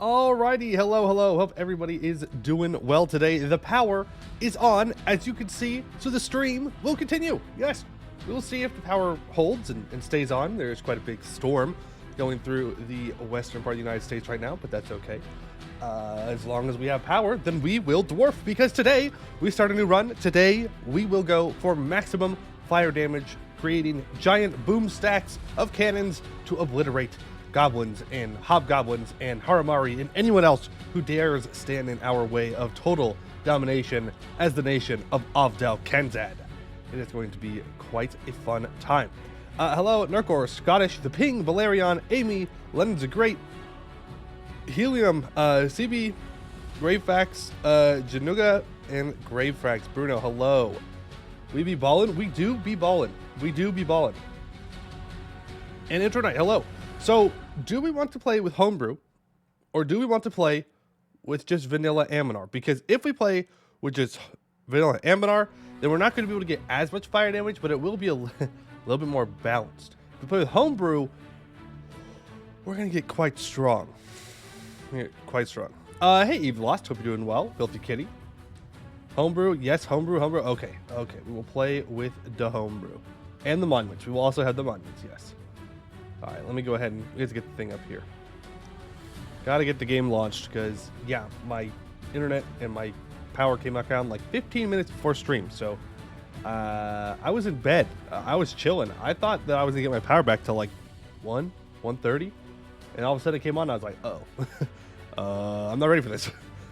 Alrighty, hello. Hope everybody is doing well today. The power is on, as you can see, so the stream will continue. Yes, we'll see if the power holds and stays on. There's quite a big storm going through the western part of the United States right now, but that's okay. As long as we have power, then we will dwarf, because today we start a new run. Today we will go for maximum fire damage, creating giant boom stacks of cannons to obliterate goblins and hobgoblins and haramari and anyone else who dares stand in our way of total domination as the nation of Ovdal Kanzad. It is going to be quite a fun time. Hello, Nurkor, Scottish, The Ping, Valerian, Amy, London's a Great, Helium, CB, Gravefax, Januga, and Gravefrax. Bruno, hello. We be ballin'? We do be ballin'. We do be ballin'. And Intro Night, hello. So, do we want to play with Homebrew, or do we want to play with just vanilla Anbennar? Because if we play with just vanilla Anbennar, then we're not going to be able to get as much fire damage, but it will be a little bit more balanced. If we play with Homebrew, we're going to get quite strong. Quite strong. Hey, Eve Lost, hope you're doing well. Filthy Kitty. Homebrew, yes, Homebrew. Okay, we will play with the Homebrew. And the monuments. We will also have the monuments, yes. Alright, let me go ahead and let's get the thing up here. Gotta get the game launched, because, yeah, my internet and my power came back on like 15 minutes before stream, so I was in bed. I was chilling. I thought that I was gonna get my power back till like 1:30, and all of a sudden it came on, and I was like, oh. I'm not ready for this.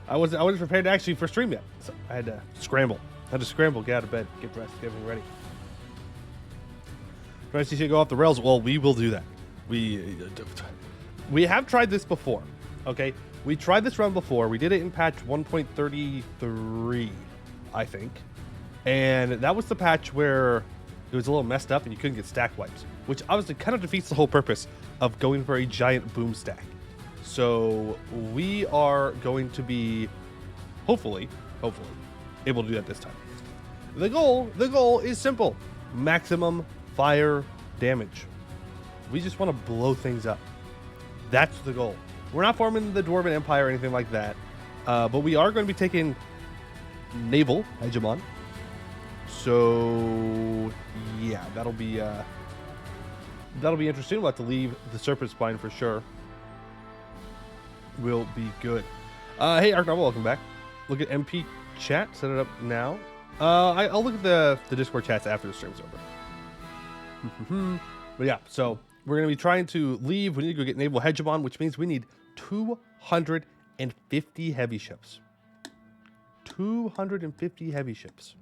I wasn't prepared to actually for stream yet, so I had to scramble. Get out of bed, get dressed, get everything ready. Trying to see shit go off the rails. Well, we will do that. We have tried this before, okay? We tried this run before. We did it in patch 1.33, I think. And that was the patch where it was a little messed up and you couldn't get stack wipes, which obviously kind of defeats the whole purpose of going for a giant boom stack. So we are going to be, hopefully, able to do that this time. The goal is simple. Maximum fire damage. We just want to blow things up. That's the goal. We're not forming the Dwarven Empire or anything like that, but we are going to be taking naval hegemon. So yeah, that'll be interesting. We'll have to leave the Serpent Spine for sure. Will be good. Hey Arknovel, welcome back. Look at MP chat. Set it up now. I'll look at the Discord chats after the stream's over. But yeah, so we're going to be trying to leave. We need to go get naval hegemon, which means we need 250 heavy ships. 250 heavy ships,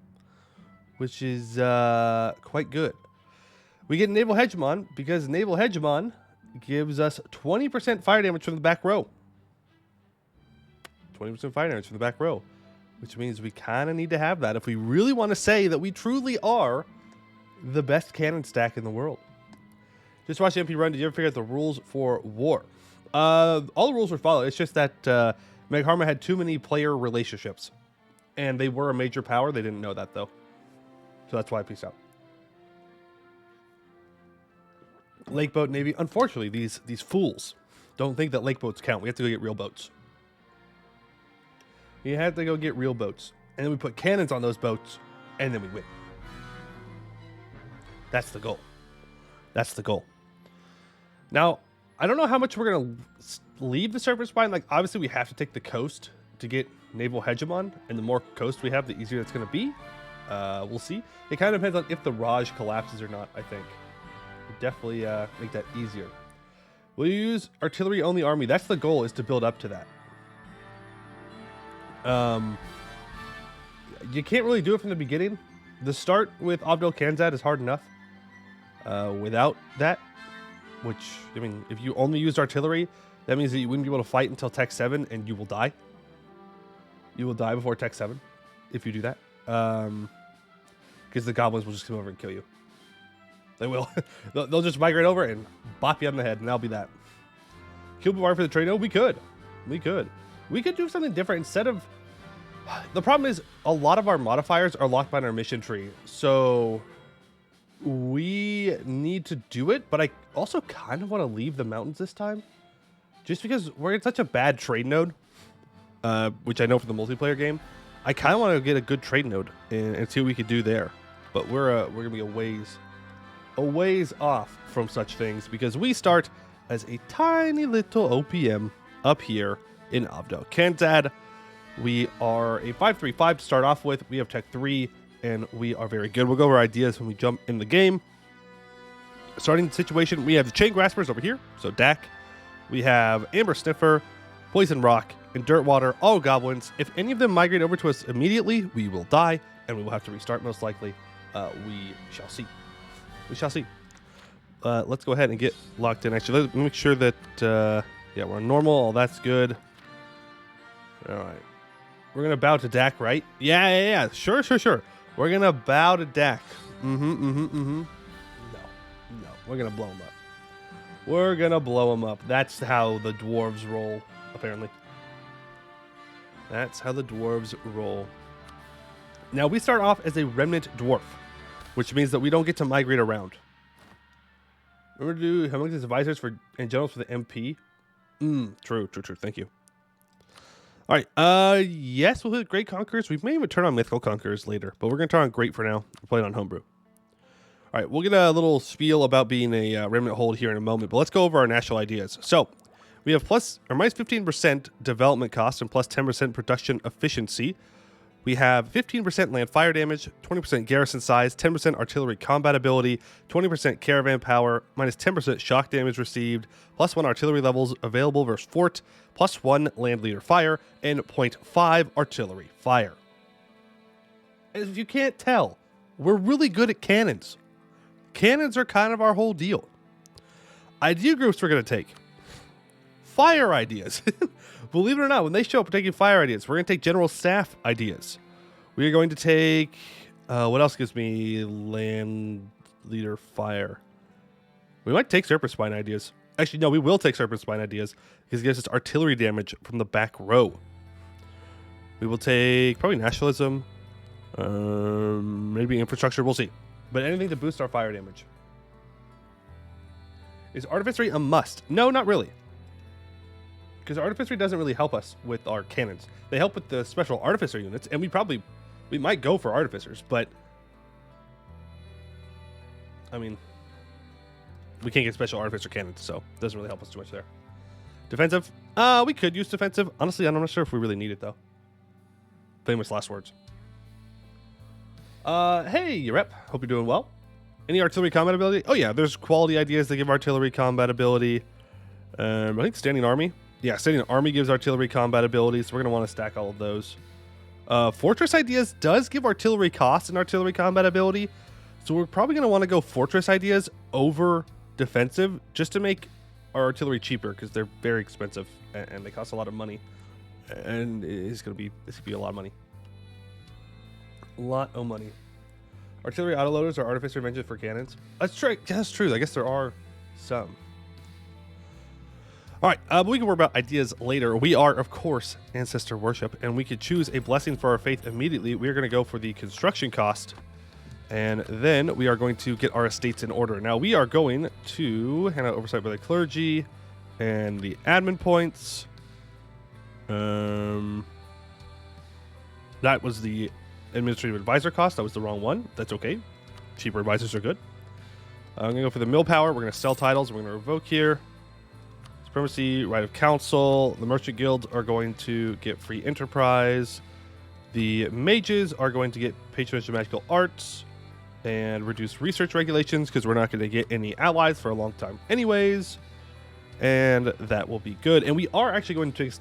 which is quite good. We get naval hegemon because naval hegemon gives us 20% fire damage from the back row. 20% fire damage from the back row, which means we kind of need to have that if we really want to say that we truly are the best cannon stack in the world. Just watch the MP run. Did you ever figure out the rules for war? All the rules were followed. It's just that Megharma had too many player relationships, and they were a major power. They didn't know that though, so that's why I peace out. Lake boat navy. Unfortunately, these fools don't think that lake boats count. We have to go get real boats. We have to go get real boats, and then we put cannons on those boats, and then we win. That's the goal. That's the goal. Now, I don't know how much we're going to leave the Serpent Spine. Like, obviously, we have to take the coast to get naval hegemon, and the more coast we have, the easier it's going to be. We'll see. It kind of depends on if the Raj collapses or not, I think. We'll definitely make that easier. Will you use artillery-only army? That's the goal, is to build up to that. You can't really do it from the beginning. The start with Ovdal Kanzad is hard enough. Without that, which, I mean, if you only used artillery, that means that you wouldn't be able to fight until Tech 7 and you will die. You will die before Tech 7 if you do that. Because the goblins will just come over and kill you. They will. They'll just migrate over and bop you on the head, and that'll be that. Kill bar for the trade? No, we could. We could do something different instead of... The problem is a lot of our modifiers are locked behind our mission tree, so we need to do it, but I also kind of want to leave the mountains this time, just because we're in such a bad trade node, which I know from the multiplayer game, I kind of want to get a good trade node and see what we could do there. But we're gonna be a ways off from such things because we start as a tiny little OPM up here in Ovdal Kanzad. We are a 5-3-5 to start off with. We have Tech 3, and we are very good. We'll go over ideas when we jump in the game. Starting the situation, we have the Chain Graspers over here, so Dak. We have Amber Sniffer, Poison Rock, and Dirt Water, all goblins. If any of them migrate over to us immediately, we will die, and we will have to restart most likely. We shall see. We shall see. Let's go ahead and get locked in. Actually, let me make sure that, yeah, we're on normal. All that's good. All right. We're going to bow to Dak, right? Yeah. Sure. We're going to bow to Dak. No. We're going to blow him up. We're going to blow him up. That's how the dwarves roll, apparently. That's how the dwarves roll. Now, we start off as a remnant dwarf, which means that we don't get to migrate around. Remember to do Homunculus advisors for and generals for the MP? True. Thank you. All right. Yes, we'll hit Great Conquerors. We may even turn on Mythical Conquerors later, but we're going to turn on Great for now. We're playing on Homebrew. All right, we'll get a little spiel about being a remnant hold here in a moment, but let's go over our national ideas. So we have plus or minus 15% development cost and plus 10% production efficiency. We have 15% land fire damage, 20% garrison size, 10% artillery combat ability, 20% caravan power, minus 10% shock damage received, plus 1 artillery levels available versus fort, plus 1 land leader fire, and 0.5 artillery fire. As you can't tell, we're really good at cannons. Cannons are kind of our whole deal. Idea groups we're going to take. Fire ideas. Believe it or not, when they show up, we're taking fire ideas. We're going to take general staff ideas. We are going to take... what else gives me land leader fire? We might take Serpent Spine ideas. Actually, no, we will take Serpent Spine ideas because it gives us artillery damage from the back row. We will take probably nationalism. Maybe infrastructure. We'll see. But anything to boost our fire damage. Is artificery a must? No, not really. Because artificery doesn't really help us with our cannons. They help with the special artificer units, and we might go for artificers, but I mean, we can't get special artificer cannons, so it doesn't really help us too much there. Defensive? We could use defensive. Honestly, I'm not sure if we really need it, though. Famous last words. Hey, Rep. Hope you're doing well. Any artillery combat ability? Oh, yeah, there's quality ideas that give artillery combat ability. I think Standing Army. Yeah, Standing Army gives artillery combat ability, so we're going to want to stack all of those. Fortress Ideas does give artillery cost and artillery combat ability, so we're probably going to want to go Fortress Ideas over defensive just to make our artillery cheaper because they're very expensive and they cost a lot of money. And it's going to be a lot of money. A lot of money. Artillery autoloaders are artificer vengeance for cannons. That's true. That's true. I guess there are some. All right, but we can worry about ideas later. We are, of course, ancestor worship, and we could choose a blessing for our faith immediately. We are going to go for the construction cost, and then we are going to get our estates in order. Now, we are going to hand out oversight by the clergy and the admin points. That was the administrative advisor cost. That was the wrong one. That's okay. Cheaper advisors are good. I'm going to go for the mill power. We're going to sell titles. We're going to revoke here. Supremacy, right of council. The merchant guilds are going to get free enterprise. The mages are going to get patronage of magical arts and reduce research regulations because we're not going to get any allies for a long time anyways. And that will be good. And we are actually going to take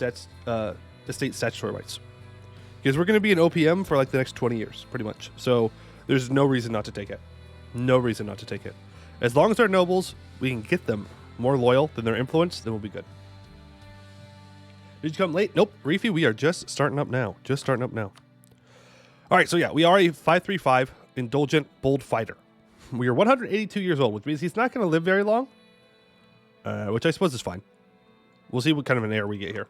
estate statutory rights because we're going to be an OPM for like the next 20 years, pretty much. So there's no reason not to take it. No reason not to take it. As long as our nobles, we can get them more loyal than their influence, then we'll be good. Did you come late? Nope. Reefy, we are just starting up now. All right, so yeah, we are a 5-3-5 indulgent bold fighter. We are 182 years old, which means he's not going to live very long, which I suppose is fine. We'll see what kind of an heir we get here.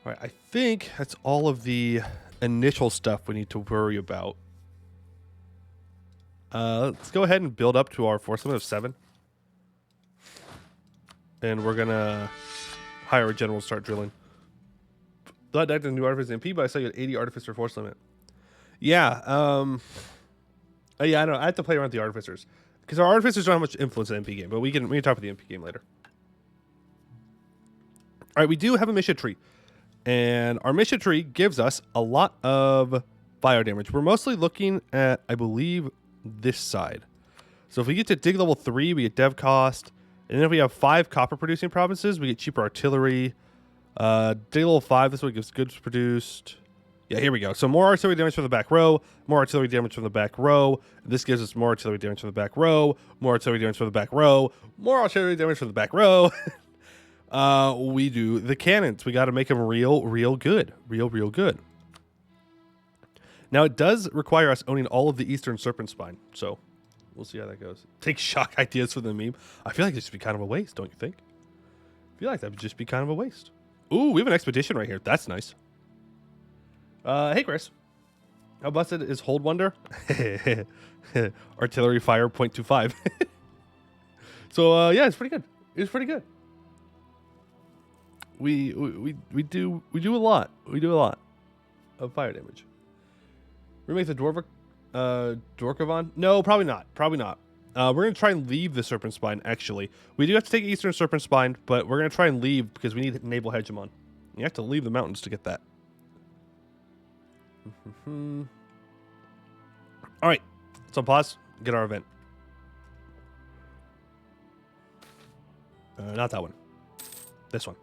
All right, I think that's all of the initial stuff we need to worry about. Let's go ahead and build up to our force limit of 7. And we're gonna hire a general, start drilling. Thought I did a new artificer MP, but I saw you had 80 artificer force limit. Yeah, yeah, I know. I have to play around with the artificers because our artificers don't have much influence in the MP game, but we can talk about the MP game later. All right, we do have a mission tree, and our mission tree gives us a lot of fire damage. We're mostly looking at, I believe, this side. So if we get to dig level 3, we get dev cost, and then if we have 5 copper producing provinces, we get cheaper artillery. Dig level 5, this one gives goods produced. Yeah, here we go. So more artillery damage from the back row, more artillery damage from the back row. This gives us more artillery damage from the back row, more artillery damage from the back row, more artillery damage from the back row. We do the cannons. We got to make them real good. Real good. Now, it does require us owning all of the Eastern Serpent Spine, so we'll see how that goes. Take shock ideas for the meme. I feel like this would be kind of a waste, don't you think? I feel like that would just be kind of a waste. Ooh, we have an expedition right here. That's nice. Hey, Chris. How busted is Hold Wonder? Artillery fire 0.25. So, yeah, it's pretty good. It's pretty good. We do a lot. We do a lot of fire damage. Remake the Dwarkavan? No, probably not. Probably not. We're going to try and leave the Serpent Spine, actually. We do have to take Eastern Serpent Spine, but we're going to try and leave because we need Naval Hegemon. You have to leave the mountains to get that. All right. Let's unpause. Get our event. Not that one. This one.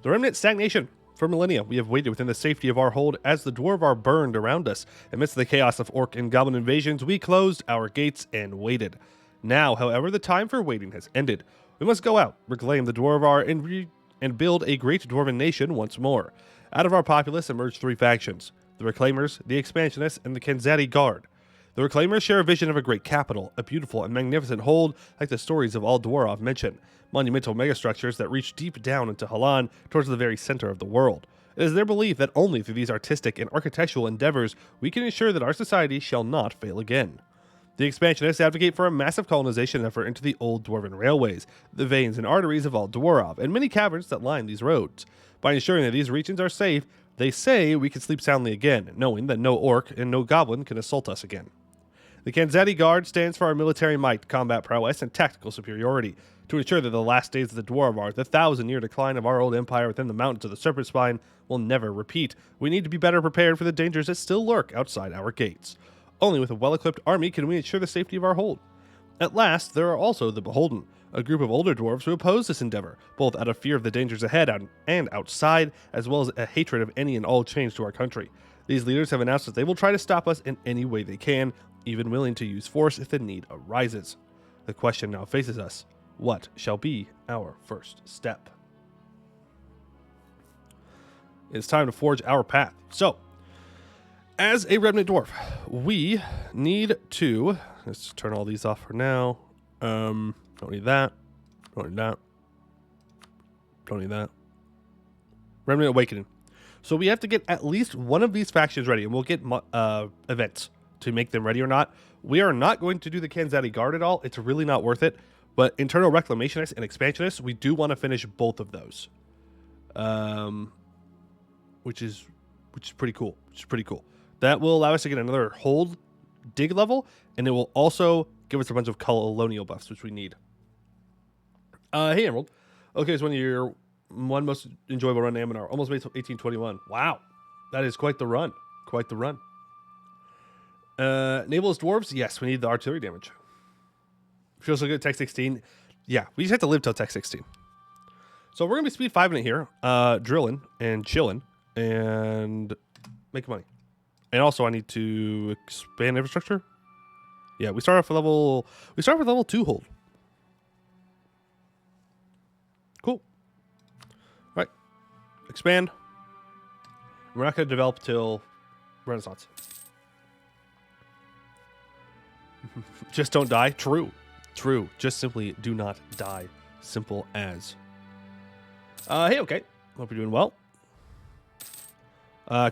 The Remnant Stagnation. For millennia, we have waited within the safety of our hold as the Dwarvar burned around us. Amidst the chaos of orc and goblin invasions, we closed our gates and waited. Now, however, the time for waiting has ended. We must go out, reclaim the Dwarvar, and build a great dwarven nation once more. Out of our populace emerged 3 factions: the Reclaimers, the Expansionists, and the Kanzadi Guard. The Reclaimers share a vision of a great capital, a beautiful and magnificent hold like the stories of all Dwarov mention. Monumental megastructures that reach deep down into Halan towards the very center of the world. It is their belief that only through these artistic and architectural endeavors we can ensure that our society shall not fail again. The Expansionists advocate for a massive colonization effort into the old dwarven railways, the veins and arteries of all Dwarov, and many caverns that line these roads. By ensuring that these regions are safe, they say we can sleep soundly again, knowing that no orc and no goblin can assault us again. The Kanzadi Guard stands for our military might, combat prowess, and tactical superiority. To ensure that the last days of the Dwarvar, the 1,000-year decline of our old empire within the mountains of the Serpent Spine, will never repeat, we need to be better prepared for the dangers that still lurk outside our gates. Only with a well-equipped army can we ensure the safety of our hold. At last, there are also the Beholden, a group of older dwarves who oppose this endeavor, both out of fear of the dangers ahead and outside, as well as a hatred of any and all change to our country. These leaders have announced that they will try to stop us in any way they can, even willing to use force if the need arises. The question now faces us. What shall be our first step? It's time to forge our path. So, as a Remnant Dwarf, we need to... Let's turn all these off for now. Don't need that. Don't need that. Don't need that. Remnant Awakening. So we have to get at least one of these factions ready, and we'll get events to make them ready or not. We are not going to do the Kanzadi Guard at all. It's really not worth it. But Internal Reclamationists and Expansionists, we do want to finish both of those. Which is pretty cool. That will allow us to get another hold dig level, and it will also give us a bunch of colonial buffs, which we need. Hey, Emerald. Okay, it's one most enjoyable run in Anbennar. Almost made 1821. Wow. That is quite the run. Naval as dwarves? Yes, we need the artillery damage. Feels so good at Tech 16. Yeah, we just have to live till Tech 16. So we're going to be speed 5 in it here. Drilling and chilling and making money. And also I need to expand infrastructure. Yeah, we start off with level 2 hold. Cool. All right. Expand. We're not going to develop till Renaissance. Just don't die. True. Just simply do not die. Simple as. Hey, okay. Hope you're doing well.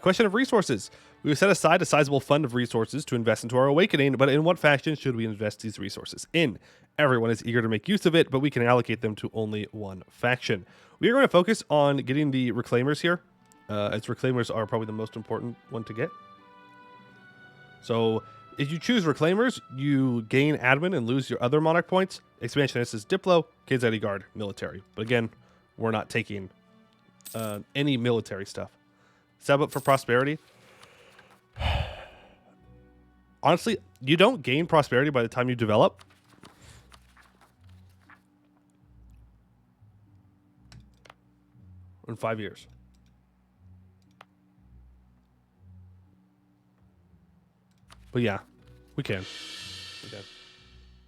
Question of resources. We have set aside a sizable fund of resources to invest into our awakening, but in what faction should we invest these resources in? everyone is eager to make use of it, but we can allocate them to only one faction. We are going to focus on getting the Reclaimers here, as Reclaimers are probably the most important one to get. So if you choose Reclaimers, you gain admin and lose your other monarch points. Expansionist is Diplo, Kanzad Guard, military. But again, we're not taking any military stuff. Set up for prosperity. Honestly, you don't gain prosperity by the time you develop. In 5 years. But yeah, we can.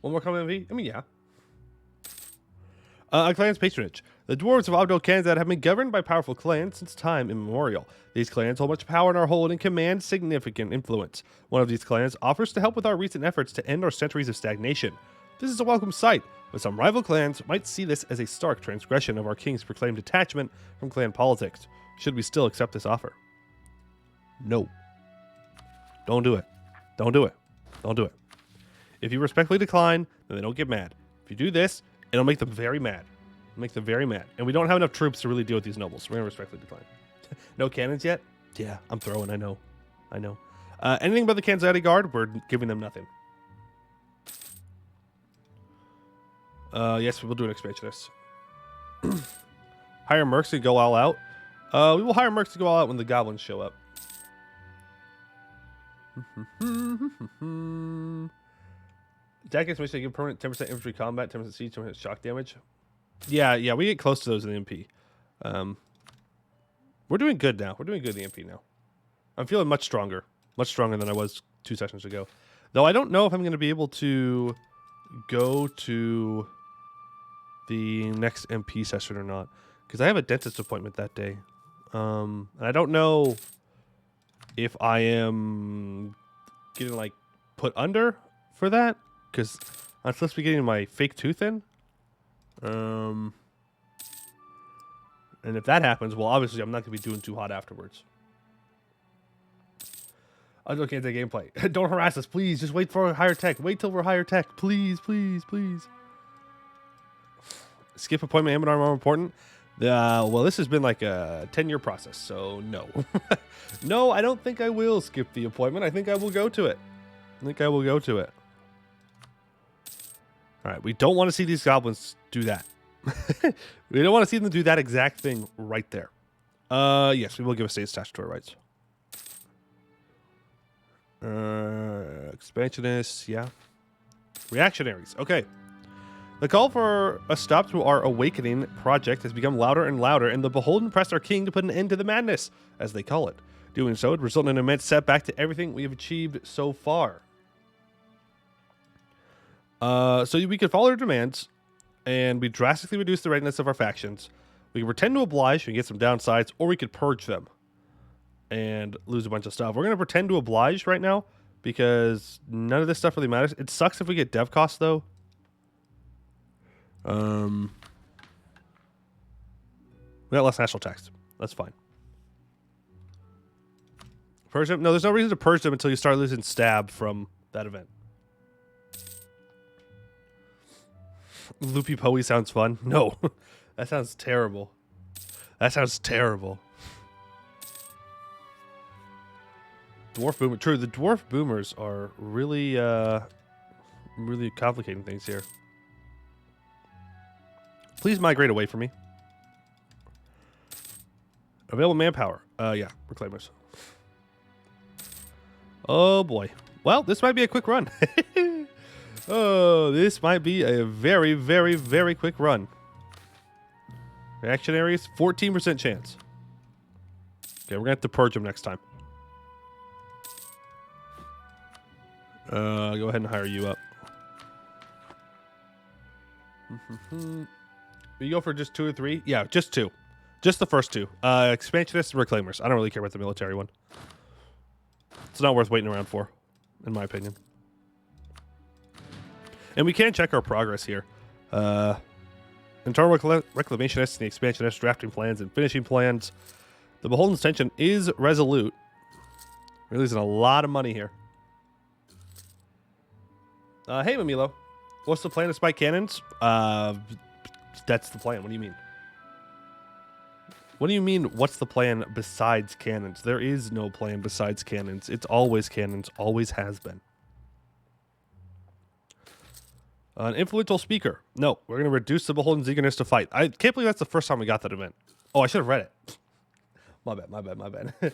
One more comment, MV? I mean, yeah. A clan's patronage. The dwarves of Ovdal Kanzad have been governed by powerful clans since time immemorial. These clans hold much power in our hold and command significant influence. One of these clans offers to help with our recent efforts to end our centuries of stagnation. This is a welcome sight, but some rival clans might see this as a stark transgression of our king's proclaimed detachment from clan politics. Should we still accept this offer? No. Don't do it. Don't do it. Don't do it. If you respectfully decline, then they don't get mad. If you do this, it'll make them very mad. It'll make them very mad. And we don't have enough troops to really deal with these nobles. So we're going to respectfully decline. No cannons yet? Yeah, I'm throwing. I know. I know. Anything but the Kanzad Guard, we're giving them nothing. Yes, we will do an expansionist. Hire mercs to go all out. We will hire mercs to go all out when the goblins show up. Attack mission to give permanent 10% infantry combat, 10% siege, 10% shock damage. Yeah, we get close to those in the MP. We're doing good now. We're doing good in the MP now. I'm feeling much stronger than I was 2 sessions ago. Though I don't know if I'm going to be able to go to the next MP session or not, because I have a dentist appointment that day. And I don't know if I am getting like put under for that, because I'm supposed to be getting my fake tooth in. And if that happens, well, obviously I'm not going to be doing too hot afterwards. I don't can't take gameplay. Don't harass us, please. Just wait for higher tech. Wait till we're higher tech, please, please, please. Skip appointment, Anbennar more important. Well, this has been like a 10-year process, so no. No, I don't think I will skip the appointment. I think I will go to it. All right, we don't want to see these goblins do that. We don't want to see them do that exact thing right there. Yes, we will give a state statutory rights. Expansionists, yeah. Reactionaries, okay. The call for a stop to our awakening project has become louder and louder, and the beholden pressed our king to put an end to the madness, as they call it. Doing so would result in an immense setback to everything we have achieved so far. So we could follow their demands, and we drastically reduce the readiness of our factions. We can pretend to oblige and get some downsides, or we could purge them and lose a bunch of stuff. We're going to pretend to oblige right now, because none of this stuff really matters. It sucks if we get dev costs, though. We got less national tax. That's fine. Purge them? No, there's no reason to purge them until you start losing stab from that event. Loopy Poey sounds fun. No, that sounds terrible. That sounds terrible. Dwarf boomer. True, the dwarf boomers are really, really complicating things here. Please migrate away from me. Available manpower. Yeah, Reclaimers. Oh boy. Well, this might be a quick run. Oh, this might be a very, very, very quick run. Reactionaries, 14% chance. Okay, we're gonna have to purge them next time. Go ahead and hire you up. You go for just 2 or 3? Yeah, just 2. Just the first 2. Expansionists and Reclaimers. I don't really care about the military one. It's not worth waiting around for, in my opinion. And we can check our progress here. Internal Reclamationists and the Expansionists drafting plans and finishing plans. The Beholden's tension is resolute. We're losing a lot of money here. Hey, Mamilo. What's the plan to spike cannons? That's the plan. What do you mean? What do you mean, what's the plan besides cannons? There is no plan besides cannons. It's always cannons. Always has been. An influential speaker. No, we're going to reduce the Beholden's eagerness to fight. I can't believe that's the first time we got that event. Oh, I should have read it. My bad.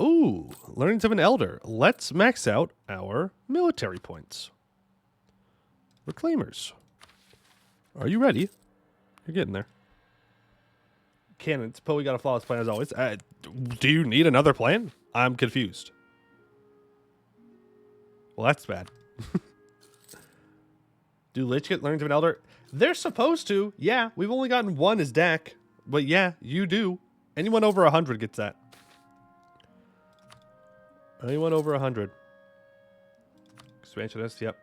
Ooh, learnings of an elder. Let's max out our military points. Reclaimers. Are you ready? You're getting there. Cannons. We got a flawless plan as always. Do you need another plan? I'm confused. Well, that's bad. Do Lich get learnings of an elder? They're supposed to. Yeah, we've only gotten one as deck. But yeah, you do. Anyone over 100 gets that. Anyone over 100. Expansionist, yep.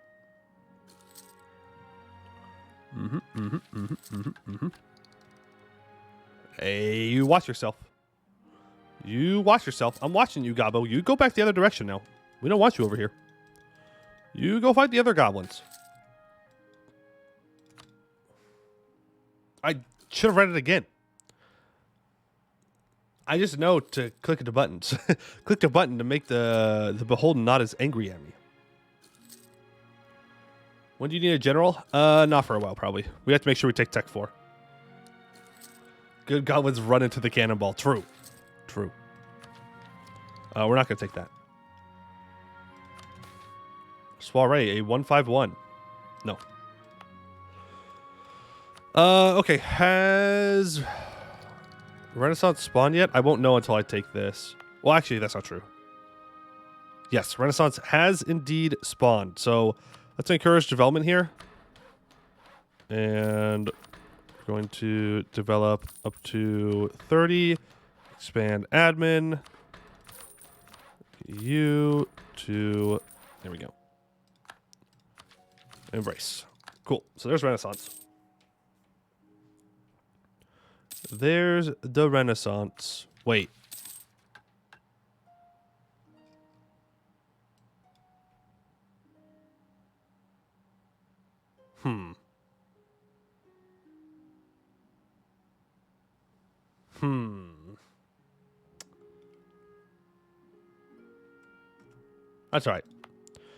Hey, you watch yourself. You watch yourself. I'm watching you, Gobbo. You go back the other direction now. We don't want you over here. You go fight the other goblins. I should have read it again. I just know to click the buttons. Click the button to make the Beholden not as angry at me. When do you need a general? Not for a while, probably. We have to make sure we take Tech 4. Good goblins run into the cannonball. True. True. We're not going to take that. Soiree, a 151. No. Okay. Has Renaissance spawned yet? I won't know until I take this. Well, actually, that's not true. Yes, Renaissance has indeed spawned. So let's encourage development here. And we're going to develop up to 30. Expand admin. You to... There we go. Embrace. Cool. So there's Renaissance. There's the Renaissance. Wait. That's all right.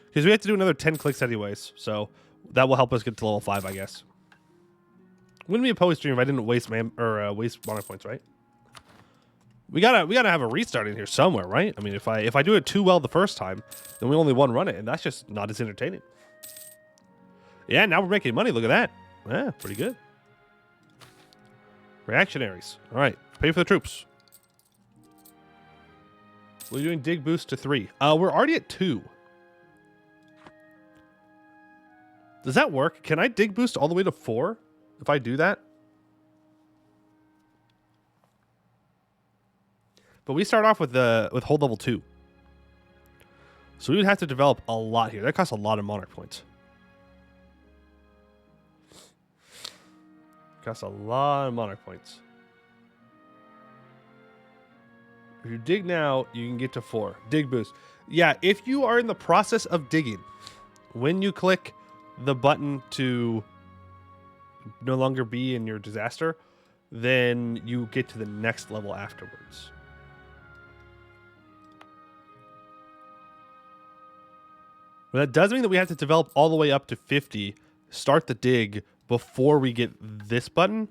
Because we have to do another 10 clicks anyways, so that will help us get to level 5, I guess. Wouldn't be a Poiuymew Stream if I didn't waste waste mana points, right? We gotta have a restart in here somewhere, right? I mean, if I do it too well the first time, then we only one run it, and that's just not as entertaining. Yeah, now we're making money. Look at that. Yeah, pretty good. Reactionaries. All right, pay for the troops. We're doing dig boost to 3. We're already at 2. Does that work? Can I dig boost all the way to 4 if I do that? But we start off with hold level 2. So we would have to develop a lot here. That costs a lot of monarch points. Costs a lot of monarch points. If you dig now, you can get to 4. Dig boost. Yeah, if you are in the process of digging, when you click the button to no longer be in your disaster, then you get to the next level afterwards. But that does mean that we have to develop all the way up to 50, start the dig before we get this button.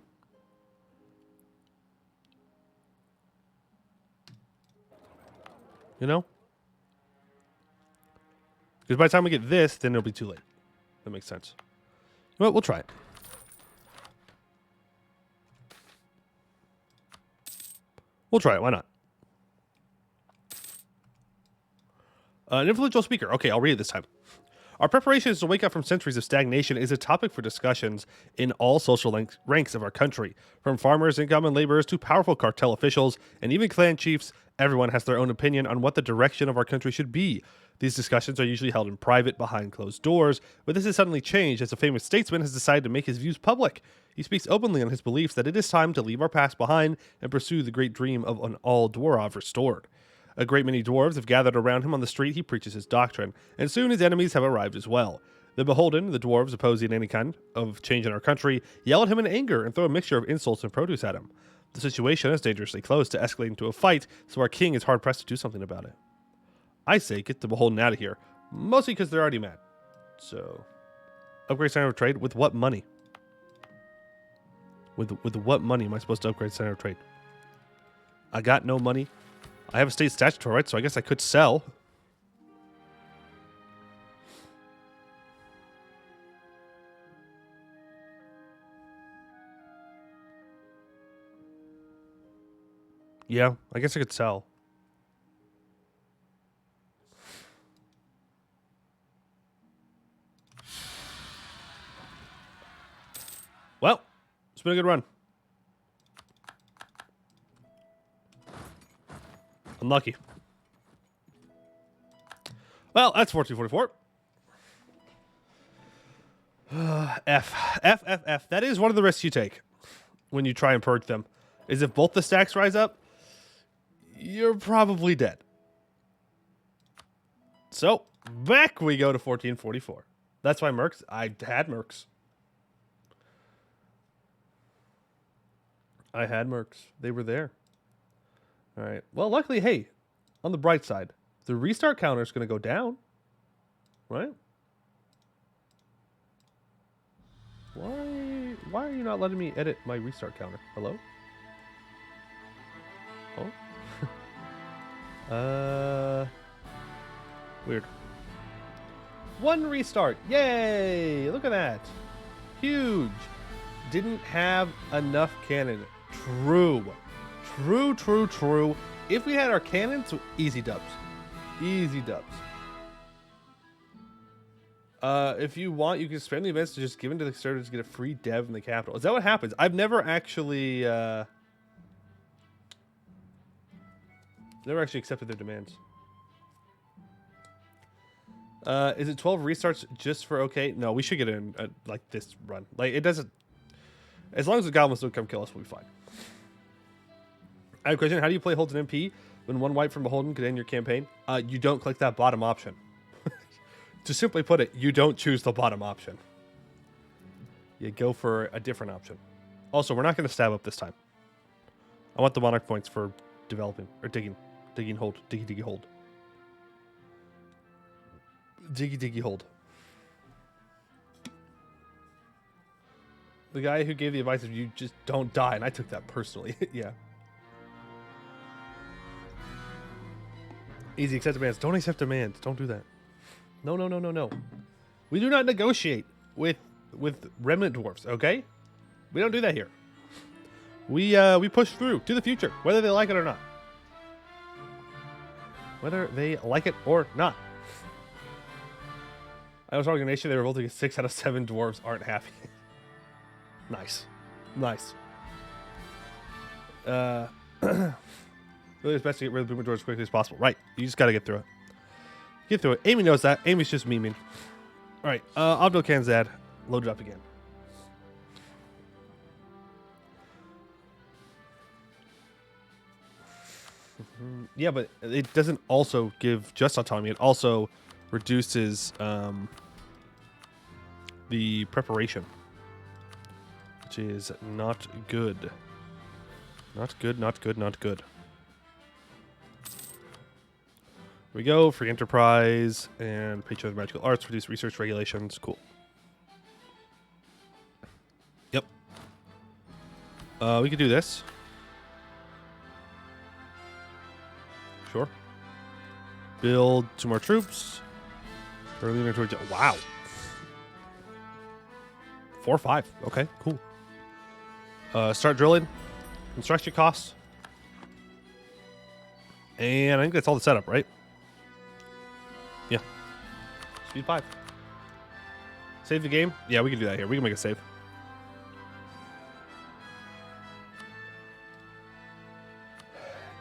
You know? Because by the time we get this, then it'll be too late. That makes sense. Well, we'll try it. We'll try it. Why not? An influential speaker. Okay, I'll read it this time. Our preparations to wake up from centuries of stagnation is a topic for discussions in all social ranks of our country. From farmers and common laborers to powerful cartel officials and even clan chiefs, everyone has their own opinion on what the direction of our country should be. These discussions are usually held in private behind closed doors, but this has suddenly changed as a famous statesman has decided to make his views public. He speaks openly on his beliefs that it is time to leave our past behind and pursue the great dream of an all-Dwarov restored. A great many dwarves have gathered around him on the street. He preaches his doctrine, and soon his enemies have arrived as well. The beholden, the dwarves opposing any kind of change in our country, yell at him in anger and throw a mixture of insults and produce at him. The situation is dangerously close to escalating into a fight, so our king is hard-pressed to do something about it. I say get the beholden out of here, mostly because they're already mad. So, upgrade center of trade with what money? With what money am I supposed to upgrade center of trade? I got no money. I have a state statutory right, so I guess I could sell. Yeah, I guess I could sell. Well, it's been a good run. Unlucky. Well, that's 1444. F. That is one of the risks you take when you try and purge them. Is if both the stacks rise up, you're probably dead. So, back we go to 1444. That's why Mercs. I had Mercs. I had Mercs. They were there. All right. Well, luckily, hey, on the bright side, the restart counter is going to go down. Right? Why are you not letting me edit my restart counter? Hello? Oh? Weird. One restart. Yay! Look at that. Huge. Didn't have enough cannon. True. If we had our cannons, easy dubs. Easy dubs. If you want, you can spend the events to just give in to the starters to get a free dev in the capital. Is that what happens? I've never actually accepted their demands. Is it 12 restarts just for okay? No, we should get in like this run. Like it doesn't. As long as the goblins don't come kill us, we'll be fine. I have a question. How do you play Holds and MP when one wipe from Beholden could end your campaign? You don't click that bottom option. To simply put it, you don't choose the bottom option. You go for a different option. Also, we're not going to stab up this time. I want the monarch points for developing or digging hold, diggy hold. Diggy hold. The guy who gave the advice of you just don't die, and I took that personally. Yeah. Easy, accept demands. Don't accept demands. Don't do that. No. We do not negotiate with remnant dwarfs, okay? We don't do that here. We push through to the future, whether they like it or not. Whether they like it or not. I was organization, they revolted because 6 out of 7 dwarves aren't happy. Nice. Really, it's best to get rid of the boomer dwarves as quickly as possible. Right. You just gotta get through it. Amy knows that. Amy's just memeing. Alright, Ovdal Kanzad. Load it up again. Yeah, but it doesn't also give just autonomy. It also reduces the preparation, which is not good. Not good. Here we go. Free enterprise and patron of magical arts. Reduce research regulations. Cool. Yep. We could do this. Sure. Build 2 more troops. Early towards. Wow. 4 or 5. Okay, cool. Start drilling. Construction costs. And I think that's all the setup, right? Yeah. Speed 5. Save the game? Yeah, we can do that here. We can make a save.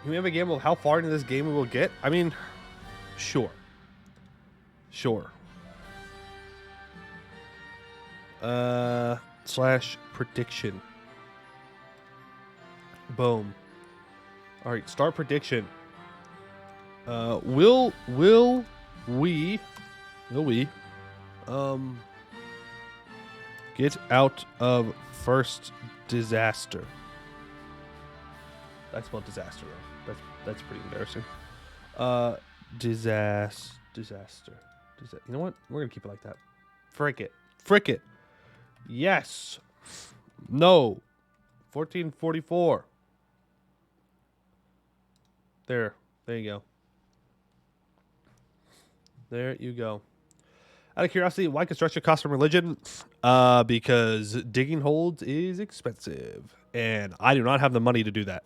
Can we have a game of how far into this game we will get? I mean, sure. Slash prediction. Boom. All right, start prediction. Will we Get out of first disaster. I spelled disaster wrong. That's pretty embarrassing. Disaster. You know what? We're gonna keep it like that. Frick it. Frick it. Yes. No. 1444. There you go. There you go. Out of curiosity, why construction costs from religion? Because digging holds is expensive, and I do not have the money to do that.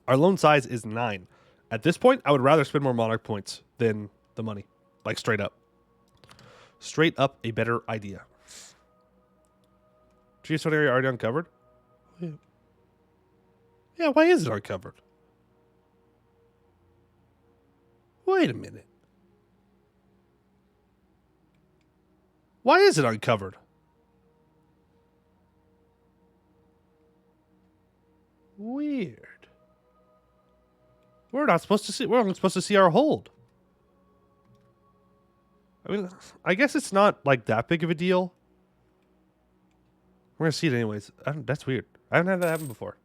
Our loan size is 9. At this point, I would rather spend more monarch points than the money. Like, straight up. Straight up, a better idea. Geostone area already uncovered? Yeah, why is it uncovered? Wait a minute. Why is it uncovered? Weird. We're not supposed to see. We're only supposed to see our hold. I mean, I guess it's not like that big of a deal. We're gonna see it anyways. That's weird. I haven't had that happen before.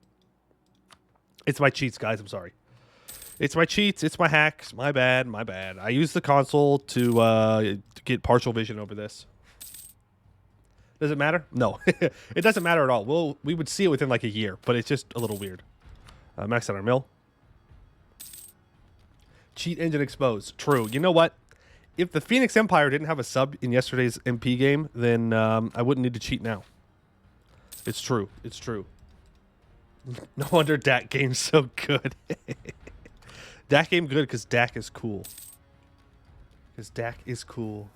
It's my cheats, guys. I'm sorry. It's my cheats. It's my hacks. My bad. My bad. I used the console to get partial vision over this. Does it matter? No, it doesn't matter at all. We would see it within like a year, but it's just a little weird. Max out our mill. Cheat engine exposed. True. You know what? If the Phoenix Empire didn't have a sub in yesterday's MP game, then I wouldn't need to cheat now. It's true. It's true. No wonder Dak game's so good. Dak game good because Dak is cool. Because Dak is cool.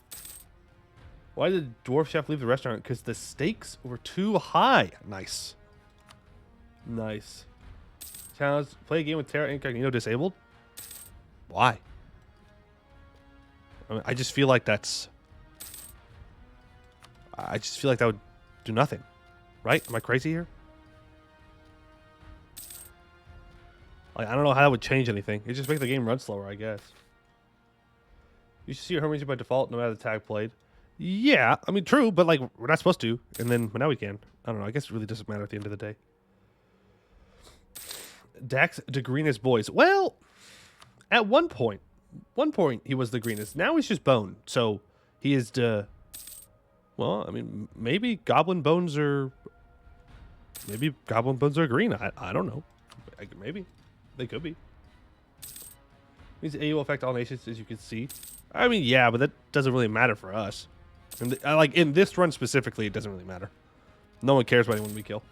Why did the dwarf chef leave the restaurant? Because the stakes were too high. Nice. Nice. Challenge. Play a game with Terra Incognito disabled? Why? I mean, I just feel like that's... I just feel like that would do nothing. Right? Am I crazy here? Like, I don't know how that would change anything. It just make the game run slower, I guess. You should see your home region by default no matter the tag played. Yeah, I mean, true, but like, we're not supposed to. And then, but now we can. I don't know. I guess it really doesn't matter at the end of the day. Dax the greenest boys. Well, at one point he was the greenest. Now he's just bone. So he is the... Well, I mean, maybe goblin bones are green. I don't know. Maybe. They could be. These AU will affect all nations, as you can see. I mean, yeah, but that doesn't really matter for us. And like, in this run specifically, it doesn't really matter. No one cares about anyone we kill.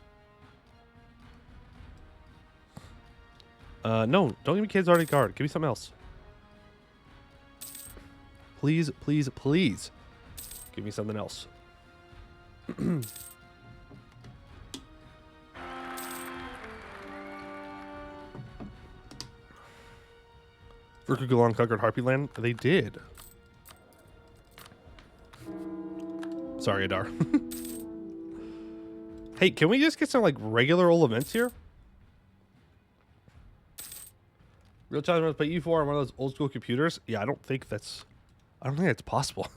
No, don't give me kids already guard. Give me something else. Please, please, please. Give me something else. Verkugalon conquered Harpy Land? They did. Sorry, Adar. Hey, can we just get some like regular old events here? Real challenge runs play E4 on one of those old school computers? Yeah, I don't think that's possible.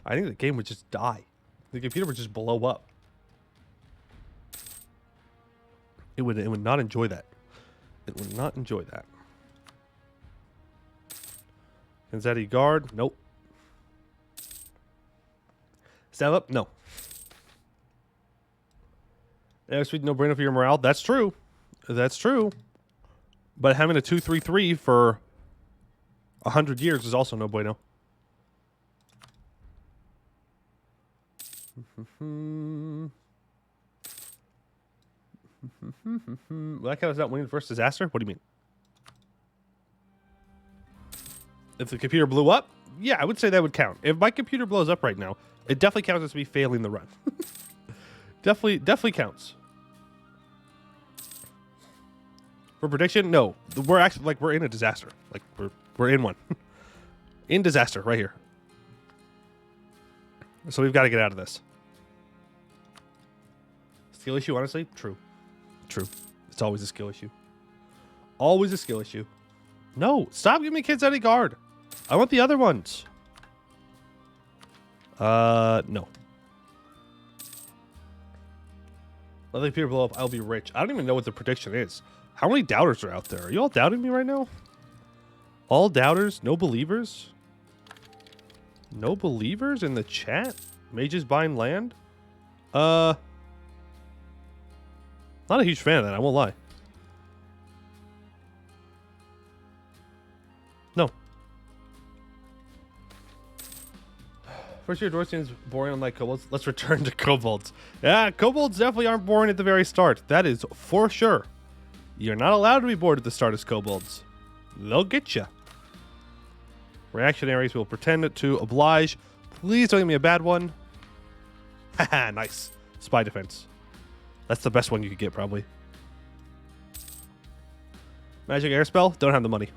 I think the game would just die. The computer would just blow up. It would not enjoy that. It would not enjoy that. Kanzad guard? Nope. Stand up? No. Yeah, sweet no brainer for your morale. That's true. That's true. But having a 2-3-3 for 100 years is also no bueno. Well, that counts not winning the first disaster? What do you mean? If the computer blew up? Yeah, I would say that would count. If my computer blows up right now, it definitely counts as me failing the run. Definitely counts. For prediction, no. We're actually like we're in a disaster. Like we're in one. In disaster right here. So we've got to get out of this. Skill issue, honestly? True. True. It's always a skill issue. Always a skill issue. No, stop giving me kids any guard. I want the other ones. No. Let the computer blow up. I'll be rich. I don't even know what the prediction is. How many doubters are out there? Are you all doubting me right now? All doubters? No believers? No believers in the chat? Mages buying land? Not a huge fan of that, I won't lie. No. First year Dorsian's boring unlike kobolds. Let's return to kobolds. Yeah, kobolds definitely aren't boring at the very start. That is for sure. You're not allowed to be bored at the start as kobolds. They'll get you. Reactionaries will pretend to oblige. Please don't give me a bad one. Haha, nice. Spy defense. That's the best one you could get, probably. Magic air spell? Don't have the money.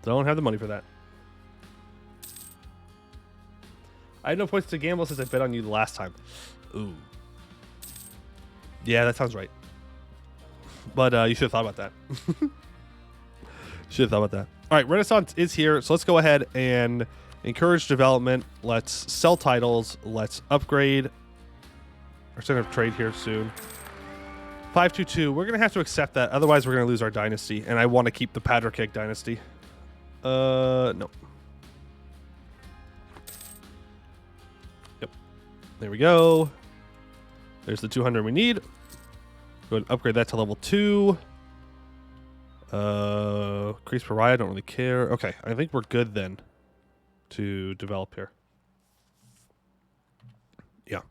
Don't have the money for that. I had no points to gamble since I bet on you the last time. Ooh. Yeah, that sounds right. But you should have thought about that. Should have thought about that. All right, Renaissance is here, so let's go ahead and encourage development. Let's sell titles. Let's upgrade. We're starting to trade here soon. 522. We're going to have to accept that. Otherwise, we're going to lose our dynasty. And I want to keep the Patrick dynasty. No. Yep. There we go. There's the 200 we need. Go ahead and upgrade that to level 2. Increase pariah. I don't really care. Okay. I think we're good then to develop here. Yeah.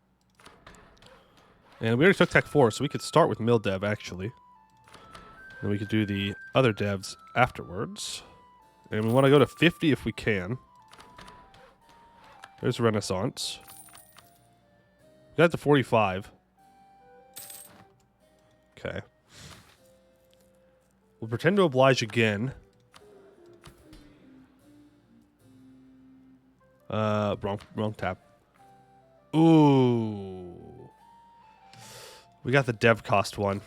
And we already took Tech 4, so we could start with Mill Dev, actually. And we could do the other devs afterwards. And we want to go to 50 if we can. There's Renaissance. We got to 45. Okay. We'll pretend to oblige again. Wrong tab. Ooh. We got the dev cost one.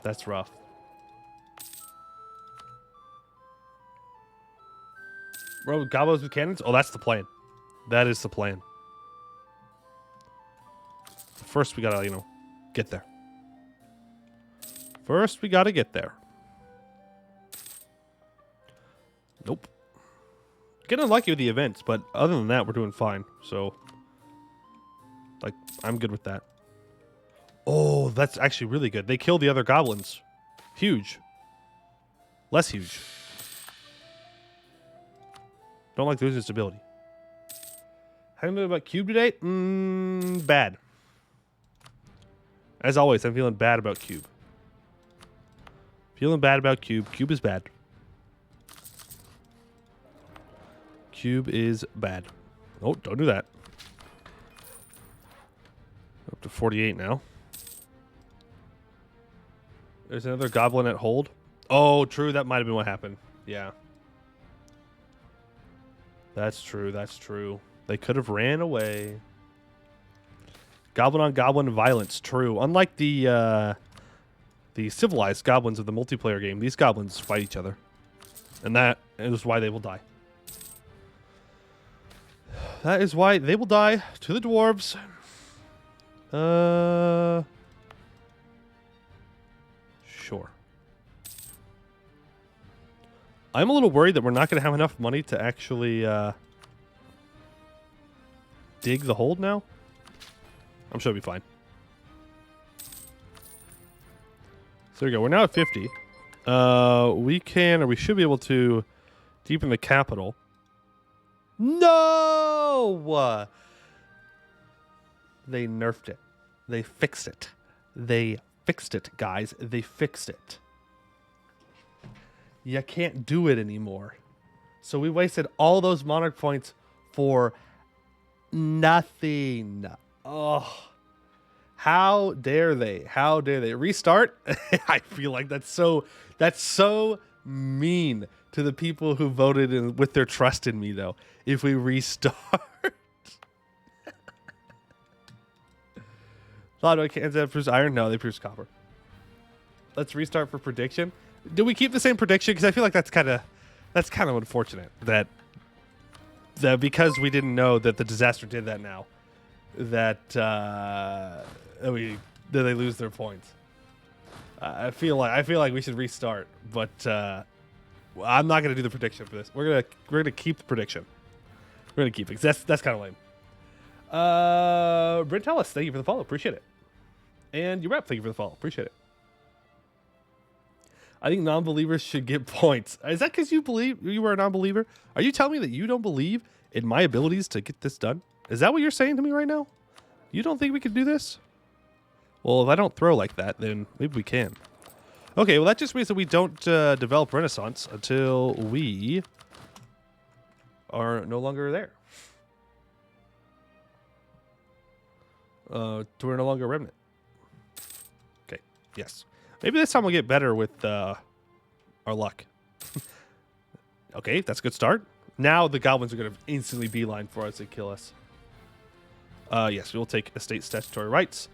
That's rough. Bro, gobos with cannons? Oh, that's the plan. That is the plan. First, we gotta, get there. First, we gotta get there. Nope. Getting unlucky with the events, but other than that, we're doing fine. So, I'm good with that. Oh, that's actually really good. They killed the other goblins. Huge. Less huge. Don't like losing stability. How do you know about Cube today? Bad. As always, I'm feeling bad about Cube. Feeling bad about Cube. Cube is bad. Cube is bad. Oh, don't do that. Up to 48 now. There's another goblin at hold. Oh, true. That might have been what happened. Yeah. That's true. That's true. They could have ran away. Goblin on goblin violence. True. Unlike the civilized goblins of the multiplayer game, these goblins fight each other. And that is why they will die. That is why they will die to the dwarves. Sure. I'm a little worried that we're not going to have enough money to actually dig the hold now. I'm sure it'll be fine. So there we go. We're now at 50. We can, or we should be able to deepen the capital. No! They nerfed it. They fixed it. They fixed it, guys. They fixed it. You can't do it anymore. So we wasted all those monarch points for nothing. Oh. How dare they? How dare they? Restart? I feel like that's so mean to the people who voted in, with their trust in me, though. If we restart. Thought Kanzad proves iron? No, they proves copper. Let's restart for prediction. Do we keep the same prediction? Because I feel like that's kind of that's kind of unfortunate that because we didn't know that the disaster did that now, that they lose their points. I feel like we should restart, but I'm not gonna do the prediction for this. We're gonna keep the prediction. We're gonna keep it. That's kind of lame. Brintellis, thank you for the follow. Appreciate it. And your rep, thank you for the follow. Appreciate it. I think non-believers should get points. Is that because you believe you are a non-believer? Are you telling me that you don't believe in my abilities to get this done? Is that what you're saying to me right now? You don't think we could do this? Well, if I don't throw like that, then maybe we can. Okay, well, that just means that we don't develop Renaissance until we are no longer there. We're no longer a remnant. Okay, yes. Maybe this time we'll get better with our luck. Okay, that's a good start. Now the goblins are going to instantly beeline for us and kill us. Yes, we will take estate statutory rights.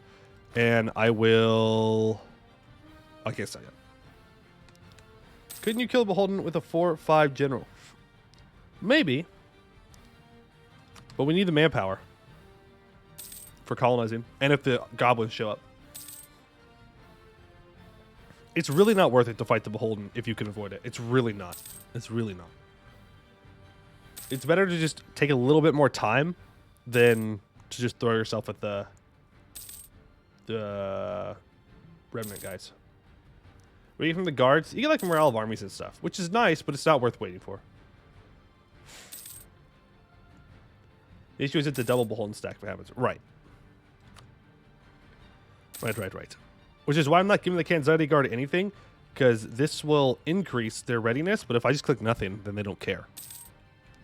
And I will... I can't say that. Couldn't you kill Beholden with a 4-5 general? Maybe. But we need the manpower for colonizing. And if the goblins show up. It's really not worth it to fight the Beholden if you can avoid it. It's really not. It's really not. It's better to just take a little bit more time than to just throw yourself at the remnant guys. Waiting from the guards. You get like morale of armies and stuff, which is nice, but it's not worth waiting for. The issue is it's a double Beholden stack if it happens. Right. Right. Which is why I'm not giving the Kanzadi guard anything, because this will increase their readiness, but if I just click nothing, then they don't care.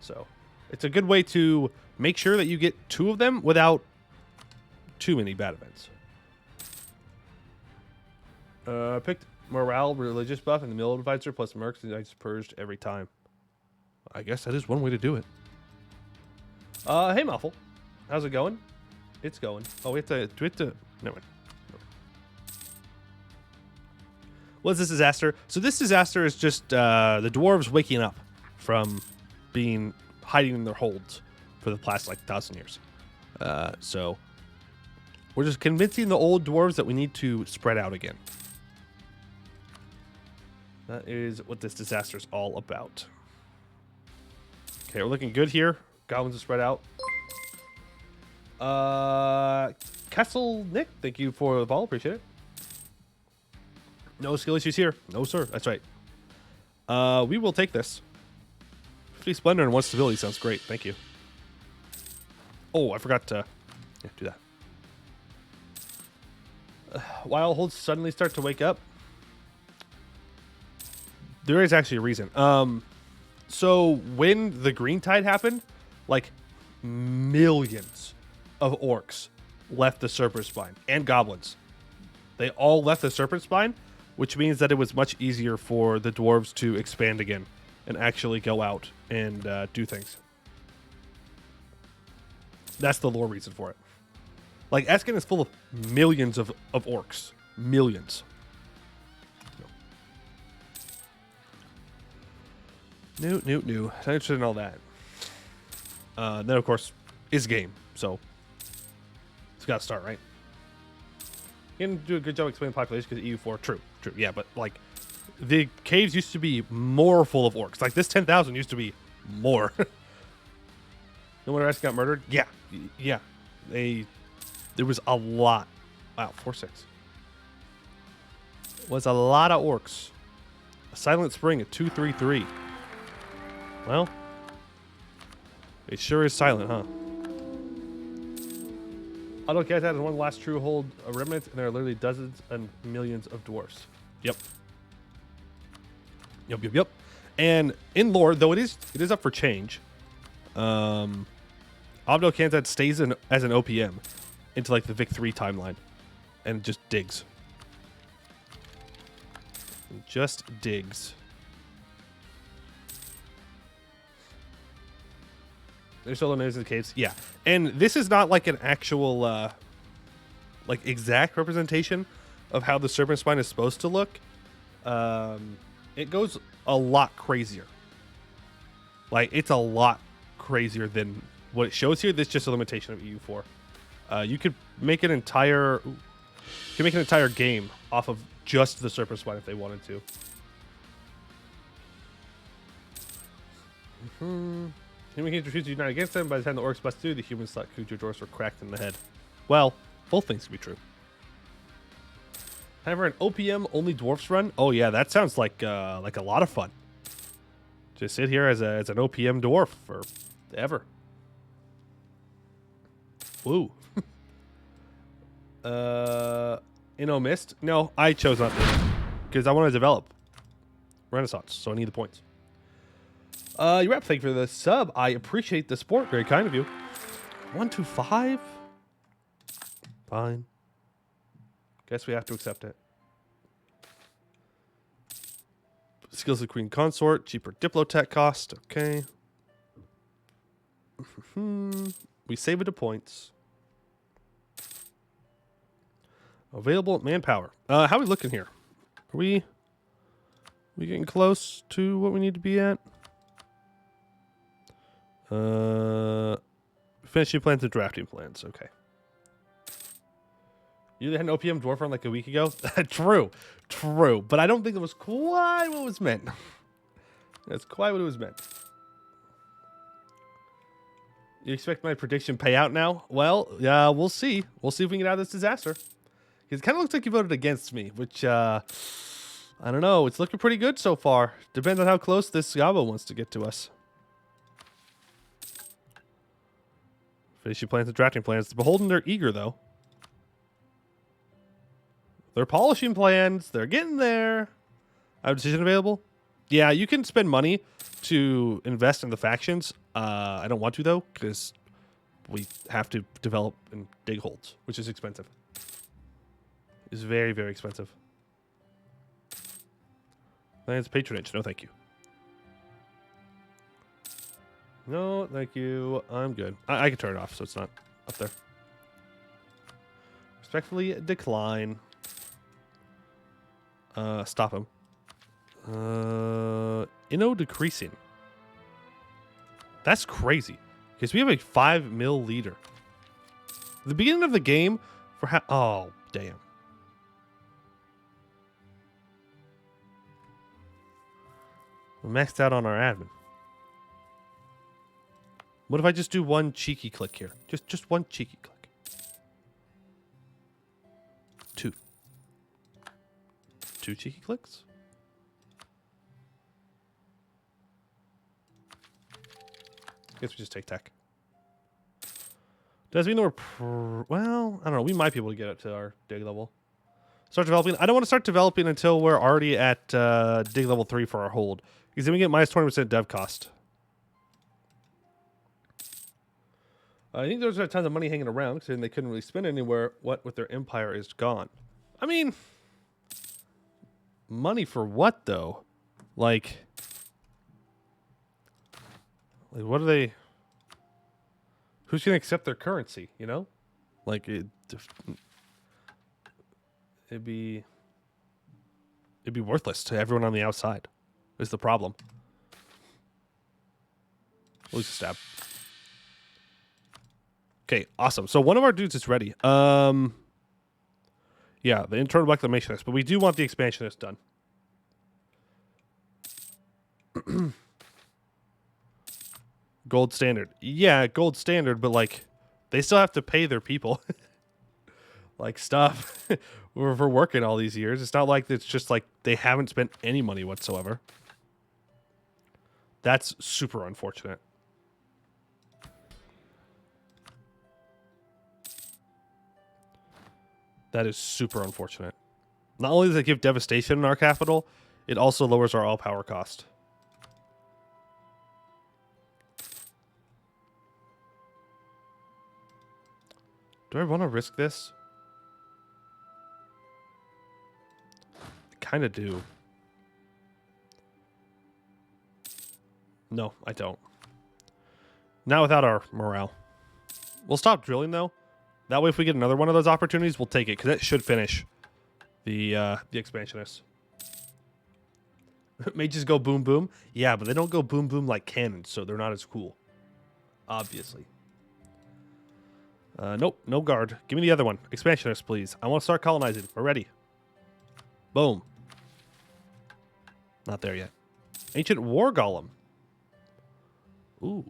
So, it's a good way to make sure that you get 2 of them without too many bad events. Picked morale, religious buff, and the mill advisor plus mercs, and I just purged every time. I guess that is one way to do it. Hey, Muffle. How's it going? It's going. Oh, we have to... Do we have to... Never mind. What is this disaster? So this disaster is just the dwarves waking up from being hiding in their holds for the past like 1,000 years. So we're just convincing the old dwarves that we need to spread out again. That is what this disaster is all about. Okay, we're looking good here. Goblins are spread out. Kessel Nick, thank you for the follow. Appreciate it. No skill issues here. No, sir. That's right. We will take this. 50 Splendor and 1 Stability sounds great. Thank you. Oh, I forgot to do that. While holds suddenly start to wake up. There is actually a reason. So when the green tide happened, like millions of orcs left the Serpent Spine and goblins. They all left the Serpent Spine, which means that it was much easier for the dwarves to expand again and actually go out and do things. That's the lore reason for it. Like, Eskin is full of millions of orcs. Millions. No. Not interested in all that. Then, of course, is game. So, it's got to start, right? You didn't do a good job explaining population because EU4. True. Yeah, but, like, the caves used to be more full of orcs. Like, this 10,000 used to be more. No wonder Eskin got murdered? Yeah. There was a lot. Wow, 4-6. Was a lot of orcs. A Silent Spring at 2-3-3. Well, it sure is silent, huh? Ovdal Kanzad is one of the last true hold remnants, and there are literally dozens and millions of dwarfs. Yep. And in lore, though it is up for change, Ovdal Kanzad stays as an OPM into like the Vic 3 timeline and just digs. There's still no in the caves. Yeah. And this is not like an actual like exact representation of how the Serpent Spine is supposed to look. It goes a lot crazier. Like, it's a lot crazier than what it shows here. This is just a limitation of EU4. You could make an entire game off of just the surface one if they wanted to. Human creatures refuse to unite against them. By the time the orcs bust through, the humans thought Kujo doors were cracked in the head. Well, both things can be true. Time for an OPM only dwarfs run. Oh yeah, that sounds like a lot of fun. Just sit here as an OPM dwarf forever. Woo. Mist? No, I chose not to because I want to develop Renaissance, so I need the points. You rep, thank you for the sub. I appreciate the support. Very kind of you. 125? Fine. Guess we have to accept it. Skills of Queen Consort. Cheaper Diplotech cost. Okay. We save it to points. Available manpower. How are we looking here? Are we getting close to what we need to be at? Finishing plans and drafting plans. Okay. You had an OPM dwarf run like a week ago? True. But I don't think it was quite what was meant. That's quite what it was meant. You expect my prediction payout now? Well, yeah, we'll see. We'll see if we can get out of this disaster. It kind of looks like you voted against me, which, I don't know. It's looking pretty good so far. Depends on how close this Gabo wants to get to us. Finishing plans and drafting plans. The Beholden, they're eager, though. They're polishing plans. They're getting there. I have a decision available. Yeah, you can spend money to invest in the factions. I don't want to, though, because we have to develop and dig holds, which is expensive. It's very, very expensive. Lands patronage. No, thank you. No, thank you. I'm good. I can turn it off so it's not up there. Respectfully decline. Stop him. Inno decreasing. That's crazy. Because we have a 5 mil leader. The beginning of the game for oh, damn. We're maxed out on our admin. What if I just do one cheeky click here? Just one cheeky click. 2. 2 cheeky clicks? Guess we just take tech. Does mean we're well, I don't know. We might be able to get up to our dig level. Start developing. I don't want to start developing until we're already at dig level 3 for our hold. Because then we get minus 20% dev cost. I think there's tons of money hanging around because they couldn't really spend anywhere. What with their empire is gone. I mean, money for what though? Like what are they? Who's gonna accept their currency? You know, like it'd be worthless to everyone on the outside. Is the problem? At least a stab. Okay, awesome. So one of our dudes is ready. Yeah, the internal reclamationist, but we do want the expansionist done. Gold standard. Yeah, gold standard, but like they still have to pay their people. Like stuff. We're working all these years. It's not like it's just like they haven't spent any money whatsoever. That's super unfortunate. That is super unfortunate. Not only does it give devastation in our capital, it also lowers our all-power cost. Do I want to risk this? I kind of do. No, I don't. Not without our morale. We'll stop drilling, though. That way, if we get another one of those opportunities, we'll take it, because it should finish the expansionists. Mages go boom boom. Yeah, but they don't go boom boom like cannons, so they're not as cool. Obviously. Nope, no guard. Give me the other one. Expansionist, please. I want to start colonizing. We're ready. Boom. Not there yet. Ancient War Golem. Ooh.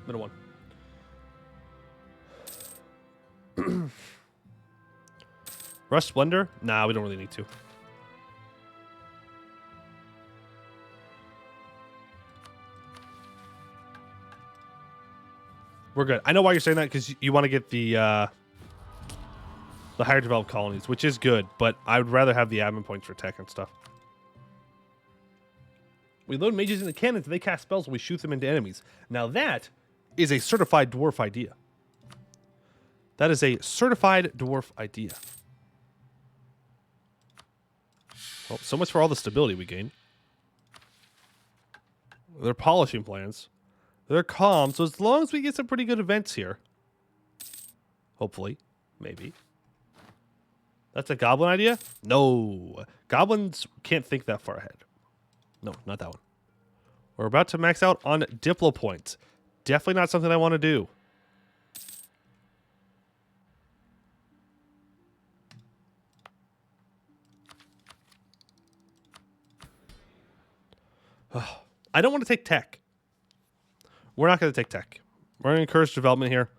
Middle one. Rush Splendor? Nah, we don't really need to. We're good. I know why you're saying that, because you want to get the higher developed colonies, which is good, but I would rather have the admin points for tech and stuff. We load mages into cannons and they cast spells when we shoot them into enemies. Now that is a certified dwarf idea. That is a certified dwarf idea. Well, so much for all the stability we gain. They're polishing plans. They're calm, so as long as we get some pretty good events here. Hopefully. Maybe. That's a goblin idea? No. Goblins can't think that far ahead. No, not that one. We're about to max out on Diplo points. Definitely not something I want to do. I don't want to take tech. We're not going to take tech. We're going to encourage development here.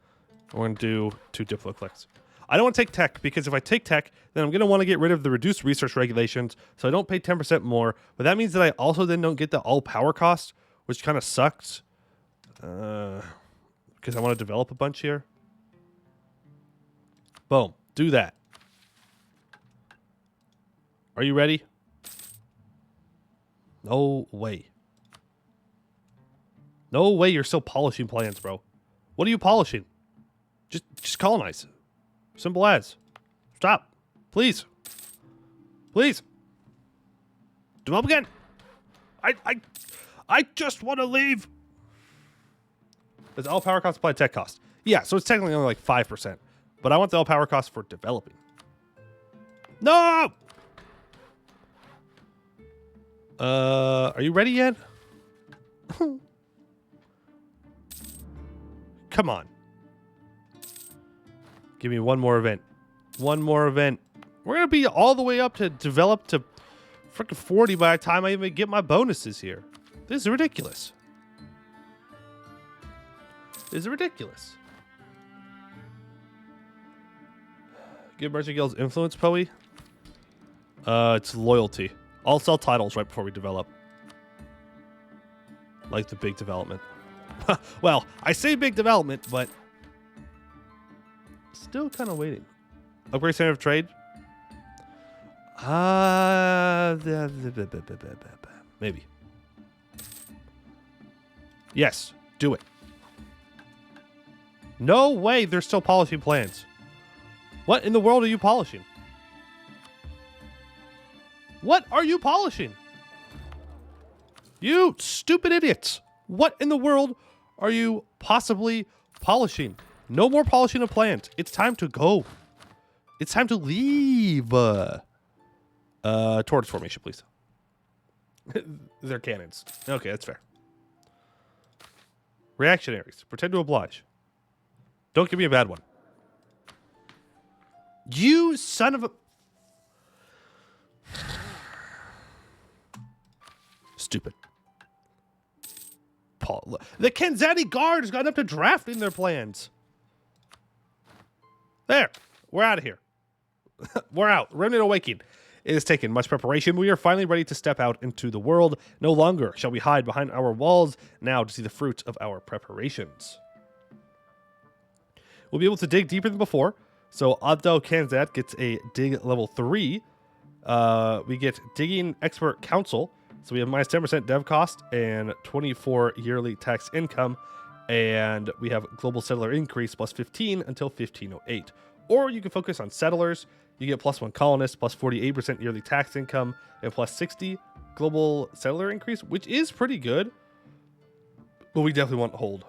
We're going to do 2 Diplo clicks. I don't want to take tech, because if I take tech, then I'm going to want to get rid of the reduced research regulations, so I don't pay 10% more. But that means that I also then don't get the all power cost, which kind of sucks. Because I want to develop a bunch here. Boom. Do that. Are you ready? No way. No way you're still polishing plans, bro. What are you polishing? Just colonize. Simple as. Stop. Please. Please. Develop again. I just want to leave. Does all power cost apply tech cost? Yeah, so it's technically only like 5%. But I want the all power cost for developing. No! Are you ready yet? Come on. Give me one more event. One more event. We're going to be all the way up to develop to freaking 40 by the time I even get my bonuses here. This is ridiculous. This is ridiculous. Give Merchant Guild's influence, Poey. It's loyalty. I'll sell titles right before we develop. Like the big development. Well, I say big development, but still kind of waiting. Upgrade center of trade? Maybe. Yes, do it. No way they're still polishing plans. What in the world are you polishing? What are you polishing? You stupid idiots. What in the world are you possibly polishing? No more polishing of plans. It's time to go. It's time to leave. Tortoise formation, please. They're cannons. Okay, that's fair. Reactionaries. Pretend to oblige. Don't give me a bad one. You son of a... Stupid. Paul. The Kanzadi Guard has gotten up to drafting their plans. There. We're out of here. We're out. Remnant Awakening. It has taken much preparation. We are finally ready to step out into the world. No longer shall we hide behind our walls. Now to see the fruits of our preparations. We'll be able to dig deeper than before. So Ovdal Kanzad gets a dig level 3. We get digging expert council. So we have minus 10% dev cost and 24 yearly tax income. And we have global settler increase plus 15 until 1508. Or you can focus on settlers. You get plus 1 colonist, plus 48% yearly tax income, and plus 60 global settler increase, which is pretty good. But we definitely want hold.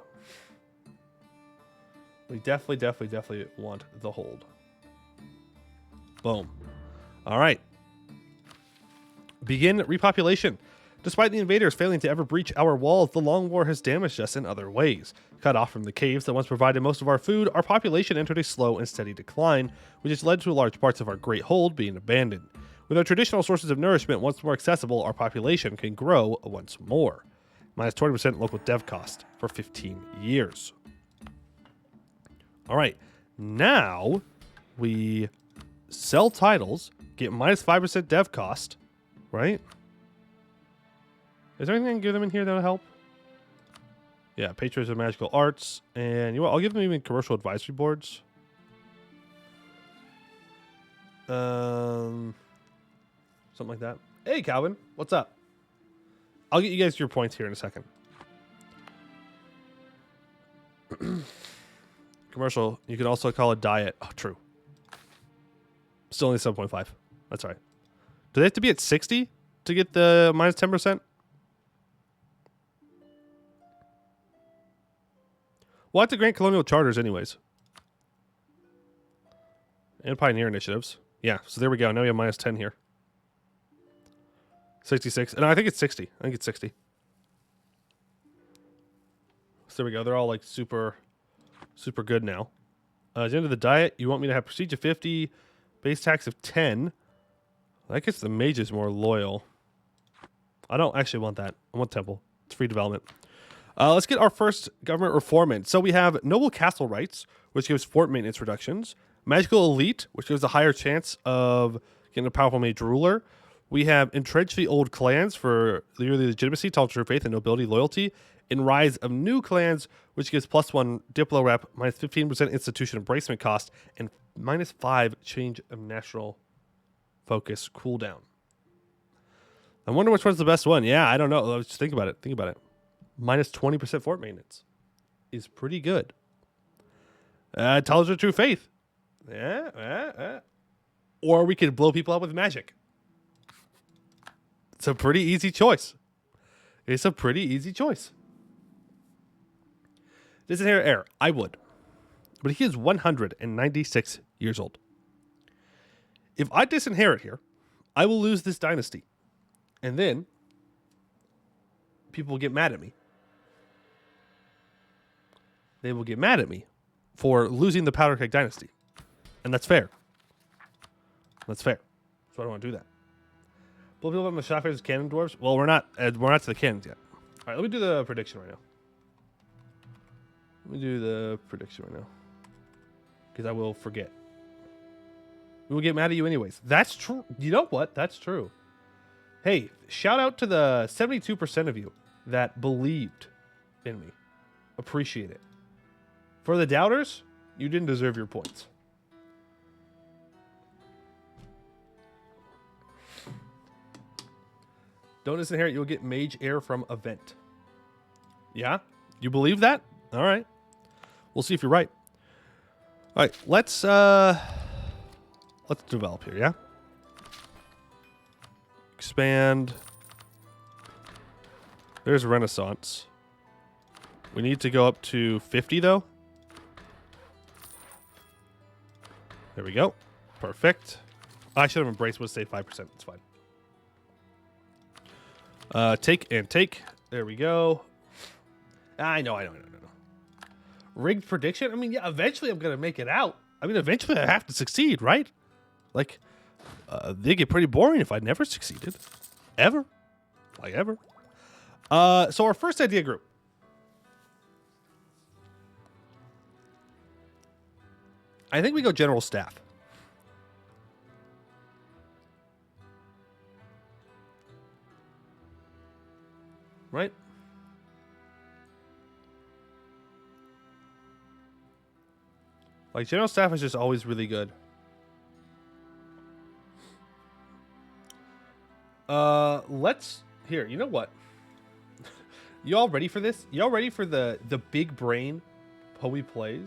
We definitely want the hold. Boom. All right. Begin repopulation. Despite the invaders failing to ever breach our walls, the Long War has damaged us in other ways. Cut off from the caves that once provided most of our food, our population entered a slow and steady decline, which has led to large parts of our Great Hold being abandoned. With our traditional sources of nourishment once more accessible, our population can grow once more. Minus 20% local dev cost for 15 years. All right, now we sell titles, get minus 5% dev cost, right? Is there anything I can give them in here that'll help? Yeah, Patrons of Magical Arts, and you know what? I'll give them even commercial advisory boards. Something like that. Hey, Calvin, what's up? I'll get you guys your points here in a second. Commercial, you can also call it diet. Oh, true. Still only 7.5. That's all right. Do they have to be at 60 to get the minus 10%? Well, that's the Grand Colonial Charters anyways. And Pioneer Initiatives. Yeah, so there we go. Now we have minus 10 here. 66. And I think it's 60. I think it's 60. So there we go. They're all like super good now. At the end of the diet, you want me to have prestige of 50, base tax of 10. That gets the mages more loyal. I don't actually want that. I want temple. It's free development. Let's get our first government reform in. So we have noble castle rights, which gives fort maintenance reductions. Magical elite, which gives a higher chance of getting a powerful mage ruler. We have entrench the old clans for yearly legitimacy, culture of faith, and nobility loyalty. And rise of new clans, which gives +1 Diplo rep, minus 15% institution embracement cost, and minus 5 change of national focus cooldown. I wonder which one's the best one. Yeah, I don't know. Let's think about it. Think about it. Minus 20% fort maintenance is pretty good. Tells of true faith. Yeah. Or we could blow people up with magic. It's a pretty easy choice. It's a pretty easy choice. Disinherit heir. I would. But he is 196 years old. If I disinherit here, I will lose this dynasty. And then people will get mad at me. They will get mad at me for losing the Powder Keg dynasty. And that's fair. That's fair. So I don't want to do that. Blow people up on the Shockfighters cannon dwarves? Well, we're not to the cannons yet. All right, let me do the prediction right now. Because I will forget. We will get mad at you anyways. That's true. You know what? That's true. Hey, shout out to the 72% of you that believed in me. Appreciate it. For the doubters, you didn't deserve your points. Don't disinherit, you'll get mage heir from event. Yeah? You believe that? All right. We'll see if you're right. All right, let's develop here, yeah? Expand. There's Renaissance. We need to go up to 50 though. There we go. Perfect. I should have embraced, would say 5%. It's fine. Take and take. There we go. I know. Rigged prediction? I mean, yeah, eventually I'm going to make it out. I mean, eventually I have to succeed, right? Like, they get pretty boring if I never succeeded. Ever. Like, ever. So our first idea group. I think we go general staff. Right? Like, general staff is just always really good. Let's... Here, you know what? Y'all ready for this? Y'all ready for the big brain Poe plays?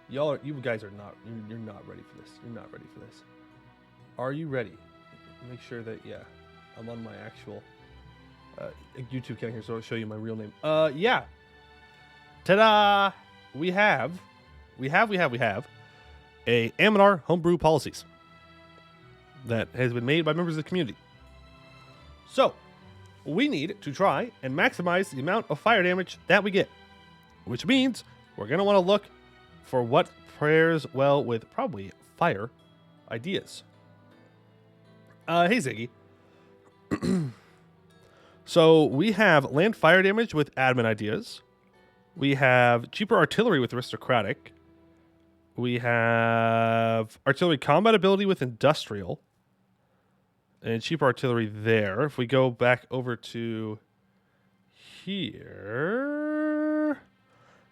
You guys are not... You're not ready for this. You're not ready for this. Are you ready? Make sure that, yeah, I'm on my actual... YouTube account here, so I'll show you my real name. Yeah. Ta-da! We have a Anbennar homebrew policies that has been made by members of the community. So, we need to try and maximize the amount of fire damage that we get, which means we're going to want to look for what pairs well with probably fire ideas. Hey, Ziggy. So, we have land fire damage with admin ideas. We have cheaper artillery with aristocratic. We have artillery combat ability with industrial. And cheaper artillery there. If we go back over to here,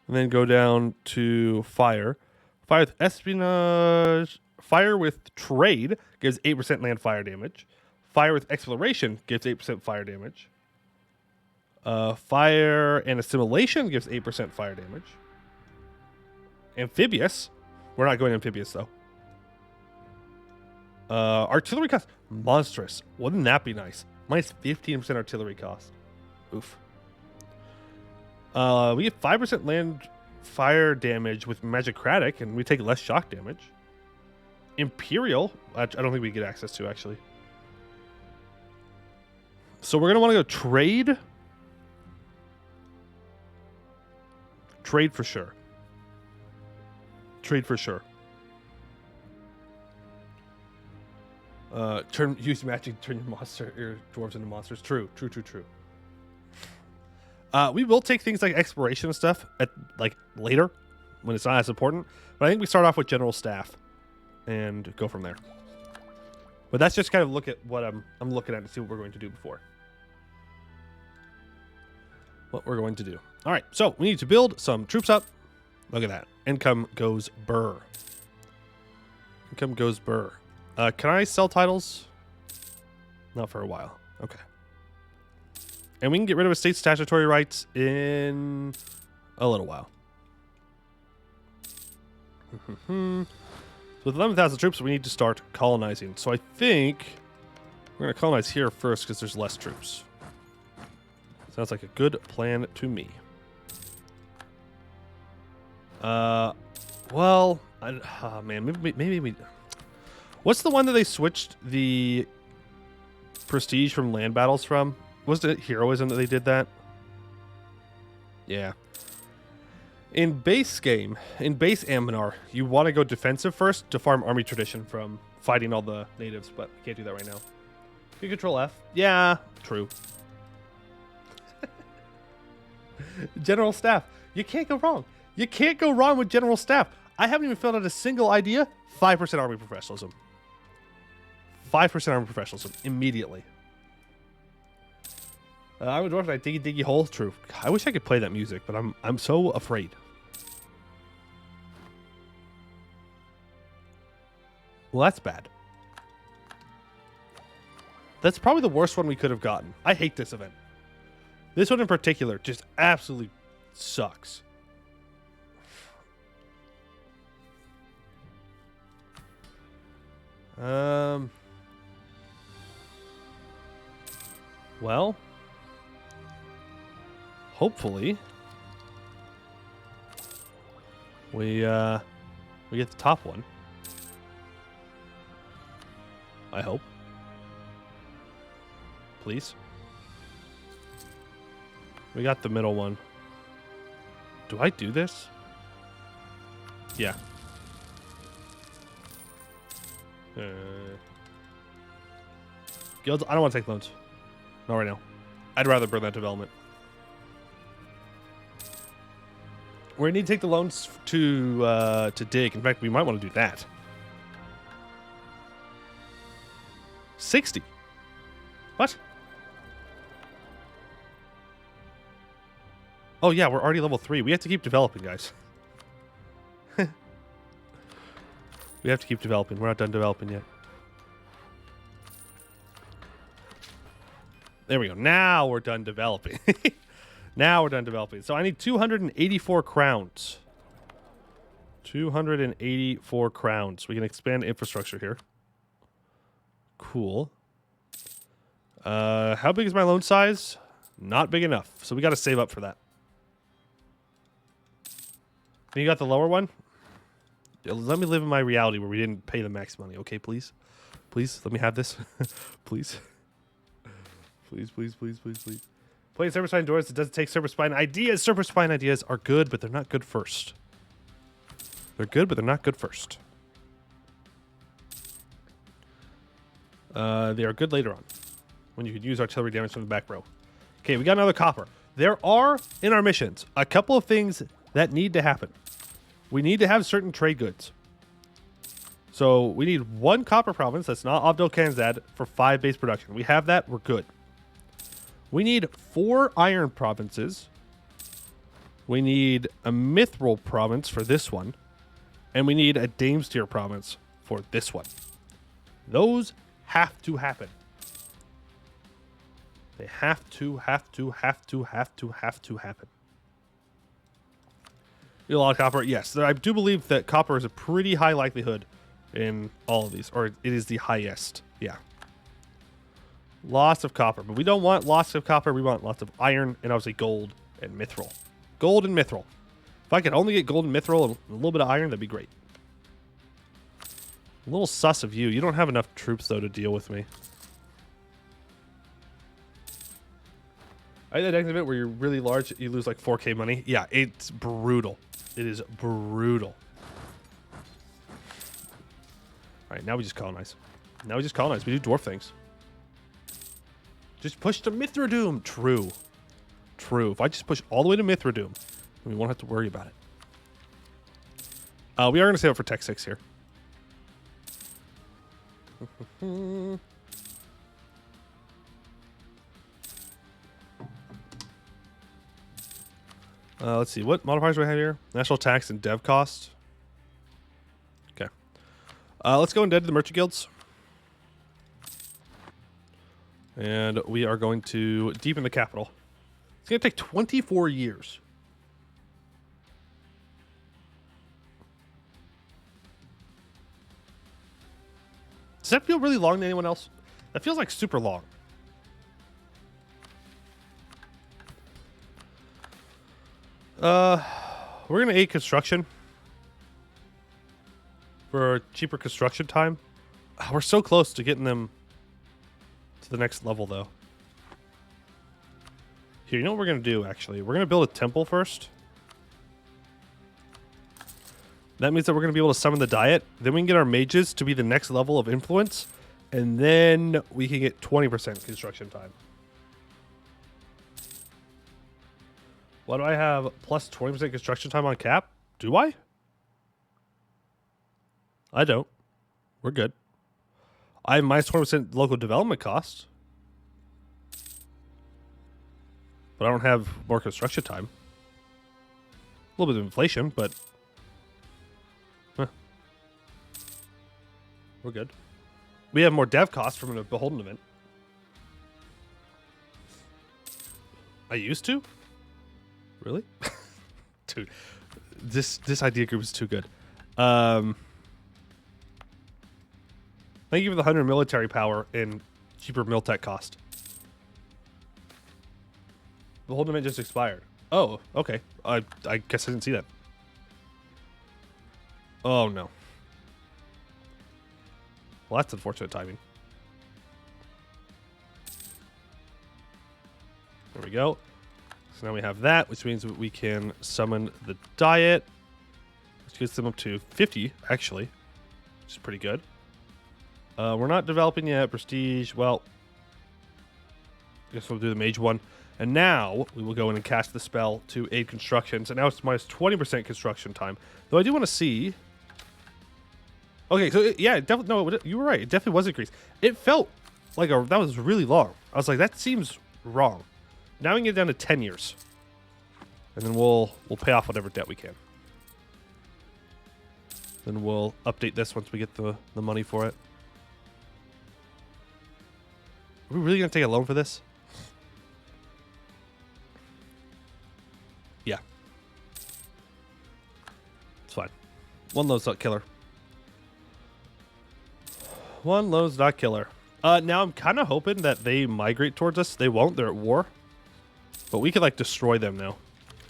and then go down to fire. Fire with espionage. Fire with trade gives 8% land fire damage. Fire with exploration gives 8% fire damage. Fire and assimilation gives 8% fire damage. Amphibious. We're not going amphibious, though. Artillery cost. Monstrous. Wouldn't that be nice? Minus 15% artillery cost. Oof. We get 5% land fire damage with magicratic, and we take less shock damage. Imperial. I don't think we get access to, actually. So we're going to want to go trade. Trade for sure. Trade for sure. Use magic, turn your dwarves into monsters. True. We will take things like exploration and stuff at later when it's not as important. But I think we start off with general staff and go from there. But that's just kind of look at what I'm looking at to see what we're going to do before. What we're going to do. All right, so we need to build some troops up. Look at that. Income goes burr. Income goes burr. Can I sell titles? Not for a while. Okay. And we can get rid of estate statutory rights in a little while. So with 11,000 troops, we need to start colonizing. So I think we're going to colonize here first because there's less troops. Sounds like a good plan to me. Well, man, maybe we... What's the one that they switched the prestige from land battles from? Was it heroism that they did that? Yeah. In base game, in base Anbennar, you want to go defensive first to farm army tradition from fighting all the natives, but you can't do that right now. You control F. Yeah, true. General staff. You can't go wrong. You can't go wrong with general staff. I haven't even filled out a single idea. 5% army professionalism. 5% army professionalism immediately. I'm a dwarf. I diggy hole. True. I wish I could play that music, but I'm so afraid. Well, that's bad. That's probably the worst one we could have gotten. I hate this event. This one in particular just absolutely sucks. Well, hopefully we get the top one. I hope. Please. We got the middle one. Do I do this? Yeah. Guilds, I don't want to take loans. Not right now. I'd rather burn that development. We need to take the loans to dig. In fact, we might want to do that. 60. What? Oh yeah, we're already level 3. We have to keep developing, guys. We have to keep developing. We're not done developing yet. There we go. Now we're done developing. Now we're done developing. So I need 284 crowns. 284 crowns. We can expand infrastructure here. Cool. How big is my loan size? Not big enough. So we got to save up for that. And you got the lower one? Let me live in my reality where we didn't pay the max money. Okay, please? Please, let me have this. Please. Please, please, please, please, please. Playing Server Spine doors, it doesn't take Server Spine ideas. Server Spine ideas are good, but they're not good first. They're good, but they're not good first. They are good later on, when you can use artillery damage from the back row. Okay, we got another copper. There are, in our missions, a couple of things that need to happen. We need to have certain trade goods. So we need 1 copper province that's not Ovdal Kanzad for 5 base production. We have that, we're good. We need 4 iron provinces. We need a mithril province for this one. And we need a Damestier province for this one. Those have to happen. They have to happen. A lot of copper, yes. I do believe that copper is a pretty high likelihood in all of these, or it is the highest. Yeah. Lots of copper, but we don't want lots of copper. We want lots of iron and obviously gold and mithril. Gold and mithril. If I could only get gold and mithril and a little bit of iron, that'd be great. A little sus of you. You don't have enough troops, though, to deal with me. I had that exhibit where you're really large, you lose like 4K money. Yeah, it's brutal. It is brutal. All right, now we just colonize. We do dwarf things. Just push to Mithradoom. True. If I just push all the way to Mithradoom, we won't have to worry about it. We are going to save up for Tech 6 here. Let's see. What modifiers do we have here? National tax and dev cost. Okay. Let's go indead to the merchant guilds. And we are going to deepen the capital. It's going to take 24 years. Does that feel really long to anyone else? That feels like super long. We're going to aid construction for cheaper construction time. We're so close to getting them to the next level, though. Here, you know what we're going to do, actually? We're going to build a temple first. That means that we're going to be able to summon the diet. Then we can get our mages to be the next level of influence. And then we can get 20% construction time. Why do I have plus 20% construction time on cap? Do I? I don't. We're good. I have minus 20% local development cost. But I don't have more construction time. A little bit of inflation, but... We're good. We have more dev costs from a Beholden event. I used to? Really? Dude, this idea group is too good. Thank you for the 100 military power and cheaper mil tech cost. The whole event just expired. Oh, okay. I guess I didn't see that. Oh, no. Well, that's unfortunate timing. There we go. So now we have that, which means that we can summon the diet, which gets them up to 50, actually, which is pretty good. We're not developing yet. Prestige, well, I guess we'll do the mage one. And now we will go in and cast the spell to aid construction. So now it's minus 20% construction time. Though I do want to see... Okay, so yeah, definitely, no, you were right. It definitely was increased. It felt like that was really long. I was like, that seems wrong. Now we can get down to 10 years. And then we'll pay off whatever debt we can. Then we'll update this once we get the money for it. Are we really going to take a loan for this? Yeah. It's fine. One loan's not killer. One loan's not killer. Now I'm kind of hoping that they migrate towards us. They won't. They're at war. But we could, like, destroy them now.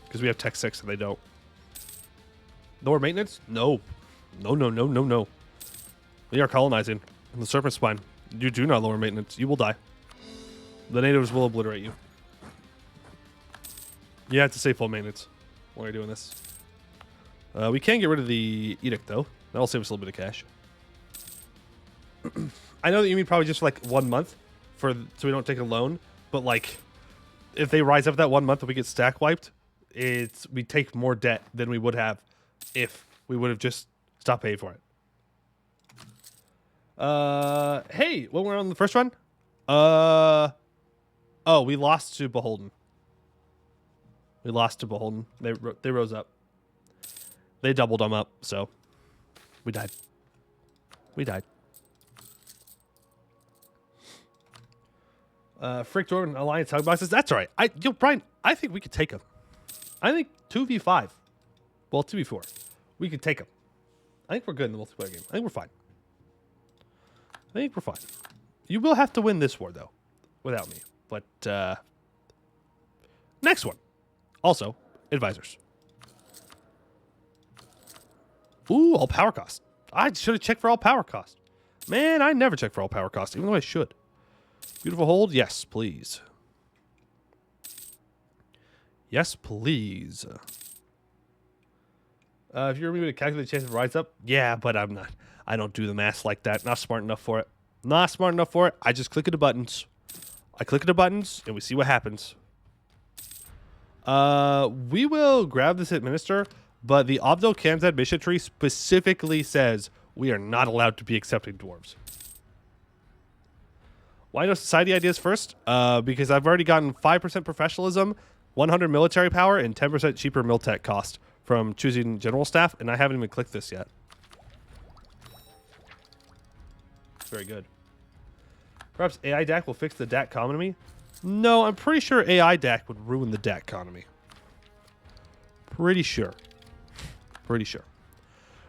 Because we have Tech 6 and they don't. Lower maintenance? No. No, no, no, no, no. We are colonizing in the Serpent Spine. You do not lower maintenance. You will die. The natives will obliterate you. You have to stay full maintenance while you're doing this. We can get rid of the edict, though. That'll save us a little bit of cash. I know that you mean probably just for like 1 month so we don't take a loan, but like if they rise up that 1 month and we get stack wiped, we take more debt than we would have if we would have just stopped paying for it. Hey, when we're on the first run? Oh, we lost to Beholden. We lost to Beholden. They rose up. They doubled them up, so we died. We died. Frick Dwarven Alliance hug boxes. That's all right. Brian, I think we could take them. I think 2v5. Well, 2v4. We could take them. I think we're good in the multiplayer game. I think we're fine. I think we're fine. You will have to win this war, though, without me. But, next one. Also, advisors. Ooh, all power cost. I should have checked for all power cost. Man, I never check for all power cost, even though I should. Beautiful hold? Yes, please. Yes, please. If you're going to calculate the chance of rise up, yeah, but I'm not. I don't do the math like that. Not smart enough for it. Not smart enough for it. I just click the buttons. I click the buttons, and we see what happens. We will grab this administer, but the Ovdal Kanzad mission tree specifically says we are not allowed to be accepting dwarves. Why no society ideas first? Because I've already gotten 5% professionalism, 100 military power, and 10% cheaper miltech cost from choosing general staff, and I haven't even clicked this yet. Very good. Perhaps AI DAC will fix the DAC economy? No, I'm pretty sure AI DAC would ruin the DAC economy. Pretty sure. Pretty sure.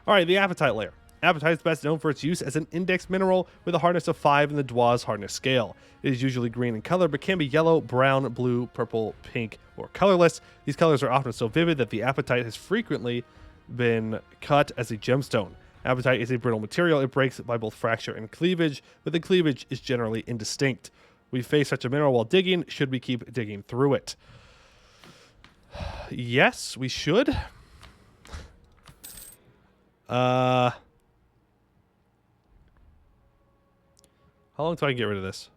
All right, the appetite layer. Apatite is best known for its use as an index mineral with a hardness of 5 in the Dwaz hardness scale. It is usually green in color, but can be yellow, brown, blue, purple, pink, or colorless. These colors are often so vivid that the apatite has frequently been cut as a gemstone. Apatite is a brittle material. It breaks by both fracture and cleavage, but the cleavage is generally indistinct. We face such a mineral while digging. Should we keep digging through it? Yes, we should. How long till I can get rid of this?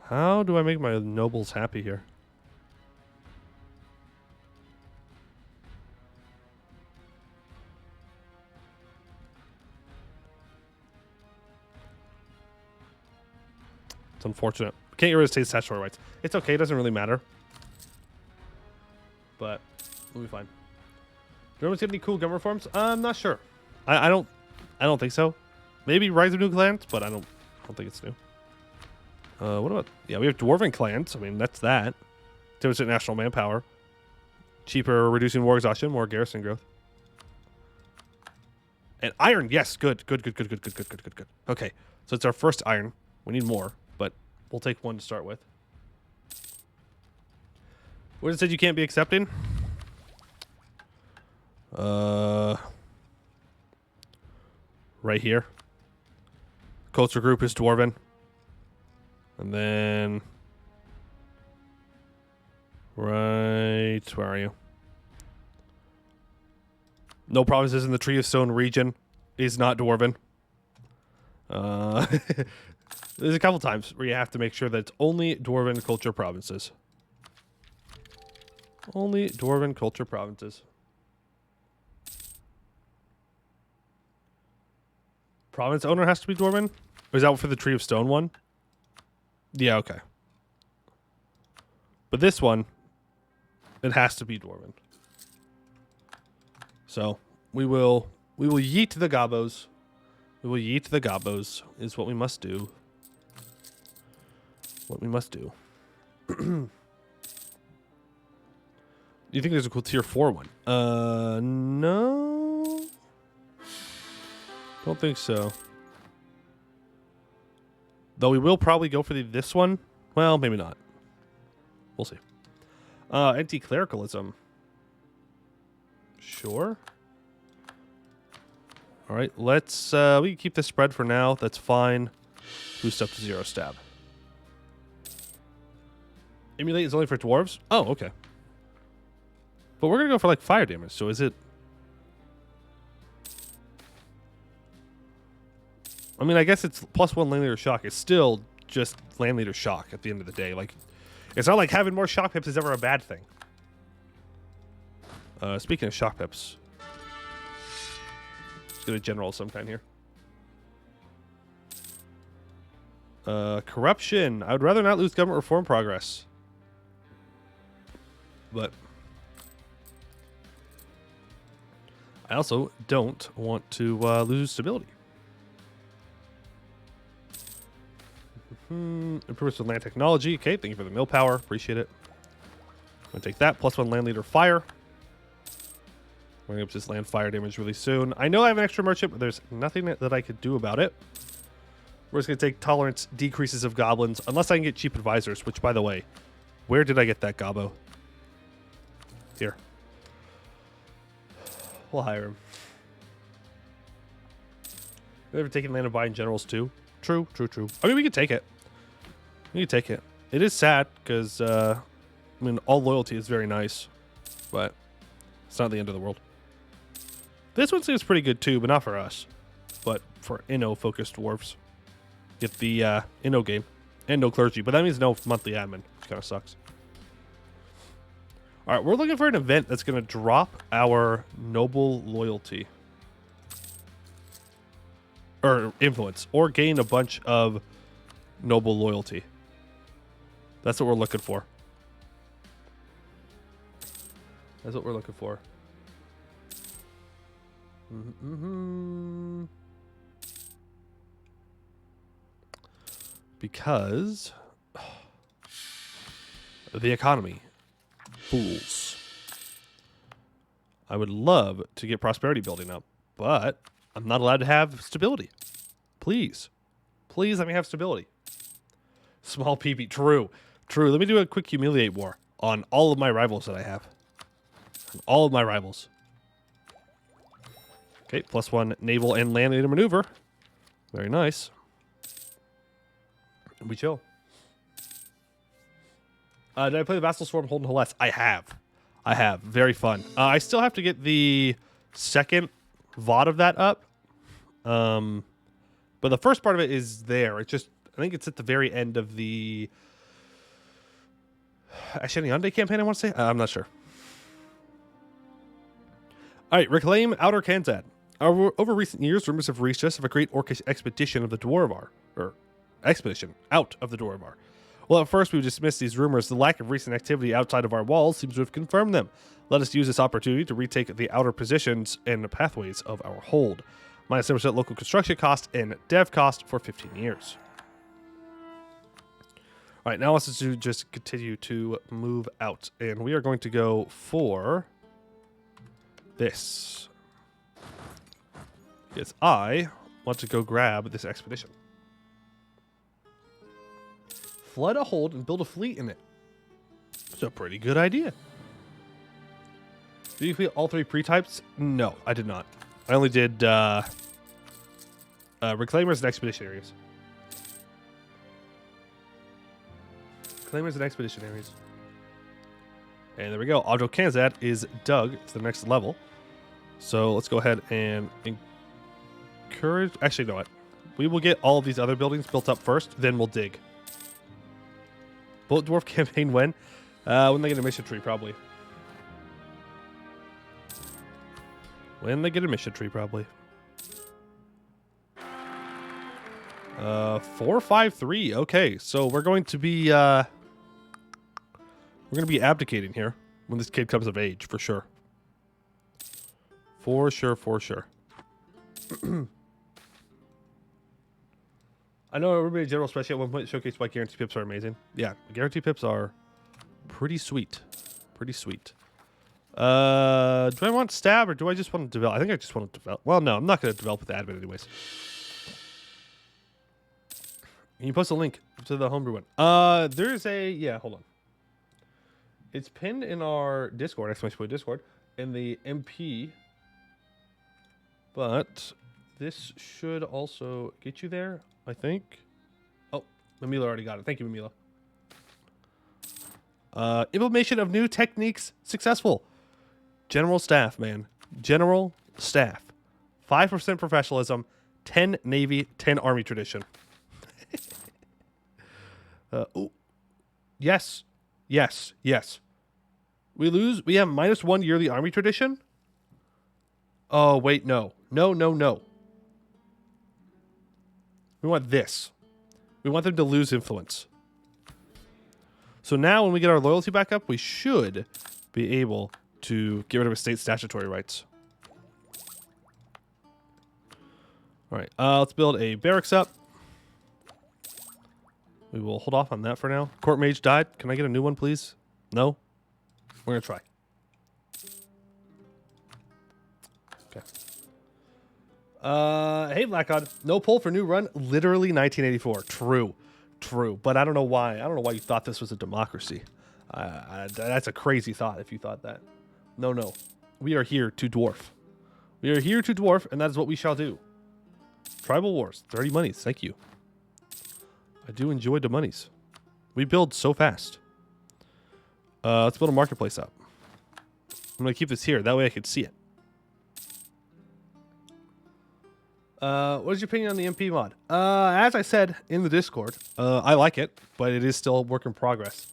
How do I make my nobles happy here? It's unfortunate. Can't get rid of state statutory rights. It's okay. It doesn't really matter. But we'll be fine. Germans get any cool government forms? I'm not sure. I don't think so. Maybe Rise of New Clans, but I don't think it's new. What about? Yeah, we have Dwarven clans. I mean, that's that. 10% national manpower. Cheaper, reducing war exhaustion, more garrison growth. And iron, yes, good. Okay, so it's our first iron. We need more, but we'll take one to start with. What it said you can't be accepting? Right here. Culture group is Dwarven. And then... Right... Where are you? No provinces in the Tree of Stone region is not Dwarven. There's a couple times where you have to make sure that it's only Dwarven culture provinces. Only Dwarven culture provinces. Province owner has to be Dwarven? Or is that for the Tree of Stone one? Yeah, okay. But this one, it has to be Dwarven. So, we will yeet the gobos. We will yeet the gobos is what we must do. What we must do. Do you think there's a cool tier 4 one? No. Don't think so. Though we will probably go for this one Well, maybe not. We'll see. Anti-clericalism. Sure. All right, let's... we can keep this spread for now. That's fine. Boost up to 0 stab. Emulate is only for dwarves? Oh, okay. But we're going to go for, like, fire damage, so is it... I mean, I guess it's +1 land leader shock. It's still just land leader shock at the end of the day. Like, it's not like having more shock pips is ever a bad thing. Speaking of shock pips, let's get a general of some kind here. Corruption. I would rather not lose government reform progress. But I also don't want to lose stability. Improvements with land technology. Okay, thank you for the mill power. Appreciate it. I'm going to take that. +1 land leader fire. We're going to up this land fire damage really soon. I know I have an extra merchant, but there's nothing that I could do about it. We're just going to take tolerance decreases of goblins, unless I can get cheap advisors, which, by the way, where did I get that gobbo? Here. We'll hire him. We've ever taken land of buying generals, too? True, true, true. I mean, we could take it. We could take it. It is sad, because, I mean, all loyalty is very nice, but it's not the end of the world. This one seems pretty good, too, but not for us. But for Inno-focused dwarves. Get the Inno game. And no clergy, but that means no monthly admin, which kind of sucks. All right, we're looking for an event that's going to drop our noble loyalty. Or influence. Or gain a bunch of noble loyalty. That's what we're looking for. That's what we're looking for. Because the economy. Fools. I would love to get prosperity building up, but I'm not allowed to have stability. Please. Please let me have stability. Small PB. True. True. Let me do a quick humiliate war on all of my rivals that I have. All of my rivals. Okay, +1 naval and land leader maneuver. Very nice. And we chill. Did I play the Vassal Swarm Holden Hellas? I have. I have. Very fun. I still have to get the second VOD of that up. But the first part of it is there. It just, I think it's at the very end of the Shenanigans campaign, I want to say. I'm not sure. All right, reclaim Outer Kanzad. Over recent years, rumors have reached us of a great orcish expedition of the Dwarvar, or expedition out of the Dwarvar. Well, at first we dismissed these rumors. The lack of recent activity outside of our walls seems to have confirmed them. Let us use this opportunity to retake the outer positions and the pathways of our hold. Minus 10% local construction cost and dev cost for 15 years. All right, now let's just continue to move out. And we are going to go for this. Because I want to go grab this expedition. Flood a hold and build a fleet in it. It's a pretty good idea. Did you complete all 3 pre-types? No, I did not. I only did Reclaimers and Expeditionaries. Reclaimers and Expeditionaries. And there we go. Ovdal Kanzad is dug to the next level. So let's go ahead and encourage... Actually, you know what? We will get all of these other buildings built up first, then we'll dig. Bullet Dwarf campaign when? When they get a mission tree, probably. When they get a mission tree, probably. 453. Okay, so we're going to be abdicating here when this kid comes of age, for sure. For sure, for sure. I know everybody general spreadsheet at one point showcased why guarantee pips are amazing. Yeah, guarantee pips are pretty sweet. Pretty sweet. Do I want stab or do I just want to develop? I think I just want to develop. Well, no, I'm not going to develop with the admin anyways. Can you post a link to the homebrew one? There's a, yeah, hold on. It's pinned in our Discord, exclamation point Discord, in the MP. But this should also get you there, I think. Oh, Mamila already got it. Thank you, Mamila. Implementation of new techniques successful. General staff, man. General staff. 5% professionalism, 10 Navy, 10 Army tradition. Ooh. Yes. Yes. Yes. We lose. We have -1 yearly Army tradition. Oh, wait, no. No, no, no. We want this. We want them to lose influence. So now when we get our loyalty back up, we should be able to get rid of estate statutory rights. All right, let's build a barracks up. We will hold off on that for now. Court mage died. Can I get a new one, please? No? We're going to try. Okay. Hey, Blackod. No poll for new run. Literally 1984. True. True. But I don't know why. I don't know why you thought this was a democracy. That's a crazy thought if you thought that. No, no. We are here to dwarf. We are here to dwarf, and that is what we shall do. Tribal Wars. 30 monies. Thank you. I do enjoy the monies. We build so fast. Let's build a marketplace up. I'm going to keep this here. That way I can see it. What is your opinion on the MP mod? As I said in the Discord, I like it, but it is still a work in progress.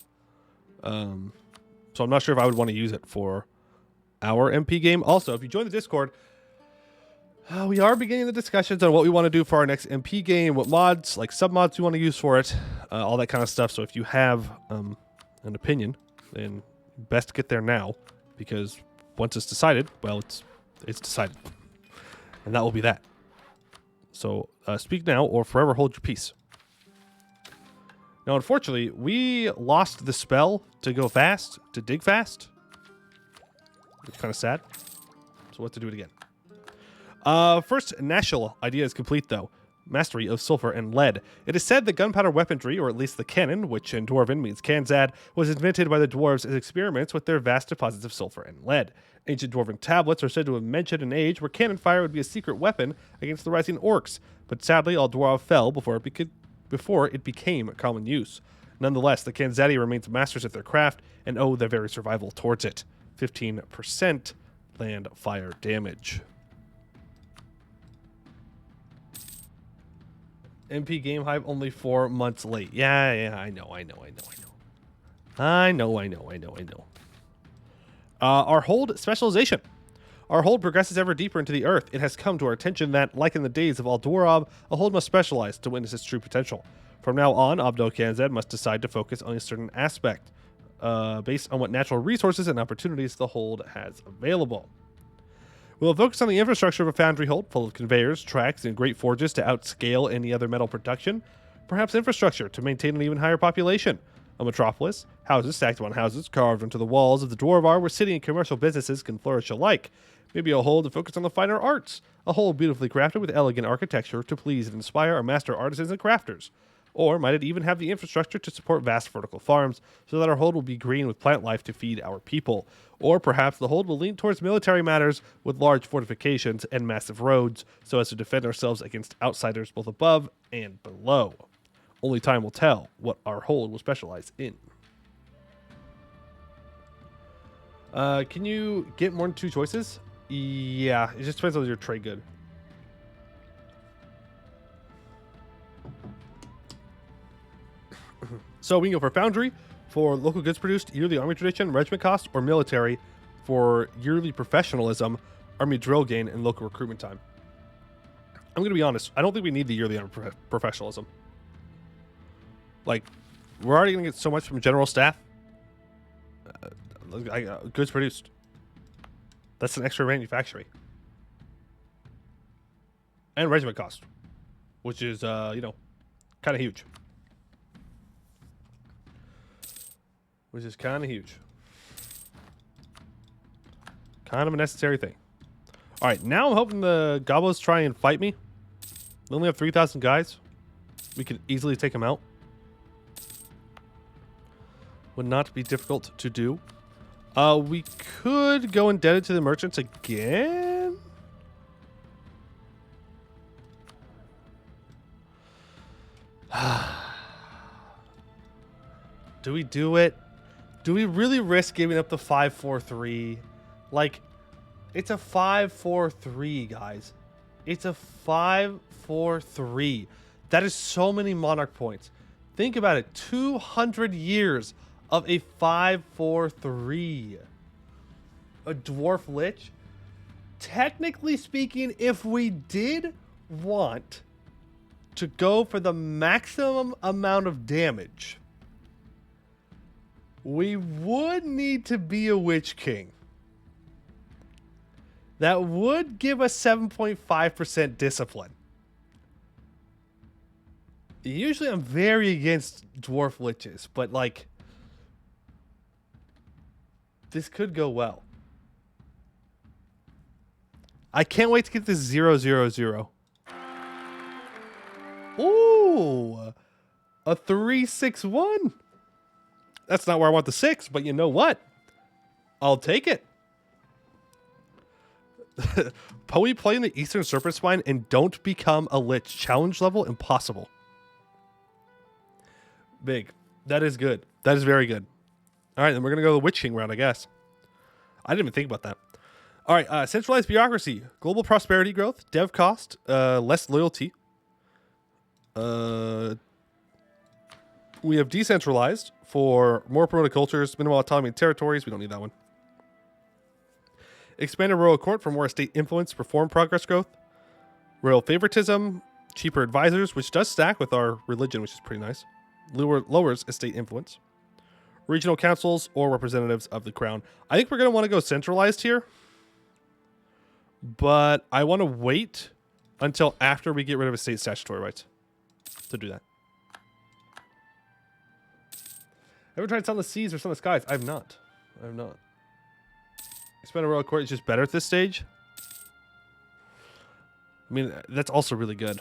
So I'm not sure if I would want to use it for our MP game. Also, if you join the Discord, we are beginning the discussions on what we want to do for our next MP game, what mods, like submods we want to use for it, all that kind of stuff. So if you have an opinion, then best get there now, because once it's decided, well, it's decided. And that will be that. So speak now or forever hold your peace. Now, unfortunately, we lost the spell to go fast, to dig fast. It's kind of sad. So what to do it again. First national idea is complete, though. Mastery of sulfur and lead. It is said that gunpowder weaponry, or at least the cannon, which in Dwarven means Kanzad, was invented by the dwarves as experiments with their vast deposits of sulfur and lead. Ancient Dwarven tablets are said to have mentioned an age where cannon fire would be a secret weapon against the rising orcs, but sadly all dwarves fell before it became common use. Nonetheless, the Kanzadi remains masters at their craft and owe their very survival towards it. 15% land fire damage. MP game hype only 4 months late. Yeah, I know. Our hold specialization. Our hold progresses ever deeper into the earth. It has come to our attention that, like in the days of Aldorab, a hold must specialize to witness its true potential. From now on, Ovdal Kanzad must decide to focus on a certain aspect, based on what natural resources and opportunities the hold has available. We'll focus on the infrastructure of a foundry hold, full of conveyors, tracks, and great forges to outscale any other metal production. Perhaps infrastructure to maintain an even higher population. A metropolis, houses stacked upon houses, carved into the walls of the Dwarvar, where city and commercial businesses can flourish alike. Maybe a hold to focus on the finer arts. A hold beautifully crafted with elegant architecture to please and inspire our master artisans and crafters. Or might it even have the infrastructure to support vast vertical farms, so that our hold will be green with plant life to feed our people? Or perhaps the hold will lean towards military matters with large fortifications and massive roads, so as to defend ourselves against outsiders both above and below. Only time will tell what our hold will specialize in. Can you get more than 2 choices? Yeah, it just depends on your trade good. So we can go for foundry, for local goods produced, yearly army tradition, regiment cost, or military for yearly professionalism, army drill gain, and local recruitment time. I'm going to be honest. I don't think we need the yearly army professionalism. Like, we're already going to get so much from general staff. Goods produced. That's an extra manufacturing. And regiment cost, which is, kind of huge. Which is kind of huge. Kind of a necessary thing. All right, now I'm hoping the gobos try and fight me. We only have 3,000 guys. We could easily take him out. Would not be difficult to do. We could go indebted to the merchants again. Do we do it? Do we really risk giving up the 5-4-3? Like, it's a 5-4-3, guys. It's a 5-4-3. That is so many monarch points. Think about it. 200 years of a 5-4-3. A dwarf lich. Technically speaking, if we did want to go for the maximum amount of damage, we would need to be a Witch King. That would give us 7.5% discipline. Usually I'm very against dwarf liches, but like, this could go well. I can't wait to get this 0-0-0. Ooh, a 3-6-1. That's not where I want the 6, but you know what? I'll take it. Poe play in the Eastern Serpent Spine and don't become a Lich. Challenge level impossible. Big. That is good. That is very good. All right, then we're going to go the Witch King round, I guess. I didn't even think about that. All right, centralized bureaucracy, global prosperity growth, dev cost, less loyalty. We have decentralized for more promoted cultures, minimal autonomy in territories. We don't need that one. Expanded royal court for more estate influence, reform progress growth. Royal favoritism, cheaper advisors, which does stack with our religion, which is pretty nice. Lowers estate influence. Regional councils or representatives of the crown. I think we're going to want to go centralized here. But I want to wait until after we get rid of estate statutory rights to do that. Ever tried Sun the Seas or Sun the Skies? I have not. I have not. Expanded royal court is just better at this stage. I mean, that's also really good.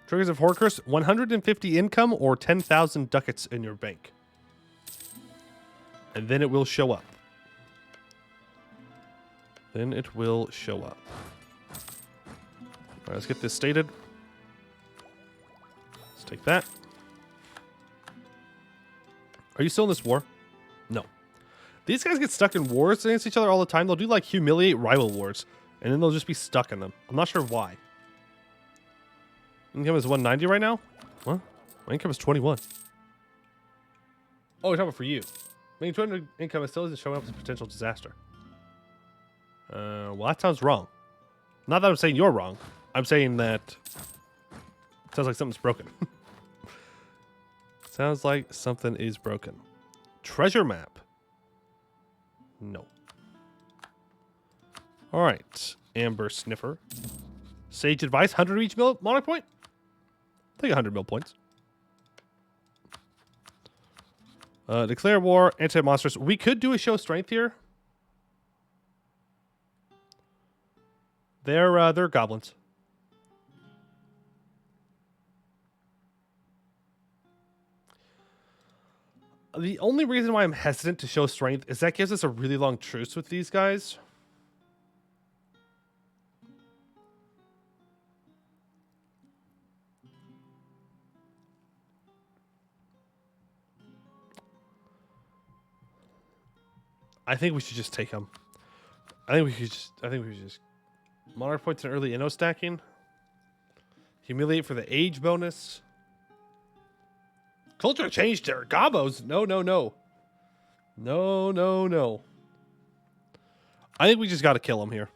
Triggers of Horcrux, 150 income or 10,000 ducats in your bank. And then it will show up. Then it will show up. All right, let's get this stated. Let's take that. Are you still in this war? No. These guys get stuck in wars against each other all the time. They'll do like humiliate rival wars, and then they'll just be stuck in them. I'm not sure why. Income is 190 right now? What? My income is 21. Oh, you're talking about for you. I mean, 200 income is still isn't showing up as a potential disaster. Well, that sounds wrong. Not that I'm saying you're wrong. I'm saying that it sounds like something's broken. Sounds like something is broken. Treasure map. No. All right. Amber Sniffer. Sage advice. 100 each monarch point. I think 100 mil points. Declare war. Anti-monsters. We could do a show strength here. They're goblins. The only reason why I'm hesitant to show strength is that gives us a really long truce with these guys. I think we should just take them. I think we should just monarch points and early inno stacking. Humiliate for the age bonus. Culture changed their gobos. No. No. I think we just got to kill him here.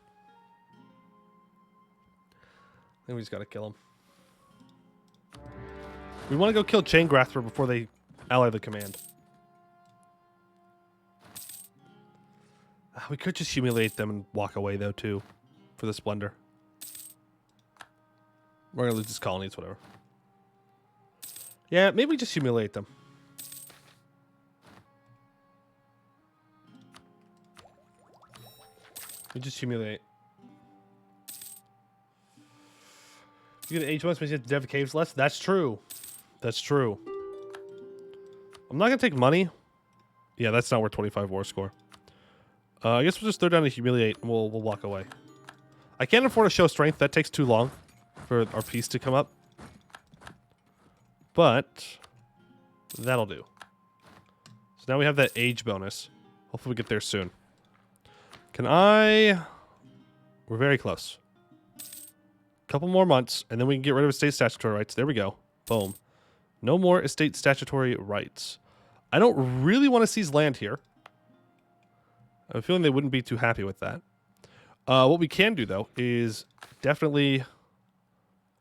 I think we just got to kill him. We want to go kill Chain Grasper before they ally the command. We could just humiliate them and walk away, though, too, for the Splendor. We're going to lose these colonies, whatever. Yeah, maybe just humiliate them. We just humiliate. You get H1, so you have to dev caves less. That's true. That's true. I'm not gonna take money. Yeah, that's not worth 25 war score. I guess we'll just throw down to humiliate and we'll walk away. I can't afford to show strength. That takes too long for our piece to come up. But that'll do. So now we have that age bonus. Hopefully we get there soon. Can I... We're very close. Couple more months, and then we can get rid of estate statutory rights. There we go. Boom. No more estate statutory rights. I don't really want to seize land here. I have a feeling they wouldn't be too happy with that. What we can do, though, is definitely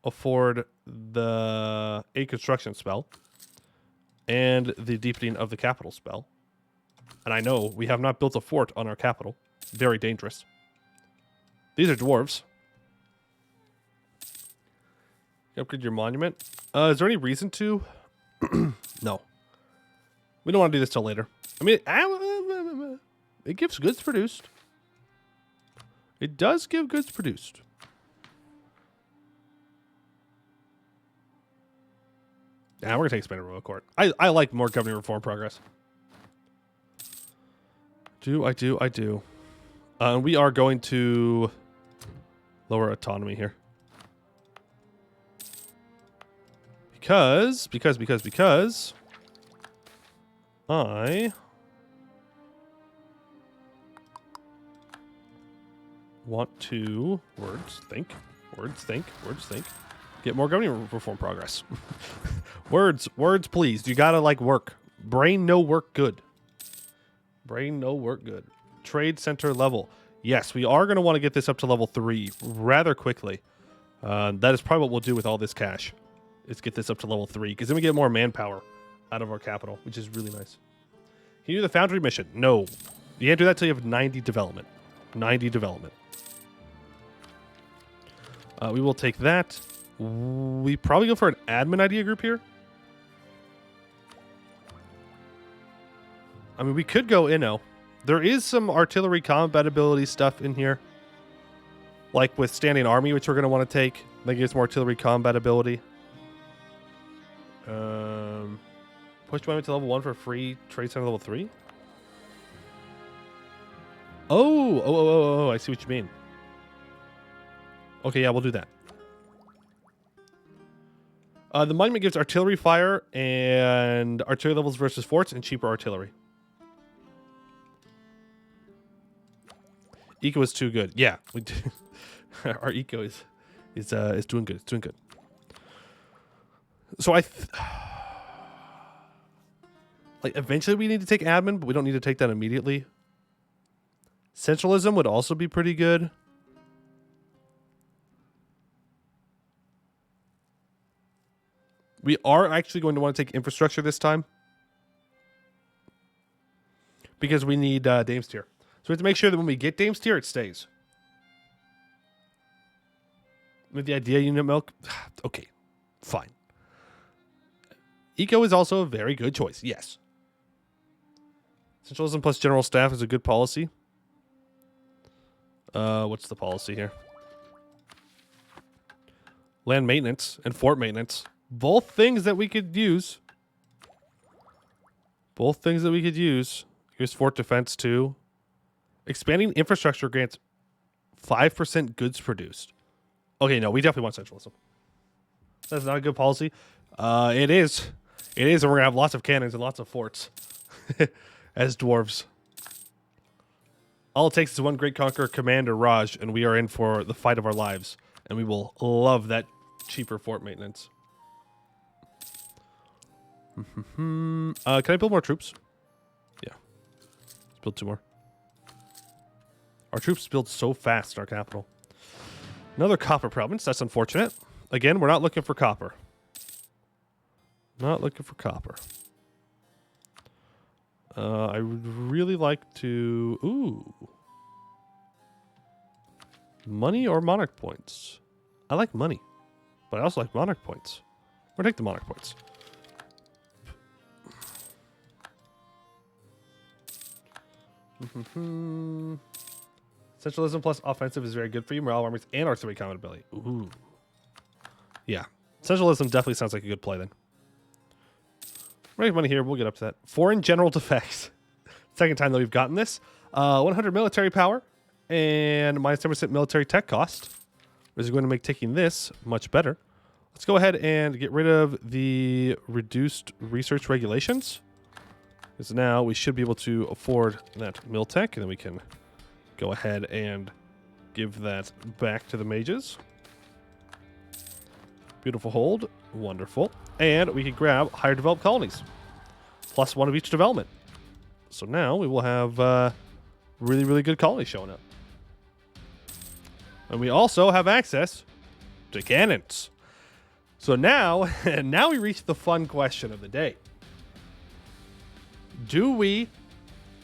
afford the a construction spell and the deepening of the capital spell. And I know we have not built a fort on our capital. Very dangerous. These are dwarves. Upgrade your monument. Is there any reason to? No. We don't want to do this till later. I mean, it gives goods produced. It does give goods produced. Yeah, we're going to take expanded royal court. I like more governing reform progress. I do. And we are going to lower autonomy here. Because I want to words think, get more governing reform progress. words, please. You gotta like work. Brain no work good. Trade center level. Yes, we are gonna want to get this up to level 3 rather quickly. That is probably what we'll do with all this cash. Is get this up to level 3 because then we get more manpower out of our capital, which is really nice. Can you do the foundry mission? No, you can't do that till you have 90 development. We will take that. We probably go for an admin idea group here. I mean, we could go Inno. There is some artillery combat ability stuff in here, like with standing army, which we're going to want to take. That gives more artillery combat ability. Push Poiuymew to level 1 for free. Trade center level 3. Oh, I see what you mean. Okay, yeah, we'll do that. The monument gives artillery fire and artillery levels versus forts and cheaper artillery. Eco is too good. Yeah, we do. Our eco is doing good. It's doing good. So like eventually we need to take admin, but we don't need to take that immediately. Centralism would also be pretty good. We are actually going to want to take infrastructure this time because we need Dame's tier. So we have to make sure that when we get Dame's tier, it stays. With the idea unit milk, okay, fine. Eco is also a very good choice. Yes. Centralism plus general staff is a good policy. What's the policy here? Land maintenance and fort maintenance. Both things that we could use. Here's fort defense too. Expanding infrastructure grants 5% goods produced. Okay, no, we definitely want centralism. That's not a good policy. It is. And we're going to have lots of cannons and lots of forts as dwarves. All it takes is one great conqueror, Commander Raj, and we are in for the fight of our lives. And we will love that cheaper fort maintenance. Can I build more troops? Yeah. Let's build 2 more. Our troops build so fast in our capital. Another copper province. That's unfortunate. Again, we're not looking for copper. I would really like to... Ooh. Money or monarch points? I like money, but I also like monarch points. We're going to take the monarch points. Centralism plus offensive is very good for you. Morale armies and artillery combat ability. Ooh. Yeah. Centralism definitely sounds like a good play then. Make money here. We'll get up to that. Foreign general defects. Second time that we've gotten this. 100 military power and minus 10% military tech cost. Which is going to make taking this much better. Let's go ahead and get rid of the reduced research regulations. Because now we should be able to afford that mil tech. And then we can go ahead and give that back to the mages. Beautiful hold. Wonderful. And we can grab higher developed colonies. Plus one of each development. So now we will have really, really good colonies showing up. And we also have access to cannons. So now, now we reach the fun question of the day. Do we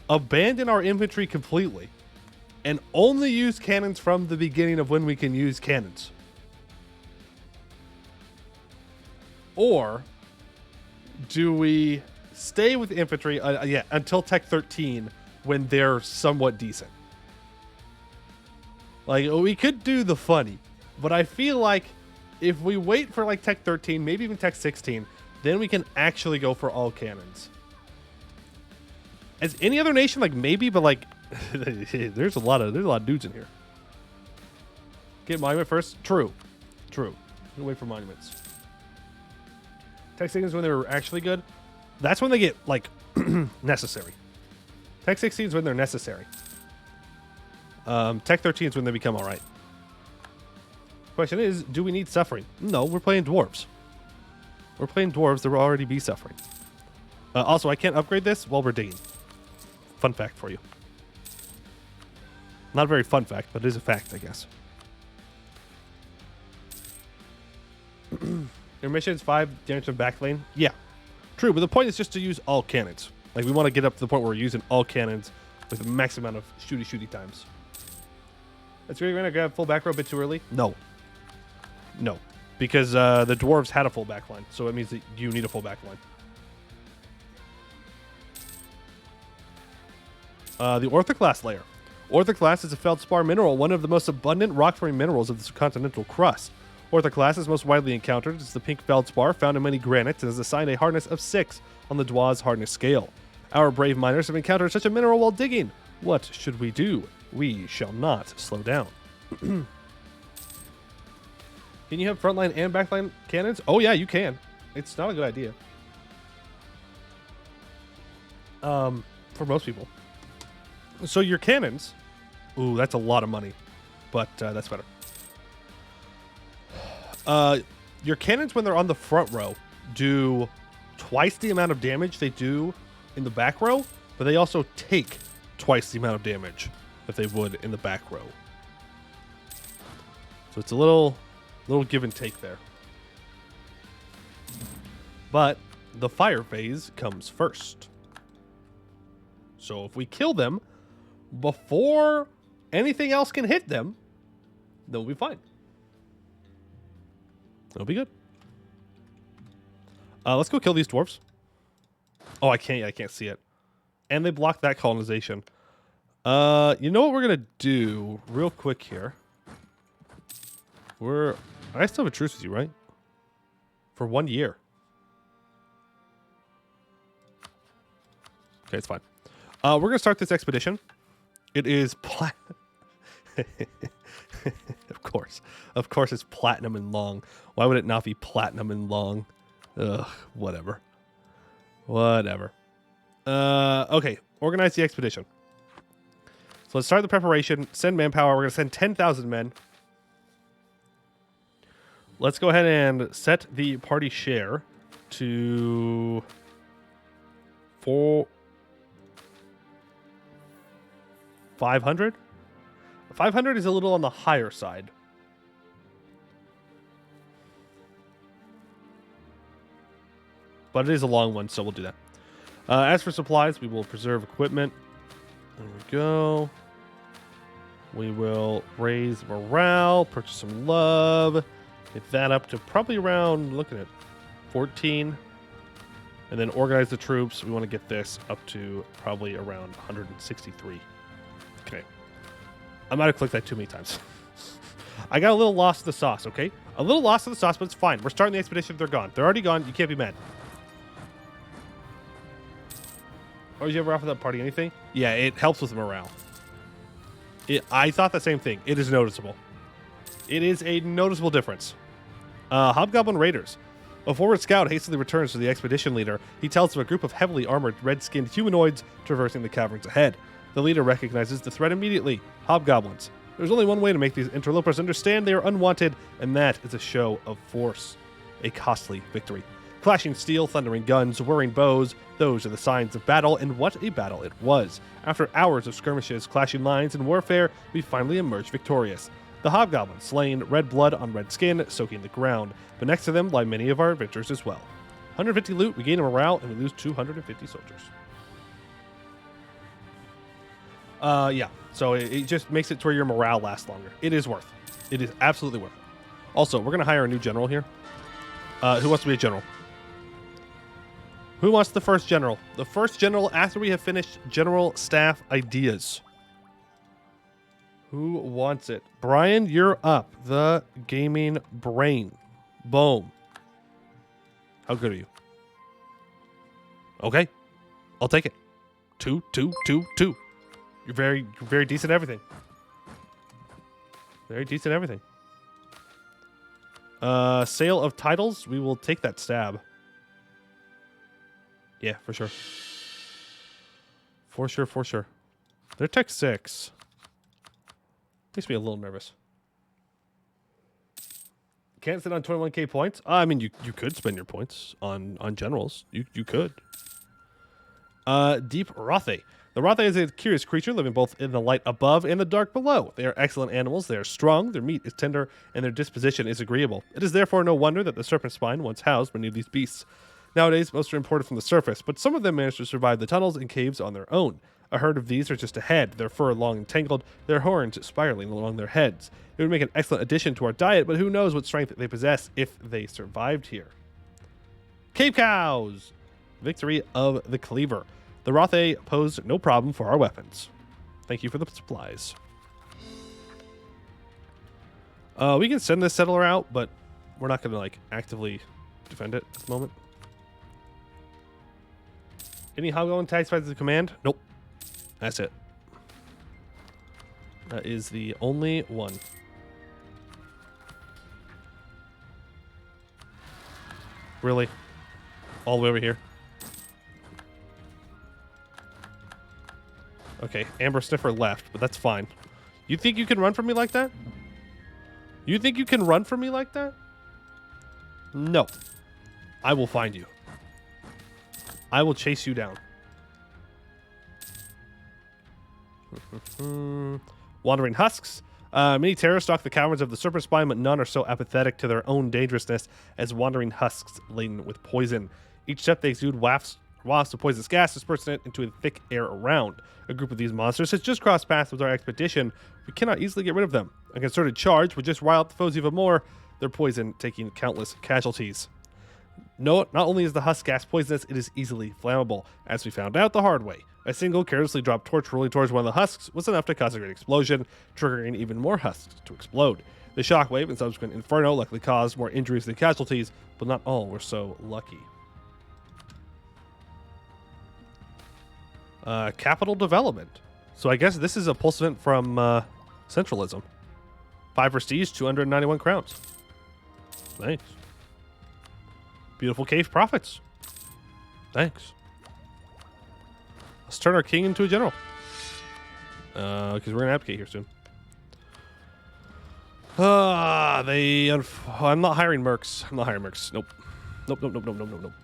abandon our infantry completely and only use cannons from the beginning of when we can use cannons? Or do we stay with infantry until Tech 13 when they're somewhat decent? Like, we could do the funny, but I feel like if we wait for like Tech 13, maybe even Tech 16, then we can actually go for all cannons. As any other nation, like maybe, but like there's a lot of dudes in here. Get monument first. True. We'll wait for monuments. Tech 16 is when they're actually good. That's when they get like necessary. Tech 16 is when they're necessary. Tech 13 is when they become all right. Question is, do we need suffering? No, we're playing dwarves. We're playing dwarves. There will already be suffering. Also, I can't upgrade this while we're digging. Fun fact for you. Not a very fun fact, but it is a fact, I guess. Your mission is 5 damage from back lane. Yeah, true, but the point is just to use all cannons. Like, we want to get up to the point where we're using all cannons with the max amount of shooty times. That's really going to grab full back row a bit too early? No, because the dwarves had a full back line, so it means that you need a full back line. The orthoclast layer. Orthoclast is a feldspar mineral, one of the most abundant rock-forming minerals of the continental crust. Orthoclast is most widely encountered. It's the pink feldspar found in many granites and is assigned a hardness of 6 on the Dwaz hardness scale. Our brave miners have encountered such a mineral while digging. What should we do? We shall not slow down. Can you have frontline and backline cannons? Oh yeah, you can. It's not a good idea. For most people. So your cannons, ooh, that's a lot of money, but that's better. Your cannons, when they're on the front row, do twice the amount of damage they do in the back row, but they also take twice the amount of damage that they would in the back row. So it's a little give and take there. But the fire phase comes first. So if we kill them before anything else can hit them, then we'll be fine. It'll be good. Let's go kill these dwarves. Oh, I can't see it. And they blocked that colonization. You know what we're gonna do real quick here? I still have a truce with you, right? For 1 year. Okay, it's fine. We're gonna start this expedition. It is Of course it's platinum and long. Why would it not be platinum and long? Ugh, whatever. Okay, organize the expedition. So let's start the preparation. Send manpower. We're going to send 10,000 men. Let's go ahead and set the party share to 500. 500 is a little on the higher side. But it is a long one, so we'll do that. As for supplies, we will preserve equipment. There we go. We will raise morale, purchase some love, get that up to probably around, looking at 14. And then organize the troops. We want to get this up to probably around 163. Okay. I might have clicked that too many times. I got a little lost in the sauce, okay? A little lost in the sauce, but it's fine. We're starting the expedition if they're gone. They're already gone. You can't be mad. Oh, did you ever offer that party anything? Yeah, it helps with morale. I thought the same thing. It is noticeable. It is a noticeable difference. Hobgoblin Raiders. A forward scout hastily returns to the expedition leader. He tells of a group of heavily armored, red-skinned humanoids traversing the caverns ahead. The leader recognizes the threat immediately. Hobgoblins. There's only one way to make these interlopers understand they are unwanted, and that is a show of force. A costly victory. Clashing steel, thundering guns, whirring bows, those are the signs of battle, and what a battle it was. After hours of skirmishes, clashing lines, and warfare, we finally emerged victorious. The hobgoblins slain, red blood on red skin, soaking the ground, but next to them lie many of our adventures as well. 150 loot, we gain a morale, and we lose 250 soldiers. Yeah, so it just makes it to where your morale lasts longer. It is worth. It is absolutely worth it. Also, we're going to hire a new general here. Who wants to be a general? Who wants the first general? The first general after we have finished general staff ideas. Who wants it? Brian, you're up. The gaming brain. Boom. How good are you? Okay. I'll take it. 2, 2, 2, 2. You're very decent at everything. Very decent at everything. Sale of titles. We will take that stab. Yeah, for sure. For sure, for sure. They're tech 6. Makes me a little nervous. Can't sit on 21k points? I mean, you could spend your points on generals. You could. Deep Rothe. The Rothe is a curious creature living both in the light above and the dark below. They are excellent animals. They are strong, their meat is tender, and their disposition is agreeable. It is therefore no wonder that the serpent spine once housed many of these beasts. Nowadays, most are imported from the surface, but some of them manage to survive the tunnels and caves on their own. A herd of these are just ahead, their fur long and tangled, their horns spiraling along their heads. It would make an excellent addition to our diet, but who knows what strength they possess if they survived here. Cave Cows! Victory of the Cleaver. The Rothe pose no problem for our weapons. Thank you for the supplies. We can send this settler out, but we're not going to actively defend it at the moment. Any hobgoblin tags by the command? Nope. That's it. That is the only one. Really? All the way over here? Okay, Amber Sniffer left, but that's fine. You think you can run from me like that? You think you can run from me like that? No. I will find you. I will chase you down. Wandering Husks. Many terrorists stalk the caverns of the Serpent Spine, but none are so apathetic to their own dangerousness as wandering husks laden with poison. Each step they exude wafts of poisonous gas, dispersing it into the thick air around. A group of these monsters has just crossed paths with our expedition. We cannot easily get rid of them. A concerted charge would just rile up the foes even more, their poison taking countless casualties. No, not only is the husk gas poisonous, it is easily flammable, as we found out the hard way. A single carelessly dropped torch rolling towards one of the husks was enough to cause a great explosion, triggering even more husks to explode. The shockwave and subsequent inferno likely caused more injuries than casualties, but not all were so lucky. Capital development. So I guess this is a pulse event from Centralism. 5 prestige, 291 crowns. Thanks. Beautiful cave profits. Thanks. Let's turn our king into a general. Because we're going to abdicate here soon. I'm not hiring mercs. I'm not hiring mercs. Nope. Nope.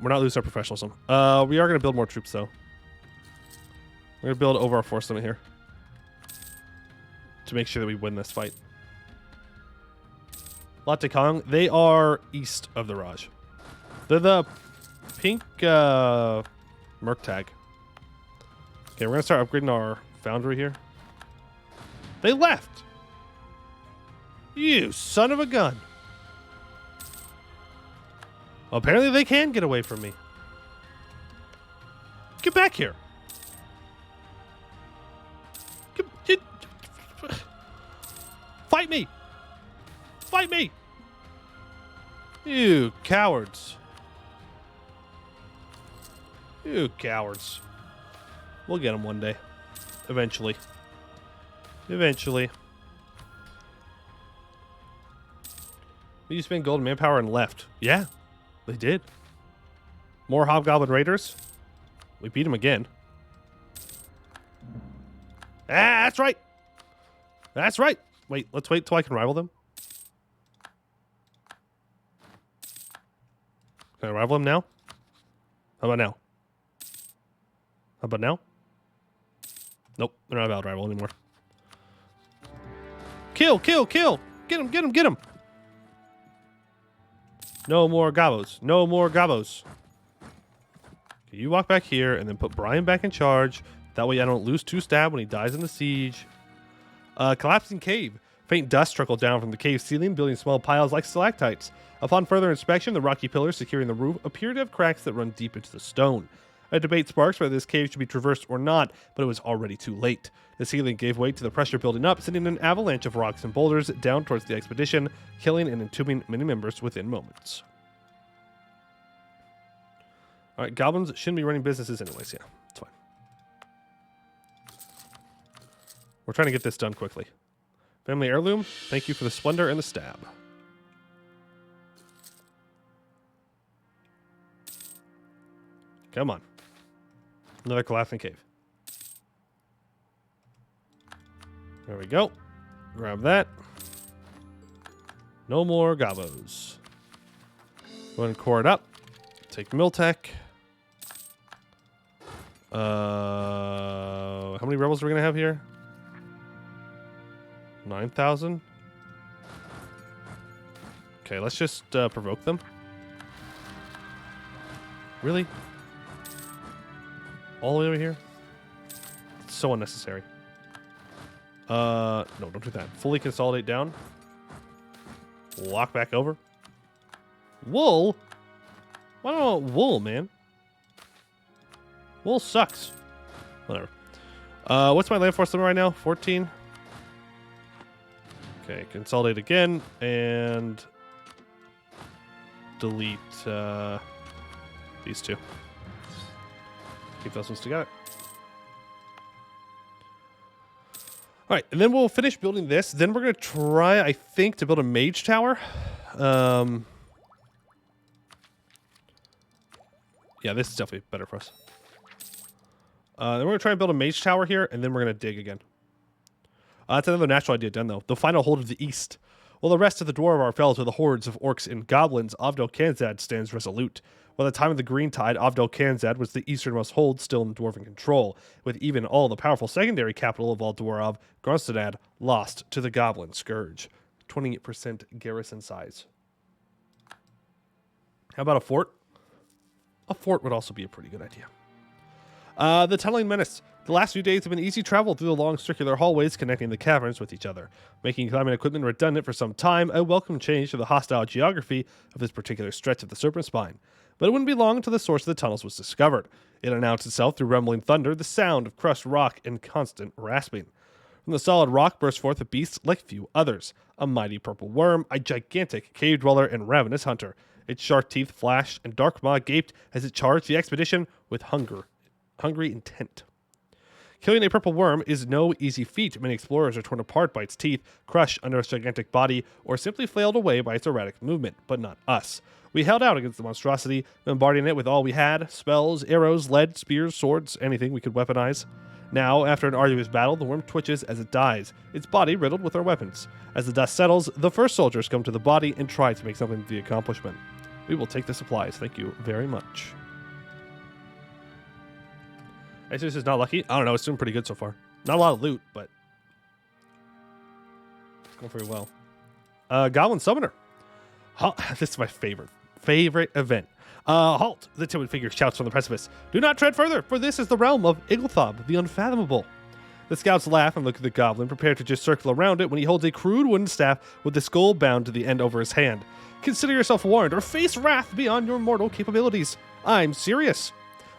We're not losing our professionalism. We are going to build more troops, though. We're going to build over our force limit here. To make sure that we win this fight. Latte Kong, they are east of the Raj. They're the pink merc tag. Okay, we're going to start upgrading our foundry here. They left! You son of a gun. Well, apparently they can get away from me. Get back here. Fight me! Fight me! You cowards. You cowards. We'll get them one day. Eventually. Eventually. You spent gold manpower and left. Yeah, they did. More Hobgoblin Raiders. We beat them again. Ah, that's right. That's right. Wait, let's wait till I can rival them. Can I rival them now? How about now? How about now? Nope, they're not a valid rival anymore. Kill, kill, kill! Get him, get him, get him! No more gobos. No more gobos. Okay, you walk back here and then put Brian back in charge. That way I don't lose 2 stab when he dies in the siege. Collapsing cave. Faint dust trickled down from the cave ceiling, building small piles like stalactites. Upon further inspection, the rocky pillars securing the roof appear to have cracks that run deep into the stone. A debate sparks whether this cave should be traversed or not, but it was already too late. The ceiling gave way to the pressure building up, sending an avalanche of rocks and boulders down towards the expedition, killing and entombing many members within moments. Alright, goblins shouldn't be running businesses anyways, yeah, it's fine. We're trying to get this done quickly. Family heirloom, thank you for the splendor and the stab. Come on. Another collapsing cave. There we go. Grab that. No more gobos. Go ahead and core it up. Take Miltech. How many rebels are we going to have here? 9,000? Okay, let's just provoke them. Really? All the way over here? It's so unnecessary. No, don't do that. Fully consolidate down. Walk back over. Wool? Why don't I want wool, man? Wool sucks. Whatever. What's my land force limit right now? 14? Okay, consolidate again and delete these 2. Keep those ones together. All right, and then we'll finish building this. Then we're going to try, I think, to build a mage tower. Yeah, this is definitely better for us. Then we're going to try and build a mage tower here, and then we're going to dig again. That's another natural idea done, though. The final hold of the east. While the rest of the Dwarvar fell to the hordes of orcs and goblins, Ovdal Kanzad stands resolute. By the time of the Green Tide, Ovdal Kanzad was the easternmost hold still in Dwarven control, with even all the powerful secondary capital of all Dwarov, Grunstad, lost to the Goblin Scourge. 28% garrison size. How about a fort? A fort would also be a pretty good idea. The Tunneling Menace. The last few days have been easy travel through the long circular hallways connecting the caverns with each other, making climbing equipment redundant for some time, a welcome change to the hostile geography of this particular stretch of the Serpent Spine. But it wouldn't be long until the source of the tunnels was discovered. It announced itself through rumbling thunder, the sound of crushed rock and constant rasping. From the solid rock burst forth a beast like few others, a mighty purple worm, a gigantic cave dweller and ravenous hunter. Its sharp teeth flashed and dark maw gaped as it charged the expedition with hungry intent. Killing a purple worm is no easy feat. Many explorers are torn apart by its teeth, crushed under its gigantic body, or simply flailed away by its erratic movement, but not us. We held out against the monstrosity, bombarding it with all we had: spells, arrows, lead, spears, swords, anything we could weaponize. Now, after an arduous battle, the worm twitches as it dies, its body riddled with our weapons. As the dust settles, the first soldiers come to the body and try to make something of the accomplishment. We will take the supplies, thank you very much. I see this is not lucky. I don't know, it's doing pretty good so far. Not a lot of loot, but it's going very well. Goblin Summoner. This is my favorite event. Halt! The timid figure shouts from the precipice. Do not tread further, for this is the realm of Igglethab, the Unfathomable. The scouts laugh and look at the goblin, prepared to just circle around it when he holds a crude wooden staff with the skull bound to the end over his hand. Consider yourself warned, or face wrath beyond your mortal capabilities. I'm serious.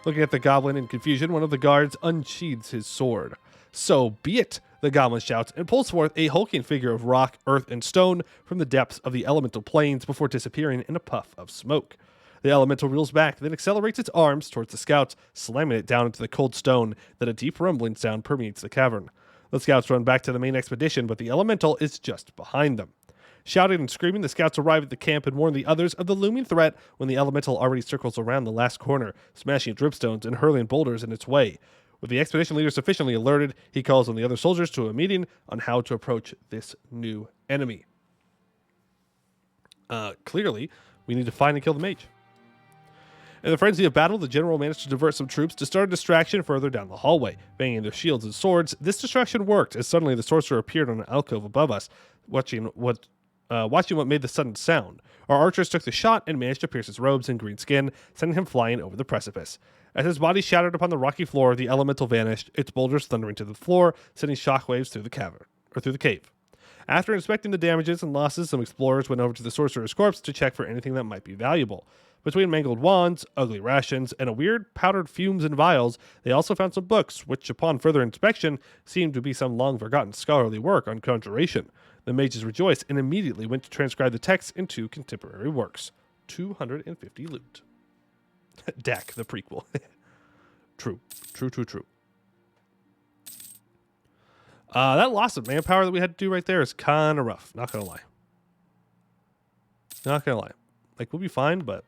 Looking at the goblin in confusion, one of the guards unsheathes his sword. So be it. the goblin shouts and pulls forth a hulking figure of rock, earth, and stone from the depths of the elemental plains before disappearing in a puff of smoke. The elemental reels back, then accelerates its arms towards the scouts, slamming it down into the cold stone. Then a deep rumbling sound permeates the cavern. The scouts run back to the main expedition, but the elemental is just behind them. Shouting and screaming, the scouts arrive at the camp and warn the others of the looming threat when the elemental already circles around the last corner, smashing dripstones and hurling boulders in its way. With the expedition leader sufficiently alerted, he calls on the other soldiers to a meeting on how to approach this new enemy. Clearly, we need to find and kill the mage. In the frenzy of battle, the general managed to divert some troops to start a distraction further down the hallway. Banging their shields and swords, this distraction worked as suddenly the sorcerer appeared on an alcove above us, watching what made the sudden sound. Our archers took the shot and managed to pierce his robes and green skin, sending him flying over the precipice. As his body shattered upon the rocky floor, the elemental vanished, its boulders thundering to the floor, sending shockwaves through the cave. After inspecting the damages and losses, some explorers went over to the sorcerer's corpse to check for anything that might be valuable. Between mangled wands, ugly rations, and a weird powdered fumes and vials, they also found some books, which, upon further inspection, seemed to be some long-forgotten scholarly work on conjuration. The mages rejoiced and immediately went to transcribe the text into contemporary works. 250 loot. Dak, the prequel. True. That loss of manpower that we had to do right there is kind of rough. Not gonna lie. Like, we'll be fine, but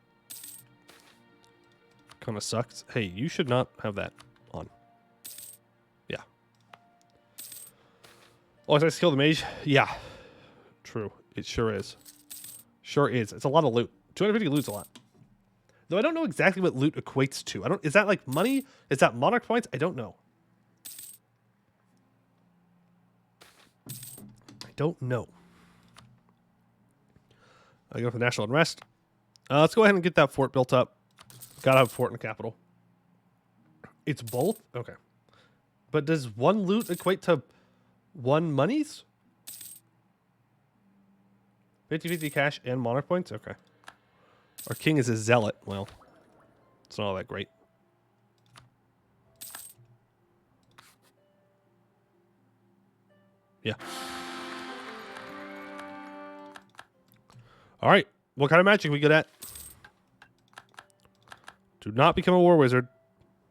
kind of sucks. Hey, you should not have that on. Yeah. Oh, is I kill the mage? Yeah. True. It sure is. It's a lot of loot. 250 loot's a lot. Though I don't know exactly what loot equates to. Is that like money? Is that monarch points? I don't know. I go for national unrest. Let's go ahead and get that fort built up. Gotta have a fort in the capital. It's both? Okay. But does one loot equate to one monies? 50-50 cash and monarch points? Okay. Our king is a zealot. Well, it's not all that great. Yeah. All right. What kind of magic we good at? Do not become a war wizard.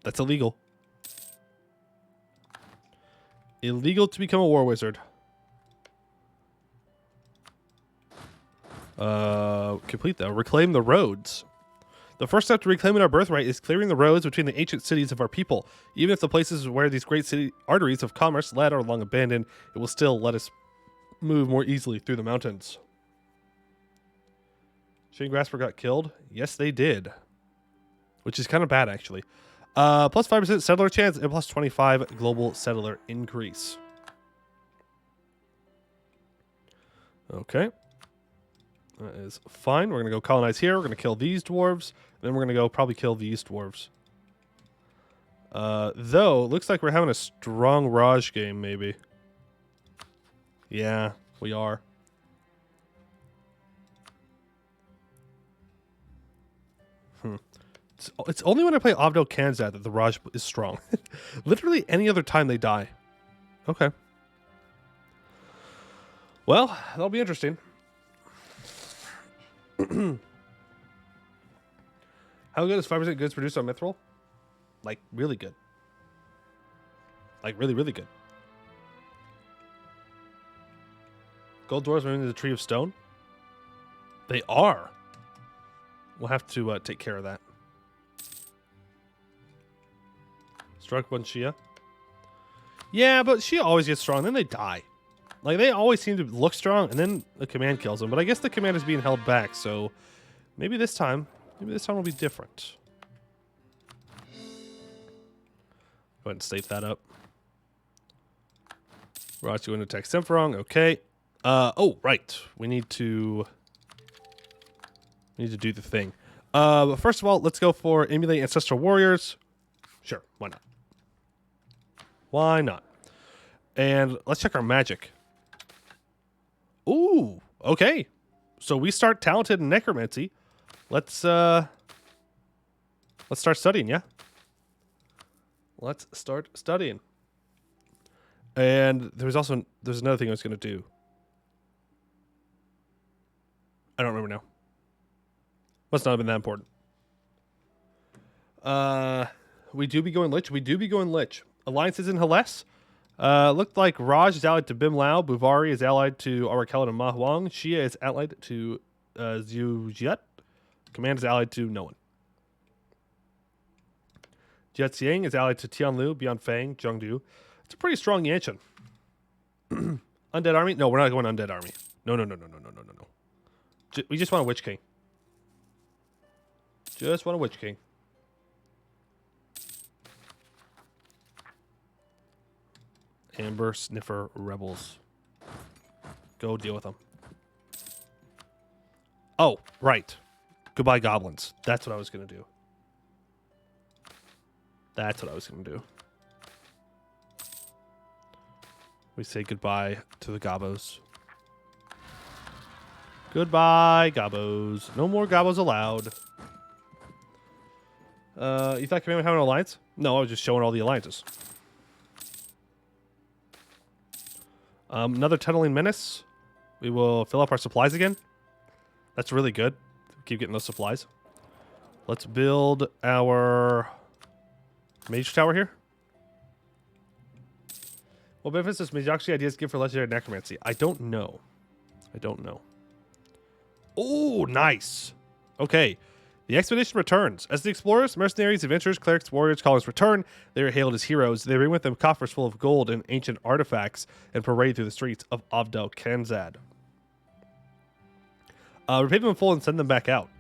That's illegal. Illegal to become a war wizard. Complete that. Reclaim the roads. The first step to reclaiming our birthright is clearing the roads between the ancient cities of our people. Even if the places where these great city arteries of commerce led are long abandoned, it will still let us move more easily through the mountains. Shane Grasper got killed? Yes, they did. Which is kind of bad, actually. Plus 5% settler chance and plus 25 global settler increase. Okay. That is fine. We're going to go colonize here. We're going to kill these dwarves. Then we're going to go probably kill these dwarves. Though, it looks like we're having a strong Raj game, maybe. Yeah, we are. It's only when I play Ovdal Kanzad that the Raj is strong. Literally any other time they die. Okay. Well, that'll be interesting. How good is 5% goods produced on Mithril? Like, really good. Like, really, really good. Gold dwarves are in the Tree of Stone? They are. We'll have to take care of that. Struck one Shia. Yeah, but Shia always gets strong, then they die. Like, they always seem to look strong, and then the command kills them. But I guess the command is being held back, so maybe this time will be different. Go ahead and state that up. Raj going to attack Semperong. Okay. Oh, right. We need to do the thing. But first of all, let's go for emulate ancestral warriors. Sure, why not? Why not? And let's check our magic. Ooh, okay. So we start talented in necromancy. Let's start studying, yeah? Let's start studying. And there's another thing I was going to do. I don't remember now. Must not have been that important. We do be going Lich. Alliances in Hales. Looked like Raj is allied to Bim Lao. Buvari is allied to Arakel and Ma Huang. Xia is allied to Zhu Jiat. Command is allied to no one. Jiat Xiang is allied to Tianlu, Bianfang, Zhengdu. It's a pretty strong Yanshan. Undead army? No, we're not going undead army. No. We just want a Witch King. Just want a Witch King. Amber Sniffer Rebels. Go deal with them. Oh, right. Goodbye, goblins. That's what I was going to do. We say goodbye to the gobos. Goodbye, gobos. No more gobos allowed. You thought Command would have an alliance? No, I was just showing all the alliances. Another tunneling menace. We will fill up our supplies again. That's really good. Keep getting those supplies. Let's build our mage tower here. What benefits does Majoxy ideas give for legendary necromancy? I don't know. Oh, nice. Okay. The expedition returns. As the explorers, mercenaries, adventurers, clerics, warriors, scholars return, they are hailed as heroes. They bring with them coffers full of gold and ancient artifacts and parade through the streets of Ovdal Kanzad. Repay them in full and send them back out.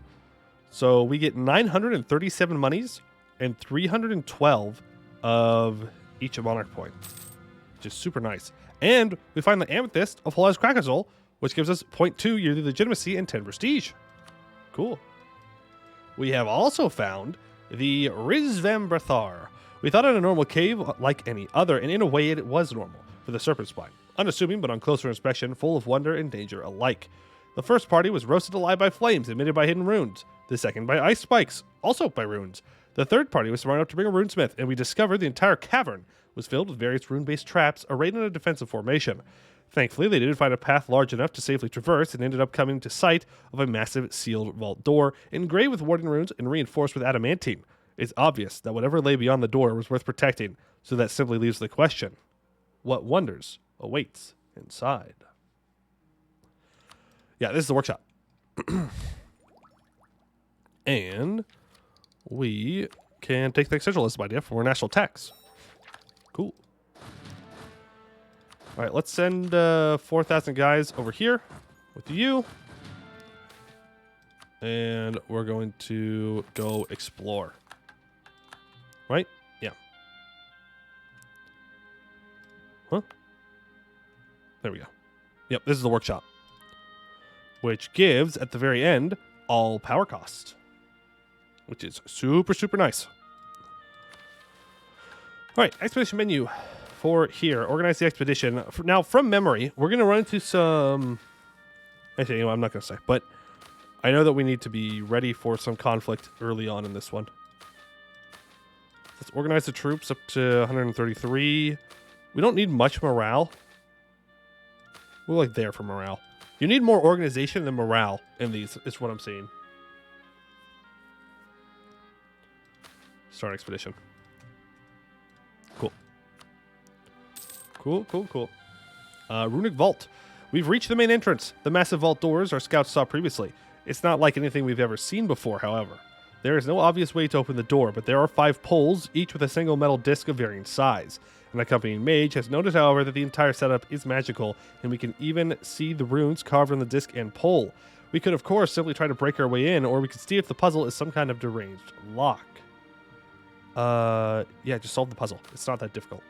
So we get 937 monies and 312 of each monarch point, which is super nice. And we find the amethyst of Halaz Krakazol, which gives us 0.2 yearly legitimacy and 10 prestige. Cool. We have also found the Rizvambrathar. We thought it a normal cave like any other, and in a way it was normal for the serpent spine. Unassuming, but on closer inspection, full of wonder and danger alike. The first party was roasted alive by flames emitted by hidden runes. The second by ice spikes, also by runes. The third party was smart enough to bring a runesmith, and we discovered the entire cavern was filled with various rune-based traps arrayed in a defensive formation. Thankfully, they did find a path large enough to safely traverse and ended up coming to sight of a massive sealed vault door, engraved with warding runes and reinforced with adamantine. It's obvious that whatever lay beyond the door was worth protecting, so that simply leaves the question, what wonders awaits inside? Yeah, this is the workshop. And we can take the essential list of idea for national tax. Cool. All right, let's send 4,000 guys over here with you. And we're going to go explore. Right? Yeah. Huh? There we go. Yep, this is the workshop. Which gives, at the very end, all power cost. Which is super, super nice. All right, expedition menu for here. Organize the expedition. Now, from memory, we're going to run into some... Actually, you know, I'm not going to say, but I know that we need to be ready for some conflict early on in this one. Let's organize the troops up to 133. We don't need much morale. We're like there for morale. You need more organization than morale in these, is what I'm seeing. Start expedition. Cool. Cool. Runic Vault. We've reached the main entrance. The massive vault doors our scouts saw previously. It's not like anything we've ever seen before, however. There is no obvious way to open the door, but there are 5 poles, each with a single metal disc of varying size. An accompanying mage has noted, however, that the entire setup is magical, and we can even see the runes carved on the disc and pole. We could, of course, simply try to break our way in, or we could see if the puzzle is some kind of deranged lock. Yeah, just solve the puzzle. It's not that difficult.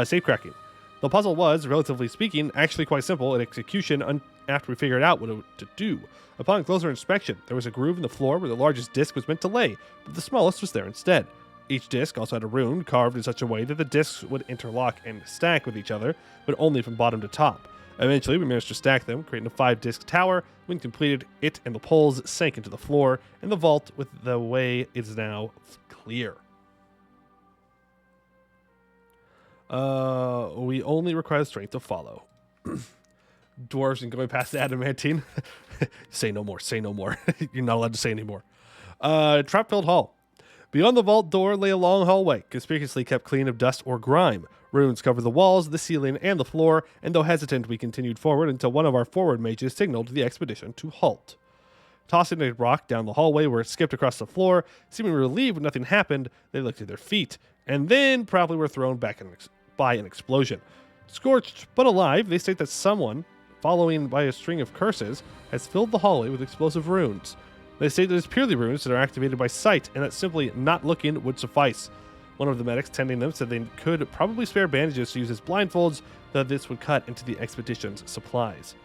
Safe cracking. The puzzle was, relatively speaking, actually quite simple in execution after we figured out what to do. Upon closer inspection, there was a groove in the floor where the largest disc was meant to lay, but the smallest was there instead. Each disc also had a rune carved in such a way that the discs would interlock and stack with each other, but only from bottom to top. Eventually, we managed to stack them, creating a 5-disc tower. When completed, it and the poles sank into the floor, and the vault with the way is now clear. We only require strength to follow. Dwarves and going past the adamantine. Say no more. Say no more. You're not allowed to say anymore. Trap-filled hall. Beyond the vault door lay a long hallway, conspicuously kept clean of dust or grime. Runes covered the walls, the ceiling, and the floor, and though hesitant, we continued forward until one of our forward mages signaled the expedition to halt. Tossing a rock down the hallway where it skipped across the floor, seeming relieved when nothing happened, they looked at their feet, and then probably were thrown back by an explosion. Scorched but alive, they state that someone, following by a string of curses, has filled the hallway with explosive runes. They state that it's purely runes that are activated by sight, and that simply not looking would suffice. One of the medics tending them said they could probably spare bandages to use as blindfolds, though this would cut into the expedition's supplies.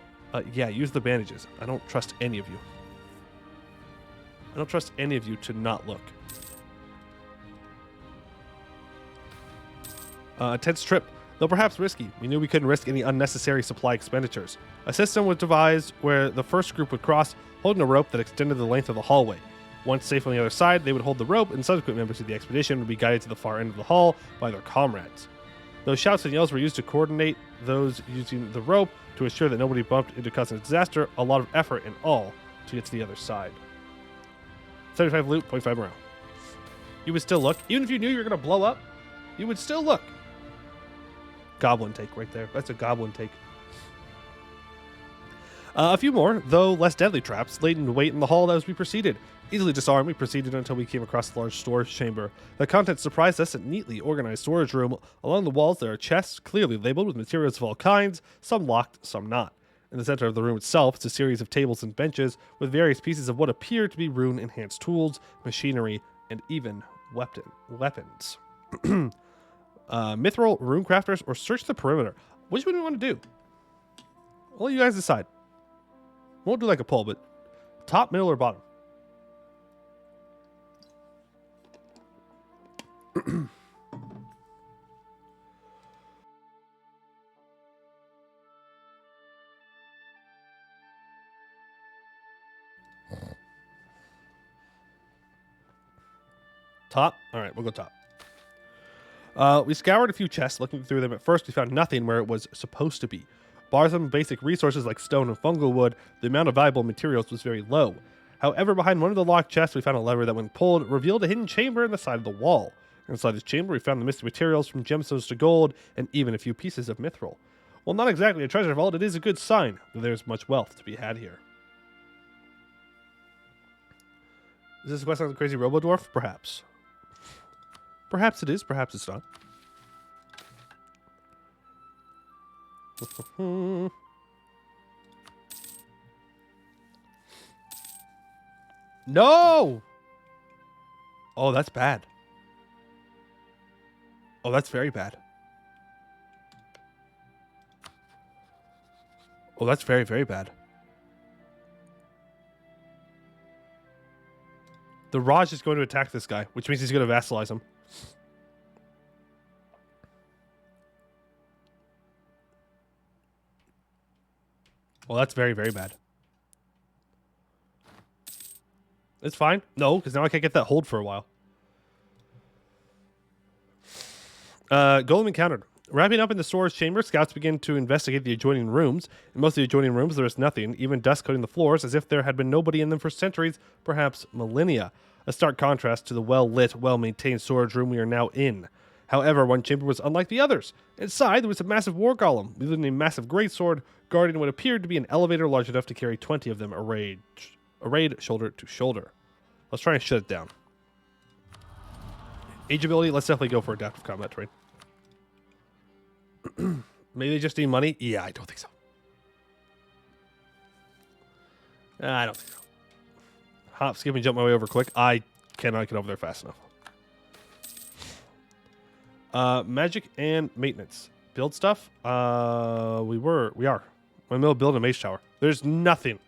Yeah, use the bandages. I don't trust any of you. I don't trust any of you to not look. A tense trip, though perhaps risky. We knew we couldn't risk any unnecessary supply expenditures. A system was devised where the first group would cross, holding a rope that extended the length of the hallway. Once safe on the other side, they would hold the rope, and subsequent members of the expedition would be guided to the far end of the hall by their comrades. Those shouts and yells were used to coordinate those using the rope to ensure that nobody bumped into Cousin's disaster. A lot of effort in all to get to the other side. 75 loot, 0.5 morale. You would still look. Even if you knew you were going to blow up, you would still look. Goblin take right there. That's a goblin take. A few more, though less deadly traps, laid in wait in the hall as we proceeded. Easily disarmed, we proceeded until we came across the large storage chamber. The contents surprised us, a neatly organized storage room. Along the walls there are chests, clearly labeled with materials of all kinds, some locked, some not. In the center of the room itself is a series of tables and benches with various pieces of what appear to be rune-enhanced tools, machinery, and even weapons. Mithril, rune crafters, or search the perimeter. Which one do we want to do? I'll let you guys decide. Won't do like a poll, but top, middle, or bottom? Top? Alright, we'll go top. We scoured a few chests. Looking through them at first, we found nothing where it was supposed to be. Bar some basic resources like stone and fungal wood, the amount of valuable materials was very low. However, behind one of the locked chests, we found a lever that, when pulled, revealed a hidden chamber in the side of the wall. Inside this chamber, we found the missing materials from gemstones to gold, and even a few pieces of mithril. While not exactly a treasure vault, it is a good sign that there's much wealth to be had here. Is this a quest on the crazy robo-dwarf? Perhaps. Perhaps it is, perhaps it's not. No! Oh, that's bad. Oh, that's very bad. Oh, that's very, very bad. The Raj is going to attack this guy, which means he's going to vassalize him. Well, that's very, very bad. It's fine. No, because now I can't get that hold for a while. Golem encountered. Wrapping up in the storage chamber, scouts begin to investigate the adjoining rooms. In most of the adjoining rooms, there is nothing, even dust coating the floors, as if there had been nobody in them for centuries, perhaps millennia. A stark contrast to the well-lit, well-maintained storage room we are now in. However, one chamber was unlike the others. Inside, there was a massive war golem, wielding a massive greatsword, guarding what appeared to be an elevator large enough to carry 20 of them arrayed shoulder to shoulder. Let's try and shut it down. Age ability, let's definitely go for adaptive combat terrain. Maybe they just need money? Yeah, I don't think so. I don't think so. Hop, skip, and jump my way over quick. I cannot get over there fast enough. Magic and maintenance. Build stuff? We are. We're in the middle of building a mage tower. There's nothing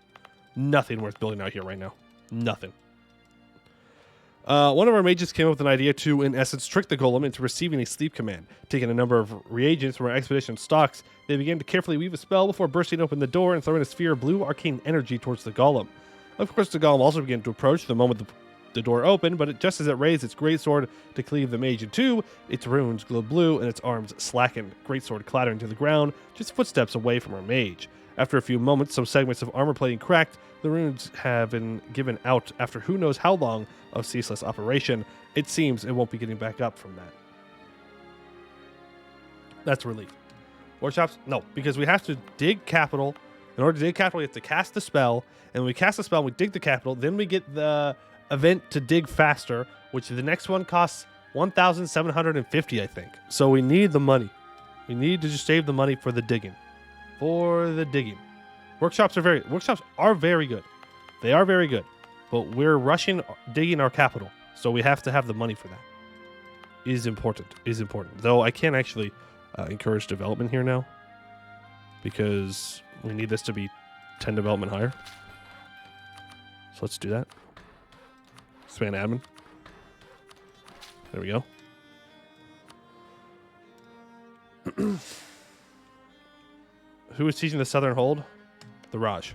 worth building out here right now. Nothing. One of our mages came up with an idea to, in essence, trick the golem into receiving a sleep command. Taking a number of reagents from our expedition stocks, they began to carefully weave a spell before bursting open the door and throwing a sphere of blue arcane energy towards the golem. Of course, the golem also began to approach. The moment the door open, but just as it raised its greatsword to cleave the mage in two, its runes glowed blue and its arms slackened, greatsword clattering to the ground, just footsteps away from our mage. After a few moments, some segments of armor plating cracked. The runes have been given out after who knows how long of ceaseless operation. It seems it won't be getting back up from that. That's a relief. Workshops? No, because we have to dig capital. In order to dig capital, we have to cast the spell. And when we cast the spell, we dig the capital. Then we get the event to dig faster, which the next one costs 1,750, I think. So we need the money. We need to just save the money for the digging. For the digging. Workshops are very good. They are very good. But we're rushing digging our capital. So we have to have the money for that. Is important. Though I can't actually encourage development here now. Because we need this to be 10 development higher. So let's do that. Expand admin. There we go. Who is teaching the Southern Hold? The Raj.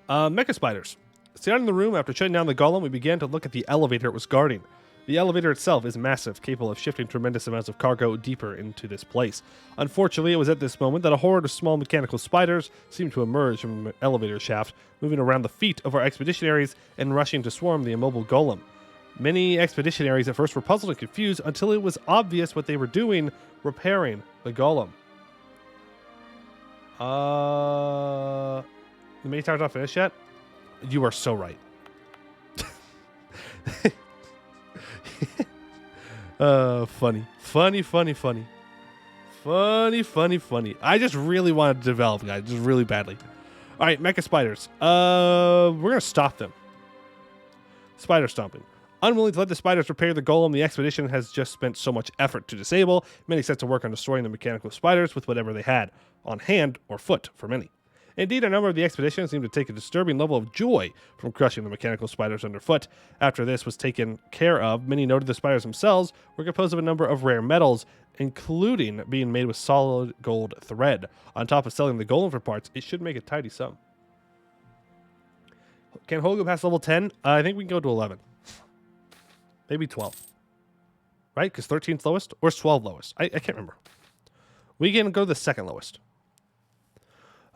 Mecha spiders. Sitting in the room after shutting down the golem, we began to look at the elevator it was guarding. The elevator itself is massive, capable of shifting tremendous amounts of cargo deeper into this place. Unfortunately, it was at this moment that a horde of small mechanical spiders seemed to emerge from the elevator shaft, moving around the feet of our expeditionaries and rushing to swarm the immobile golem. Many expeditionaries at first were puzzled and confused until it was obvious what they were doing, repairing the golem. The main tower's not finished yet? You are so right. Funny. I just really wanted to develop, guys, just really badly. All right, mecha spiders. We're gonna stop them. Spider stomping. Unwilling to let the spiders repair the golem the expedition has just spent so much effort to disable, many set to work on destroying the mechanical spiders with whatever they had, on hand or foot for many. Indeed, a number of the expedition seemed to take a disturbing level of joy from crushing the mechanical spiders underfoot. After this was taken care of, many noted the spiders themselves were composed of a number of rare metals, including being made with solid gold thread. On top of selling the golem for parts, it should make a tidy sum. Can Hold go past level 10? I think we can go to 11. Maybe 12. Right? Because 13's lowest? Or is 12 lowest? I can't remember. We can go to the second lowest.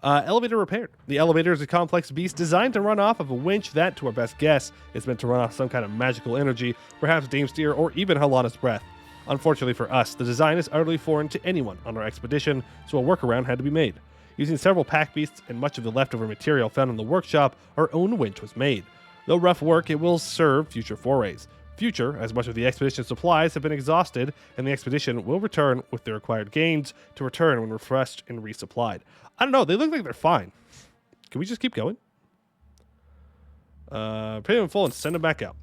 Elevator repaired. The elevator is a complex beast designed to run off of a winch that, to our best guess, is meant to run off some kind of magical energy, perhaps Dame's Tear or even Halana's breath. Unfortunately for us, the design is utterly foreign to anyone on our expedition, so a workaround had to be made. Using several pack beasts and much of the leftover material found in the workshop, our own winch was made. Though rough work, it will serve future forays. As much of the expedition's supplies have been exhausted, and the expedition will return with the required gains to return when refreshed and resupplied. I don't know. They look like they're fine. Can we just keep going? Pay them full and send them back out.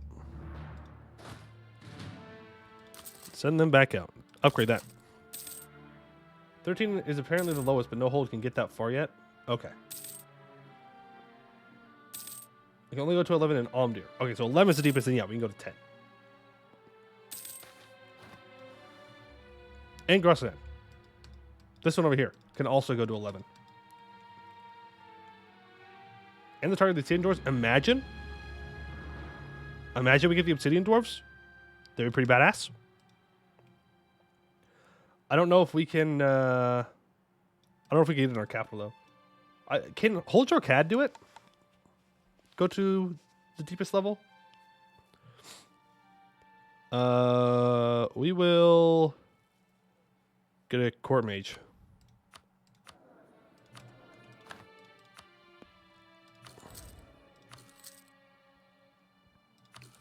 Send them back out. Upgrade that. 13 is apparently the lowest, but no hold can get that far yet. Okay. We can only go to 11 in Omdir. Okay, so 11 is the deepest, and yeah, we can go to 10. And Grossenan. This one over here can also go to 11. And the target of the Obsidian Dwarves. Imagine we get the Obsidian Dwarves. They'd be pretty badass. I don't know if we can... I don't know if we can get in our capital, though. Can Hold Your CAD do it? Go to the deepest level? We will... get a court mage.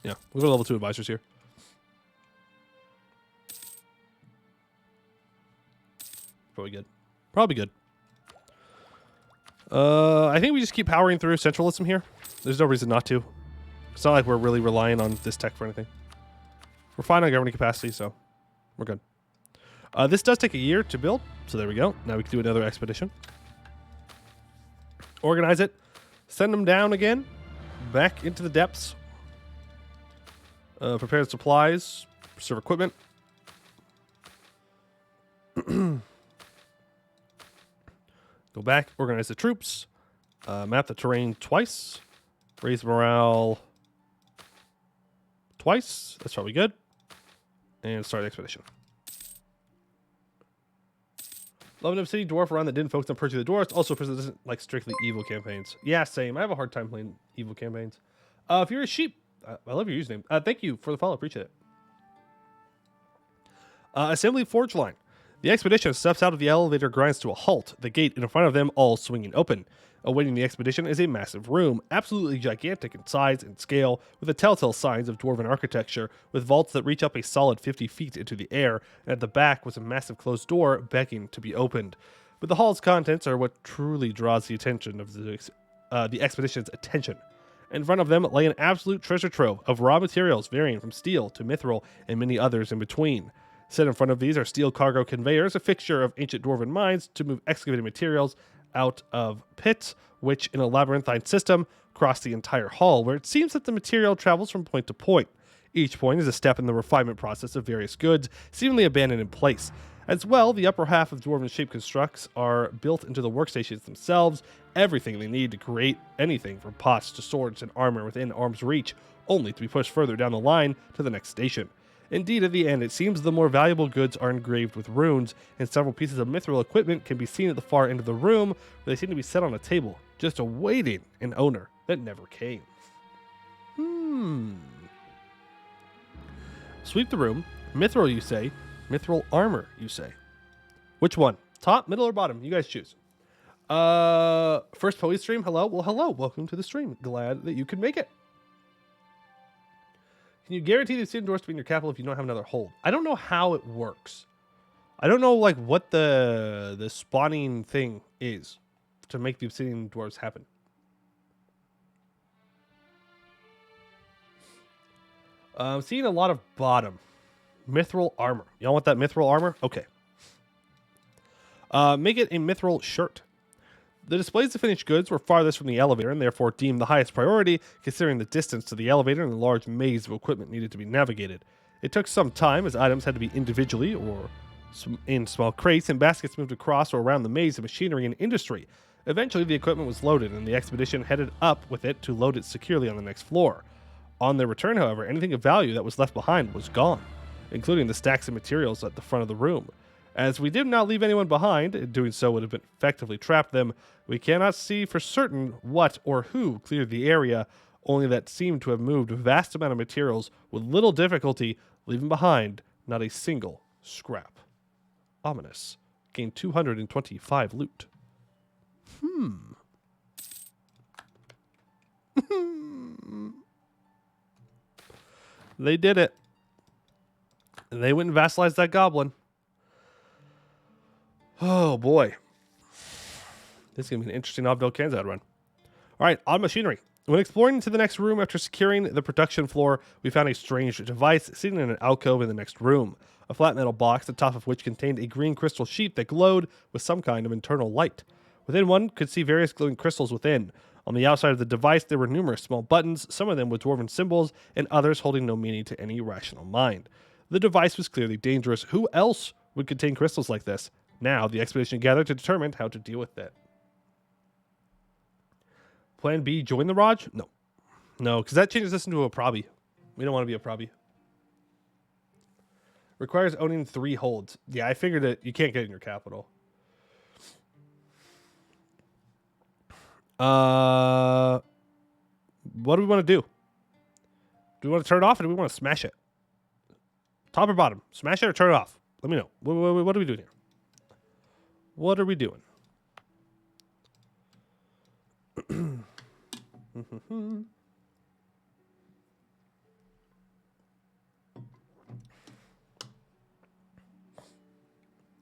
Yeah, we'll go to level 2 advisors here. Probably good. Probably good. I think we just keep powering through centralism here. There's no reason not to. It's not like we're really relying on this tech for anything. We're fine on governing capacity, so we're good. This does take a year to build, so there we go. Now we can do another expedition. Organize it. Send them down again. Back into the depths. Prepare supplies. Preserve equipment. Go back. Organize the troops. Map the terrain twice. Raise morale twice. That's probably good. And start the expedition. Love an Obsidian Dwarf around that didn't focus on purging the dwarves. Also, person doesn't like strictly evil campaigns. Yeah, same. I have a hard time playing evil campaigns. If you're a sheep, I love your username. Thank you for the follow. Appreciate it. Assembly Forge Line. The expedition steps out of the elevator, grinds to a halt, the gate in front of them all swinging open. Awaiting the expedition is a massive room, absolutely gigantic in size and scale, with the telltale signs of dwarven architecture, with vaults that reach up a solid 50 feet into the air, and at the back was a massive closed door begging to be opened. But the hall's contents are what truly draws the attention of the expedition's attention. In front of them lay an absolute treasure trove of raw materials varying from steel to mithril and many others in between. Set in front of these are steel cargo conveyors, a fixture of ancient dwarven mines to move excavated materials out of pits, which in a labyrinthine system cross the entire hall, where it seems that the material travels from point to point. Each point is a step in the refinement process of various goods, seemingly abandoned in place. As well, the upper half of dwarven shaped constructs are built into the workstations themselves, everything they need to create anything from pots to swords and armor within arm's reach, only to be pushed further down the line to the next station. Indeed, at the end, it seems the more valuable goods are engraved with runes, and several pieces of mithril equipment can be seen at the far end of the room, where they seem to be set on a table, just awaiting an owner that never came. Sweep the room. Mithril, you say. Mithril armor, you say. Which one? Top, middle, or bottom? You guys choose. First Poiuymew Stream, hello? Well, hello. Welcome to the stream. Glad that you could make it. Can you guarantee the obsidian dwarfs to be in your capital if you don't have another hold? I don't know how it works. I don't know like what the spawning thing is to make the obsidian dwarves happen. I'm seeing a lot of bottom. Mithril armor. Y'all want that mithril armor? Okay. Make it a mithril shirt. The displays of finished goods were farthest from the elevator and therefore deemed the highest priority, considering the distance to the elevator and the large maze of equipment needed to be navigated. It took some time as items had to be individually or in small crates and baskets moved across or around the maze of machinery and industry. Eventually the equipment was loaded and the expedition headed up with it to load it securely on the next floor. On their return, however, anything of value that was left behind was gone, including the stacks of materials at the front of the room. As we did not leave anyone behind, and doing so would have effectively trapped them, we cannot see for certain what or who cleared the area, only that seemed to have moved a vast amount of materials with little difficulty, leaving behind not a single scrap. Ominous. Gained 225 loot. They did it. They went and vassalized that goblin. Oh, boy. This is going to be an interesting Ovdal Kanzad run. All right, on machinery. When exploring into the next room after securing the production floor, we found a strange device sitting in an alcove in the next room. A flat metal box, the top of which contained a green crystal sheet that glowed with some kind of internal light. Within one could see various glowing crystals within. On the outside of the device, there were numerous small buttons, some of them with dwarven symbols, and others holding no meaning to any rational mind. The device was clearly dangerous. Who else would contain crystals like this? Now, the expedition gathered to determine how to deal with it. Plan B, join the Raj? No. No, because that changes us into a probby. We don't want to be a probby. Requires owning 3 holds. Yeah, I figured that you can't get it in your capital. What do we want to do? Do we want to turn it off or do we want to smash it? Top or bottom? Smash it or turn it off? Let me know. What are we doing here? What are we doing?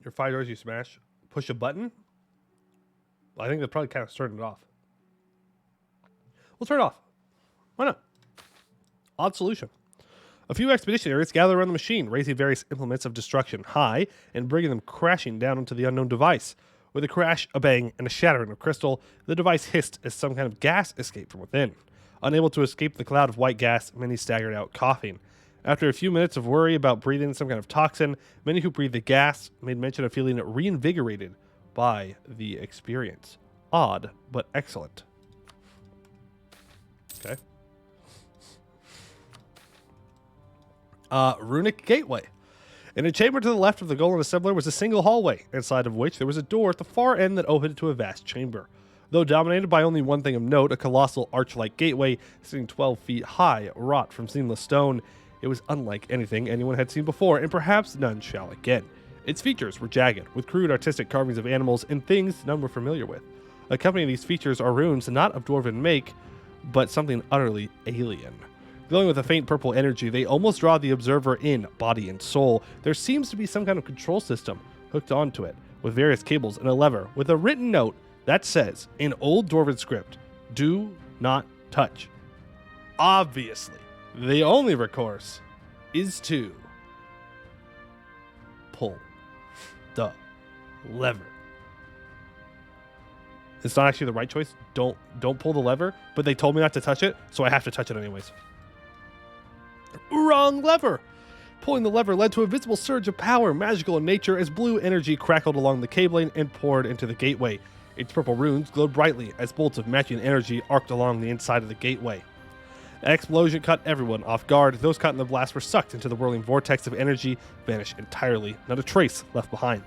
Your 5 doors you smash. Push a button? Well, I think that probably kind of started it off. We'll turn it off. Why not? Odd solution. A few expeditionaries gather around the machine, raising various implements of destruction high and bringing them crashing down into the unknown device. With a crash, a bang, and a shattering of crystal, the device hissed as some kind of gas escaped from within. Unable to escape the cloud of white gas, many staggered out, coughing. After a few minutes of worry about breathing some kind of toxin, many who breathed the gas made mention of feeling reinvigorated by the experience. Odd, but excellent. Okay. Runic Gateway. In a chamber to the left of the golem assembler was a single hallway, inside of which there was a door at the far end that opened to a vast chamber. Though dominated by only one thing of note, a colossal arch-like gateway sitting 12 feet high, wrought from seamless stone, it was unlike anything anyone had seen before, and perhaps none shall again. Its features were jagged, with crude artistic carvings of animals and things none were familiar with. Accompanying these features are runes not of dwarven make, but something utterly alien. Glowing with a faint purple energy, they almost draw the observer in, body and soul. There seems to be some kind of control system hooked onto it, with various cables and a lever, with a written note that says, in Old Dwarven script, "Do not touch." Obviously, the only recourse is to pull the lever. It's not actually the right choice. Don't pull the lever, but they told me not to touch it, so I have to touch it anyways. Wrong lever! Pulling the lever led to a visible surge of power, magical in nature, as blue energy crackled along the cabling and poured into the gateway. Its purple runes glowed brightly as bolts of matching energy arced along the inside of the gateway. An explosion caught everyone off guard. Those caught in the blast were sucked into the whirling vortex of energy, vanished entirely, not a trace left behind.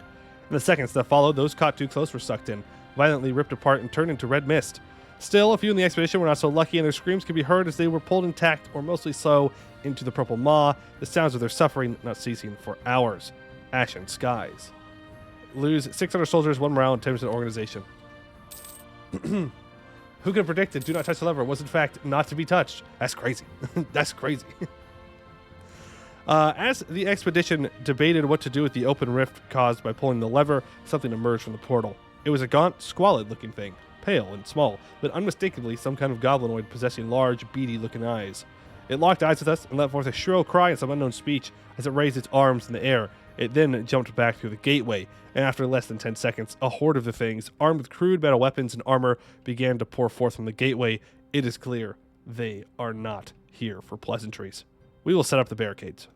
In the seconds that followed, those caught too close were sucked in, violently ripped apart and turned into red mist. Still, a few in the expedition were not so lucky, and their screams could be heard as they were pulled intact, or mostly so, into the purple maw, the sounds of their suffering not ceasing for hours. Ashen skies. Lose 600 soldiers, 1 morale, and 10% organization. Who could have predicted do not touch the lever was in fact not to be touched? That's crazy. That's crazy. As the expedition debated what to do with the open rift caused by pulling the lever, something emerged from the portal. It was a gaunt, squalid-looking thing, pale and small, but unmistakably some kind of goblinoid possessing large, beady-looking eyes. It locked eyes with us and let forth a shrill cry in some unknown speech as it raised its arms in the air. It then jumped back through the gateway, and after less than 10 seconds, a horde of the things, armed with crude metal weapons and armor, began to pour forth from the gateway. It is clear they are not here for pleasantries. We will set up the barricades.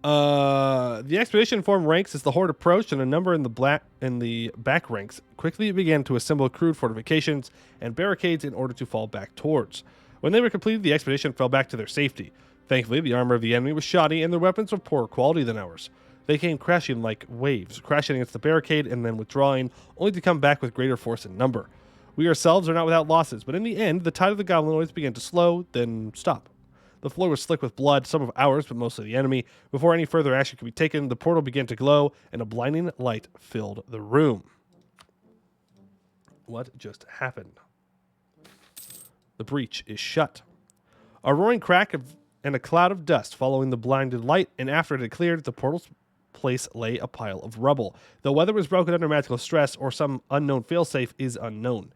The expedition formed ranks as the horde approached, and a number in the back ranks quickly began to assemble crude fortifications and barricades in order to fall back towards. When they were completed, the expedition fell back to their safety. Thankfully, the armor of the enemy was shoddy, and their weapons were poorer quality than ours. They came crashing like waves, crashing against the barricade and then withdrawing, only to come back with greater force and number. We ourselves are not without losses, but in the end, the tide of the goblinoids began to slow, then stop. The floor was slick with blood, some of ours, but mostly the enemy. Before any further action could be taken, the portal began to glow, and a blinding light filled the room. What just happened? The breach is shut. A roaring crack and a cloud of dust following the blinded light, and after it had cleared, the portal's place lay a pile of rubble. Though whether it was broken under magical stress or some unknown failsafe is unknown.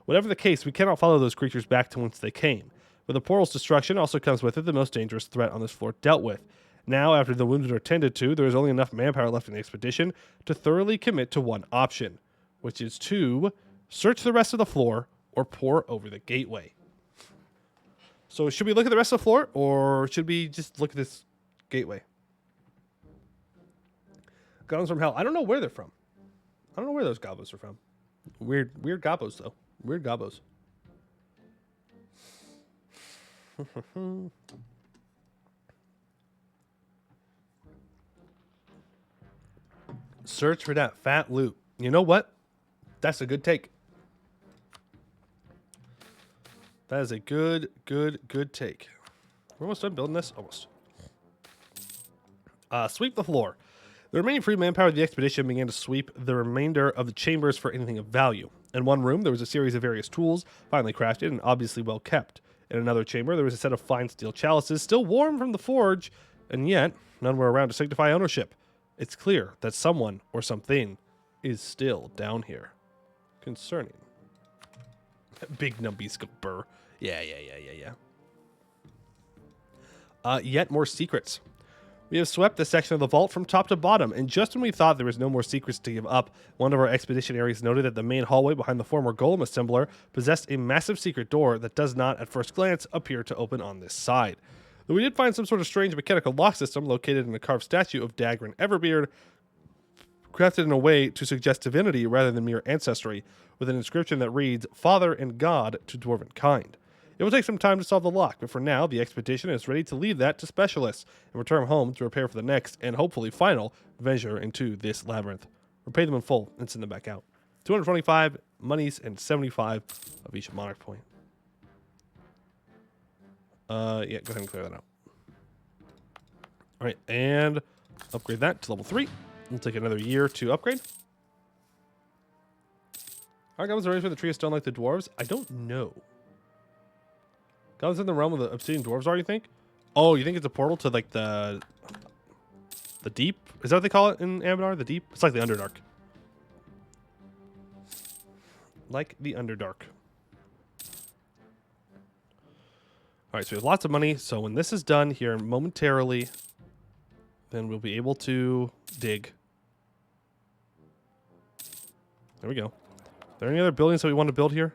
Whatever the case, we cannot follow those creatures back to whence they came. But the portal's destruction also comes with it the most dangerous threat on this floor dealt with. Now, after the wounded are tended to, there is only enough manpower left in the expedition to thoroughly commit to one option, which is to search the rest of the floor or pour over the gateway. So should we look at the rest of the floor, or should we just look at this gateway? Goblins from hell. I don't know where they're from. I don't know where those goblins are from. Weird gobbos, though. Weird gobbos. Search for that fat loot. You know what? That's a good take. That is a good take. We're almost done building this. Almost. Sweep the floor. The remaining free manpower of the expedition began to sweep the remainder of the chambers for anything of value. In one room, there was a series of various tools, finely crafted and obviously well kept. In another chamber, there was a set of fine steel chalices, still warm from the forge, and yet none were around to signify ownership. It's clear that someone or something is still down here. Concerning. Big Numbiska burr. Yeah. Yet more secrets. We have swept this section of the vault from top to bottom, and just when we thought there was no more secrets to give up, one of our expeditionaries noted that the main hallway behind the former golem assembler possessed a massive secret door that does not, at first glance, appear to open on this side. Though we did find some sort of strange mechanical lock system located in a carved statue of Dagger and Everbeard, crafted in a way to suggest divinity rather than mere ancestry, with an inscription that reads, Father and God to Dwarven kind. It will take some time to solve the lock, but for now, the expedition is ready to leave that to specialists and return home to prepare for the next and hopefully final venture into this labyrinth. Repay them in full and send them back out. 225 monies and 75 of each monarch point. Yeah, go ahead and clear that out. All right, and upgrade that to level 3. It'll take another year to upgrade. Are goblins ready for the tree of stone like the dwarves? I don't know. Goblins in the realm of the obsidian dwarves are, you think? Oh, you think it's a portal to like the deep? Is that what they call it in Anbennar? The deep? It's like the Underdark. Like the Underdark. All right, so we have lots of money. So when this is done here momentarily, then we'll be able to dig. There we go. Are there any other buildings that we want to build here?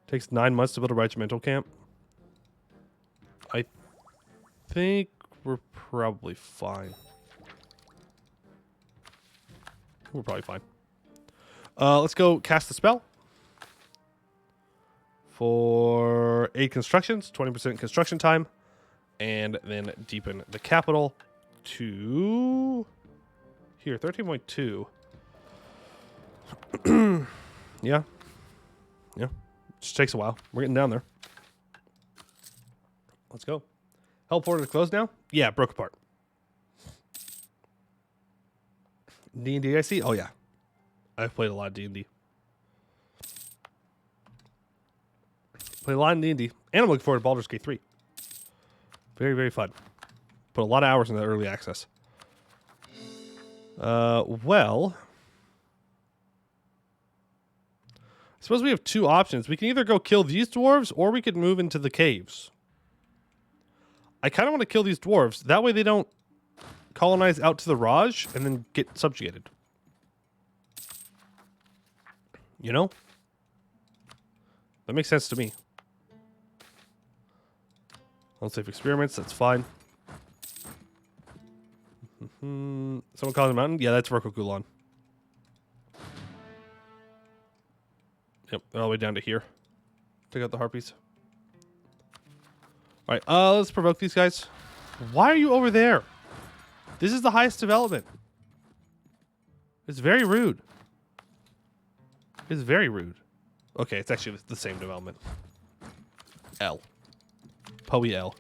Takes 9 months to build a regimental camp. I think we're probably fine. We're probably fine. Let's go cast the spell. For 8 constructions, 20% construction time. And then deepen the capital to... Here, 13.2. Yeah. Yeah. Just takes a while. We're getting down there. Let's go. Help portal to close now? Yeah, broke apart. D&D, I see? Oh, yeah. I've played a lot of D&D. Played a lot in D&D. And I'm looking forward to Baldur's Gate 3. Very, very fun. Put a lot of hours in the early access. Well... I suppose we have 2 options. We can either go kill these dwarves, or we could move into the caves. I kind of want to kill these dwarves. That way they don't colonize out to the Raj and then get subjugated. You know? That makes sense to me. Unsafe experiments, that's fine. Someone calling the mountain? Yeah, that's Rokogulan. Yep, all the way down to here. Take out the harpies. Alright, let's provoke these guys. Why are you over there? This is the highest development. It's very rude. It's very rude. Okay, it's actually the same development. L. Poiuymew.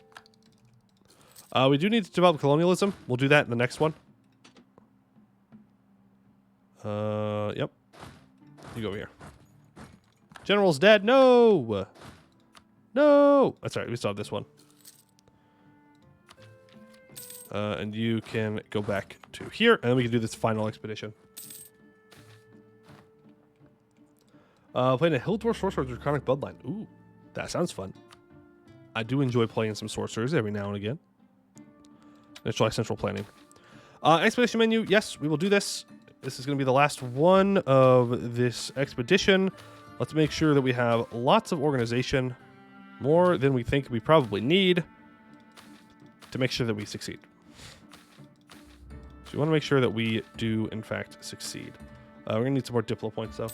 We do need to develop colonialism. We'll do that in the next one. Yep. You go over here. General's dead. No! No! That's right. We still have this one. And you can go back to here, and then we can do this final expedition. Playing a Hill Dwarf Sorcerer with Draconic Bloodline. Ooh, that sounds fun. I do enjoy playing some sorcerers every now and again. Let's try central planning. Expedition menu. Yes, we will do this. This is going to be the last one of this expedition. Let's make sure that we have lots of organization, more than we think we probably need, to make sure that we succeed. So we want to make sure that we do, in fact, succeed. We're going to need some more Diplo points, though.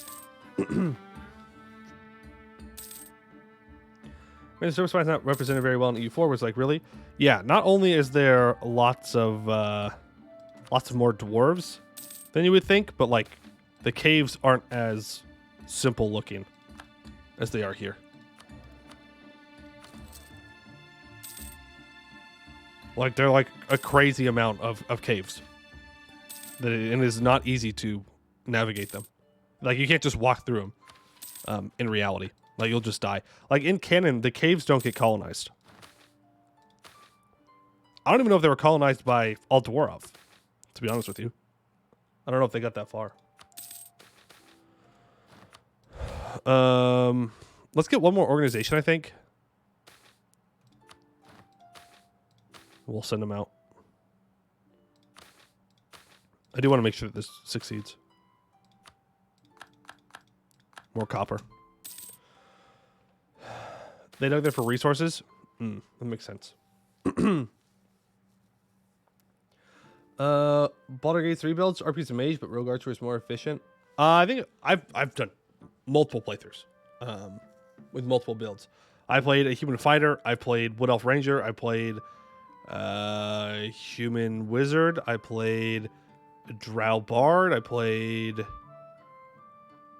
The service fine's not represented very well in EU4. Was like, really? Yeah. Not only is there lots of more dwarves than you would think, but like the caves aren't as simple looking as they are here. Like they're like a crazy amount of caves. That it is not easy to navigate them. Like you can't just walk through them. In reality, like you'll just die. Like in canon, the caves don't get colonized. I don't even know if they were colonized by Altdwarov, to be honest with you. I don't know if they got that far. Let's get one more organization, I think. We'll send them out. I do want to make sure that this succeeds. More copper. They dug there for resources? That makes sense. Baldur's Gate 3 builds, RP's a mage, but Rogue Archer is more efficient. I think I've done multiple playthroughs with multiple builds. I played a human fighter. I played Wood Elf Ranger. I played human wizard. I played Drow Bard. I played, I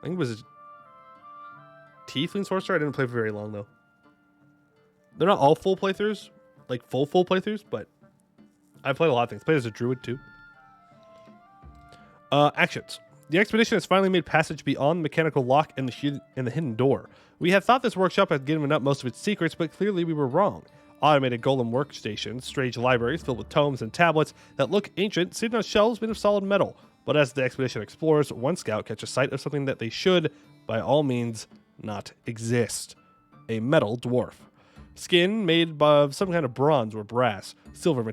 think it was a Tiefling Sorcerer. I didn't play for very long though. They're not all full playthroughs, like full playthroughs, but I played a lot of things. Played as a druid too. Actions. The expedition has finally made passage beyond the mechanical lock and the hidden door. We had thought this workshop had given up most of its secrets, but clearly we were wrong. Automated golem workstations, strange libraries filled with tomes and tablets that look ancient, sitting on shelves made of solid metal. But as the expedition explores, one scout catches sight of something that they should, by all means, not exist. A metal dwarf. Skin made of some kind of bronze or brass, silver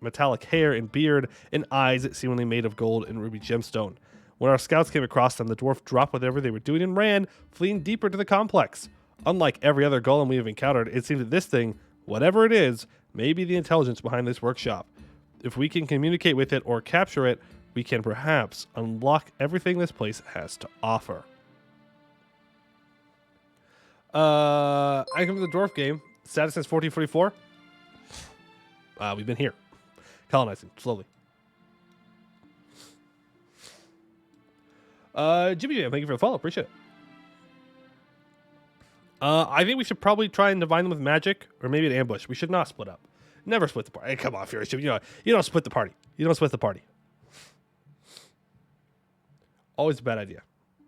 metallic hair and beard, and eyes seemingly made of gold and ruby gemstone. When our scouts came across them, the dwarf dropped whatever they were doing and ran, fleeing deeper into the complex. Unlike every other golem we have encountered, it seems that this thing, whatever it is, may be the intelligence behind this workshop. If we can communicate with it or capture it, we can perhaps unlock everything this place has to offer. I come to the dwarf game. Status since 1444. We've been here. Colonizing, slowly. Jimmy Jam, thank you for the follow. Appreciate it. I think we should probably try and divine them with magic, or maybe an ambush. We should not split up. Never split the party. Hey, come on, Furious Jim. You don't split the party. You don't split the party. Always a bad idea.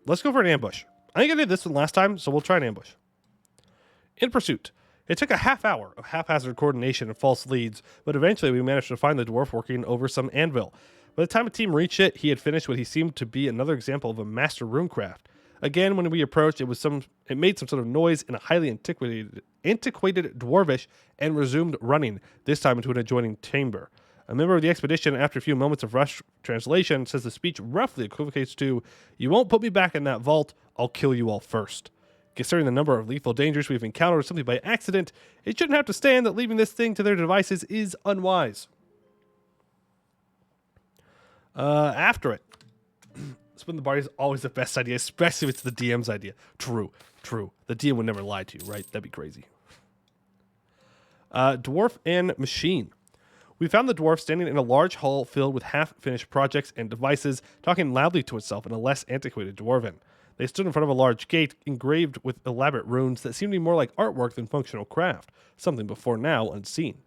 Let's go for an ambush. I think I did this one last time, so we'll try an ambush. In pursuit. It took a half hour of haphazard coordination and false leads, but eventually we managed to find the dwarf working over some anvil. By the time the team reached it, he had finished what he seemed to be another example of a master runecraft. Again, when we approached, it made some sort of noise in a highly antiquated dwarvish and resumed running, this time into an adjoining chamber. A member of the expedition, after a few moments of rushed translation, says the speech roughly equivocates to, "You won't put me back in that vault, I'll kill you all first." Considering the number of lethal dangers we've encountered simply by accident, it shouldn't have to stand that leaving this thing to their devices is unwise. After it. Spin the party is always the best idea, especially if it's the DM's idea. True. The DM would never lie to you, right? That'd be crazy. Dwarf and machine. We found the dwarf standing in a large hall filled with half-finished projects and devices, talking loudly to itself in a less antiquated dwarven. They stood in front of a large gate engraved with elaborate runes that seemed to be more like artwork than functional craft, something before now unseen.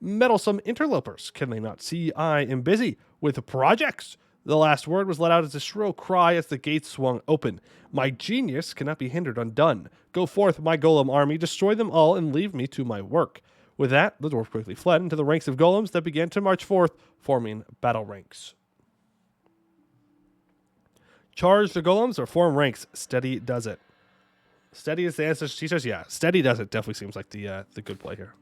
Meddlesome interlopers, can they not see I am busy with projects? The last word was let out as a shrill cry as the gates swung open. My genius cannot be hindered undone. Go forth, my golem army, destroy them all and leave me to my work. With that, the dwarf quickly fled into the ranks of golems that began to march forth, forming battle ranks. Charge the golems or form ranks. Steady does it. Steady is the answer. She says, yeah, steady does it. Definitely seems like the good play here.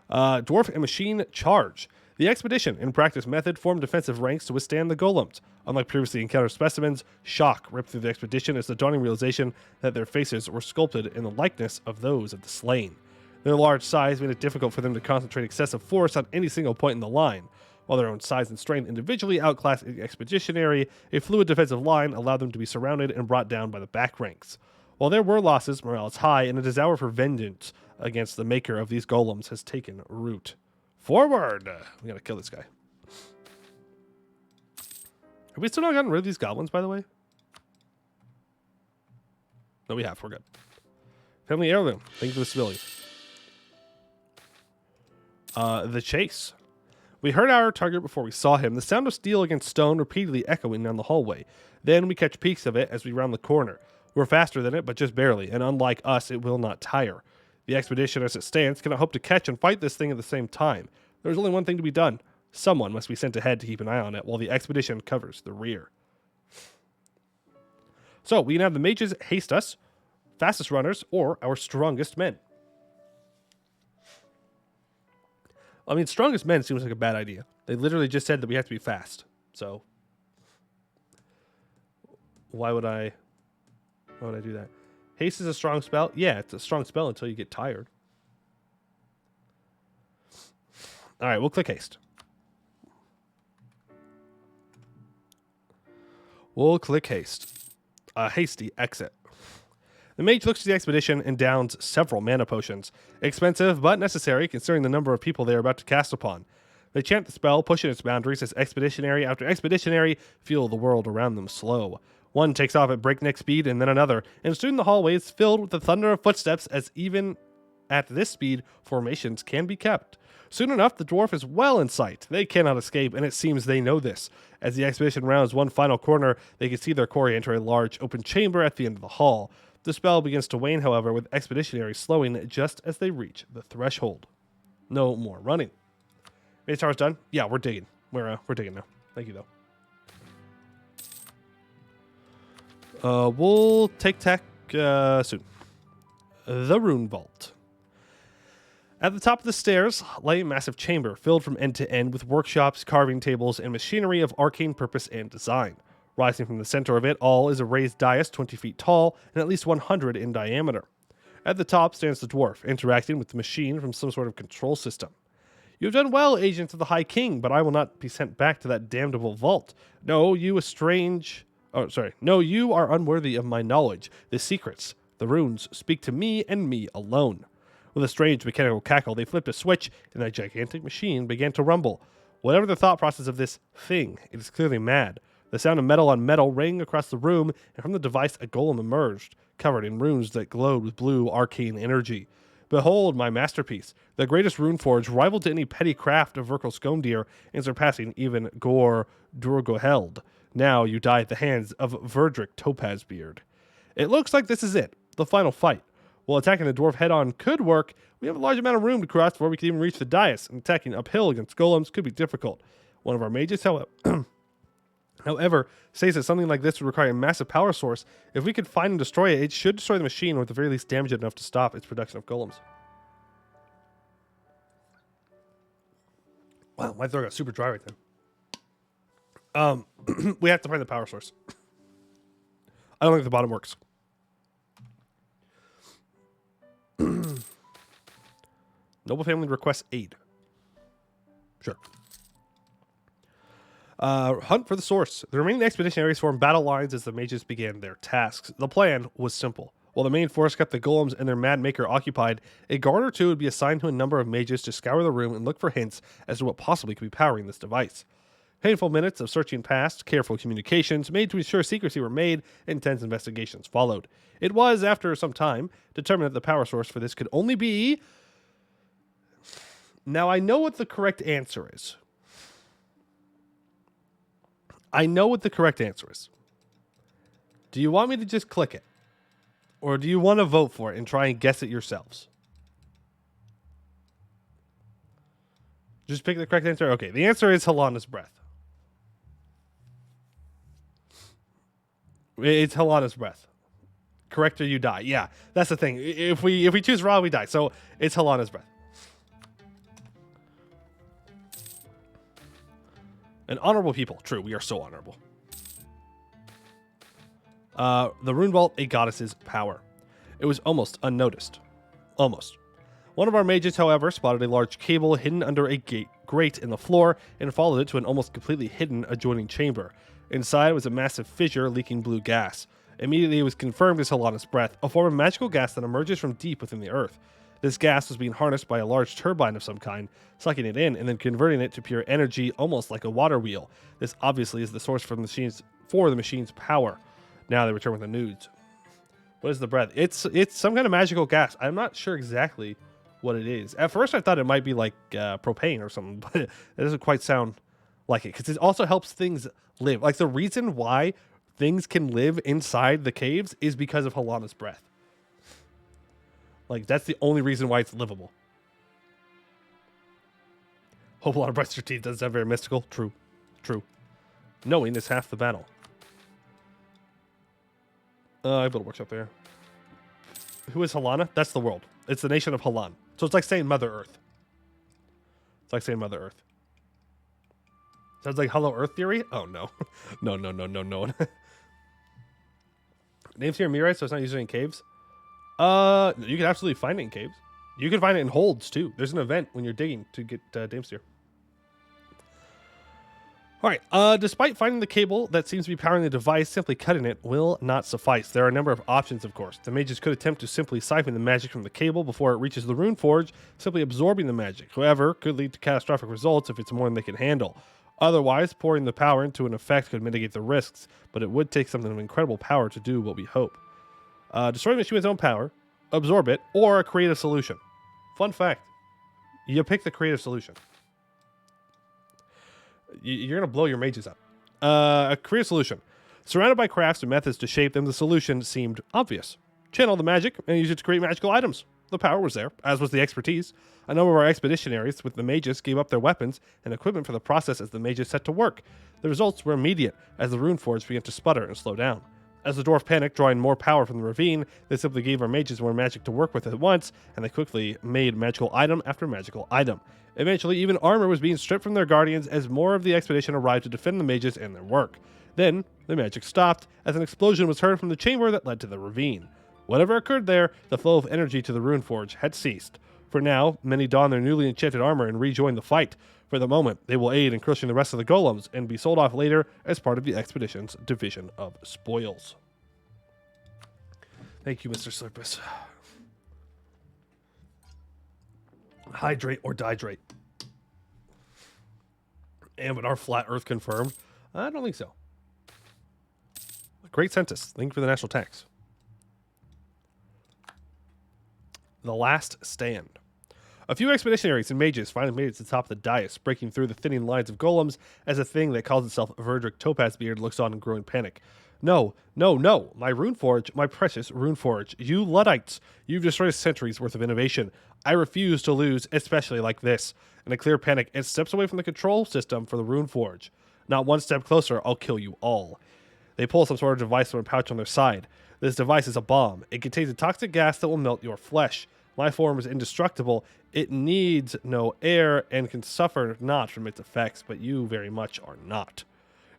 Dwarf and machine charge. The expedition, in practice method, formed defensive ranks to withstand the golems. Unlike previously encountered specimens, shock ripped through the expedition as the dawning realization that their faces were sculpted in the likeness of those of the slain. Their large size made it difficult for them to concentrate excessive force on any single point in the line. While their own size and strength individually outclassed the expeditionary, a fluid defensive line allowed them to be surrounded and brought down by the back ranks. While there were losses, morale is high, and a desire for vengeance against the maker of these golems has taken root. Forward! We gotta kill this guy. Have we still not gotten rid of these goblins, by the way? No, we have. We're good. Family heirloom. Thank you for the civility. The chase. We heard our target before we saw him, the sound of steel against stone repeatedly echoing down the hallway. Then we catch peeks of it as we round the corner. We're faster than it, but just barely, and unlike us, it will not tire. The expedition as it stands cannot hope to catch and fight this thing at the same time. There's only one thing to be done. Someone must be sent ahead to keep an eye on it while the expedition covers the rear. So, we can have the mages haste us, fastest runners, or our strongest men. I mean, strongest men seems like a bad idea. They literally just said that we have to be fast. So, why would I do that? Haste is a strong spell. Yeah, it's a strong spell until you get tired. All right, we'll click haste. We'll click haste. A hasty exit. The mage looks to the expedition and downs several mana potions. Expensive, but necessary considering the number of people they are about to cast upon. They chant the spell, pushing its boundaries as expeditionary after expeditionary feel the world around them slow. One takes off at breakneck speed and then another, and soon the hallway is filled with the thunder of footsteps as even at this speed, formations can be kept. Soon enough, the dwarf is well in sight. They cannot escape, and it seems they know this. As the expedition rounds one final corner, they can see their quarry enter a large open chamber at the end of the hall. The spell begins to wane, however, with expeditionary slowing just as they reach the threshold. No more running. Mage tower's done? Yeah, we're digging. We're digging now. Thank you, though. We'll take tech soon. The Rune Vault. At the top of the stairs lay a massive chamber filled from end to end with workshops, carving tables, and machinery of arcane purpose and design. Rising from the center of it all is a raised dais 20 feet tall and at least 100 in diameter. At the top stands the dwarf, interacting with the machine from some sort of control system. You have done well, agents of the High King, but I will not be sent back to that damnable vault. No, you are unworthy of my knowledge. The secrets, the runes, speak to me and me alone. With a strange mechanical cackle, they flipped a switch, and the gigantic machine began to rumble. Whatever the thought process of this thing, it is clearly mad. The sound of metal on metal rang across the room, and from the device a golem emerged, covered in runes that glowed with blue arcane energy. Behold my masterpiece, the greatest rune forge, rivaled to any petty craft of Virkal Skondir, and surpassing even Gor Durgoheld. Now you die at the hands of Verdrick Topazbeard. It looks like this is it, the final fight. While attacking the dwarf head-on could work, we have a large amount of room to cross before we can even reach the dais, and attacking uphill against golems could be difficult. One of our mages, however, says that something like this would require a massive power source. If we could find and destroy it, it should destroy the machine, or at the very least damage it enough to stop its production of golems. Wow, my throat got super dry right then. We have to find the power source. I don't think the bottom works. Noble family requests aid. Sure. Hunt for the source. The remaining expeditionaries formed battle lines as the mages began their tasks. The plan was simple. While the main force kept the golems and their mad maker occupied, a guard or two would be assigned to a number of mages to scour the room and look for hints as to what possibly could be powering this device. Painful minutes of searching passed, careful communications made to ensure secrecy were made, intense investigations followed. It was, after some time, determined that the power source for this could only be... Now, I know what the correct answer is. Do you want me to just click it? Or do you want to vote for it and try and guess it yourselves? Just pick the correct answer? Okay, the answer is Helana's breath. It's Helana's breath. Correct or you die. Yeah, that's the thing. If we choose raw, we die. So it's Helana's breath. And honorable people. True, we are so honorable. The Rune Vault, a goddess's power. It was almost unnoticed. Almost. One of our mages, however, spotted a large cable hidden under a grate in the floor and followed it to an almost completely hidden adjoining chamber. Inside was a massive fissure leaking blue gas. Immediately it was confirmed as Helana's breath, a form of magical gas that emerges from deep within the earth. This gas was being harnessed by a large turbine of some kind, sucking it in and then converting it to pure energy, almost like a water wheel. This obviously is the source for the machine's power. Now they return with the news. What is the breath? It's some kind of magical gas. I'm not sure exactly what it is. At first I thought it might be like propane or something, but it doesn't quite sound like it, because it also helps things live. Like, the reason why things can live inside the caves is because of Helana's breath. Like, that's the only reason why it's livable. Hope a lot of breaths your teeth doesn't sound very mystical. True. True. Knowing is half the battle. I built a workshop there. Who is Helana? That's the world. It's the nation of Helan. So it's like saying Mother Earth. It's like saying Mother Earth. Sounds like Hollow Earth theory? Oh, no. No. Name's here in Mirai, so it's not usually in caves. You can absolutely find it in caves. You can find it in holds, too. There's an event when you're digging to get Damestier. Alright, despite finding the cable that seems to be powering the device, simply cutting it will not suffice. There are a number of options, of course. The mages could attempt to simply siphon the magic from the cable before it reaches the rune forge, simply absorbing the magic. However, could lead to catastrophic results if it's more than they can handle. Otherwise, pouring the power into an effect could mitigate the risks, but it would take something of incredible power to do what we hope. Destroy the machine with its own power, absorb it, or a creative solution. Fun fact, you pick the creative solution. You're going to blow your mages up. A creative solution. Surrounded by crafts and methods to shape them, the solution seemed obvious. Channel the magic and use it to create magical items. The power was there, as was the expertise. A number of our expeditionaries with the mages gave up their weapons and equipment for the process as the mages set to work. The results were immediate, as the rune forge began to sputter and slow down. As the dwarf panicked, drawing more power from the ravine, they simply gave our mages more magic to work with at once, and they quickly made magical item after magical item. Eventually, even armor was being stripped from their guardians as more of the expedition arrived to defend the mages and their work. Then, the magic stopped, as an explosion was heard from the chamber that led to the ravine. Whatever occurred there, the flow of energy to the rune forge had ceased. For now, many don their newly enchanted armor and rejoin the fight. For the moment, they will aid in crushing the rest of the golems and be sold off later as part of the expedition's division of spoils. Thank you, Mr. Slurpus. Hydrate or dihydrate. Anbennar flat earth confirmed. I don't think so. Great census. Thank you for the national tax. The Last Stand. A few expeditionaries and mages finally made it to the top of the dais, breaking through the thinning lines of golems as a thing that calls itself Verdrick Topazbeard looks on in growing panic. No, no, no, my rune forge, my precious rune forge. You Luddites, you've destroyed a century's worth of innovation. I refuse to lose, especially like this. In a clear panic, it steps away from the control system for the rune forge. Not one step closer, I'll kill you all. They pull some sort of device from a pouch on their side. This device is a bomb. It contains a toxic gas that will melt your flesh. My form is indestructible. It needs no air and can suffer not from its effects, but you very much are not.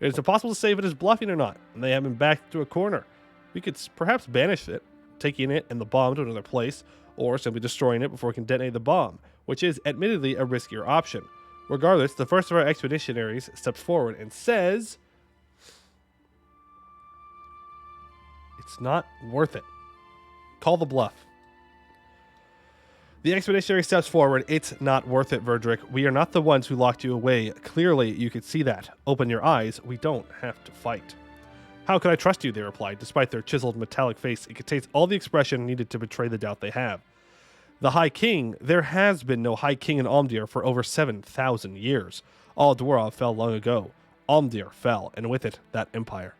It is impossible to say if it is bluffing or not, and they have been backed to a corner. We could perhaps banish it, taking it and the bomb to another place, or simply destroying it before we can detonate the bomb, which is admittedly a riskier option. Regardless, the first of our expeditionaries steps forward and says, it's not worth it. Call the bluff. The expeditionary steps forward. It's not worth it, Verdrick. We are not the ones who locked you away. Clearly, you could see that. Open your eyes. We don't have to fight. How could I trust you? They replied. Despite their chiseled metallic face, it contains all the expression needed to betray the doubt they have. The High King. There has been no High King in Omdir for over 7,000 years. All Dwarov fell long ago. Omdir fell, and with it, that empire.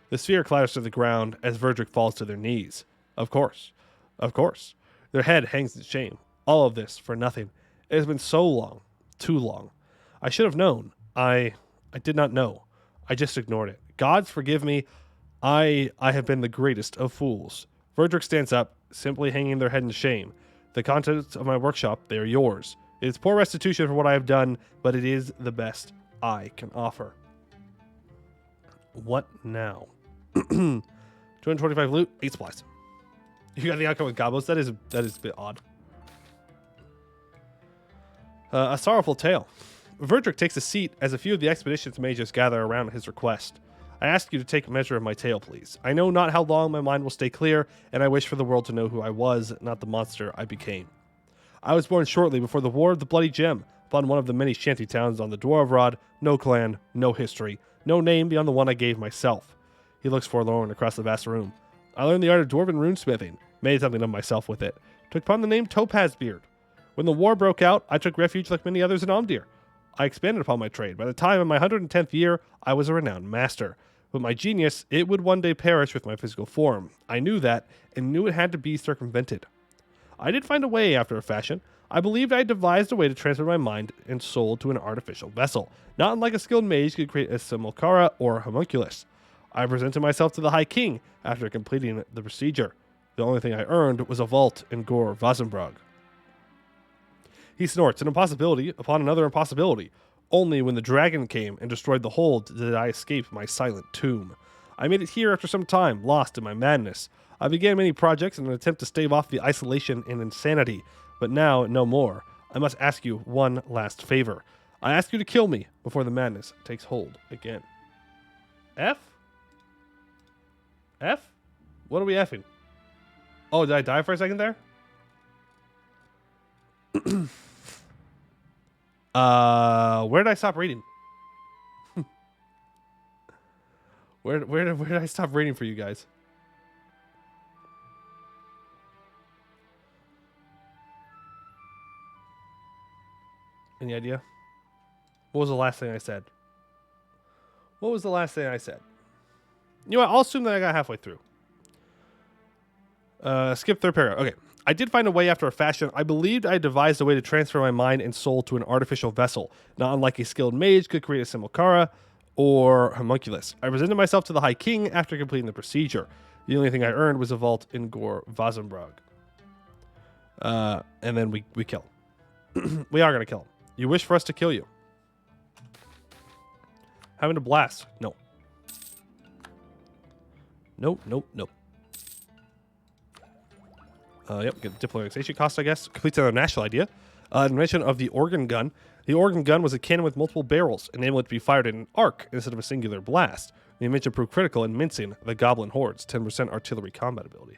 The sphere clatters to the ground as Verdrick falls to their knees. Of course. Of course. Their head hangs in shame. All of this for nothing. It has been so long. Too long. I should have known. I did not know. I just ignored it. Gods forgive me. I have been the greatest of fools. Verdrick stands up, simply hanging their head in shame. The contents of my workshop, they are yours. It is poor restitution for what I have done, but it is the best I can offer. What now? 225 loot, 8 supplies. You got the outcome with Gobos. That is a bit odd. A sorrowful tale. Verdrick takes a seat as a few of the expedition's mages gather around at his request. I ask you to take a measure of my tale, please. I know not how long my mind will stay clear, and I wish for the world to know who I was, not the monster I became. I was born shortly before the War of the Bloody Gem, upon one of the many shanty towns on the Dwarvrod. No clan, no history, no name beyond the one I gave myself. He looks forlorn across the vast room. I learned the art of dwarven runesmithing, made something of myself with it, took upon the name Topazbeard. When the war broke out, I took refuge like many others in Omdir. I expanded upon my trade. By the time of my 110th year, I was a renowned master. But my genius, it would one day perish with my physical form. I knew that, and knew it had to be circumvented. I did find a way after a fashion. I believed I had devised a way to transfer my mind and soul to an artificial vessel, not unlike a skilled mage could create a simulacra or homunculus. I presented myself to the High King after completing the procedure. The only thing I earned was a vault in Gore Vasenbrug. He snorts, an impossibility upon another impossibility. Only when the dragon came and destroyed the hold did I escape my silent tomb. I made it here after some time, lost in my madness. I began many projects in an attempt to stave off the isolation and insanity, but now no more. I must ask you one last favor. I ask you to kill me before the madness takes hold again. F? F? What are we Fing? Oh, did I die for a second there? Where did I stop reading? where did I stop reading for you guys? Any idea? What was the last thing I said? What was the last thing I said? You know what? I'll assume that I got halfway through. Skip third paragraph. Okay. I did find a way after a fashion. I believed I devised a way to transfer my mind and soul to an artificial vessel, not unlike a skilled mage could create a simulacra or homunculus. I presented myself to the High King after completing the procedure. The only thing I earned was a vault in Gore Vazenbrog. And then we kill him. We are going to kill him. You wish for us to kill you. Having a blast. No. Nope. Yep, get diplomatization cost, I guess. Completes another national idea. Invention of the organ gun. The organ gun was a cannon with multiple barrels, enabling it to be fired in an arc instead of a singular blast. The invention proved critical in mincing the goblin hordes. 10% artillery combat ability.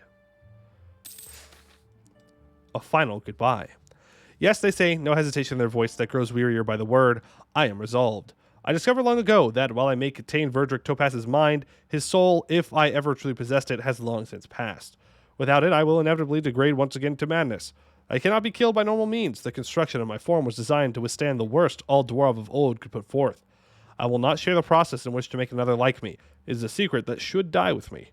A final goodbye. Yes, they say, no hesitation in their voice that grows wearier by the word, I am resolved. I discovered long ago that while I may contain Verdrick Topaz's mind, his soul, if I ever truly possessed it, has long since passed. Without it, I will inevitably degrade once again to madness. I cannot be killed by normal means. The construction of my form was designed to withstand the worst all dwarf of old could put forth. I will not share the process in which to make another like me. It is a secret that should die with me.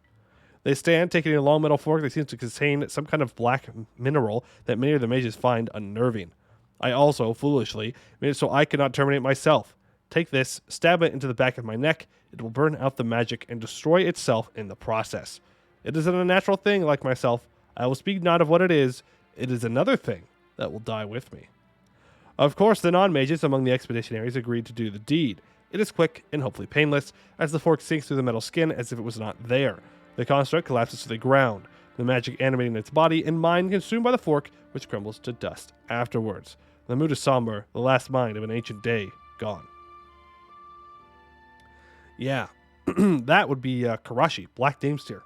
They stand, taking a long metal fork that seems to contain some kind of black mineral that many of the mages find unnerving. I also, foolishly, made it so I could not terminate myself. Take this, stab it into the back of my neck. It will burn out the magic and destroy itself in the process. It is an unnatural thing like myself. I will speak not of what it is another thing that will die with me. Of course, the non-mages among the expeditionaries agreed to do the deed. It is quick and hopefully painless, as the fork sinks through the metal skin as if it was not there. The construct collapses to the ground, the magic animating its body and mind consumed by the fork, which crumbles to dust afterwards. The mood is somber, the last mind of an ancient day gone. Yeah, that would be Karashi, Black Damesteer.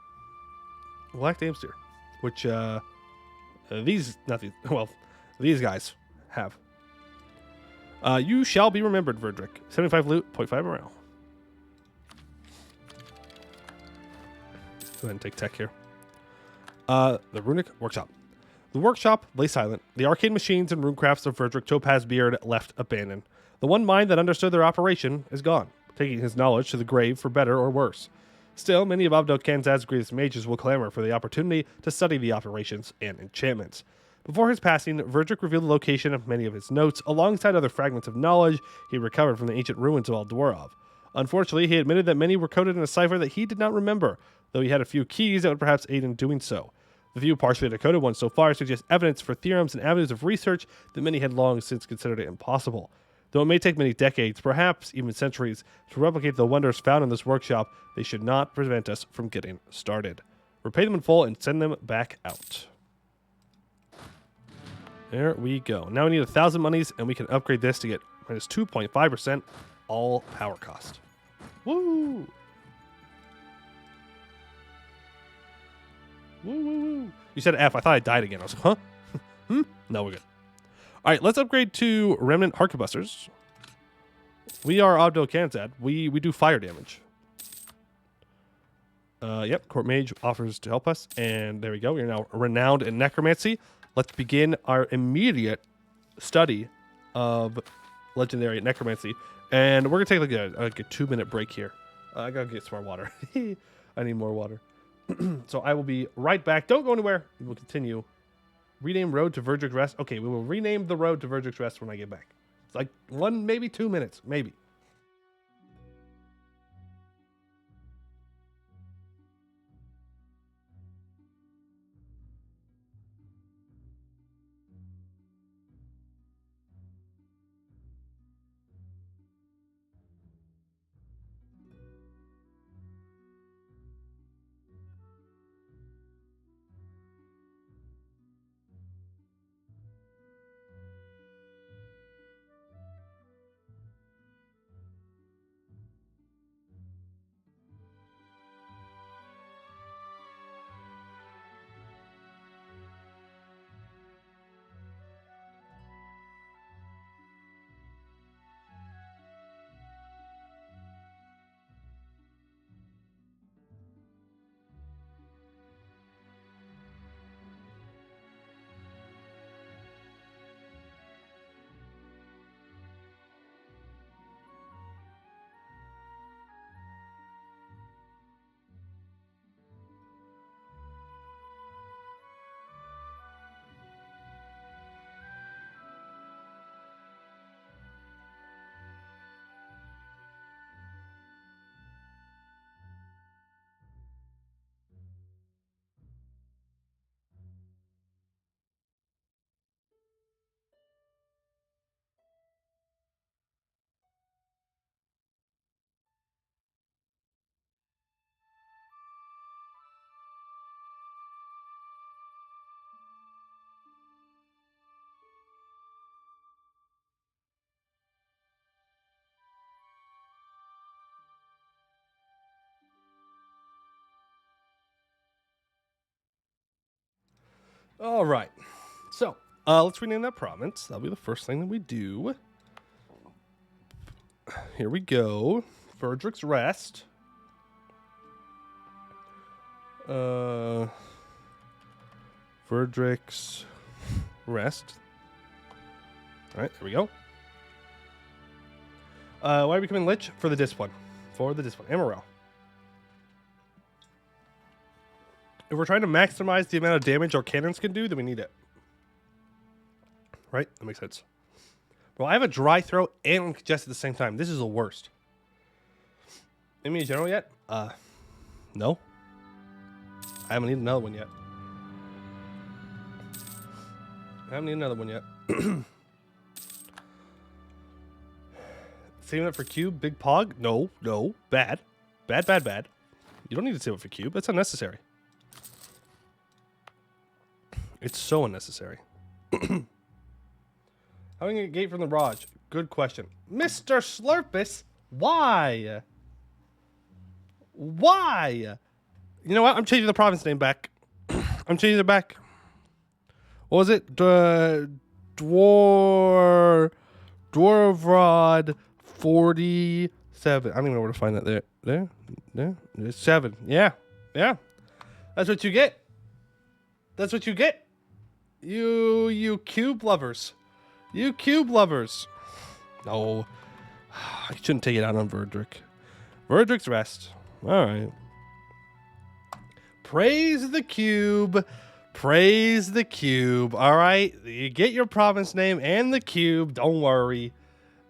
Black Damesteer, which these guys have. You shall be remembered, Verdrick. 75 loot, 0.5 morale. Go ahead and take tech here. The Runic Workshop. The workshop lay silent. The arcane machines and runecrafts of Verdrick Topaz Beard left abandoned. The one mind that understood their operation is gone, taking his knowledge to the grave for better or worse. Still, many of Ovdal Kanzad's greatest mages will clamor for the opportunity to study the operations and enchantments. Before his passing, Verdrick revealed the location of many of his notes, alongside other fragments of knowledge he recovered from the ancient ruins of Aldorov. Unfortunately, he admitted that many were coded in a cipher that he did not remember, though he had a few keys that would perhaps aid in doing so. The few partially decoded ones so far suggest evidence for theorems and avenues of research that many had long since considered it impossible. Though it may take many decades, perhaps even centuries, to replicate the wonders found in this workshop, they should not prevent us from getting started. Repay them in full and send them back out. There we go. Now we need 1,000 monies, and we can upgrade this to get minus 2.5% all power cost. Woo! Woo! You said F. I thought I died again. I was like, huh? No, we're good. All right, let's upgrade to Remnant Harkebusters. We are Ovdal Kanzad. We do fire damage. Yep, Court Mage offers to help us. And there we go. We are now renowned in necromancy. Let's begin our immediate study of legendary necromancy. And we're going to take like a 2-minute break here. I got to get some more water. I need more water. So I will be right back. Don't go anywhere. We will continue. Rename Road to Verdrick's Rest. Okay, we will rename the road to Verdrick's Rest when I get back. It's like 1, maybe 2 minutes. Maybe. All right. So, let's rename that province. That'll be the first thing that we do. Here we go. Verdrick's Rest. Verdrick's Rest. All right, there we go. Why are we becoming Lich? For the discipline. For the discipline. And morale. If we're trying to maximize the amount of damage our cannons can do, then we need it. Right? That makes sense. Well, I have a dry throat and I'm congested at the same time. This is the worst. Enemy general yet? No. I haven't needed another one yet. Saving it for cube, big pog? No, no, bad. Bad, bad, bad. You don't need to save it for cube. That's unnecessary. It's so unnecessary. How do I get gate from the Raj? Good question. Mr. Slurpus, why? Why? You know what? I'm changing the province name back. I'm changing it back. What was it? Dwarvrod 47. I don't even know where to find that. There. It's 7. Yeah. That's what you get. That's what you get. You cube lovers. You cube lovers. No. I shouldn't take it out on Verdrick. Verdrick's Rest. All right. Praise the cube. Praise the cube. All right. You get your province name and the cube. Don't worry.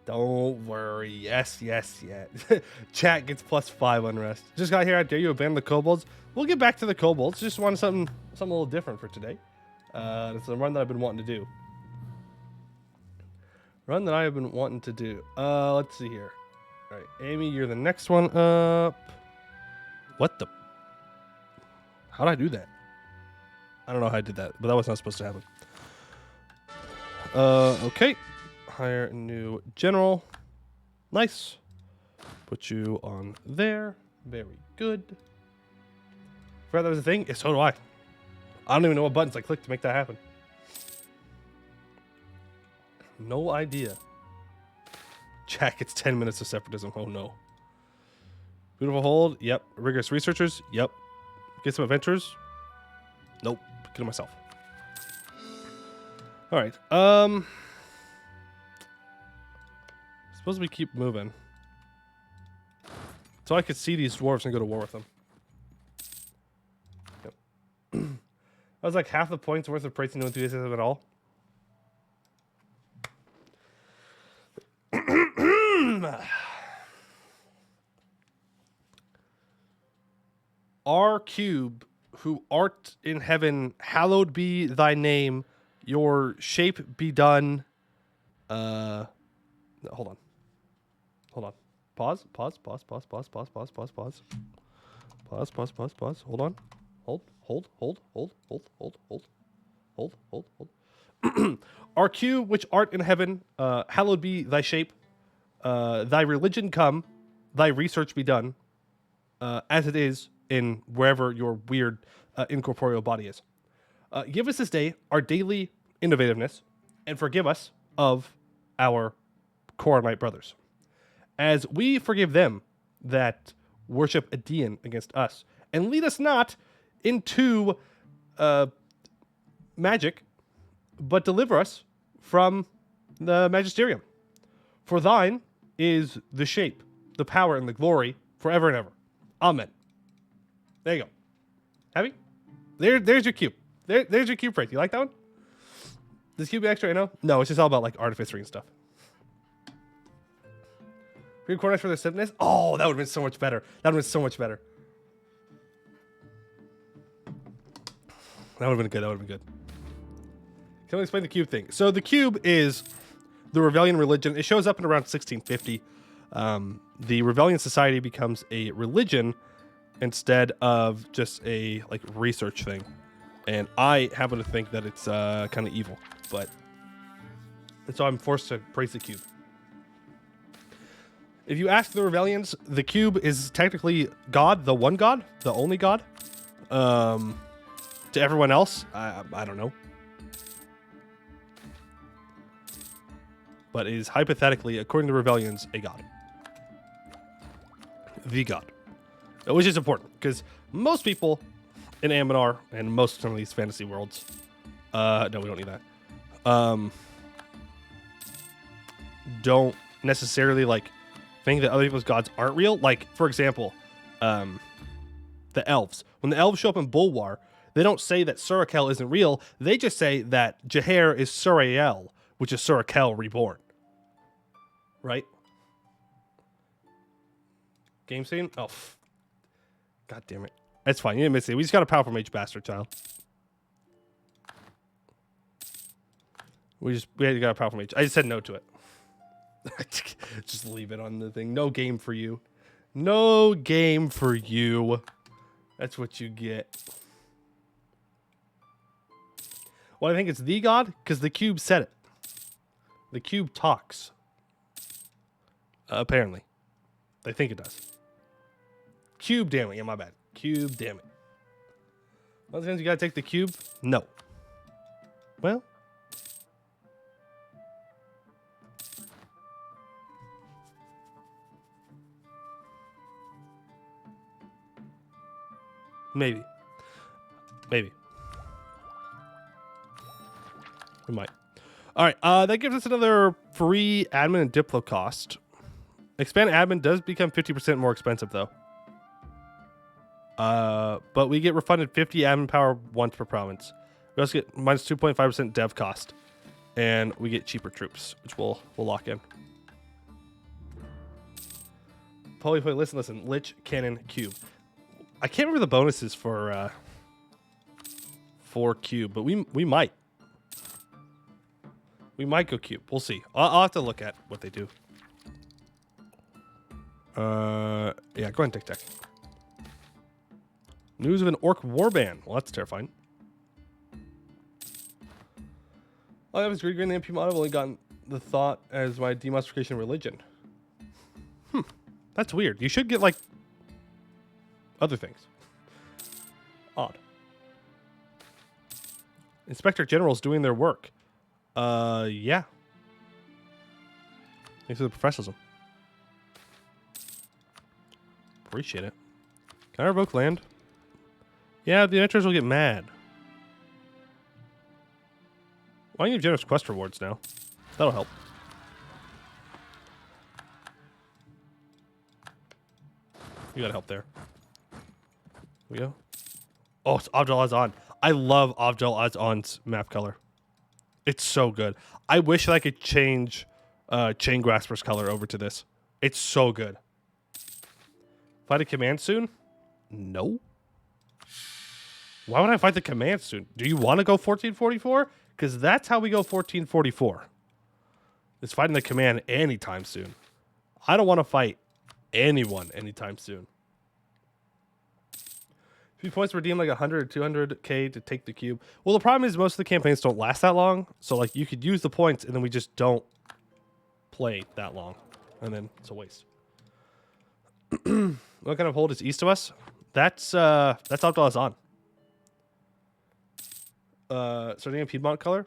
Don't worry. Yes. Chat gets +5 unrest. Just got here. I dare you abandon the kobolds. We'll get back to the kobolds. Just wanted something a little different for today. It's a run that I've been wanting to do. Let's see here. All right, Amy, you're the next one up. What the? How did I do that? I don't know how I did that, but that was not supposed to happen. Okay. Hire a new general. Nice. Put you on there. Very good. Forgot that was a thing? Yeah, so do I. I don't even know what buttons I clicked to make that happen. No idea. Jack, it's 10 minutes of separatism. Oh no. Beautiful hold. Yep. Rigorous researchers. Yep. Get some adventurers. Nope. Kill myself. All right. Suppose we keep moving. So I could see these dwarves and go to war with them. Yep. That was like half the points worth of praising no enthusiasm at all. Our cube, who art in heaven, hallowed be thy name. Your shape be done. No, hold on. Pause. Pause. Hold on. Hold. Our cube, which art in heaven, hallowed be thy shape. Thy religion come, thy research be done, as it is in wherever your weird incorporeal body is. Give us this day our daily innovativeness, and forgive us of our Koronite brothers, as we forgive them that worship a Dean against us, and lead us not into magic, but deliver us from the magisterium. For thine is the shape, the power, and the glory forever and ever. Amen. There you go. Happy? There's your cube. There's your cube price. You like that one? Does cube extra? I know. No, it's just all about like artificery and stuff. Free corners for their simpness. Oh, that would have been so much better. That would have been so much better. That would have been good. Can I explain the cube thing? So the cube is the Rebellion religion. It shows up in around 1650. The Rebellion Society becomes a religion instead of just a like research thing, and I happen to think that it's kind of evil, and so I'm forced to praise the cube. If you ask the Rebellions, the cube is technically God, the one God, the only God. To everyone else, I don't know. but is hypothetically, according to Rebellions, a god. The god. Which is important, because most people in Anbennar and most of some of these fantasy worlds, no, we don't need that, don't necessarily, like, think that other people's gods aren't real. Like, for example, the elves. When the elves show up in Bulwar, they don't say that Surakel isn't real. They just say that Jahair is Surael, which is Surakel reborn. Right? Game scene? Oh, god damn it. That's fine. You didn't miss it. We just got a powerful mage bastard child. We had to get a powerful mage. I just said no to it. Just leave it on the thing. No game for you. No game for you. That's what you get. Well, I think it's the god because the cube said it. The cube talks. Apparently. They think it does. Cube, damn it. Yeah, my bad. Cube, damn it. Other things you gotta take the cube? No. Well. Maybe. Maybe. We might. All right. That gives us another free admin and Diplo cost. Expand admin does become 50% more expensive, though. But we get refunded 50 admin power once per province. We also get minus 2.5% dev cost. And we get cheaper troops, which we'll lock in. Poiuymew, listen. Lich, Cannon, Cube. I can't remember the bonuses for Cube, but we might. We might go Cube. We'll see. I'll have to look at what they do. Yeah, go ahead and take tech. News of an orc warband. Well, that's terrifying. Oh, that was great. The MP mod. I've only gotten the thought as my demonstration religion. That's weird. You should get, like, other things. Odd. Inspector General's doing their work. Yeah. Thanks for the professionalism. Appreciate it. Can I revoke land? Yeah, the editors will get mad. Why don't you give generous quest rewards now? That'll help. You gotta help there. Here we go. Oh, it's Ovdal Kanzad. I love Ovdal Kanzad's map color. It's so good. I wish that I could change Chain Grasper's color over to this. It's so good. Fight a command soon? No. Why would I fight the command soon? Do you want to go 1444? Because that's how we go 1444. It's fighting the command anytime soon. I don't want to fight anyone anytime soon. 3 points to redeem like 100 or 200k to take the cube. Well, the problem is most of the campaigns don't last that long. So, like, you could use the points and then we just don't play that long. And then it's a waste. What kind of hold is east of us? That's Ovdal Kanzad. Starting in Piedmont color?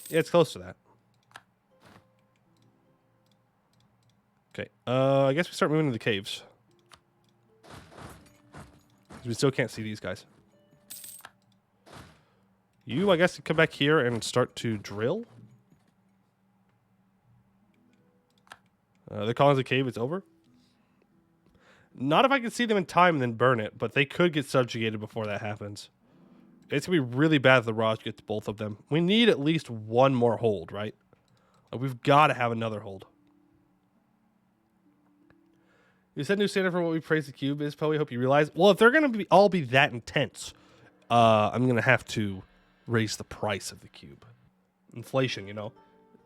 Yeah, it's close to that. Okay. I guess we start moving to the caves. We still can't see these guys. You, I guess, can come back here and start to drill. They're calling the cave. It's over. Not if I can see them in time and then burn it, but they could get subjugated before that happens. It's going to be really bad if the Raj gets both of them. We need at least one more hold, right? Like, we've got to have another hold. You said new standard for what we praise the cube is, probably hope you realize. Well, if they're going to all be that intense, I'm going to have to raise the price of the cube. Inflation, you know.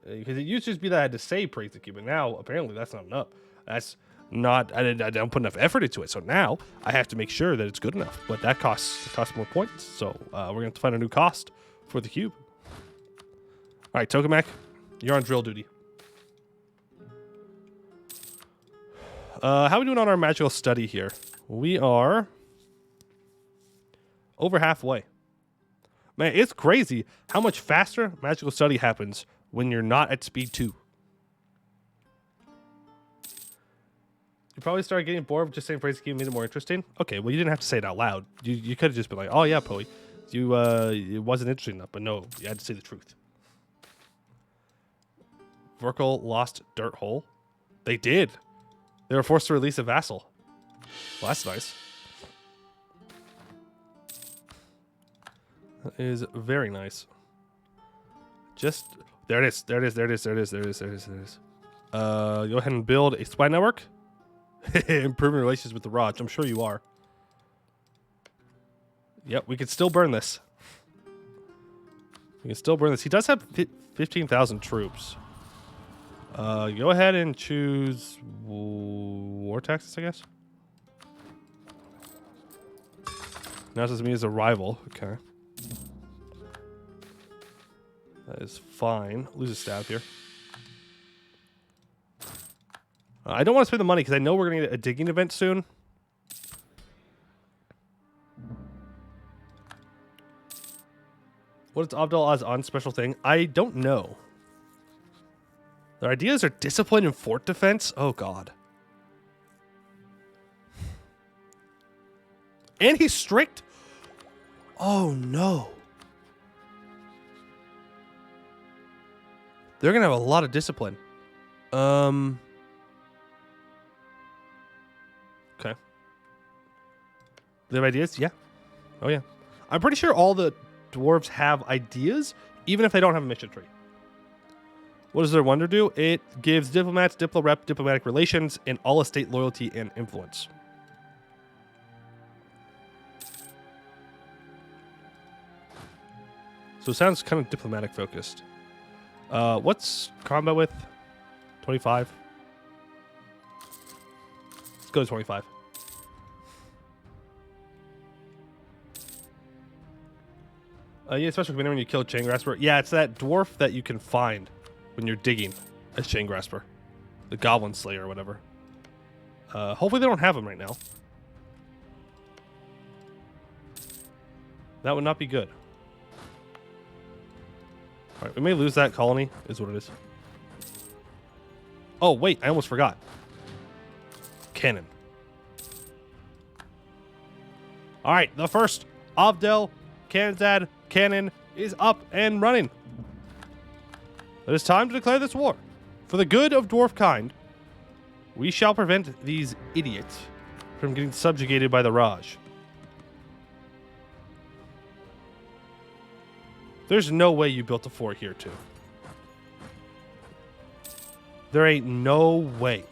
Because it used to just be that I had to say praise the cube, and now apparently that's not enough. That's not, I don't put enough effort into it, so now I have to make sure that it's good enough. But that costs more points, so we're going to have to find a new cost for the cube. All right, Tokamak, you're on drill duty. How are we doing on our magical study here? We are over halfway. Man, it's crazy how much faster magical study happens when you're not at speed 2. You probably started getting bored of just saying phrase game made it more interesting. Okay, well, you didn't have to say it out loud. You could have just been like, oh, yeah, Poey. It wasn't interesting enough, but no, you had to say the truth. Vorkal lost Dirt Hole. They did. They were forced to release a vassal. Well, that's nice. That is very nice. Just there it is. There it is. There it is. There it is. There it is. There it is. There it is. Go ahead and build a spy network. Improving relations with the Raj. I'm sure you are. Yep, we can still burn this. We can still burn this. He does have 15,000 troops. Go ahead and choose war taxes, I guess. Announces me as a rival. Okay. That is fine. Lose a stab here. I don't want to spend the money because I know we're going to get a digging event soon. What is Ovdal Kanzad's special thing? I don't know. Their ideas are discipline and fort defense. Oh, God. And he's strict? Oh, no. They're going to have a lot of discipline. Okay. They have ideas? Yeah. Oh, yeah. I'm pretty sure all the dwarves have ideas, even if they don't have a mission tree. What does their wonder do? It gives diplomats, diplomatic relations, and all estate loyalty and influence. So it sounds kind of diplomatic focused. What's combat with? 25. Let's go to 25. Yeah, especially when you kill a chain grasper. Yeah, it's that dwarf that you can find when you're digging as chain grasper. The goblin slayer or whatever. Hopefully they don't have him right now. That would not be good. Alright, we may lose that colony, is what it is. Oh, wait, I almost forgot. Cannon. Alright, the first Ovdal Kanzad cannon is up and running. It is time to declare this war. For the good of dwarf kind, we shall prevent these idiots from getting subjugated by the Raj. There's no way you built a fort here, too. There ain't no way.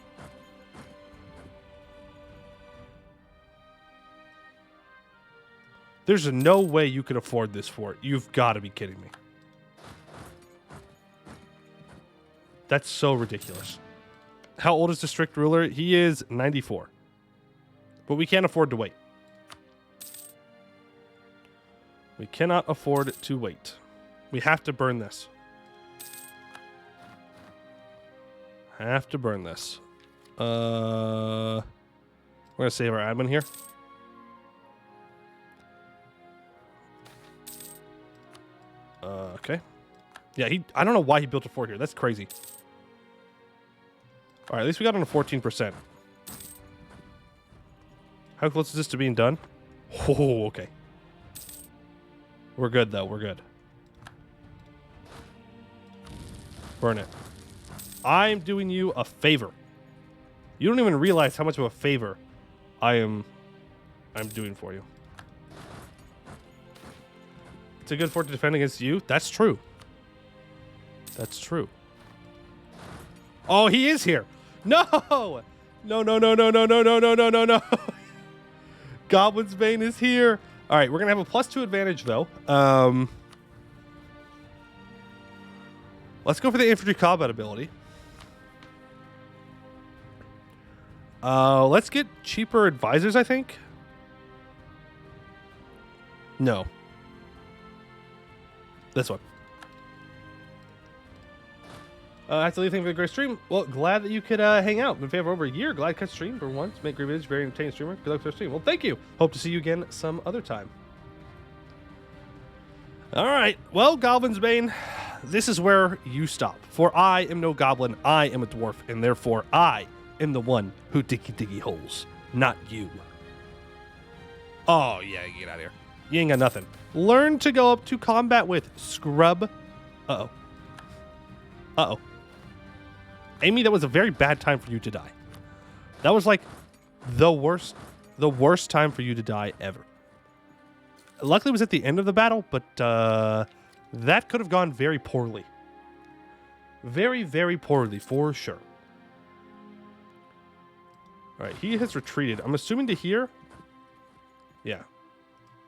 There's no way you can afford this fort. You've got to be kidding me. That's so ridiculous. How old is the strict ruler? He is 94. But we can't afford to wait. We cannot afford to wait. We have to burn this. Have to burn this. We're going to save our admin here. Okay. Yeah, I don't know why he built a fort here. That's crazy. All right, at least we got on a 14%. How close is this to being done? Oh, okay. We're good, though. We're good. Burn it. I'm doing you a favor. You don't even realize how much of a favor I'm doing for you. It's a good fort to defend against you. That's true. That's true. Oh, he is here. No! No, no, no, no, no, no, no, no, no, no, no. Goblin's Bane is here. All right, we're going to have a +2 advantage, though. Let's go for the infantry combat ability. Let's get cheaper advisors, I think. No. This one. I have to leave. Thank you for a great stream. Well, glad that you could hang out. Been a fan for over a year. Glad to catch stream for once. Make great videos. Very entertaining streamer. Good luck for the stream. Well, thank you. Hope to see you again some other time. All right. Well, Goblin's Bane, this is where you stop. For I am no goblin. I am a dwarf, and therefore I am the one who diggy holes, not you. Oh, yeah, get out of here. You ain't got nothing. Learn to go up to combat with scrub. Uh-oh. Uh-oh. Amy, that was a very bad time for you to die. That was like the worst time for you to die ever. Luckily, it was at the end of the battle, but that could have gone very poorly. Very, very poorly, for sure. All right, he has retreated. I'm assuming to here. Yeah.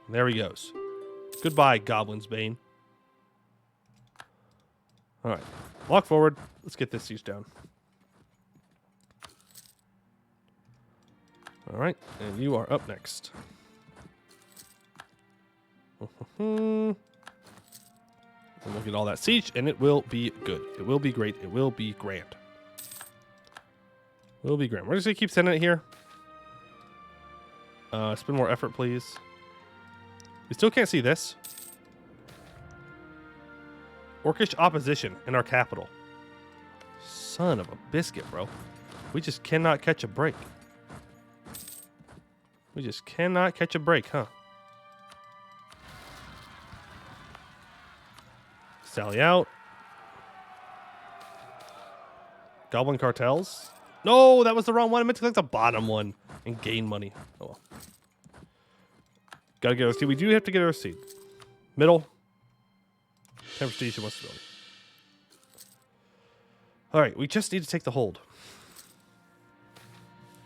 There he goes. Goodbye, Goblin's Bane. All right. Walk forward. Let's get this siege down. All right. And you are up next. And we'll get all that siege, and it will be good. It will be great. It will be grand. It will be grand. We're just going to keep sending it here. Spend more effort, please. We still can't see this. Orcish opposition in our capital. Son of a biscuit, bro. We just cannot catch a break. We just cannot catch a break, huh? Sally out. Goblin cartels. No, that was the wrong one. I meant to click the bottom one and gain money. Oh well. Gotta get our seed. We do have to get our seed. Middle. 10 prestige and 1 stability. Alright, we just need to take the hold.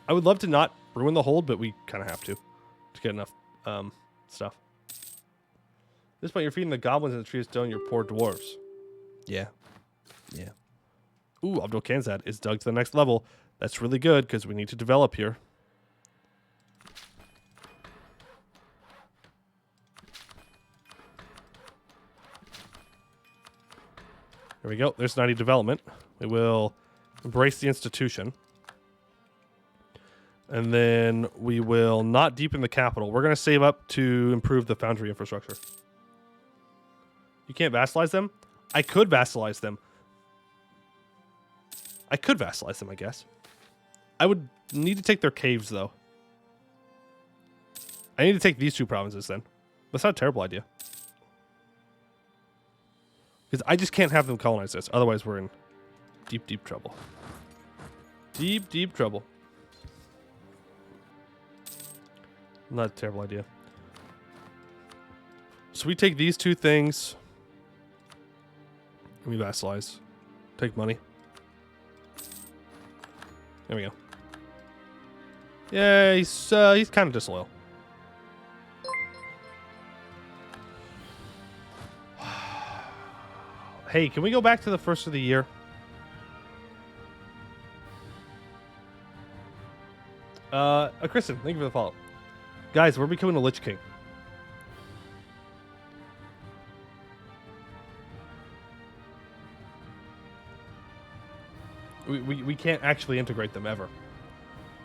I would love to not ruin the hold, but we kind of have to get enough stuff. At this point, you're feeding the goblins in the tree of stone, your poor dwarves. Yeah. Yeah. Ooh, Ovdal Kanzad is dug to the next level. That's really good, because we need to develop here. There we go. There's 90 development. We will embrace the institution. And then we will not deepen the capital. We're going to save up to improve the foundry infrastructure. You can't vassalize them? I could vassalize them. I guess. I would need to take their caves, though. I need to take these 2 provinces, then. That's not a terrible idea. Because I just can't have them colonize this. Otherwise, we're in deep, deep trouble. Deep, deep trouble. Not a terrible idea. So we take these 2 things. And we vassalize. Take money. There we go. Yeah, he's kind of disloyal. Hey, can we go back to the first of the year? Kristen, thank you for the follow. Guys, we're becoming a Lich King. We can't actually integrate them ever.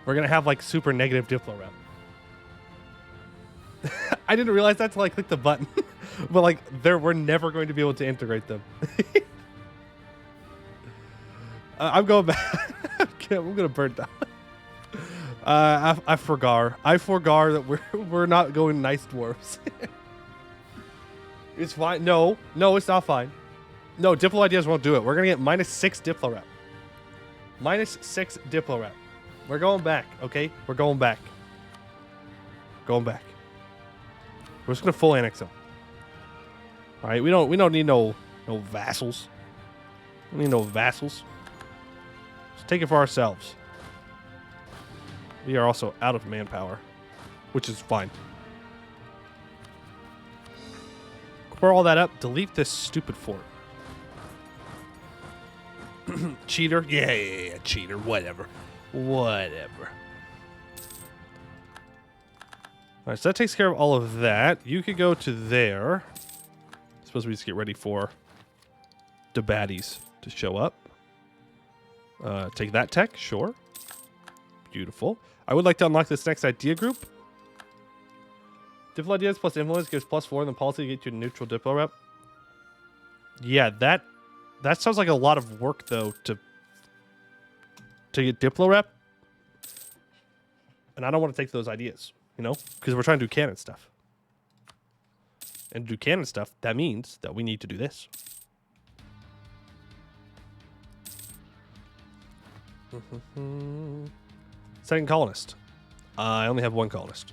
We're gonna have like super negative Diplo rep. I didn't realize that till I clicked the button. But like, we're never going to be able to integrate them. I'm going back. I'm gonna burn down. I forgot that we're not going nice dwarves. It's fine. No, it's not fine. No, Diplo ideas won't do it. We're gonna get -6 Diplo rep. -6 Diplo rep. We're going back, okay? We're going back. Going back. We're just gonna full annex them. All right, we don't need no vassals. We don't need no vassals. Let's take it for ourselves. We are also out of manpower, which is fine. Clear all that up. Delete this stupid fort. Cheater? Yeah, cheater. Whatever. All right, so that takes care of all of that. You could go to there. I suppose we just get ready for the baddies to show up. Take that tech, sure. Beautiful. I would like to unlock this next idea group. Diplo ideas plus influence gives +4, and then policy to get you a neutral Diplo rep. Yeah, that sounds like a lot of work though to get Diplo rep. And I don't want to take those ideas, you know, because we're trying to do canon stuff. And to do canon stuff, that means that we need to do this. Second colonist. I only have one colonist.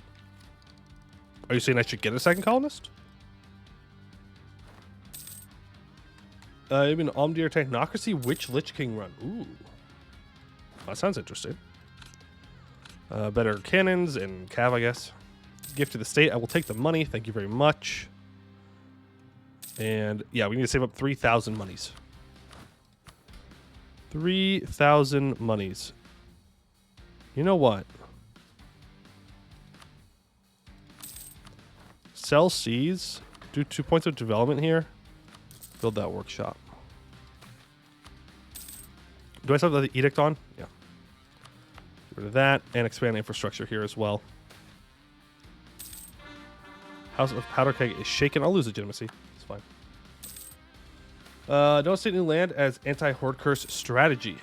Are you saying I should get a second colonist? Even Omdir Technocracy, which Lich King run? Ooh. That sounds interesting. Better cannons and cav, I guess. Gift to the state. I will take the money. Thank you very much. And yeah, we need to save up 3,000 monies. 3,000 monies. You know what? Sell seas. Do 2 points of development here. Build that workshop. Do I still have the edict on? Yeah. Get rid of that and expand infrastructure here as well. House of Powder Keg is shaken. I'll lose legitimacy. It's fine. Don't state new land as anti-horde curse strategy.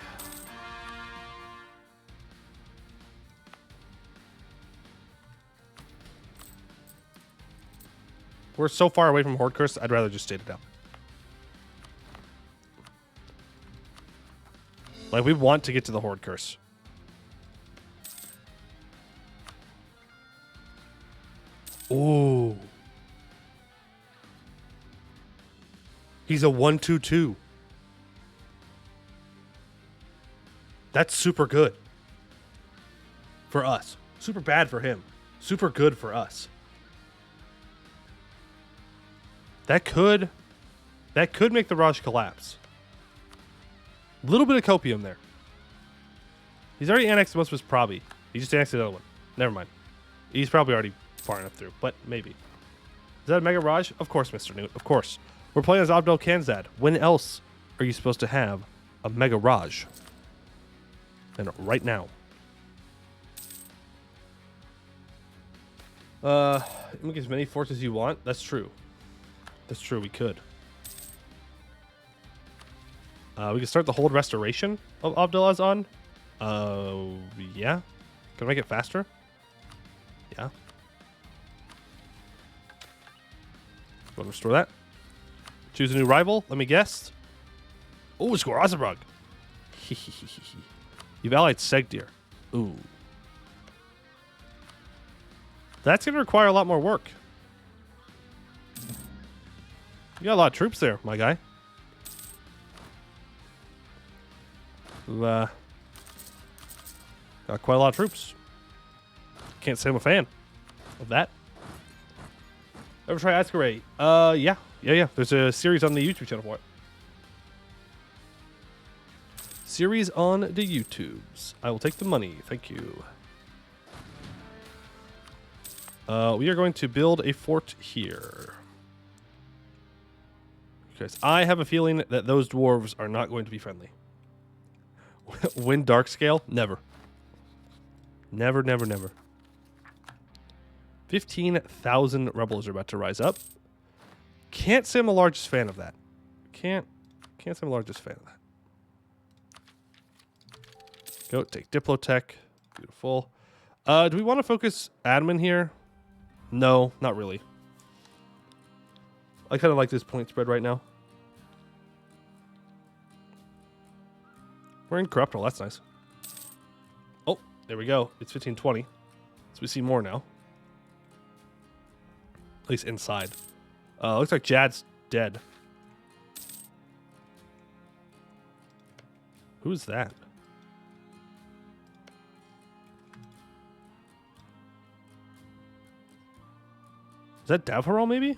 We're so far away from horde curse, I'd rather just state it out. Like, we want to get to the horde curse. Ooh. He's a 1/2/2. That's super good. For us. Super bad for him. Super good for us. That could make the Raj collapse. A little bit of copium there. He's already annexed most of his Proby. He just annexed the other one. Never mind. He's probably already far enough through, but maybe. Is that a Mega Raj? Of course, Mr. Newt. Of course. We're playing as Ovdal Kanzad. When else are you supposed to have a Mega Raj? And right now. Make as many forts as you want. That's true. That's true. We could. We can start the hold restoration of Ovdal Azan. Yeah. Can I make it faster? Yeah. Want to restore that? Choose a new rival. Let me guess. Oh, score Azebrug. You've allied Segdir. Ooh. That's going to require a lot more work. You got a lot of troops there, my guy. Got quite a lot of troops. Can't say I'm a fan of that. Ever try Ascaray? Yeah. There's a series on the YouTube channel for it. Series on the YouTubes. I will take the money. Thank you. We are going to build a fort here. Because I have a feeling that those dwarves are not going to be friendly. Win dark scale? Never. Never, never, never. 15,000 rebels are about to rise up. Can't say I'm the largest fan of that. Can't say I'm the largest fan of that. Go take Diplotech. Beautiful. Do we want to focus admin here? No, not really. I kind of like this point spread right now. We're incorruptible. That's nice. Oh, there we go. It's 1520. So we see more now. At least inside. Looks like Jad's dead. Who is that? Is that Davharol, maybe?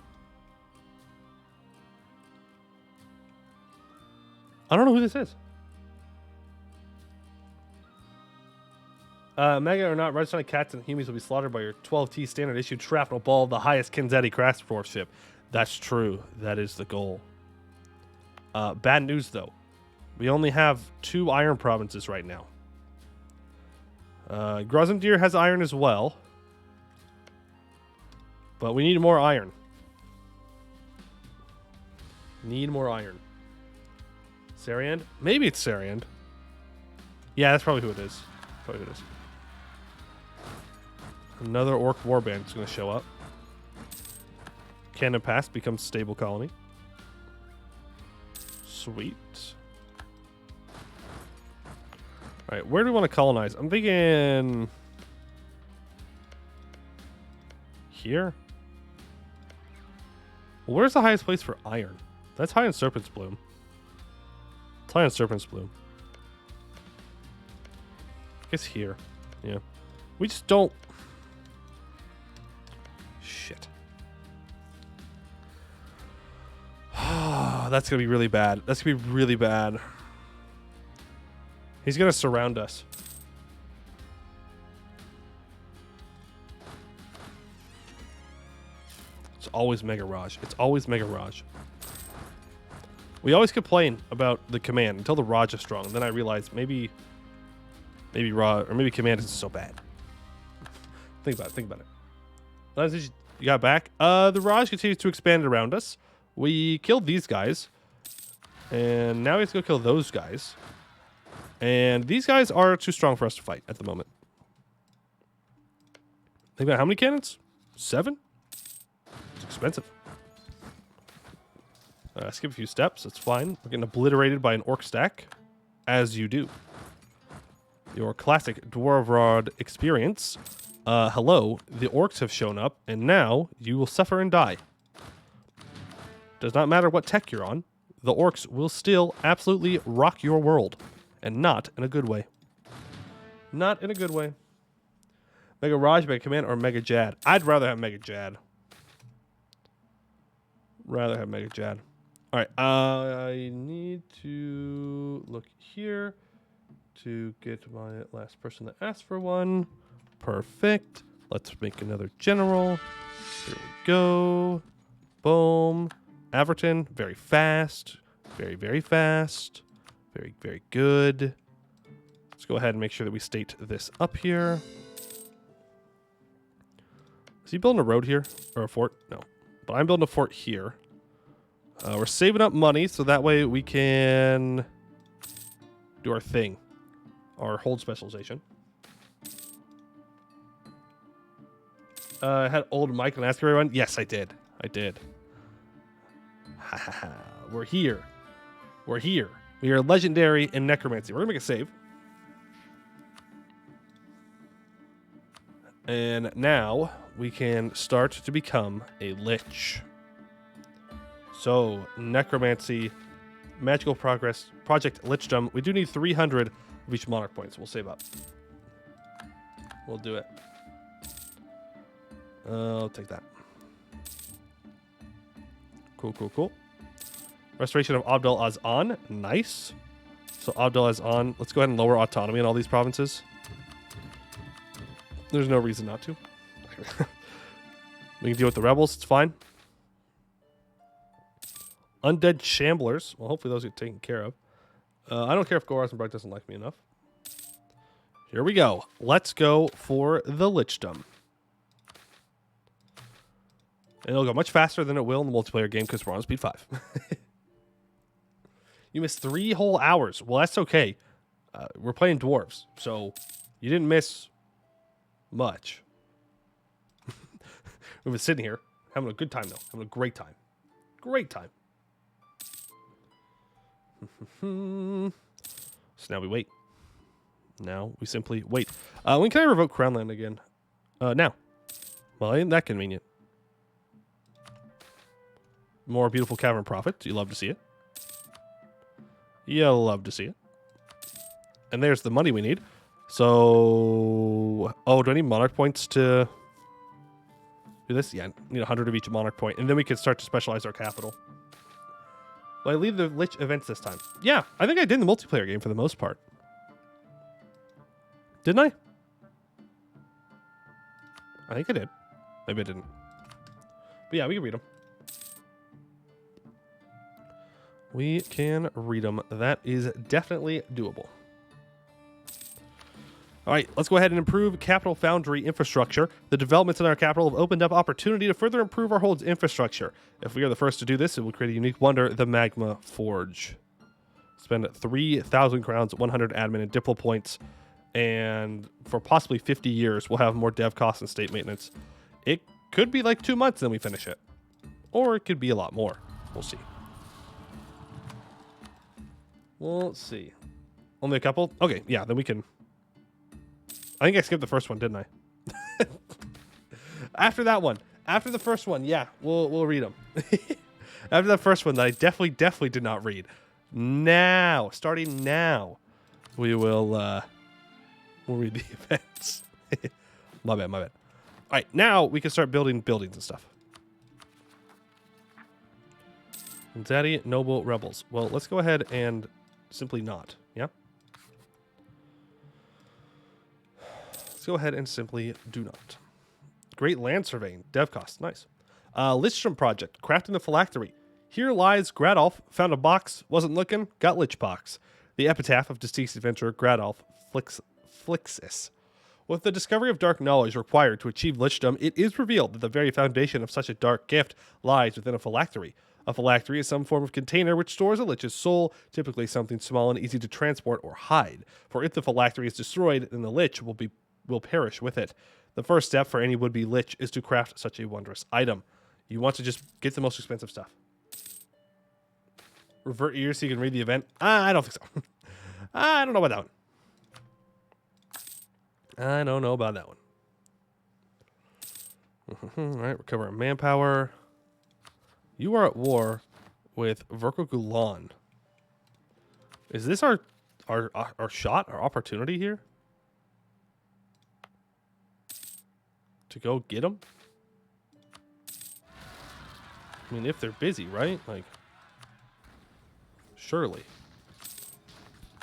I don't know who this is. Mega or not, Redstone cats and humans will be slaughtered by your 12T standard issue shrapnel ball, the highest Kanzadi craftsmanship. That's true. That is the goal. Bad news, though. We only have 2 iron provinces right now. Grozamdir has iron as well. But we need more iron. Need more iron. Sariand? Maybe it's Sariand. Yeah, that's probably who it is. Probably who it is. Another orc warband is going to show up. Cannon Pass becomes stable colony. Sweet. All right, where do we want to colonize? I'm thinking here. Well, where's the highest place for iron? That's high in Serpent's Bloom. It's high in Serpent's Bloom. I guess here. Yeah. We just don't. Shit. That's going to be really bad. That's going to be really bad. He's going to surround us. It's always Mega Raj. It's always Mega Raj. We always complain about the command until the Raj is strong. And then I realize maybe Raj or maybe command isn't so bad. Think about it. Think about it. You got back. The Raj continues to expand around us. We killed these guys. And now we have to go kill those guys. And these guys are too strong for us to fight at the moment. Think about how many cannons? 7? It's expensive. Skip a few steps. It's fine. We're getting obliterated by an orc stack. As you do. Your classic Dwarvrod experience. Hello. The orcs have shown up. And now you will suffer and die. Does not matter what tech you're on. The orcs will still absolutely rock your world. And not in a good way. Not in a good way. Mega Raj, Mega Command, or Mega Jad? I'd rather have Mega Jad. Rather have Mega Jad. Alright, I need to look here to get my last person that asked for one. Perfect. Let's make another general. Here we go. Boom. Averton, very fast. Very, very fast. Very, very good. Let's go ahead and make sure that we state this up here. Is he building a road here? Or a fort? No. But I'm building a fort here. We're saving up money so that way we can do our thing. Our hold specialization. I had old Mike and ask everyone. Yes, I did. I did. Ha ha ha. We're here. We're here. We are legendary in necromancy. We're going to make a save. And now we can start to become a lich. So, necromancy, magical progress, project lichdom. We do need 300 of each monarch points. We'll save up. We'll do it. I'll take that. Cool, cool, cool. Restoration of Ovdal Kanzad. Nice. So Ovdal Kanzad. Let's go ahead and lower autonomy in all these provinces. There's no reason not to. We can deal with the rebels. It's fine. Undead Shamblers. Well, hopefully those get taken care of. I don't care if Gorasenbrug doesn't like me enough. Here we go. Let's go for the lichdom. And it'll go much faster than it will in the multiplayer game because we're on speed 5. You missed 3 whole hours. Well, that's okay. We're playing dwarves, so you didn't miss much. We've been sitting here having a good time, though. Having a great time. Great time. So now we wait. Now we simply wait. When can I revoke Crownland again? Now. Well, ain't that convenient? More beautiful Cavern Prophet. You love to see it. You'll love to see it. And there's the money we need. So... Oh, do I need monarch points to do this? Yeah, I need 100 of each monarch point. And then we can start to specialize our capital. Will I leave the Lich events this time? Yeah, I think I did in the multiplayer game for the most part. Didn't I? I think I did. Maybe I didn't. But yeah, we can read them. We can read them. That is definitely doable. All right, let's go ahead and improve Capital Foundry infrastructure. The developments in our capital have opened up opportunity to further improve our hold's infrastructure. If we are the first to do this, it will create a unique wonder, the Magma Forge. Spend 3,000 crowns, 100 admin and diplo points, and for possibly 50 years, we'll have more dev costs and state maintenance. It could be like 2 months, then we finish it. Or it could be a lot more. We'll see. We'll see. Only a couple? Okay, yeah, then we can... I think I skipped the first one, didn't I? After that one. After the first one, yeah, we'll read them. After the first one that I definitely did not read. Now, starting now, we'll read the events. My bad. All right, now we can start building buildings and stuff. Zaddy, Noble, Rebels. Well, let's go ahead and simply not, yeah? Let's go ahead and simply do not. Great land surveying. Dev cost. Nice. Lichstrom project. Crafting the phylactery. Here lies Gradolf. Found a box. Wasn't looking. Got Lichbox. The epitaph of deceased adventurer Gradolf Flixis. With the discovery of dark knowledge required to achieve lichdom, it is revealed that the very foundation of such a dark gift lies within a phylactery. A phylactery is some form of container which stores a lich's soul, typically something small and easy to transport or hide. For if the phylactery is destroyed, then the lich will perish with it. The first step for any would-be lich is to craft such a wondrous item. You want to just get the most expensive stuff. Revert ears so you can read the event? I don't think so. I don't know about that one. I don't know about that one. All right, recover our manpower. You are at war with Verkogulan. Is this our shot, our opportunity here? To go get them? I mean, if they're busy, right? Like, surely.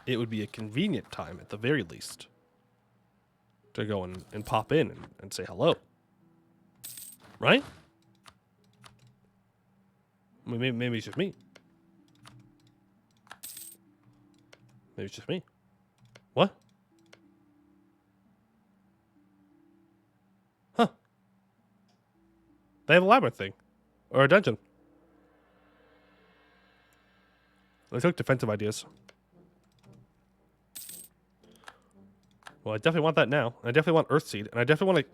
It would be a convenient time, at the very least, to go and pop in and say hello. Right? I mean, maybe it's just me. Maybe it's just me. What? Huh. They have a labyrinth thing. Or a dungeon. They took defensive ideas. Well, I definitely want that now. I definitely want Earthseed. And I definitely want to...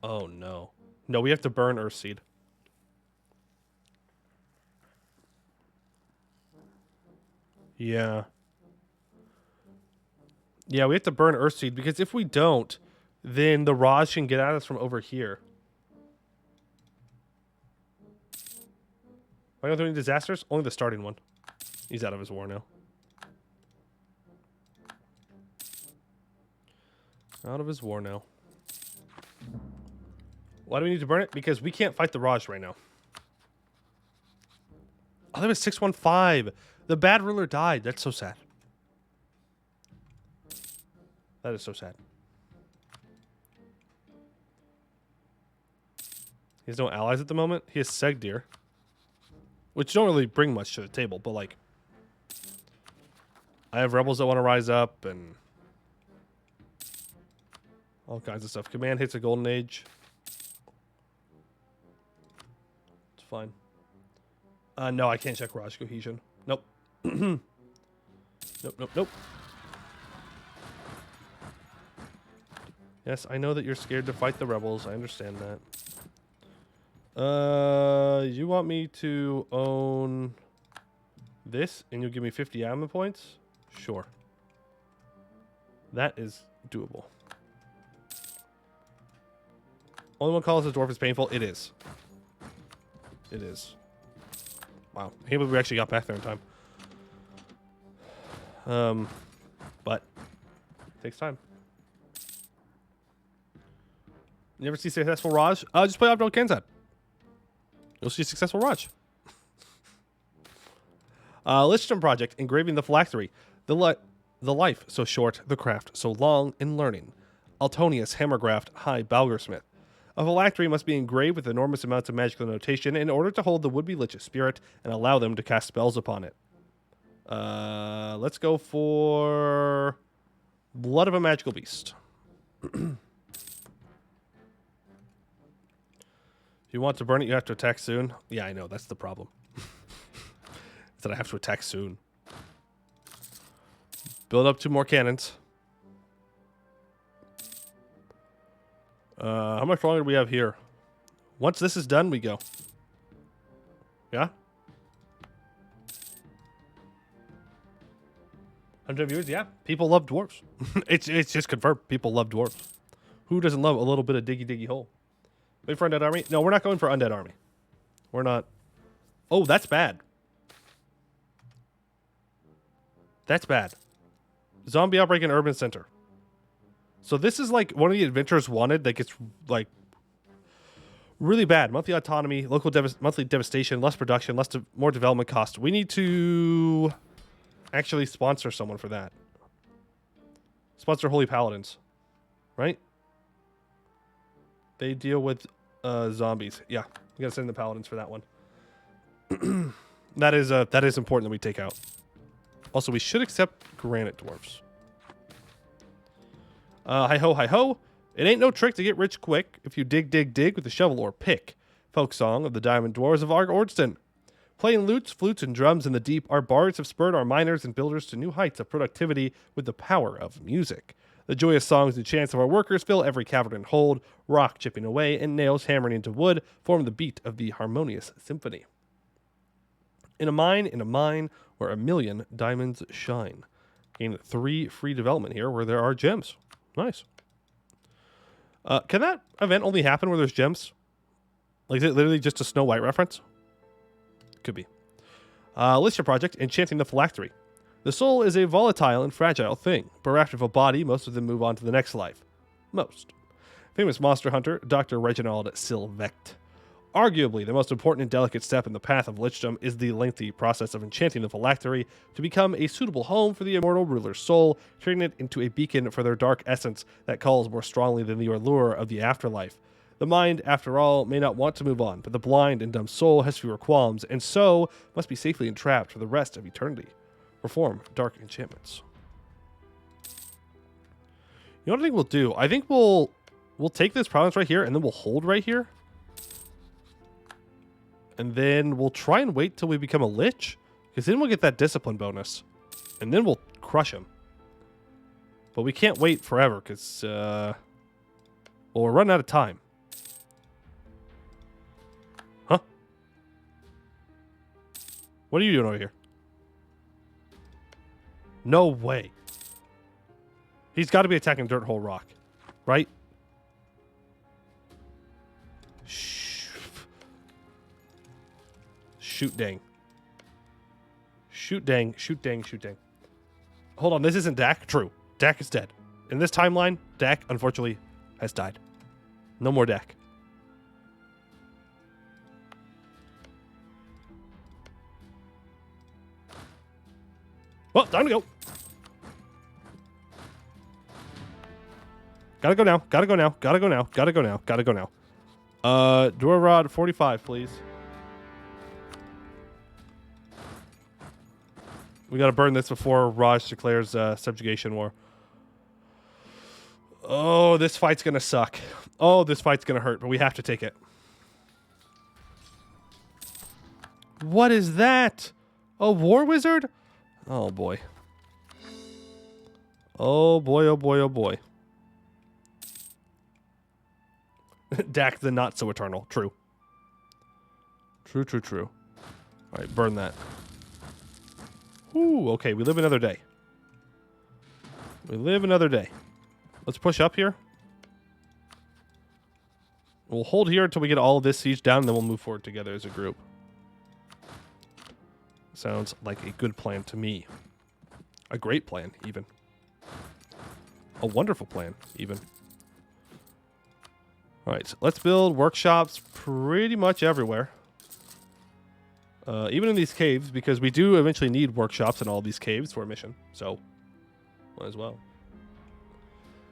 Oh, no. No, we have to burn Earthseed. Yeah. Yeah, we have to burn Earthseed, because if we don't, then the Raj can get at us from over here. Am I going through any disasters? Only the starting one. He's out of his war now. Out of his war now. Why do we need to burn it? Because we can't fight the Raj right now. Oh, that was 615. The bad ruler died. That's so sad. That is so sad. He has no allies at the moment. He has Segdir, which don't really bring much to the table, but like, I have rebels that want to rise up and all kinds of stuff. Command hits a golden age. It's fine. No, I can't check Raj cohesion. Nope. Nope. Yes, I know that you're scared to fight the rebels. I understand that. You want me to own this and you'll give me 50 admin points? Sure. That is doable. Only one calls a dwarf is painful. It is. It is. Wow. I can't believe we actually got back there in time. But it takes time. You never see successful Raj? Just play Ovdal Kanzad. You'll see successful Raj. Lichstrom project, engraving the phylactery. The life so short, the craft so long in learning. Altonius Hammergraft High Balgersmith. A phylactery must be engraved with enormous amounts of magical notation in order to hold the would-be lich's spirit and allow them to cast spells upon it. Let's go for Blood of a Magical Beast. If you want to burn it, you have to attack soon. Yeah, I know. That's the problem. That I have to attack soon. Build up 2 more cannons. How much longer do we have here? Once this is done, we go. Yeah? 100 viewers? Yeah. People love dwarves. It's just confirmed. People love dwarves. Who doesn't love a little bit of diggy diggy hole? Wait for undead army? No, we're not going for undead army. We're not. Oh, that's bad. That's bad. Zombie outbreak in urban center. So this is like one of the adventurers wanted that gets like really bad. Monthly autonomy, local monthly devastation, less production, more development cost. We need to actually sponsor someone for that. Sponsor Holy Paladins, right? They deal with zombies. Yeah, we gotta send the Paladins for that one. That is important that we take out. Also, we should accept granite dwarfs. Hi ho, hi ho. It ain't no trick to get rich quick if you dig, dig, dig with a shovel or pick. Folk song of the Diamond Dwarves of Arg Ordston. Playing lutes, flutes, and drums in the deep, our bards have spurred our miners and builders to new heights of productivity with the power of music. The joyous songs and chants of our workers fill every cavern and hold, rock chipping away, and nails hammering into wood form the beat of the harmonious symphony. In a mine, where a million diamonds shine. Gain 3 free development here where there are gems. Nice. Can that event only happen where there's gems? Like, is it literally just a Snow White reference? Could be. List your project, Enchanting the Phylactery. The soul is a volatile and fragile thing. Bereft of a body, most of them move on to the next life. Most. Famous monster hunter, Dr. Reginald Sylvecht. Arguably, the most important and delicate step in the path of lichdom is the lengthy process of enchanting the phylactery to become a suitable home for the immortal ruler's soul, turning it into a beacon for their dark essence that calls more strongly than the allure of the afterlife. The mind, after all, may not want to move on, but the blind and dumb soul has fewer qualms, and so must be safely entrapped for the rest of eternity. Perform dark enchantments. You know what I think we'll do? I think we'll take this province right here, and then we'll hold right here. And then we'll try and wait till we become a lich, because then we'll get that discipline bonus. And then we'll crush him. But we can't wait forever, because, well, we're running out of time. Huh? What are you doing over here? No way. He's got to be attacking Dirt Hole Rock, right? Shoot dang. Shoot dang. Shoot dang. Shoot dang. Hold on, this isn't Dak? True. Dak is dead. In this timeline, Dak, unfortunately, has died. No more Dak. Well, time to go. Gotta go now. Gotta go now. Gotta go now. Gotta go now. Gotta go now. Dwarf Rod 45, please. We gotta burn this before Raj declares subjugation war. Oh, this fight's gonna suck. Oh, this fight's gonna hurt, but we have to take it. What is that? A war wizard? Oh boy. Oh boy, oh boy, oh boy. Dak the not so eternal. True. True, true, true. Alright, burn that. Ooh, okay, we live another day. We live another day. Let's push up here. We'll hold here until we get all of this siege down, and then we'll move forward together as a group. Sounds like a good plan to me. A great plan, even. A wonderful plan, even. Alright, so let's build workshops pretty much everywhere. Even in these caves, because we do eventually need workshops in all these caves for a mission. So, might as well.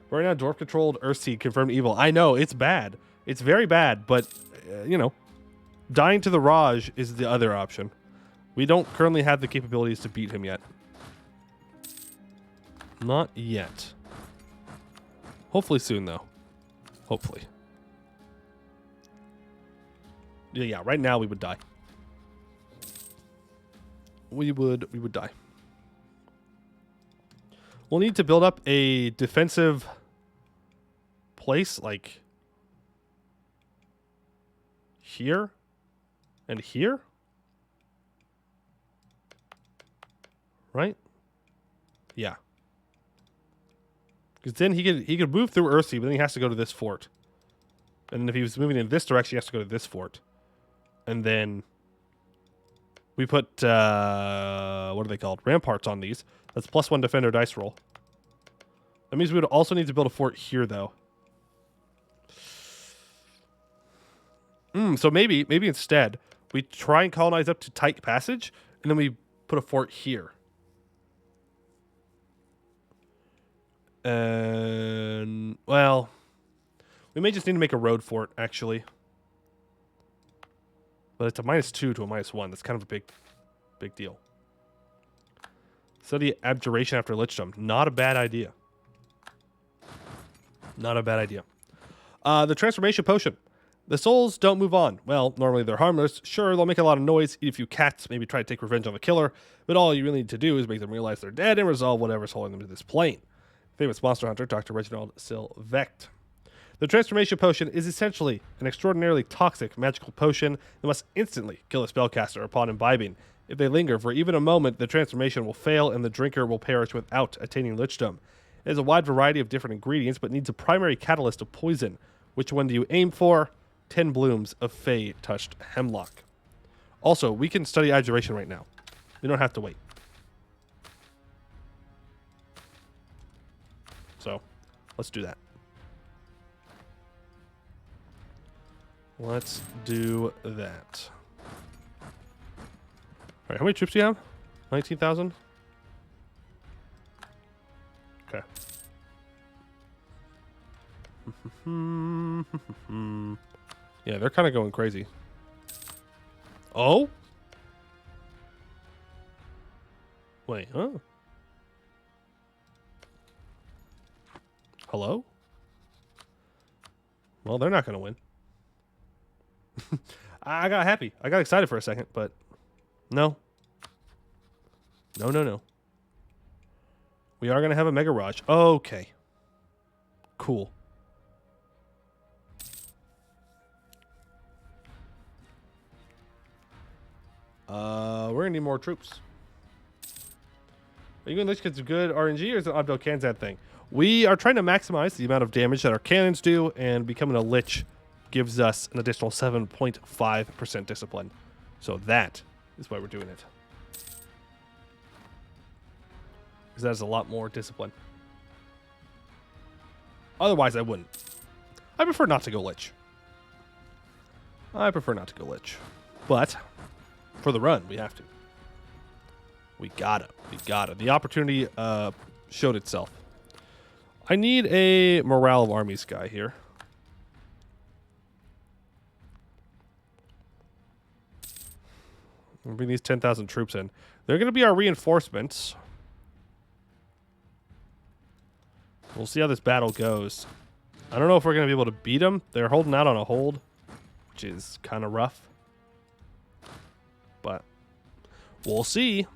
Right now, dwarf-controlled Earthseed confirmed evil. I know, it's bad. It's very bad, but, you know, dying to the Raj is the other option. We don't currently have the capabilities to beat him yet. Not yet. Hopefully soon, though. Hopefully. Yeah, right now we would die. We would die. We'll need to build up a defensive place, like here and here. Right? Yeah. Because then he could move through Earthsea, but then he has to go to this fort. And then if he was moving in this direction, he has to go to this fort. And then we put, what are they called? Ramparts on these. That's +1 defender dice roll. That means we would also need to build a fort here, though. So maybe instead, we try and colonize up to Tyke Passage, and then we put a fort here. And, well, we may just need to make a road fort, actually. But it's a -2 to a -1. That's kind of a big deal. Study Abjuration after Lichdom. Not a bad idea. Not a bad idea. The Transformation Potion. The souls don't move on. Well, normally they're harmless. Sure, they'll make a lot of noise, eat a few cats, maybe try to take revenge on the killer. But all you really need to do is make them realize they're dead and resolve whatever's holding them to this plane. Famous monster hunter, Dr. Reginald Sylvecht. The Transformation Potion is essentially an extraordinarily toxic magical potion that must instantly kill a spellcaster upon imbibing. If they linger for even a moment, the transformation will fail and the drinker will perish without attaining lichdom. It has a wide variety of different ingredients, but needs a primary catalyst of poison. Which one do you aim for? 10 blooms of Fey-touched hemlock. Also, we can study Abjuration right now. We don't have to wait. So, let's do that. Let's do that. All right, how many troops do you have? 19,000? Okay. Yeah, they're kind of going crazy. Oh? Wait, huh? Hello? Well, they're not going to win. I got happy. I got excited for a second, but no. No. We are going to have a Mega Raj. Okay. Cool. We're going to need more troops. Are you going to Lich get some good RNG, or is it an Ovdal Kanzad thing? We are trying to maximize the amount of damage that our cannons do, and becoming a Lich gives us an additional 7.5% discipline. So that is why we're doing it. Because that is a lot more discipline. Otherwise, I wouldn't. I prefer not to go Lich. But for the run, we have to. We gotta. The opportunity showed itself. I need a morale of armies guy here. We'll bring these 10,000 troops in. They're going to be our reinforcements. We'll see how this battle goes. I don't know if we're going to be able to beat them. They're holding out on a hold, which is kind of rough. But we'll see.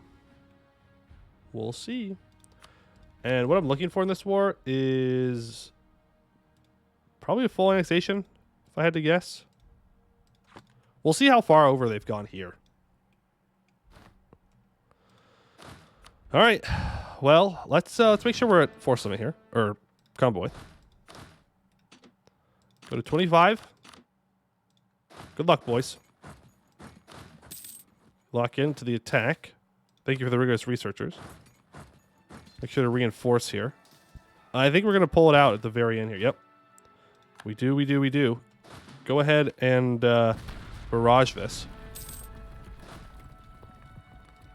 We'll see. And what I'm looking for in this war is probably a full annexation, if I had to guess. We'll see how far over they've gone here. All right. Well, let's make sure we're at force limit here, or convoy. Go to 25. Good luck, boys. Lock into the attack. Thank you for the rigorous researchers. Make sure to reinforce here. I think we're going to pull it out at the very end here. Yep. We do. Go ahead and barrage this.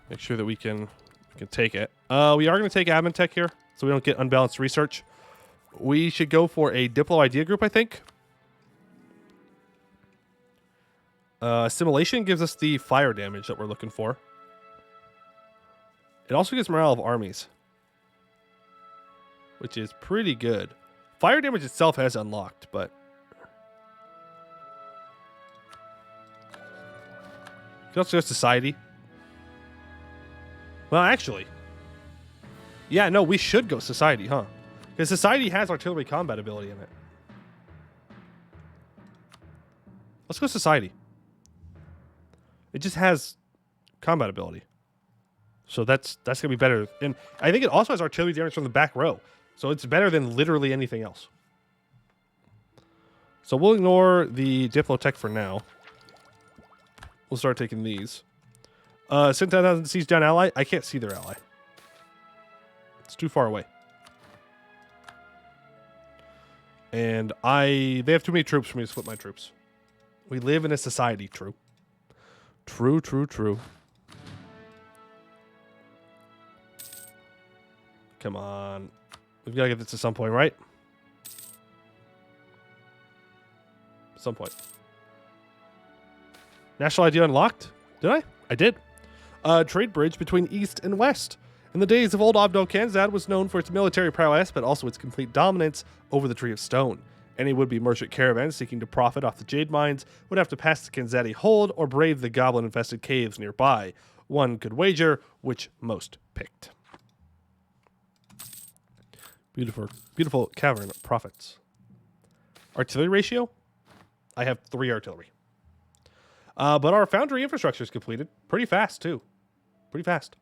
Make sure that we can take it. We are going to take admin tech here, so we don't get unbalanced research. We should go for a Diplo idea group, I think. Assimilation gives us the fire damage that we're looking for. It also gives morale of armies, which is pretty good. Fire damage itself has unlocked, but you can also go society. Well, actually, yeah, no, we should go society, huh? Because society has artillery combat ability in it. Let's go society. It just has combat ability. So that's going to be better. And I think it also has artillery damage from the back row. So it's better than literally anything else. So we'll ignore the Diplotech for now. We'll start taking these. Send 10,000 siege down ally. I can't see their ally. It's too far away. And they have too many troops for me to split my troops. We live in a society, true. True, true, true. Come on. We've got to get this at some point, right? Some point. National ID unlocked? Did I? I did. Trade bridge between East and West. In the days of old, Ovdal Kanzad was known for its military prowess, but also its complete dominance over the Tree of Stone. Any would-be merchant caravans seeking to profit off the jade mines would have to pass the Kanzadi hold or brave the goblin-infested caves nearby. One could wager which most picked. Beautiful, beautiful cavern profits. Artillery ratio? I have 3 artillery. But our foundry infrastructure is completed pretty fast, too. Pretty fast.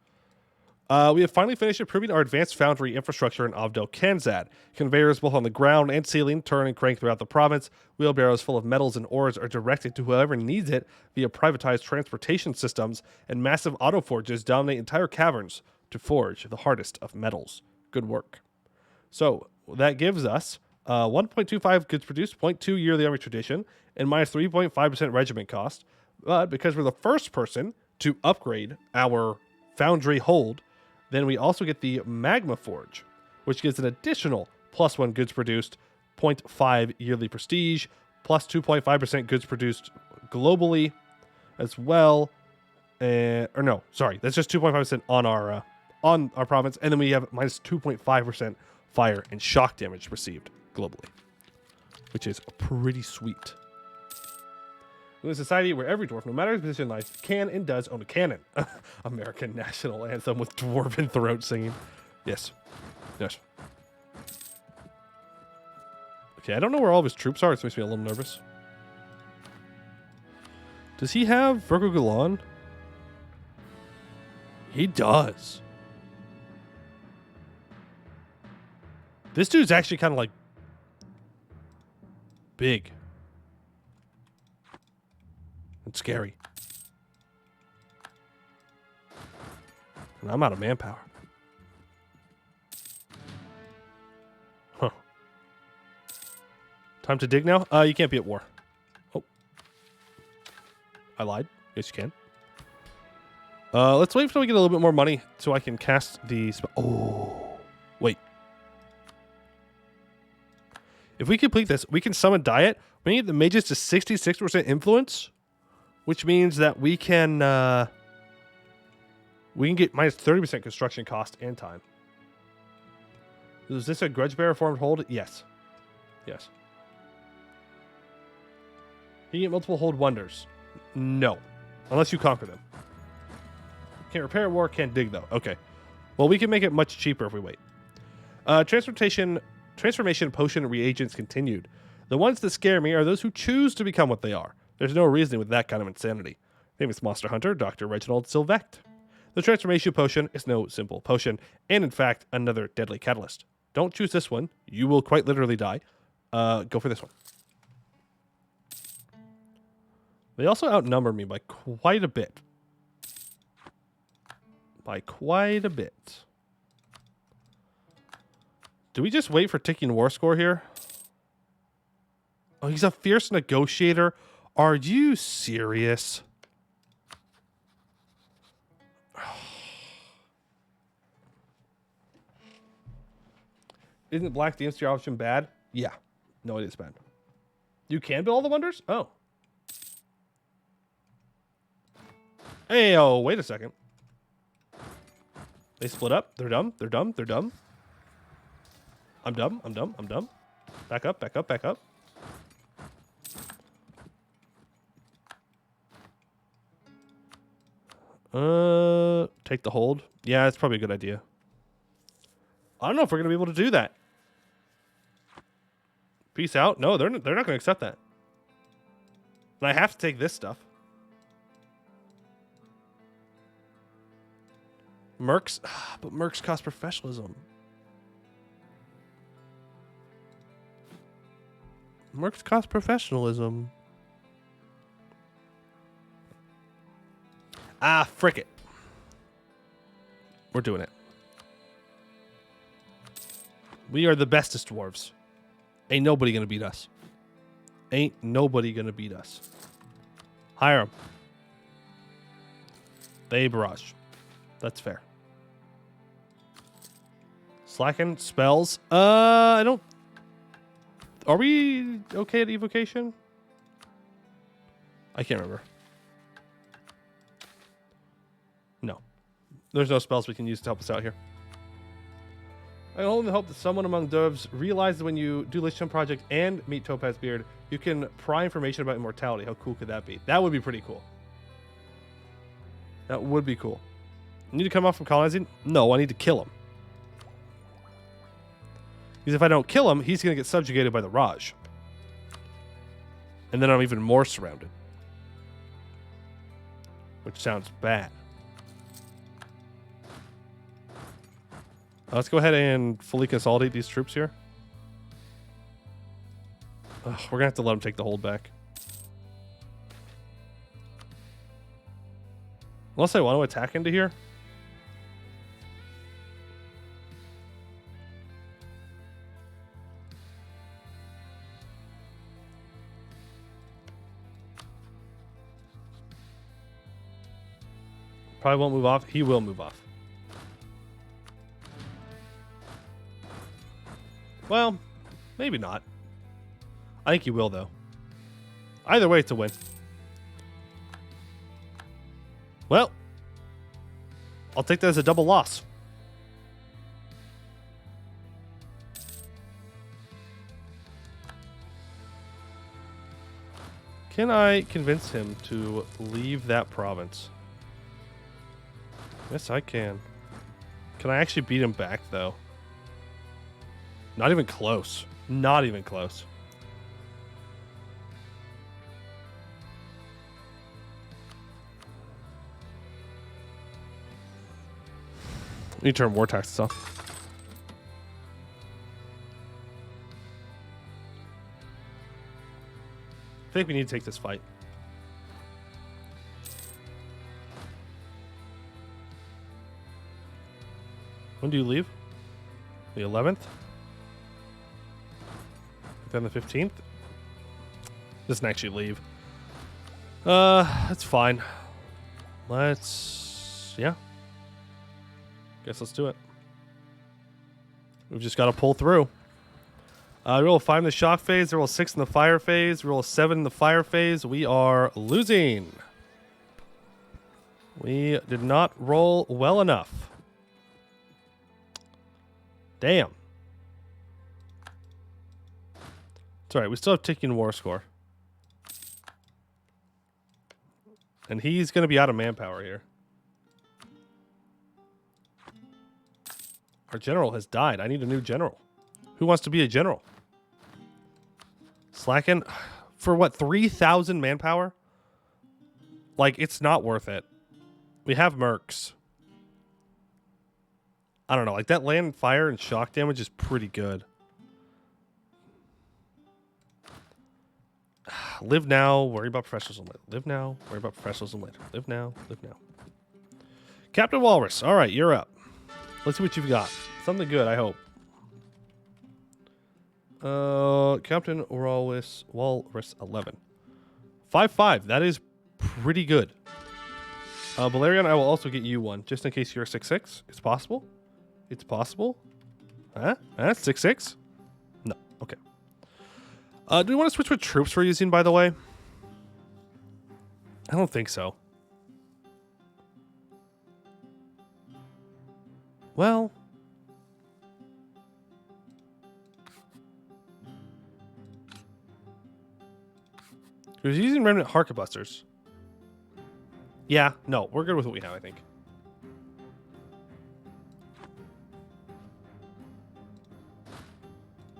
We have finally finished improving our advanced foundry infrastructure in Ovdal Kanzad. Conveyors both on the ground and ceiling turn and crank throughout the province. Wheelbarrows full of metals and ores are directed to whoever needs it via privatized transportation systems, and massive auto forges dominate entire caverns to forge the hardest of metals. Good work. So that gives us 1.25 goods produced, 0.2 yearly army tradition, and minus 3.5% regiment cost. But because we're the first person to upgrade our foundry hold, then we also get the Magma Forge, which gives an additional plus 1 goods produced, 0.5 yearly prestige, plus 2.5% goods produced globally as well. Or no, sorry, that's just 2.5% on our province. And then we have minus 2.5% fire and shock damage received globally, which is pretty sweet. In a society where every dwarf, no matter his position in life, can and does own a cannon. American national anthem with dwarven throat singing. Yes. Yes. Okay, I don't know where all of his troops are. It makes me a little nervous. Does he have Virgo Galan? He does. This dude's actually kind of like big. It's scary. And I'm out of manpower. Huh. Time to dig now? You can't be at war. Oh. I lied. Yes, you can. Let's wait until we get a little bit more money so I can cast the... Oh. Wait. If we complete this, we can summon Diet. We need the mages to 66% influence, which means that we can get minus 30% construction cost and time. Is this a grudge bearer formed hold? Yes. Yes. Can you get multiple hold wonders? No. Unless you conquer them. Can't repair war, can't dig though. Okay. Well, we can make it much cheaper if we wait. Transformation potion reagents continued. The ones that scare me are those who choose to become what they are. There's no reasoning with that kind of insanity. Famous monster hunter, Dr. Reginald Sylvect. The transformation potion is no simple potion, and in fact, another deadly catalyst. Don't choose this one. You will quite literally die. Go for this one. They also outnumber me by quite a bit. By quite a bit. Do we just wait for ticking war score here? Oh, he's a fierce negotiator. Are you serious? Isn't Black DMC option bad? Yeah. No, it is bad. You can build all the wonders? Oh. Hey, oh, wait a second. They split up. They're dumb. They're dumb. They're dumb. I'm dumb. I'm dumb. I'm dumb. Back up. Back up. Back up. Take the hold. Yeah, it's probably a good idea. I don't know if we're going to be able to do that. Peace out. No, they're not going to accept that. And I have to take this stuff. Mercs, but Mercs cost professionalism. Mercs cost professionalism. Ah, frick it. We're doing it. We are the bestest dwarves. Ain't nobody gonna beat us. Ain't nobody gonna beat us. Hire them. Bay barrage. That's fair. Slacken spells. I don't. Are we okay at evocation? I can't remember. No. There's no spells we can use to help us out here. I only hope that someone among dwarves realizes when you do Lich Project and meet Topaz Beard, you can pry information about immortality. How cool could that be? That would be pretty cool. That would be cool. You need to come off from colonizing? No, I need to kill him. Because if I don't kill him, he's going to get subjugated by the Raj. And then I'm even more surrounded. Which sounds bad. Let's go ahead and fully consolidate these troops here. Ugh, we're going to have to let him take the hold back. Unless I want to attack into here. Probably won't move off. He will move off. Well, maybe not. I think he will, though. Either way, it's a win. Well, I'll take that as a double loss. Can I convince him to leave that province? Yes, I can. Can I actually beat him back, though? Not even close. Not even close. I need to turn war taxes off. I think we need to take this fight. When do you leave? The 11th? Then the 15th? Doesn't actually leave. That's fine. Yeah. Guess let's do it. We've just got to pull through. Roll 5 in the shock phase, roll 6 in the fire phase, roll 7 in the fire phase. We are losing. We did not roll well enough. Damn. It's alright, we still have ticking war score. And he's going to be out of manpower here. Our general has died. I need a new general. Who wants to be a general? Slacken? For what, 3,000 manpower? Like, it's not worth it. We have mercs. I don't know, like that land fire and shock damage is pretty good. Live now, worry about professionalism later. Live now, worry about professionalism later. Live now, live now. Captain Walrus, all right, you're up. Let's see what you've got. Something good, I hope. Captain Walrus 11. 5-5, that is pretty good. Valerian, I will also get you one, just in case you're 6-6. It's possible. It's possible. Huh? 6-6? No. Okay. Do we want to switch what troops we're using, by the way? I don't think so. Well. We're using remnant Harkebusters. Yeah, no, we're good with what we have, I think.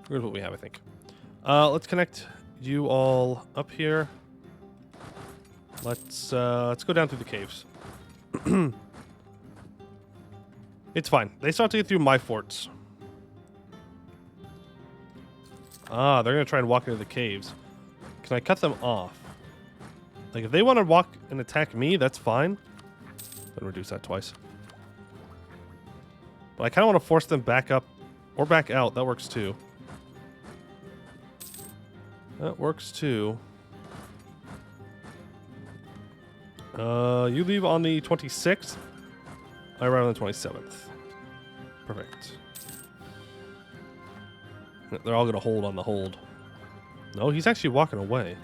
Here's what we have, I think. Let's connect you all up here. Let's go down through the caves. It's fine. They still have to get through my forts. Ah, they're going to try and walk into the caves. Can I cut them off? Like, if they want to walk and attack me, that's fine. I'm going to reduce that twice. But I kind of want to force them back up or back out. That works too. That works too. You leave on the 26th. I arrive on the 27th. Perfect. They're all going to hold on the hold. No, he's actually walking away.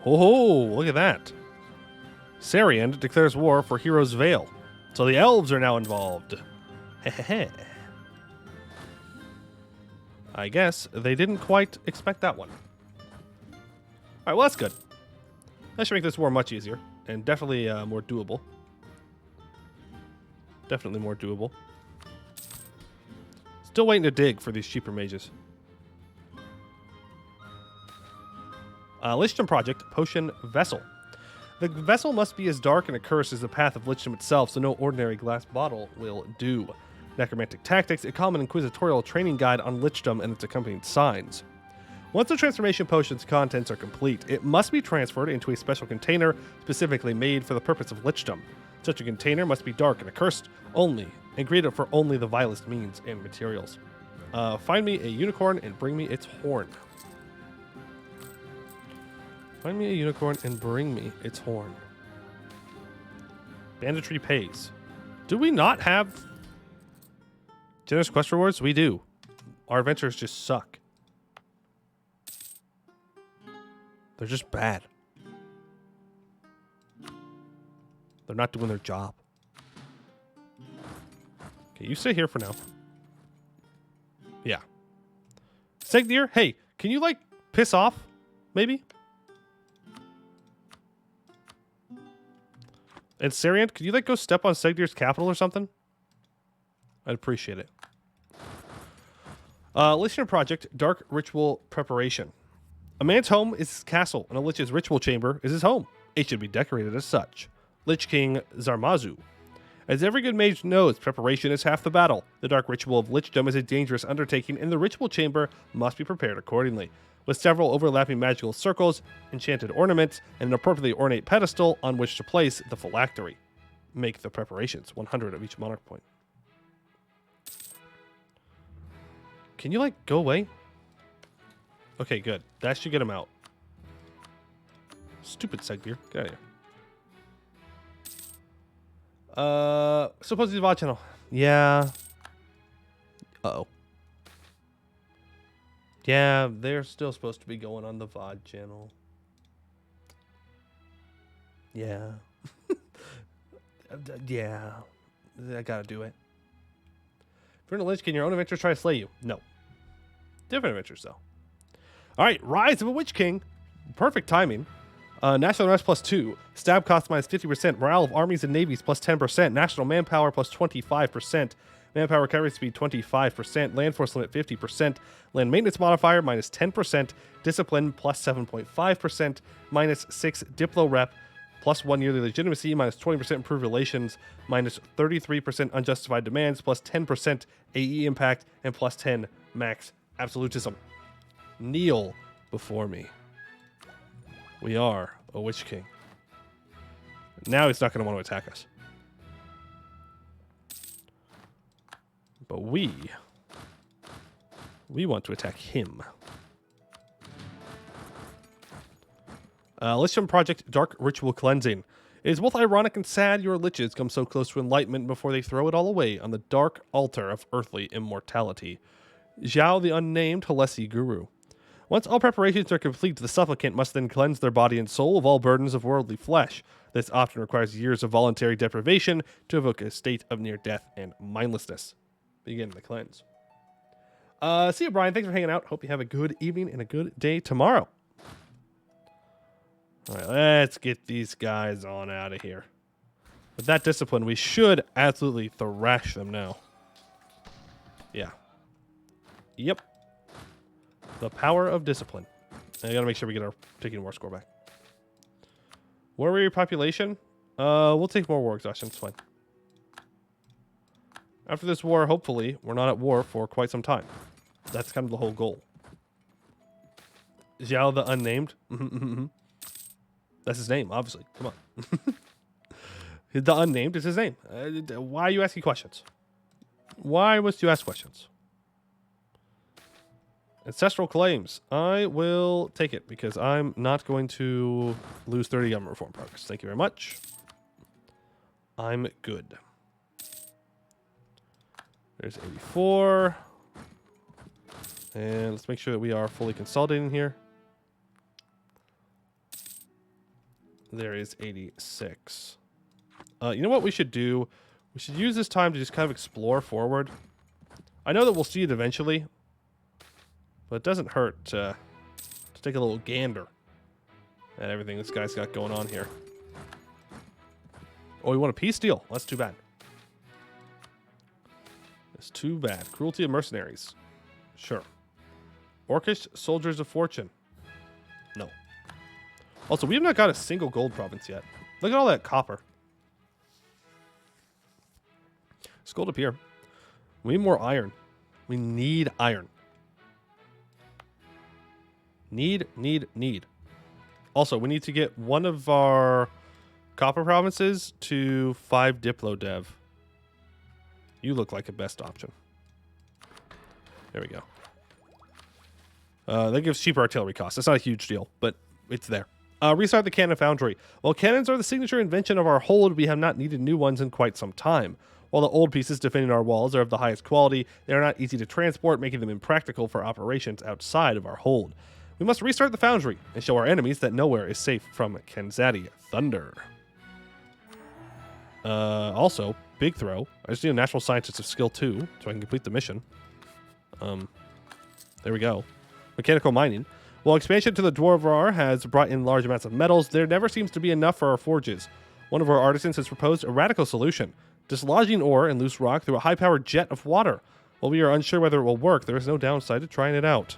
Oh, look at that. Sariand declares war for Heroes Vale. So the elves are now involved. Hehehe. I guess they didn't quite expect that one. Alright, well that's good. That should make this war much easier. And definitely more doable. Definitely more doable. Still waiting to dig for these cheaper mages. Lichdom Project, Potion Vessel. The vessel must be as dark and accursed as the path of Lichdom itself, so no ordinary glass bottle will do. Necromantic Tactics, a common inquisitorial training guide on Lichdom and its accompanying signs. Once the transformation potion's contents are complete, it must be transferred into a special container specifically made for the purpose of Lichdom. Such a container must be dark and accursed only, and created for only the vilest means and materials. Find me a unicorn and bring me its horn. Find me a unicorn and bring me its horn. Banditry pays. Do we not have generous quest rewards? We do. Our adventures just suck. They're just bad. They're not doing their job. Okay, you stay here for now. Yeah. Segdir, hey, can you, like, piss off? Maybe? And Sariant, could you, like, go step on Segdir's capital or something? I'd appreciate it. Listener Project, Dark Ritual Preparation. A man's home is his castle, and a lich's ritual chamber is his home. It should be decorated as such. Lich King Zarmazu. As every good mage knows, preparation is half the battle. The dark ritual of Lichdom is a dangerous undertaking, and the ritual chamber must be prepared accordingly. With several overlapping magical circles, enchanted ornaments, and an appropriately ornate pedestal on which to place the phylactery. Make the preparations, 100 of each monarch point. Can you, like, go away? Okay, good. That should get him out. Stupid Segdir. Get out of here. Supposedly VOD channel. Yeah. Uh-oh. Yeah, they're still supposed to be going on the VOD channel. Yeah. Yeah. I gotta do it. If you're in a Lich, can your own adventures try to slay you? No. Different adventures, though. Alright, Rise of a Witch King. Perfect timing. National Unrest +2. Stab cost -50%. Morale of armies and navies +10%. National manpower +25%. Manpower recovery speed 25%. Land force limit 50%. Land maintenance modifier -10%. Discipline +7.5%. -6 Diplo rep. +1 yearly legitimacy. -20% improved relations. -33% unjustified demands. +10% AE impact. And +10 max absolutism. Kneel before me. We are a Witch King. Now he's not going to want to attack us. But we want to attack him. Lichdom Project, Dark Ritual Cleansing. It is both ironic and sad your liches come so close to enlightenment before they throw it all away on the dark altar of earthly immortality. Zhao the Unnamed Halesi Guru. Once all preparations are complete, the supplicant must then cleanse their body and soul of all burdens of worldly flesh. This often requires years of voluntary deprivation to evoke a state of near death and mindlessness. Begin the cleanse. See you, Brian. Thanks for hanging out. Hope you have a good evening and a good day tomorrow. All right, let's get these guys on out of here. With that discipline, we should absolutely thrash them now. Yeah. Yep. The power of discipline. I gotta make sure we get our taking war score back. Where were your population? We'll take more war exhaustion. It's fine. After this war, hopefully, we're not at war for quite some time. That's kind of the whole goal. Xiao the Unnamed. That's his name, obviously. Come on. The Unnamed is his name. Why are you asking questions? Why must you ask questions? Ancestral claims. I will take it because I'm not going to lose 30 government reform progress. Thank you very much. I'm good. There's 84. And let's make sure that we are fully consolidating here. There is 86. You know what we should do? We should use this time to just kind of explore forward. I know that we'll see it eventually, but it doesn't hurt to take a little gander at everything this guy's got going on here. Oh, we want a peace deal? Well, that's too bad. It's too bad. Cruelty of mercenaries. Sure. Orcish soldiers of fortune. No. Also, we have not got a single gold province yet. Look at all that copper. There's gold up here. We need more iron. We need iron. Need. Also, we need to get one of our copper provinces to 5 Diplo Dev. You look like a best option. There we go. That gives cheaper artillery costs. That's not a huge deal, but it's there. Restart the cannon foundry. While cannons are the signature invention of our hold, we have not needed new ones in quite some time. While the old pieces defending our walls are of the highest quality, they are not easy to transport, making them impractical for operations outside of our hold. We must restart the foundry and show our enemies that nowhere is safe from Kanzadi thunder. Also, big throw. I just need a natural scientist of skill 2 so I can complete the mission. There we go. Mechanical mining. While expansion to the Dwarvar has brought in large amounts of metals, there never seems to be enough for our forges. One of our artisans has proposed a radical solution: dislodging ore and loose rock through a high-powered jet of water. While we are unsure whether it will work, there is no downside to trying it out.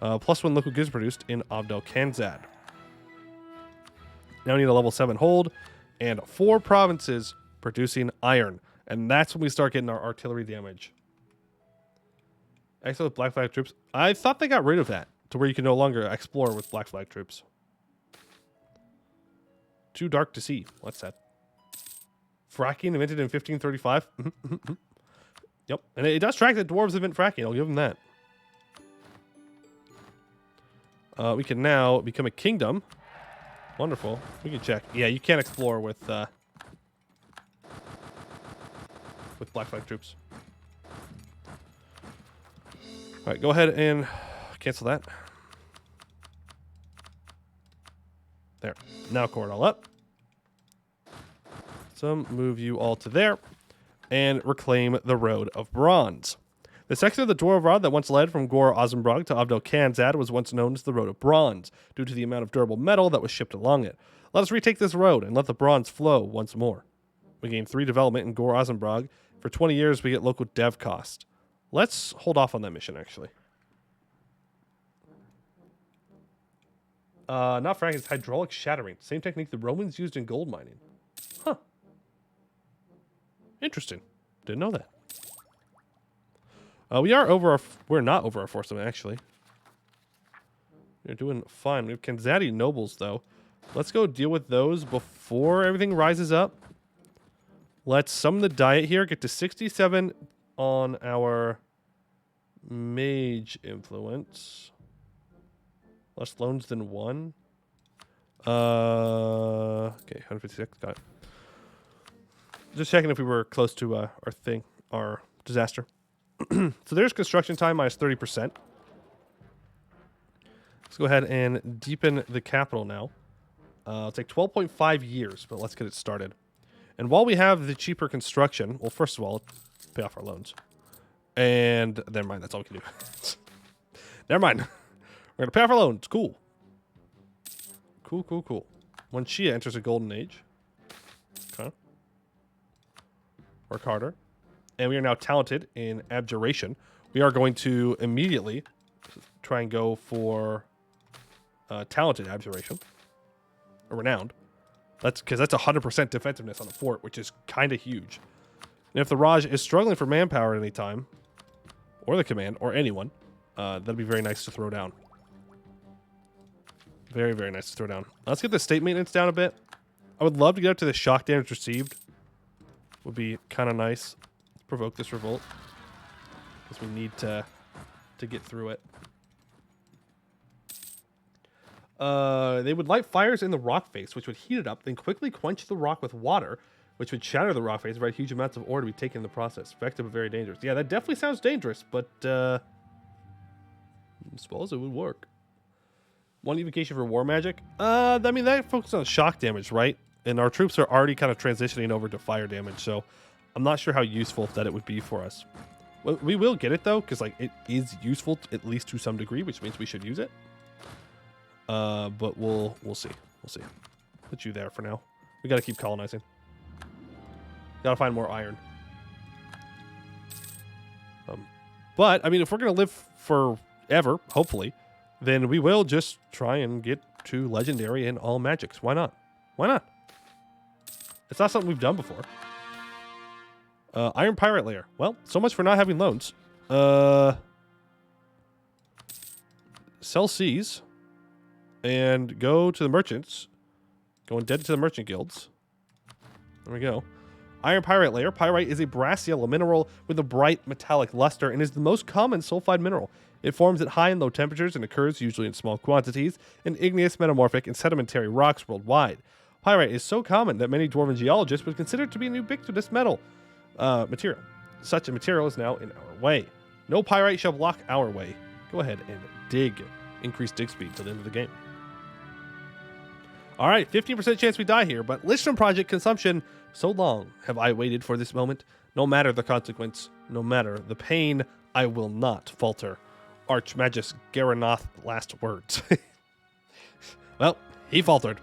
+1 liquid goods produced in Ovdal Kanzad. Now we need a level 7 hold and 4 provinces producing iron. And that's when we start getting our artillery damage. Exile with Black Flag troops. I thought they got rid of that to where you can no longer explore with Black Flag troops. Too dark to see. What's that? Fracking invented in 1535. Yep. And it does track that dwarves invent fracking. I'll give them that. We can now become a kingdom. Wonderful. We can check. Yeah, you can't explore with Black Flag troops. All right, go ahead and cancel that. There. Now core it all up. So move you all to there and reclaim the Road of Bronze. The section of the Dwarvar that once led from Gor Ozenbrog to Ovdal Kanzad was once known as the Road of Bronze, due to the amount of durable metal that was shipped along it. Let us retake this road and let the bronze flow once more. We gain 3 development in Gor Ozenbrog. For 20 years, we get local dev cost. Let's hold off on that mission, actually. Not fracking, it's hydraulic shattering. Same technique the Romans used in gold mining. Huh. Interesting. Didn't know that. We're not over our force limit, actually. We're doing fine. We have Kanzadi nobles, though. Let's go deal with those before everything rises up. Let's summon the diet here. Get to 67 on our mage influence. Less loans than 1. Okay, 156. Got it. Just checking if we were close to our disaster. So there's construction time minus 30%. Let's go ahead and deepen the capital now. It'll take 12.5 years, but let's get it started. And while we have the cheaper construction, well, first of all, pay off our loans. And never mind, that's all we can do. Never mind. We're going to pay off our loans. Cool. Cool. When Shia enters a golden age. Okay. Work harder. And we are now talented in abjuration. We are going to immediately try and go for talented abjuration. Or renowned. That's because that's 100% defensiveness on a fort, which is kind of huge. And if the Raj is struggling for manpower at any time, or the command, or anyone, that'd be very nice to throw down. Very, very nice to throw down. Let's get the state maintenance down a bit. I would love to get up to the shock damage received. Would be kind of nice. Let's provoke this revolt. Because we need to get through it. They would light fires in the rock face, which would heat it up, then quickly quench the rock with water, which would shatter the rock face, right? Huge amounts of ore to be taken in the process. Effective but very dangerous. Yeah, that definitely sounds dangerous, but I suppose it would work. One evocation for war magic. I mean, that focuses on shock damage, right? And our troops are already kind of transitioning over to fire damage, so I'm not sure how useful that it would be for us. Well, we will get it, though, because like it is useful, at least to some degree, which means we should use it. But we'll see. We'll see. Put you there for now. We got to keep colonizing. Got to find more iron. But, I mean, if we're going to live forever, hopefully, then we will just try and get to legendary in all magics. Why not? Why not? It's not something we've done before. Iron Pirate Layer. Well, so much for not having loans. Sell seas. And go to the merchants. Go indebted to the merchant guilds. There we go. Iron Pyrite Layer. Pyrite is a brass yellow mineral with a bright metallic luster and is the most common sulfide mineral. It forms at high and low temperatures and occurs usually in small quantities in igneous, metamorphic, and sedimentary rocks worldwide. Pyrite is so common that many dwarven geologists would consider it to be an ubiquitous material. Such a material is now in our way. No pyrite shall block our way. Go ahead and dig. Increase dig speed till the end of the game. All right, 15% chance we die here, but Lich Project consumption. So long have I waited for this moment. No matter the consequence, no matter the pain, I will not falter. Archmagus Garanoth, last words. Well, he faltered.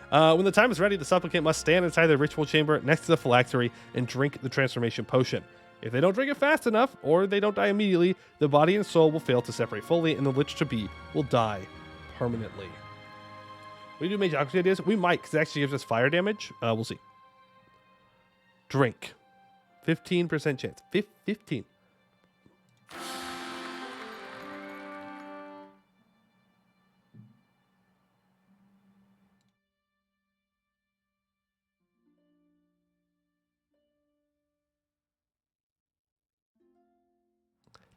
When the time is ready, the supplicant must stand inside the ritual chamber next to the phylactery and drink the transformation potion. If they don't drink it fast enough, or they don't die immediately, the body and soul will fail to separate fully, and the Lich-to-be will die permanently. We do major accuracy ideas? We might, because it actually gives us fire damage. We'll see. Drink. 15% chance. 15.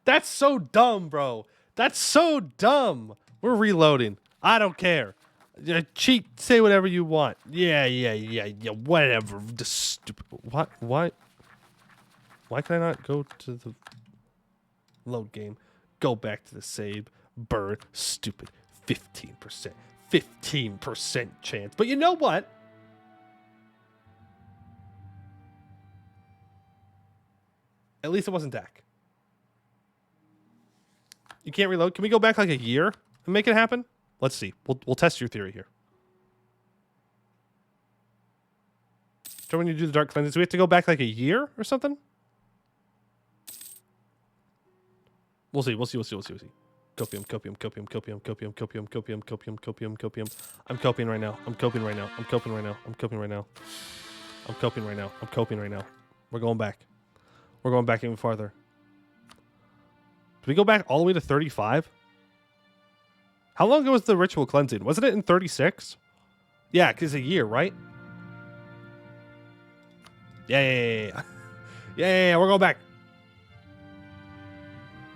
That's so dumb, bro. That's so dumb. We're reloading. I don't care. Cheat. Say whatever you want. Yeah. Whatever. Just stupid. What? Why? Why can I not go to the load game? Go back to the save. Burn. Stupid. 15%. 15% chance. But you know what? At least it wasn't Dak. You can't reload. Can we go back like a year and make it happen? Let's see. We'll test your theory here. So when you do the dark cleanses, we have to go back like a year or something? We'll see. Copium. I'm coping right now. We're going back. We're going back even farther. Did we go back all the way to 35? How long ago was the ritual cleansing? Wasn't it in 36? Yeah, because a year, right? Yeah. Yeah, we're going back.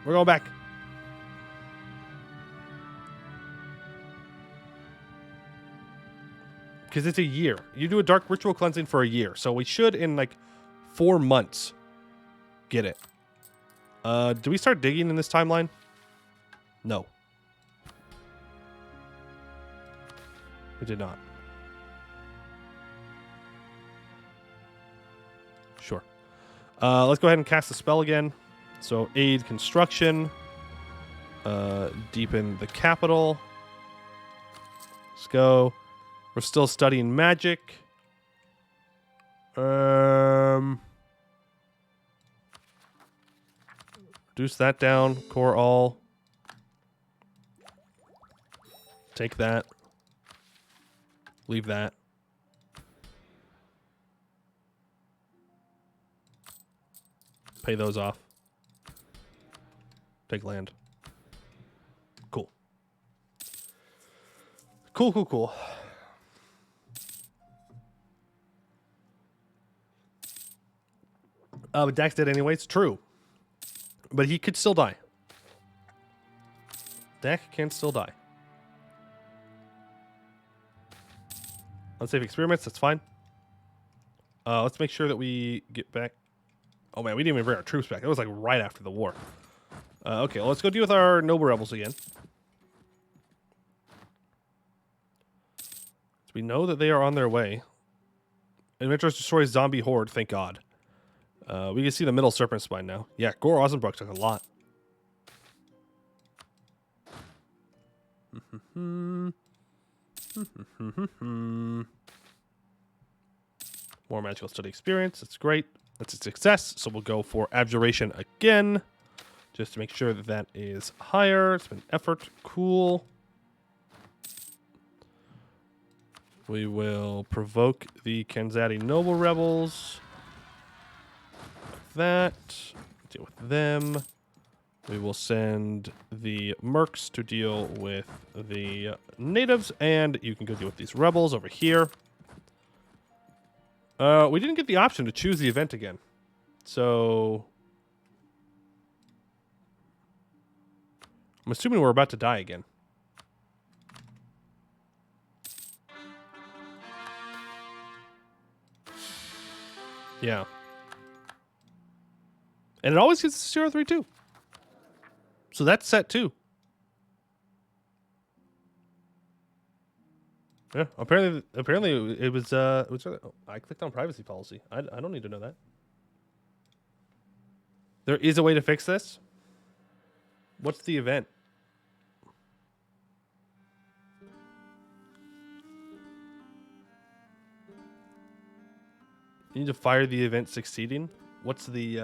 We're going back. Because it's a year. You do a dark ritual cleansing for a year. So we should, in like 4 months, get it. Do we start digging in this timeline? No. We did not. Sure. Let's go ahead and cast the spell again. So aid construction. Deepen the capital. Let's go. We're still studying magic. Reduce that down. Core all. Take that. Leave that. Pay those off. Take land. Cool. Cool. But Dak's dead anyway. It's true. But he could still die. Dak can still die. Unsafe experiments. That's fine. Let's make sure that we get back. Oh, man. We didn't even bring our troops back. It was like right after the war. Okay. Well, let's go deal with our noble rebels again. So we know that they are on their way. Adventurers destroys zombie horde. Thank God. We can see the middle serpent spine now. Yeah, Gore Ozenbrook took a lot. More magical study experience. That's great. That's a success. So we'll go for abjuration again, just to make sure that that is higher. It's been effort. Cool. We will provoke the Kanzadi noble rebels. That. Deal with them. We will send the mercs to deal with the natives, and you can go deal with these rebels over here. We didn't get the option to choose the event again. So I'm assuming we're about to die again. Yeah. And it always gets 032. So that's set too. Yeah, apparently it was oh, I clicked on privacy policy. I don't need to know that. There is a way to fix this. What's the event? You need to fire the event succeeding. What's the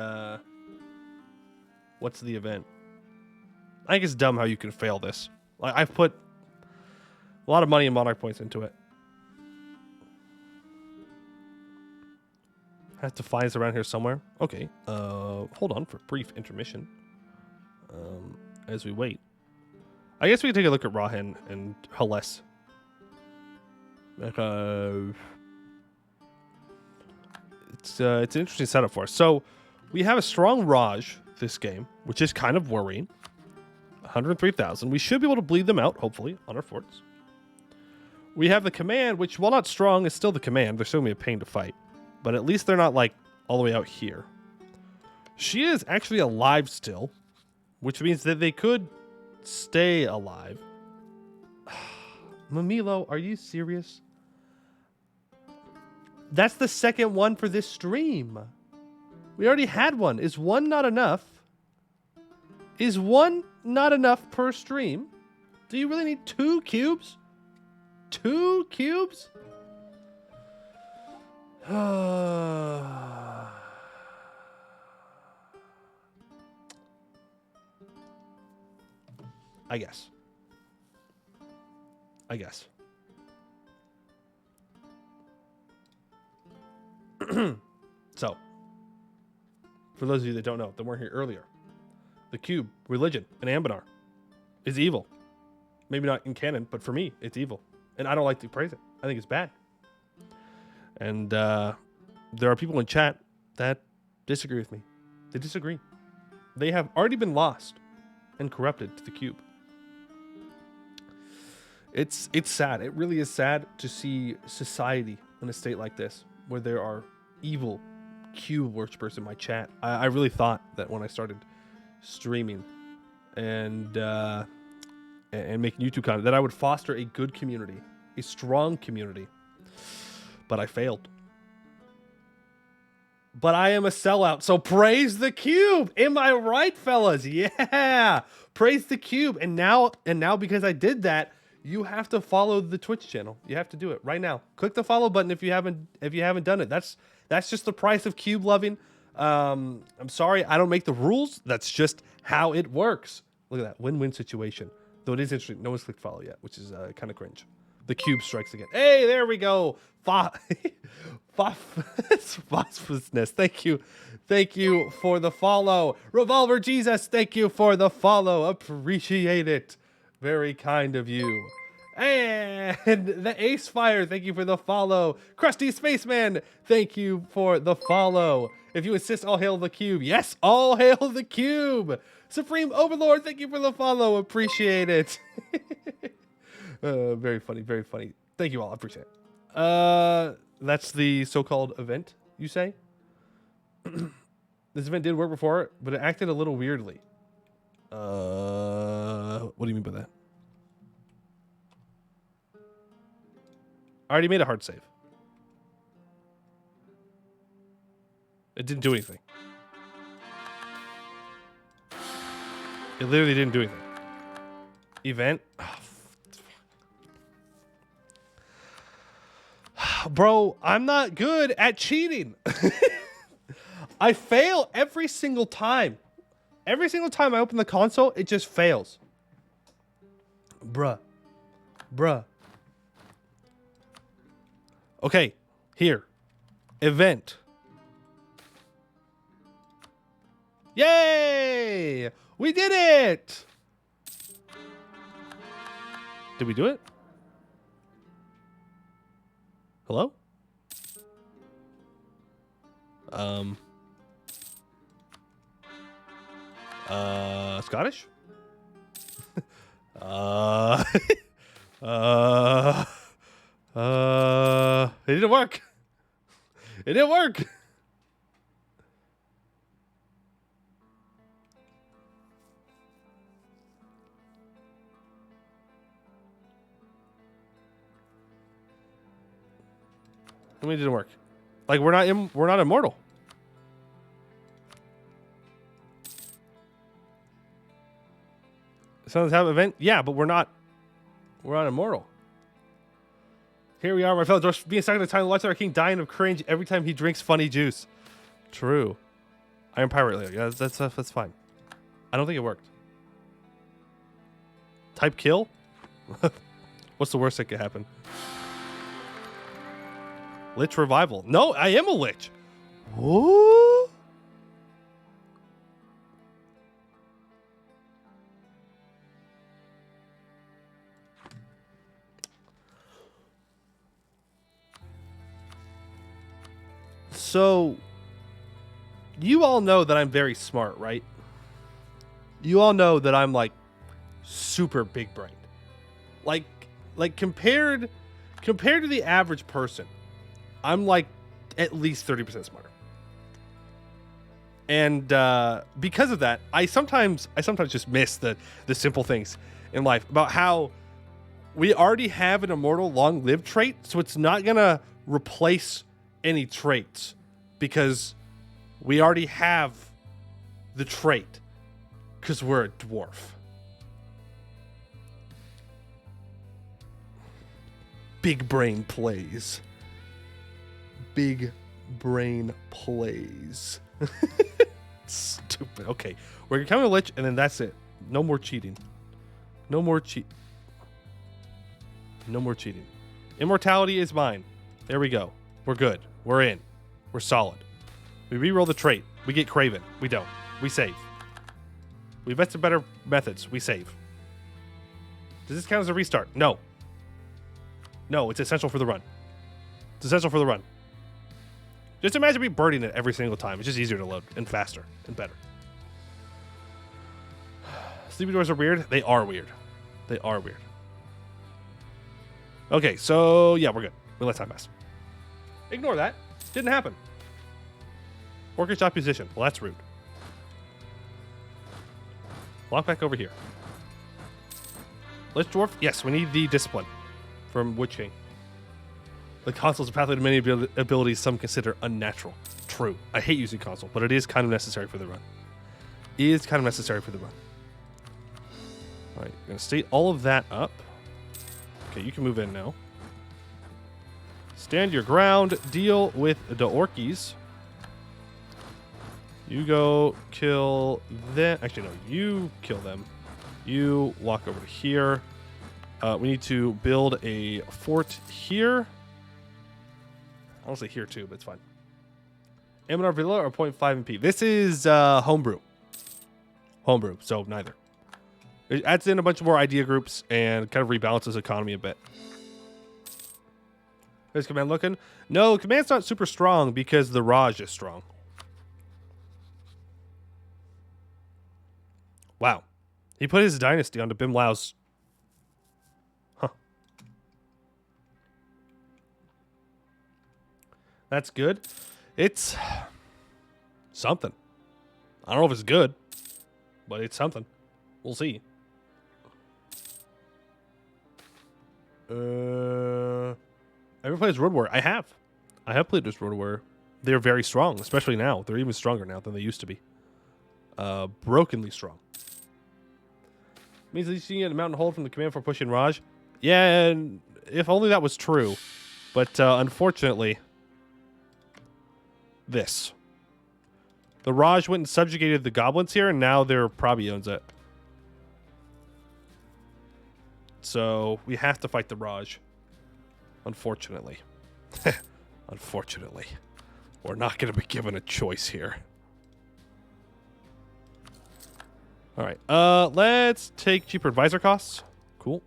event? I think it's dumb how you can fail this. Like, I've put a lot of money and monarch points into it. Has to find us around here somewhere. Okay. Hold on for a brief intermission. As we wait. I guess we can take a look at Rahen and Hales. It's an interesting setup for us. So we have a strong Raj this game, which is kind of worrying. 103,000. We should be able to bleed them out, hopefully, on our forts. We have the command, which, while not strong, is still the command. They're still going to be a pain to fight. But at least they're not, like, all the way out here. She is actually alive still, which means that they could stay alive. Mamilo, are you serious? That's the second one for this stream. We already had one. Is one not enough? Is one not enough per stream? Do you really need 2 cubes? 2 cubes? I guess. So, for those of you that don't know, that weren't here earlier, the cube, religion, in Anbennar is evil. Maybe not in canon, but for me, it's evil. And I don't like to praise it. I think it's bad. And there are people in chat that disagree with me. They disagree. They have already been lost and corrupted to the cube. It's sad. It really is sad to see society in a state like this, where there are evil cube worshippers in my chat. I really thought that when I started streaming and making YouTube content, that I would foster a good community, a strong community. But I failed. But I am a sellout, so praise the cube. Am I right, fellas? Yeah, praise the cube. And now because I did that, you have to follow the Twitch channel. You have to do it right now. Click the follow button if you haven't done it. That's just the price of cube loving. I'm sorry, I don't make the rules. That's just how it works. Look at that win-win situation. Though it is interesting, no one's clicked follow yet, which is kind of cringe. The cube strikes again. Hey, there we go. Phosphousness, thank you. Thank you for the follow. Revolver Jesus, thank you for the follow. Appreciate it. Very kind of you. And the Ace Fire, thank you for the follow. Krusty Spaceman, thank you for the follow. If you insist, all hail the cube. Yes, all hail the cube. Supreme Overlord, thank you for the follow. Appreciate it. Very funny, very funny. Thank you all. I appreciate it. That's the so-called event, you say? This event did work before, but it acted a little weirdly. What do you mean by that? I already made a hard save. It didn't do anything. It literally didn't do anything. Event? Oh, bro, I'm not good at cheating. I fail every single time. Every single time I open the console, it just fails. Bruh. Okay, here. Event. Yay! We did it! Did we do it? Hello? Scottish? It didn't work. It didn't work. I mean, it didn't work. Like we're not immortal. Someone's have an event? Yeah, but we're not immortal. Here we are, my fellow dwarfs, being stuck in the time to watch our king dying of cringe every time he drinks funny juice. True. Iron Pirate later. Yeah, that's fine. I don't think it worked. Type kill? What's the worst that could happen? Lich revival. No, I am a lich. Whoa. So, you all know that I'm very smart, right? You all know that I'm like super big brained. Like compared to the average person, I'm like at least 30% smarter. And because of that, I sometimes just miss the simple things in life about how we already have an immortal long-lived trait, so it's not gonna replace any traits because we already have the trait because we're a dwarf. Big brain plays. Big brain plays. Stupid. Okay, we're becoming a lich, and then that's it. No more cheating. No more cheating. Immortality is mine. There we go. We're good. We're in. We're solid. We reroll the trait. We get Craven. We don't. We save. We invested better methods. We save. Does this count as a restart? No. No, it's essential for the run. It's essential for the run. Just imagine me birding it every single time. It's just easier to load and faster and better. Sleepy doors are weird. They are weird. They are weird. Okay, so yeah, we're good. We let time pass. Ignore that. Didn't happen. Orcish opposition. Well, that's rude. Walk back over here. Lich Dwarf? Yes, we need the discipline from Witch King. The console is a pathway to many abilities some consider unnatural. True. I hate using console, but it is kind of necessary for the run. It is kind of necessary for the run. All right, I'm going to state all of that up. Okay, you can move in now. Stand your ground. Deal with the orkies. You go kill them. Actually, no, you kill them. You walk over to here. We need to build a fort here. Honestly, here too, but it's fine. Anbennar vanilla or 0.5 MP? This is homebrew. Homebrew, so neither. It adds in a bunch of more idea groups and kind of rebalances economy a bit. Is command looking? No, command's not super strong because the Raj is strong. Wow. He put his dynasty onto Bim Lao's. Huh. That's good. It's something. I don't know if it's good, but it's something. We'll see. Ever played as Road Warrior? I have. I have played as Road Warrior. They're very strong, especially now. They're even stronger now than they used to be. Brokenly strong. Means at least you can get a mountain hold from the command for pushing Raj. Yeah, and if only that was true. But unfortunately, this. The Raj went and subjugated the goblins here, and now their Prabi owns it. So we have to fight the Raj. Unfortunately. Unfortunately. We're not going to be given a choice here. Alright, let's take cheaper advisor costs. Cool.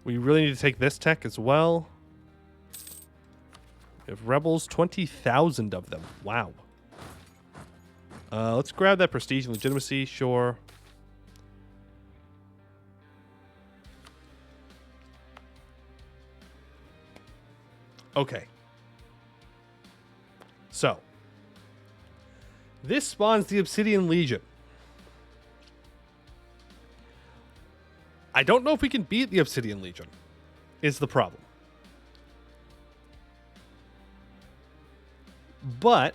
We really need to take this tech as well. We have rebels, 20,000 of them. Wow. Let's grab that prestige and legitimacy, sure. Okay. So. This spawns the Obsidian Legion. I don't know if we can beat the Obsidian Legion, is the problem. But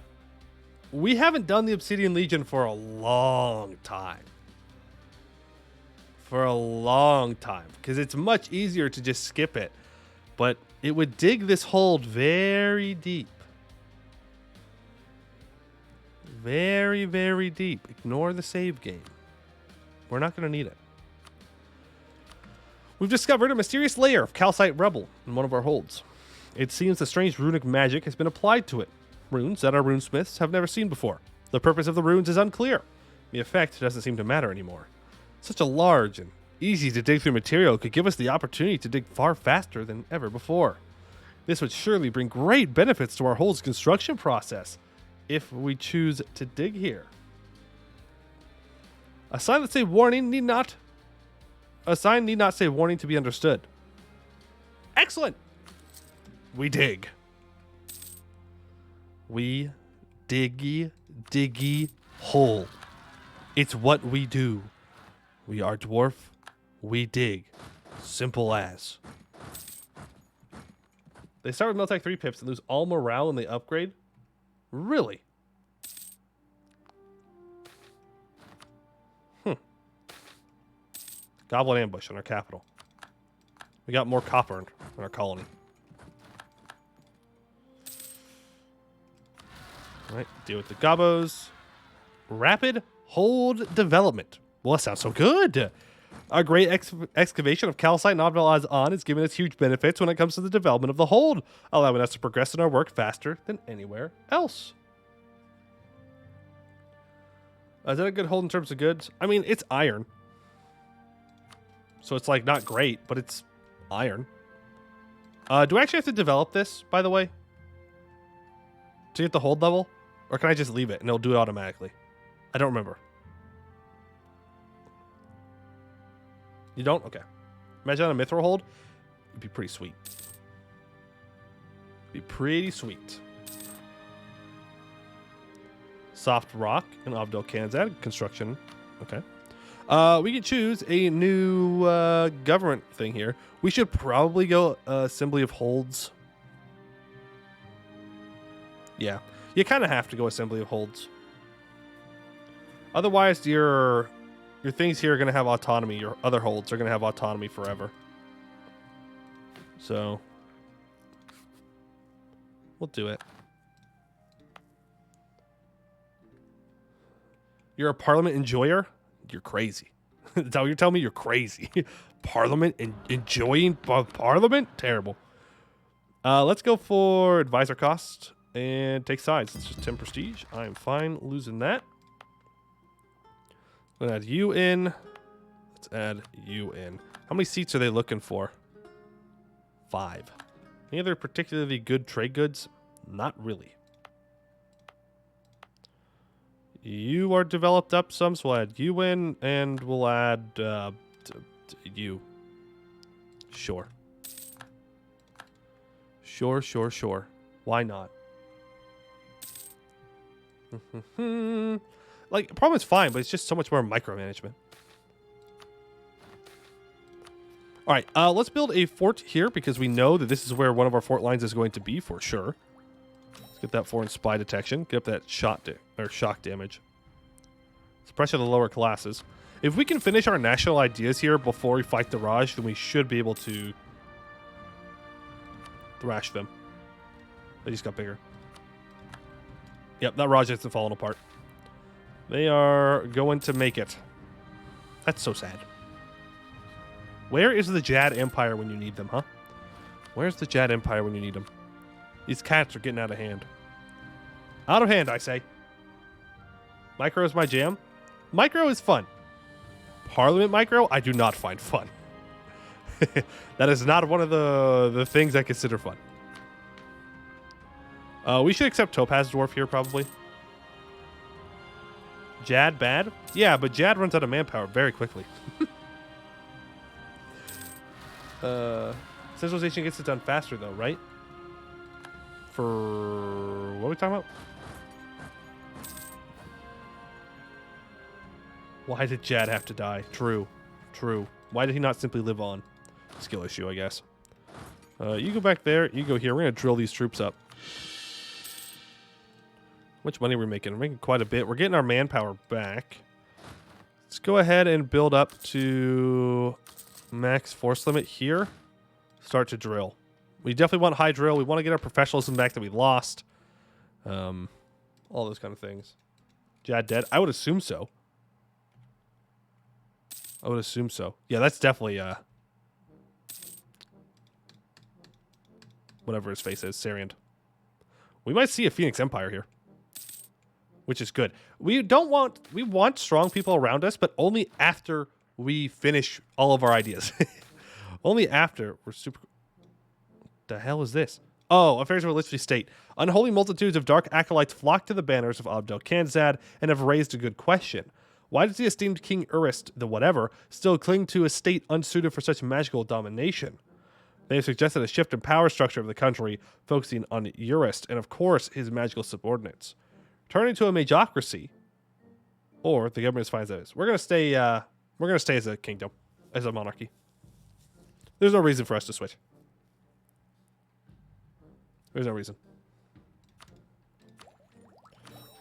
we haven't done the Obsidian Legion for a long time. For a long time. Because it's much easier to just skip it. But it would dig this hold very deep. Very, very deep. Ignore the save game. We're not going to need it. We've discovered a mysterious layer of calcite rebel in one of our holds. It seems the strange runic magic has been applied to it. Runes that our runesmiths have never seen before. The purpose of the runes is unclear. The effect doesn't seem to matter anymore. Such a large and easy to dig through material could give us the opportunity to dig far faster than ever before. This would surely bring great benefits to our hold's construction process if we choose to dig here. A sign that say warning need not say warning to be understood. Excellent. We dig. We diggy hole. It's what we do. We are dwarf. We dig. Simple as. They start with Meltech 3 pips and lose all morale when they upgrade? Really? Goblin ambush on our capital. We got more copper in our colony. Alright, deal with the gobos. Rapid hold development. Well, that sounds so good. Our great excavation of calcite and Ovdal Kanzad is giving us huge benefits when it comes to the development of the hold, allowing us to progress in our work faster than anywhere else. Is that a good hold in terms of goods? I mean, it's iron. So it's like not great, but it's iron. Do I actually have to develop this, by the way? To get the hold level? Or can I just leave it and it'll do it automatically? I don't remember. You don't? Okay. Imagine on a mithril hold. It'd be pretty sweet. Be pretty sweet. Soft rock and Ovdal Kanzad construction. Okay. We can choose a new government thing here. We should probably go Assembly of Holds. Yeah. You kind of have to go Assembly of Holds. Otherwise, your things here are going to have autonomy. Your other holds are going to have autonomy forever. So, we'll do it. You're a parliament enjoyer? You're crazy. That's how you're telling me? You're crazy. Parliament and enjoying parliament? Terrible. Let's go for advisor cost and take sides. It's just 10 prestige. I'm fine losing that. Let's add you in. Let's add you in. How many seats are they looking for? 5. Any other particularly good trade goods? Not really. You are developed up some, so we'll add you in, and we'll add you. Sure. Sure. Why not? Like, problem is fine, but it's just so much more micromanagement. All right, let's build a fort here because we know that this is where one of our fort lines is going to be for sure. Let's get that foreign spy detection. Get up that shock damage. Let's pressure the lower classes. If we can finish our national ideas here before we fight the Raj, then we should be able to thrash them. They just got bigger. Yep, that Raj isn't falling apart. They are going to make it. That's so sad. Where is the Jad Empire when you need them, huh? Where's the Jad Empire when you need them? These cats are getting out of hand. Out of hand, I say. Micro is my jam. Micro is fun. Parliament micro, I do not find fun. That is not one of the things I consider fun. We should accept Topaz Dwarf here, probably. Jad bad? Yeah, but Jad runs out of manpower very quickly. Centralization gets it done faster, though, right? For... what are we talking about? Why did Jad have to die? True. Why did he not simply live on? Skill issue, I guess. You go back there. You go here. We're going to drill these troops up. How much money are we making? We're making quite a bit. We're getting our manpower back. Let's go ahead and build up to max force limit here. Start to drill. We definitely want high drill. We want to get our professionalism back that we lost. All those kind of things. Jad dead? I would assume so. Yeah, that's definitely whatever his face is, Sariand. We might see a Phoenix Empire here, which is good. We want strong people around us, but only after we finish all of our ideas. Only after we're super... What the hell is this? Oh, affairs of a literary state. Unholy multitudes of dark acolytes flock to the banners of Ovdal Kanzad and have raised a good question. Why does the esteemed King Urist, the whatever, still cling to a state unsuited for such magical domination? They have suggested a shift in power structure of the country, focusing on Urist and, of course, his magical subordinates. Turning to a magocracy, or the government finds that is. We're gonna stay as a kingdom, as a monarchy. There's no reason for us to switch. There's no reason.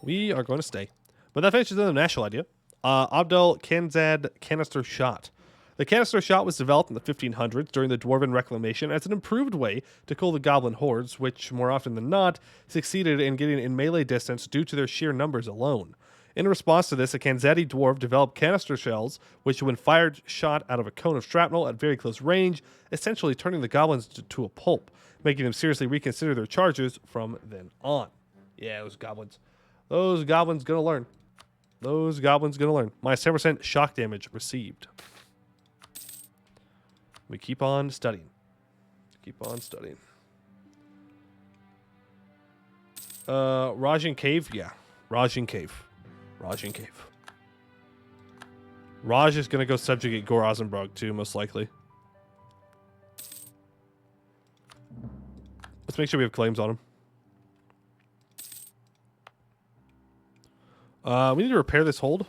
We are going to stay. But that finishes the national idea. Ovdal Kanzad canister shot. The canister shot was developed in the 1500s during the Dwarven Reclamation as an improved way to kill the goblin hordes, which, more often than not, succeeded in getting in melee distance due to their sheer numbers alone. In response to this, a Kanzadi dwarf developed canister shells, which, when fired, shot out of a cone of shrapnel at very close range, essentially turning the goblins to a pulp, making them seriously reconsider their charges from then on. Yeah, those goblins. Those goblins gonna learn. Those goblins gonna learn. Minus 10% shock damage received. We keep on studying. Rajin Cave? Yeah. Rajin Cave. Raj is going to go subjugate Gore Ozenbrog too, most likely. Let's make sure we have claims on him. We need to repair this hold.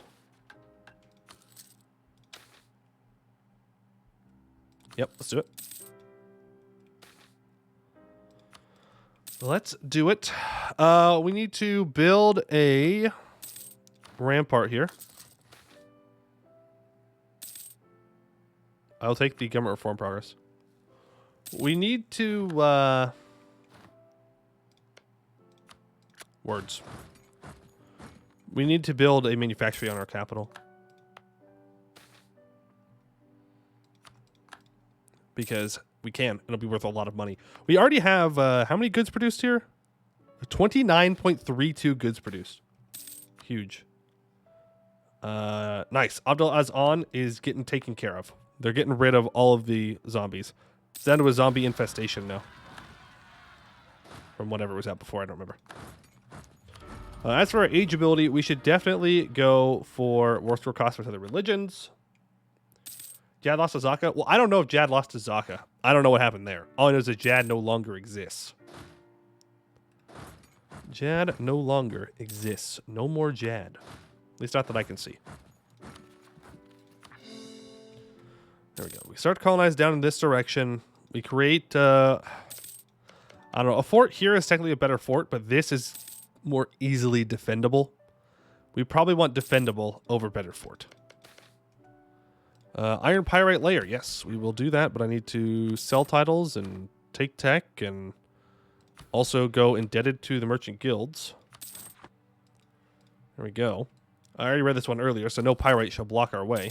Yep, let's do it. Let's do it. We need to build a rampart here. I'll take the government reform progress. We need to words. We need to build a manufactory on our capital. Because we can. It'll be worth a lot of money. We already have, how many goods produced here? 29.32 goods produced. Huge. Nice. Ovdal Kanzad is getting taken care of. They're getting rid of all of the zombies. It's down to a zombie infestation now. From whatever was out before, I don't remember. As for our age ability, we should definitely go for worst for cost with other religions. Jad lost to Zaka. Well, I don't know if Jad lost to Zaka. I don't know what happened there. All I know is that Jad no longer exists. Jad no longer exists. No more Jad. At least not that I can see. There we go. We start to colonize down in this direction. We create, I don't know, a fort here is technically a better fort, but this is more easily defendable. We probably want defendable over better fort. Iron Pyrite Layer. Yes, we will do that, but I need to sell titles and take tech and also go indebted to the merchant guilds. There we go. I already read this one earlier, so no pyrite shall block our way.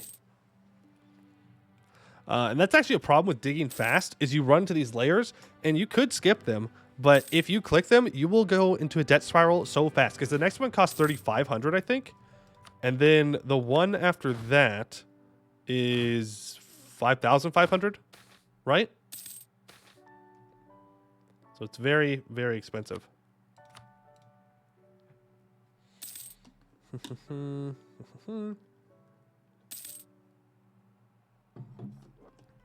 And that's actually a problem with digging fast, is you run to these layers, and you could skip them, but if you click them, you will go into a debt spiral so fast, because the next one costs 3,500, I think. And then the one after that is 5,500, right? So it's very, very expensive.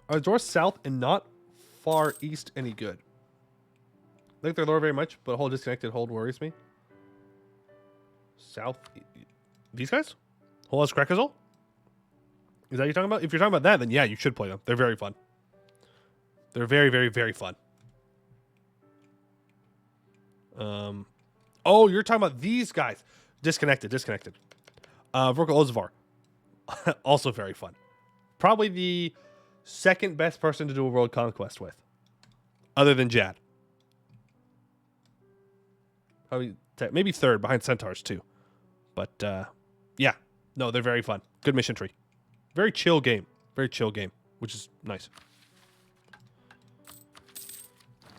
Are doors south and not far east any good? I think they're lower very much, but hold disconnected hold worries me. South. These guys? Hold us Krakazol? Is that what you're talking about? If you're talking about that, then yeah, you should play them. They're very fun. They're very, very, very fun. Oh, you're talking about these guys. Disconnected. Vorka Ozavar. Also very fun. Probably the second best person to do a world conquest with. Other than Jad. Probably maybe third behind Centaurs too. But yeah. No, they're very fun. Good mission tree. Very chill game. Which is nice.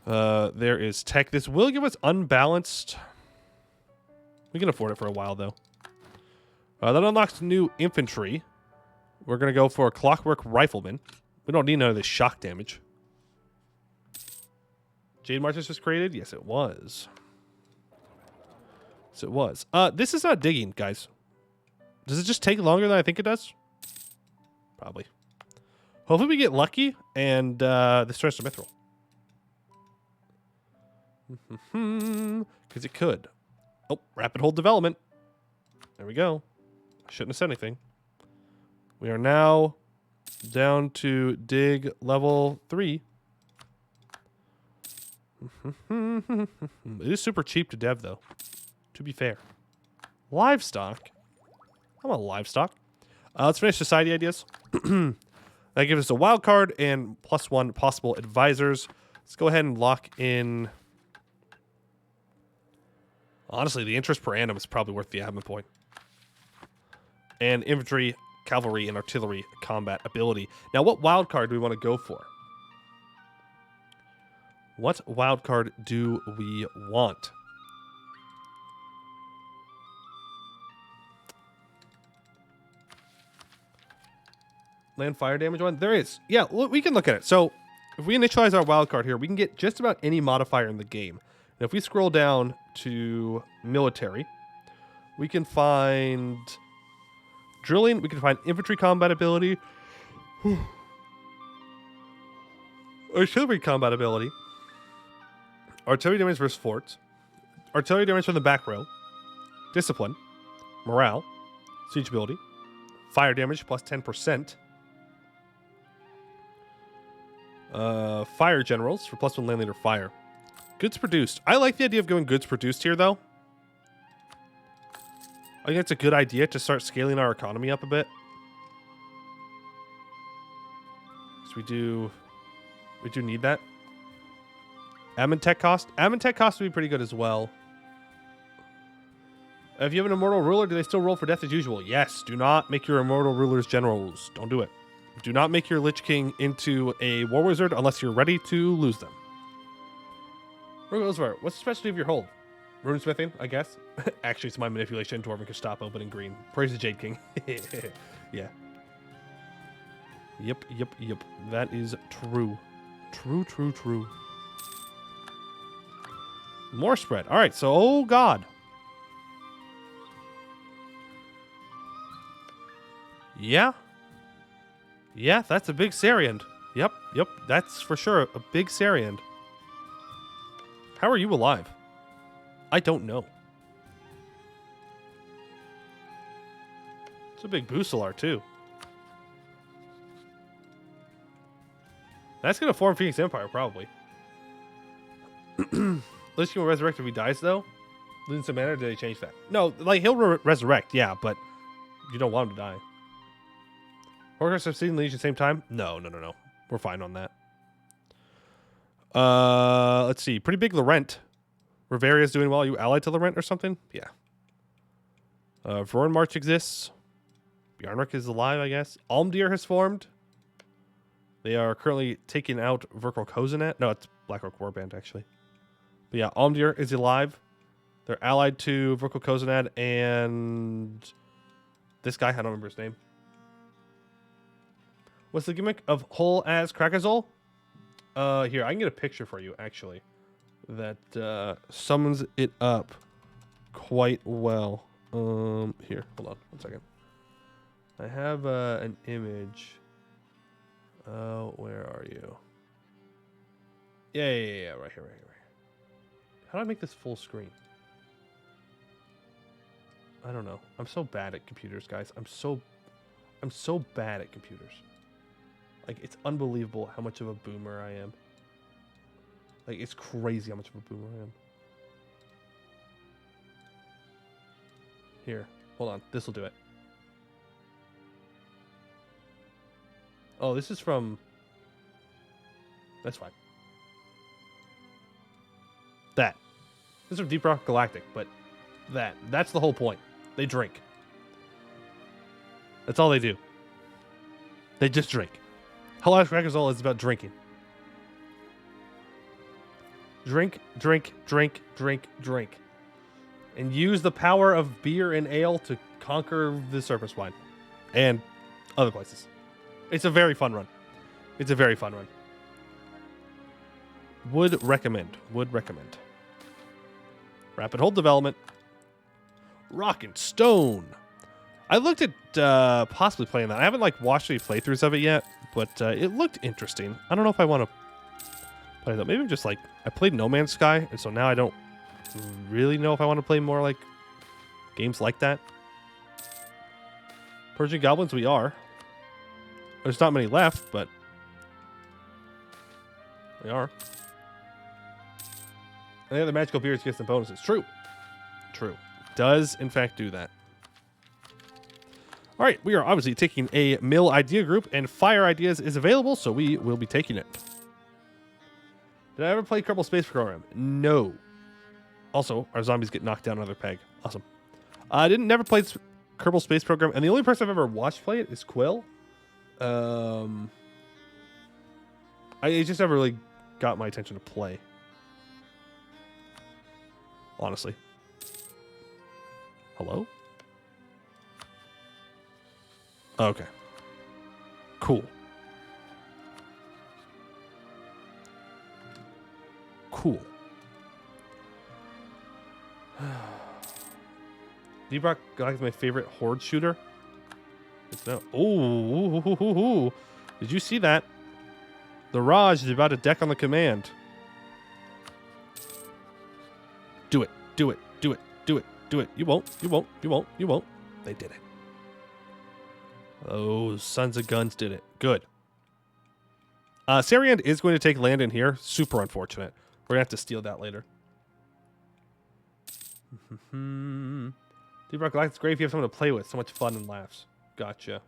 There is tech. This will give us unbalanced. We can afford it for a while, though. That unlocks new infantry. We're going to go for a clockwork rifleman. We don't need none of this shock damage. Jade Marches was created? Yes, it was. Yes, it was. This is not digging, guys. Does it just take longer than I think it does? Probably. Hopefully we get lucky and this turns to mithril. Because it could. Oh, rapid hold development. There we go. I shouldn't have said anything. We are now down to dig level 3. It is super cheap to dev, though. To be fair. Livestock. I want livestock. Let's finish society ideas. That gives us a wild card and +1 possible advisors. Let's go ahead and lock in. Honestly, the interest per annum is probably worth the admin point. And infantry, cavalry, and artillery combat ability. Now, what wild card do we want to go for? What wild card do we want? Land fire damage one? There is. Yeah, we can look at it. So, if we initialize our wild card here, we can get just about any modifier in the game. And if we scroll down to military, we can find drilling, we can find infantry combat ability, artillery combat ability, artillery damage versus forts, artillery damage from the back row, discipline, morale, siege ability, fire damage plus 10%, fire generals for +1 land leader fire. Goods produced. I like the idea of going goods produced here, though. I think it's a good idea to start scaling our economy up a bit. So we do need that. Admin tech cost. Admin tech cost would be pretty good as well. If you have an immortal ruler, do they still roll for death as usual? Yes. Do not make your immortal rulers generals. Don't do it. Do not make your Lich King into a War Wizard unless you're ready to lose them. What's the specialty of your hold? Runesmithing, I guess. Actually, it's my manipulation, Dwarven Gestapo, but in green. Praise the Jade King. Yeah. Yep. That is true. True. More spread. All right, so, oh, God. Yeah, that's a big Sariand. Yep, that's for sure a big Sariand. How are you alive? I don't know. It's a big Bucelar, too. That's going to form Phoenix Empire, probably. Lich King will resurrect if he dies, though. Losing some mana, did they change that? No, like, he'll resurrect, yeah, but you don't want him to die. Horcrux succeeding Liege at the same time? No. We're fine on that. Let's see. Pretty big Laurent. Riveria's doing well. Are you allied to Laurent or something? Yeah. Vroin March exists. Bjarnark is alive, I guess. Almdir has formed. They are currently taking out Virkal Kozanat. No, it's Blackrock Warband, actually. But yeah, Almdir is alive. They're allied to Virkal Kozanat and this guy. I don't remember his name. What's the gimmick of Hull as Krakazol? Here, I can get a picture for you, actually. That summons it up quite well. Here, hold on 1 second. I have an image. Where are you? Yeah, right here. How do I make this full screen? I don't know. I'm so bad at computers, guys. I'm so bad at computers. Like, it's unbelievable how much of a boomer I am. Like, it's crazy how much of a boomer I am. Here, hold on. This will do it. Oh, this is from... That's fine. That. This is from Deep Rock Galactic, but that's the whole point. They drink. That's all they do. They just drink. Hellas Krakazol is about drinking. Drink. And use the power of beer and ale to conquer the Serpent Swine. And other places. It's a very fun run. Would recommend. Rapid hold development. Rock and Stone. I looked at possibly playing that. I haven't watched any playthroughs of it yet, but it looked interesting. I don't know if I want to play that. Maybe just I played No Man's Sky, and so now I don't really know if I want to play more games like that. Purging Goblins, we are. There's not many left, but we are. And the other magical beers get some bonuses. True. Does in fact do that. All right, we are obviously taking a mill idea group, and Fire Ideas is available, so we will be taking it. Did I ever play Kerbal Space Program? No. Also, our zombies get knocked down another peg. Awesome. I never played Kerbal Space Program, and the only person I've ever watched play it is Quill. It just never really got my attention to play. Honestly. Hello? Okay. Cool. Deep Rock Galactic is my favorite horde shooter. Ooh. Did you see that? The Raj is about to deck on the command. Do it. You won't. They did it. Those sons of guns did it. Good. Sariand is going to take land in here. Super unfortunate. We're going to have to steal that later. Deep Rock Galactic's great if you have someone to play with. So much fun and laughs. Gotcha.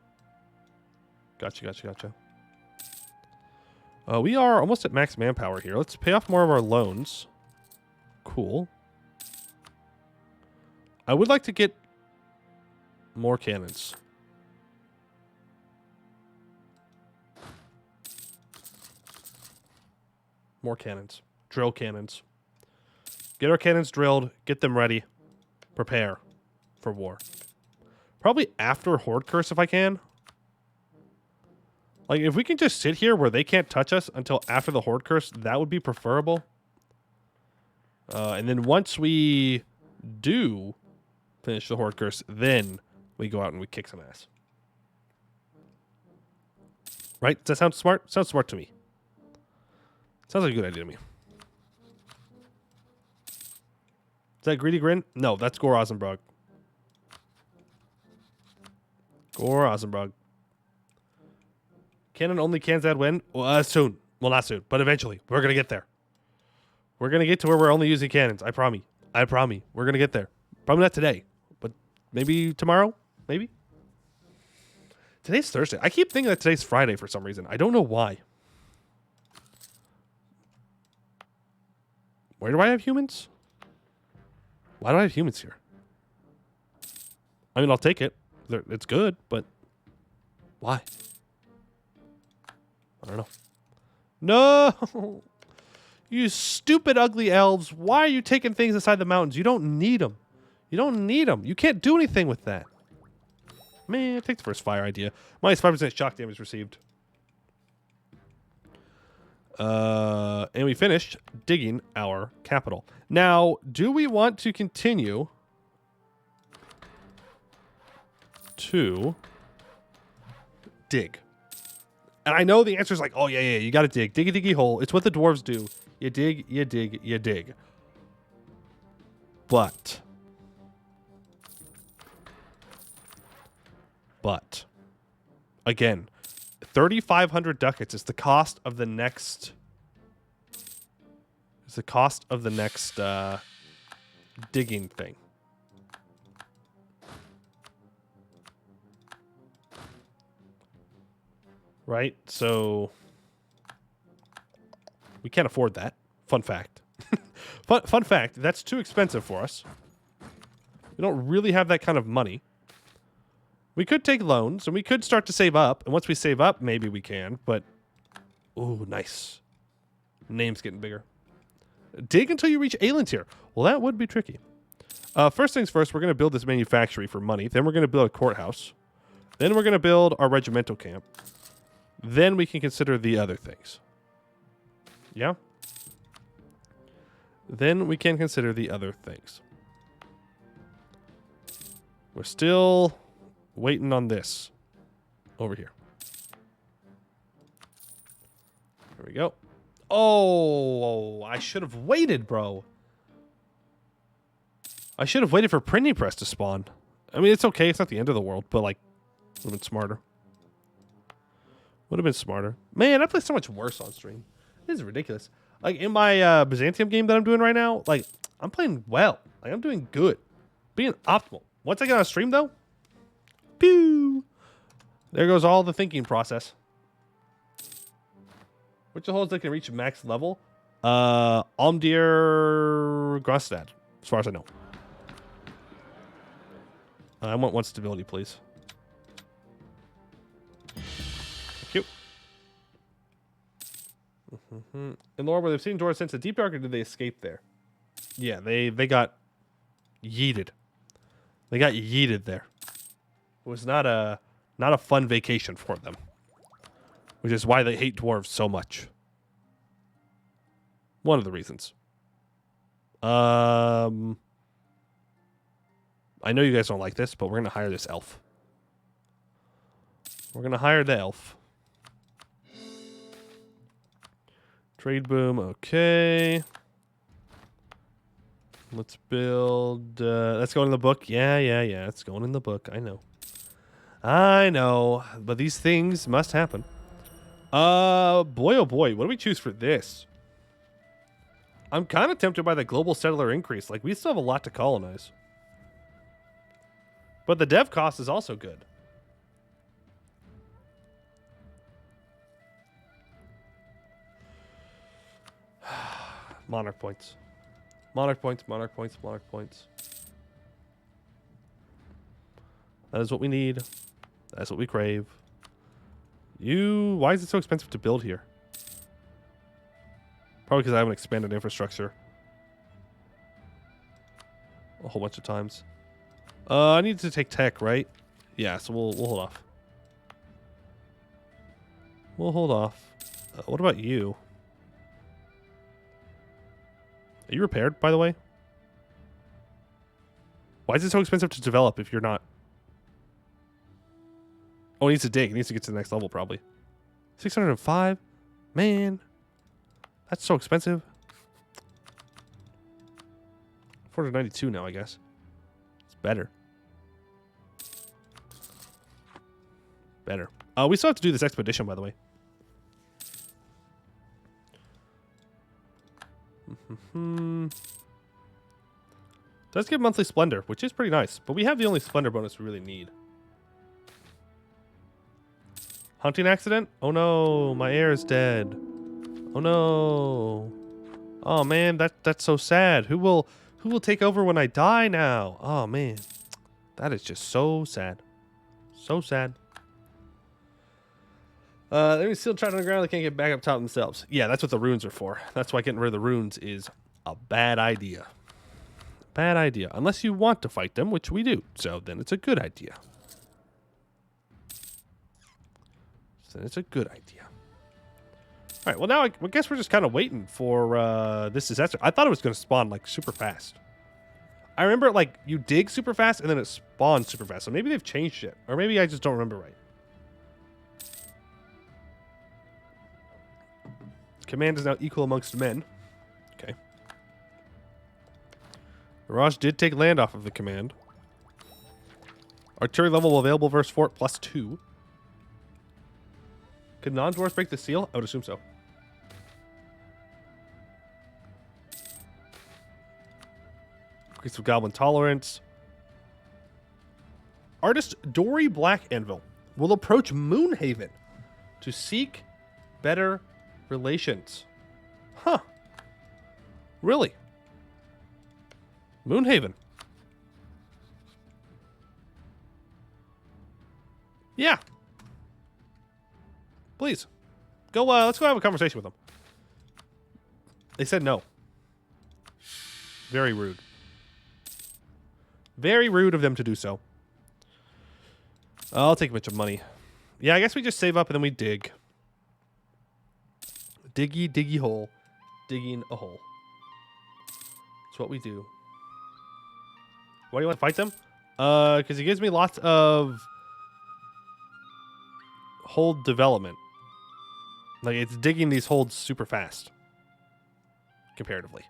We are almost at max manpower here. Let's pay off more of our loans. Cool. I would like to get more cannons. More cannons. Drill cannons. Get our cannons drilled. Get them ready. Prepare for war. Probably after Horde Curse if I can. Like, if we can just sit here where they can't touch us until after the Horde Curse, that would be preferable. And then once we do finish the Horde Curse, then we go out and we kick some ass. Right? Does that sound smart? Sounds smart to me. Sounds like a good idea to me. Is that Greedy Grin? No, that's Gore Ozenbrog. Gore Ozenbrog. Can only Kanzad win? Well, soon. Well, not soon, but eventually. We're going to get there. We're going to get to where we're only using cannons. I promise. I promise. We're going to get there. Probably not today, but maybe tomorrow? Maybe? Today's Thursday. I keep thinking that today's Friday for some reason. I don't know why. Where do I have humans? Why do I have humans here? I mean, I'll take it. It's good, but why? I don't know. No! You stupid, ugly elves. Why are you taking things inside the mountains? You don't need them. You don't need them. You can't do anything with that. Man, take the first fire idea. Minus 5% shock damage received. And we finished digging our capital. Now, do we want to continue to dig? And I know the answer is like, oh, yeah, you got to dig. Dig a diggy hole. It's what the dwarves do. You dig, you dig, you dig. But, again, 3,500 ducats is the cost of the next... Is the cost of the next digging thing. Right? So we can't afford that. Fun fact. Fun fact, that's too expensive for us. We don't really have that kind of money. We could take loans, and we could start to save up. And once we save up, maybe we can. But, ooh, nice. Name's getting bigger. Dig until you reach aliens here. Well, that would be tricky. First things first, we're going to build this manufactory for money. Then we're going to build a courthouse. Then we're going to build our regimental camp. Then we can consider the other things. Yeah? Then we can consider the other things. We're still waiting on this. Over here. There we go. Oh, I should have waited, bro. I should have waited for printing press to spawn. I mean, it's okay. It's not the end of the world, but, like, would have been smarter. Would have been smarter. Man, I play so much worse on stream. This is ridiculous. Like, in my Byzantium game that I'm doing right now, like, I'm playing well. Like, I'm doing good. Being optimal. Once I get on stream, though, pew! There goes all the thinking process. Which holds that can reach max level? Almdir Grostad, as far as I know. I want one stability, please. Thank you. In lore, where they've seen doors since the Deep Dark, or did they escape there? Yeah, they got yeeted. They got yeeted there. It was not a fun vacation for them. Which is why they hate dwarves so much. One of the reasons. I know you guys don't like this, but we're going to hire this elf. We're going to hire the elf. Trade boom, okay. Let's build... that's going in the book. Yeah. It's going in the book. I know. But these things must happen. Boy, oh boy, what do we choose for this? I'm kind of tempted by the global settler increase. Like, we still have a lot to colonize. But the dev cost is also good. Monarch points. Monarch points, monarch points, monarch points. That is what we need. That's what we crave. Why is it so expensive to build here? Probably because I haven't expanded infrastructure a whole bunch of times. I need to take tech, right? Yeah, so we'll hold off. We'll hold off. What about you? Are you repaired, by the way? Why is it so expensive to develop if you're not? Oh, it needs to dig. It needs to get to the next level, probably. 605? Man. That's so expensive. 492 now, I guess. It's better. Better. We still have to do this expedition, by the way. Does give monthly splendor, which is pretty nice. But we have the only splendor bonus we really need. Hunting accident? Oh no, my heir is dead. Oh no. Oh man, that's so sad. Who will take over when I die now? Oh man. That is just so sad. So sad. They're still trapped on the ground. They can't get back up top themselves. Yeah, that's what the runes are for. That's why getting rid of the runes is a bad idea. Bad idea. Unless you want to fight them, which we do. So then it's a good idea. So then it's a good idea. All right, well now I guess we're just kind of waiting for this disaster. I thought it was going to spawn like super fast. I remember like you dig super fast and then it spawns super fast. So maybe they've changed it. Or maybe I just don't remember right. Command is now equal amongst men. Okay. Mirage did take land off of the command. Artillery level available versus fort +2. Could non-dwarfs break the seal? I would assume so. Increase of goblin tolerance. Artist Dory Black Anvil will approach Moonhaven to seek better relations. Huh. Really? Moonhaven. Yeah. Please. Go, let's go have a conversation with them. They said no. Very rude. Very rude of them to do so. I'll take a bunch of money. Yeah, I guess we just save up and then we dig. Diggy, diggy hole. Digging a hole. That's what we do. Why do you want to fight them? Because it gives me lots of hold development. Like, it's digging these holds super fast. Comparatively.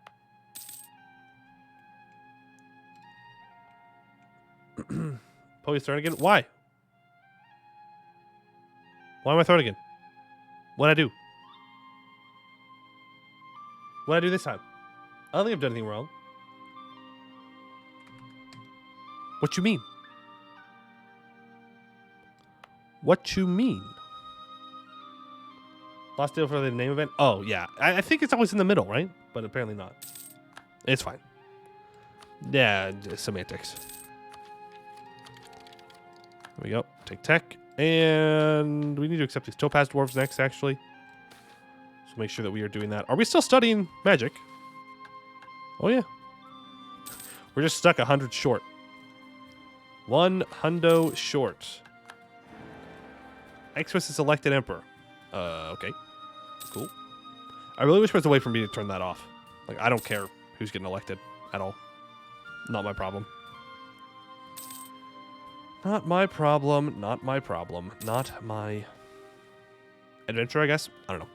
Poiuymew throwing again? Why? Why am I throwing again? What'd I do? What'd I do this time? I don't think I've done anything wrong. What you mean? What you mean? Lost deal for the name event? Oh, yeah. I think it's always in the middle, right? But apparently not. It's fine. Yeah, semantics. There we go. Take tech. And we need to accept these topaz dwarves next, actually. So make sure that we are doing that. Are we still studying magic? Oh, yeah. We're just stuck 100 short. 100 short. Express is elected emperor. Okay. Cool. I really wish there was a way for me to turn that off. Like, I don't care who's getting elected at all. Not my problem. Not my problem. Not my problem. Not my adventure, I guess. I don't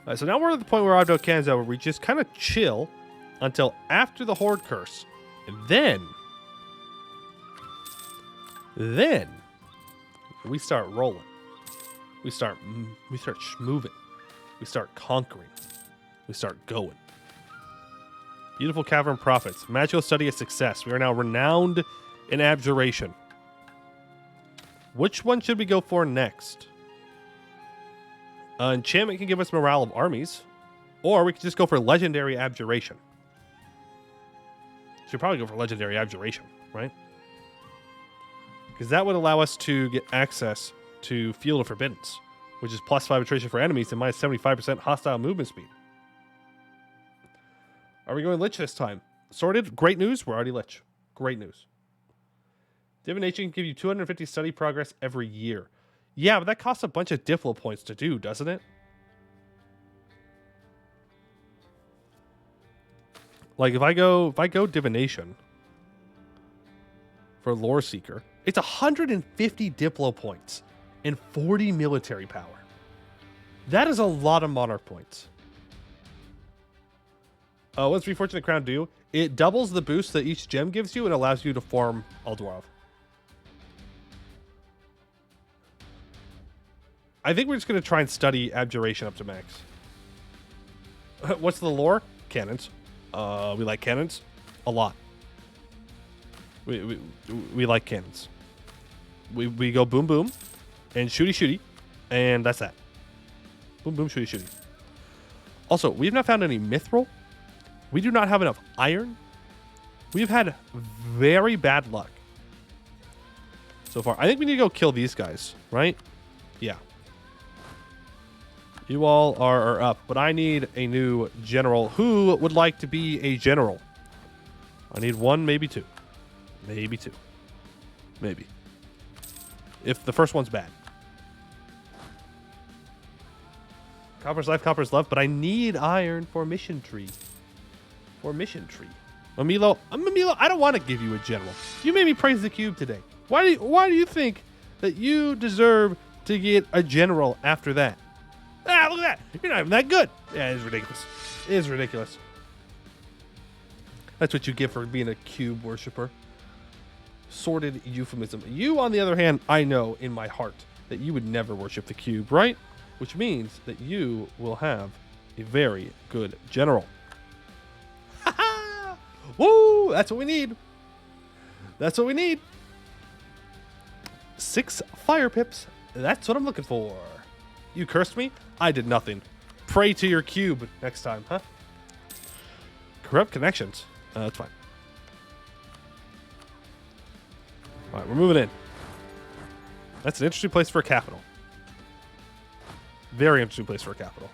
know. So now we're at the point where Ovdal Kanzad, where we just kind of chill until after the Horde Curse. And then we start rolling. We start moving. We start conquering. We start going. Beautiful Cavern Prophets. Magical study a success. We are now renowned in abjuration. Which one should we go for next? Enchantment can give us morale of armies. Or we could just go for legendary abjuration. Should probably go for legendary abjuration, right? Because that would allow us to get access to Field of Forbiddens. which is +5 attrition for enemies and minus 75% hostile movement speed. Are we going Lich this time? Sorted. Great news. We're already Lich. Great news. Divination can give you 250 study progress every year. Yeah, but that costs a bunch of Diplo points to do, doesn't it? Like if I go Divination for Lore Seeker, it's 150 Diplo points and 40 military power. That is a lot of Monarch points. What's Refortunate Crown do? It doubles the boost that each gem gives you and allows you to farm Aldorov. I think we're just going to try and study Abjuration up to max. What's the lore? Cannons. We like cannons a lot. We like cannons. We go boom boom and shooty shooty, and that's that. Boom boom shooty shooty. Also, we have not found any mithril. We do not have enough iron. We've had very bad luck so far. I think we need to go kill these guys, right? Yeah. You all are up, but I need a new general. Who would like to be a general? I need one, maybe two. Maybe two. Maybe. If the first one's bad. Copper's life, copper's love, but I need iron for mission tree. For mission tree. Mamilo, I don't want to give you a general. You made me praise the cube today. Why do you think that you deserve to get a general after that? Ah, look at that. You're not even that good. Yeah, it's ridiculous. It is ridiculous. That's what you get for being a cube worshiper. Sordid euphemism. You, on the other hand, I know in my heart that you would never worship the cube, right? Which means that you will have a very good general. Ha-ha! Woo! That's what we need. That's what we need. 6 fire pips. That's what I'm looking for. You cursed me? I did nothing. Pray to your cube next time, huh? Corrupt connections. That's fine. All right, we're moving in. That's an interesting place for a capital. Very interesting place for a capital.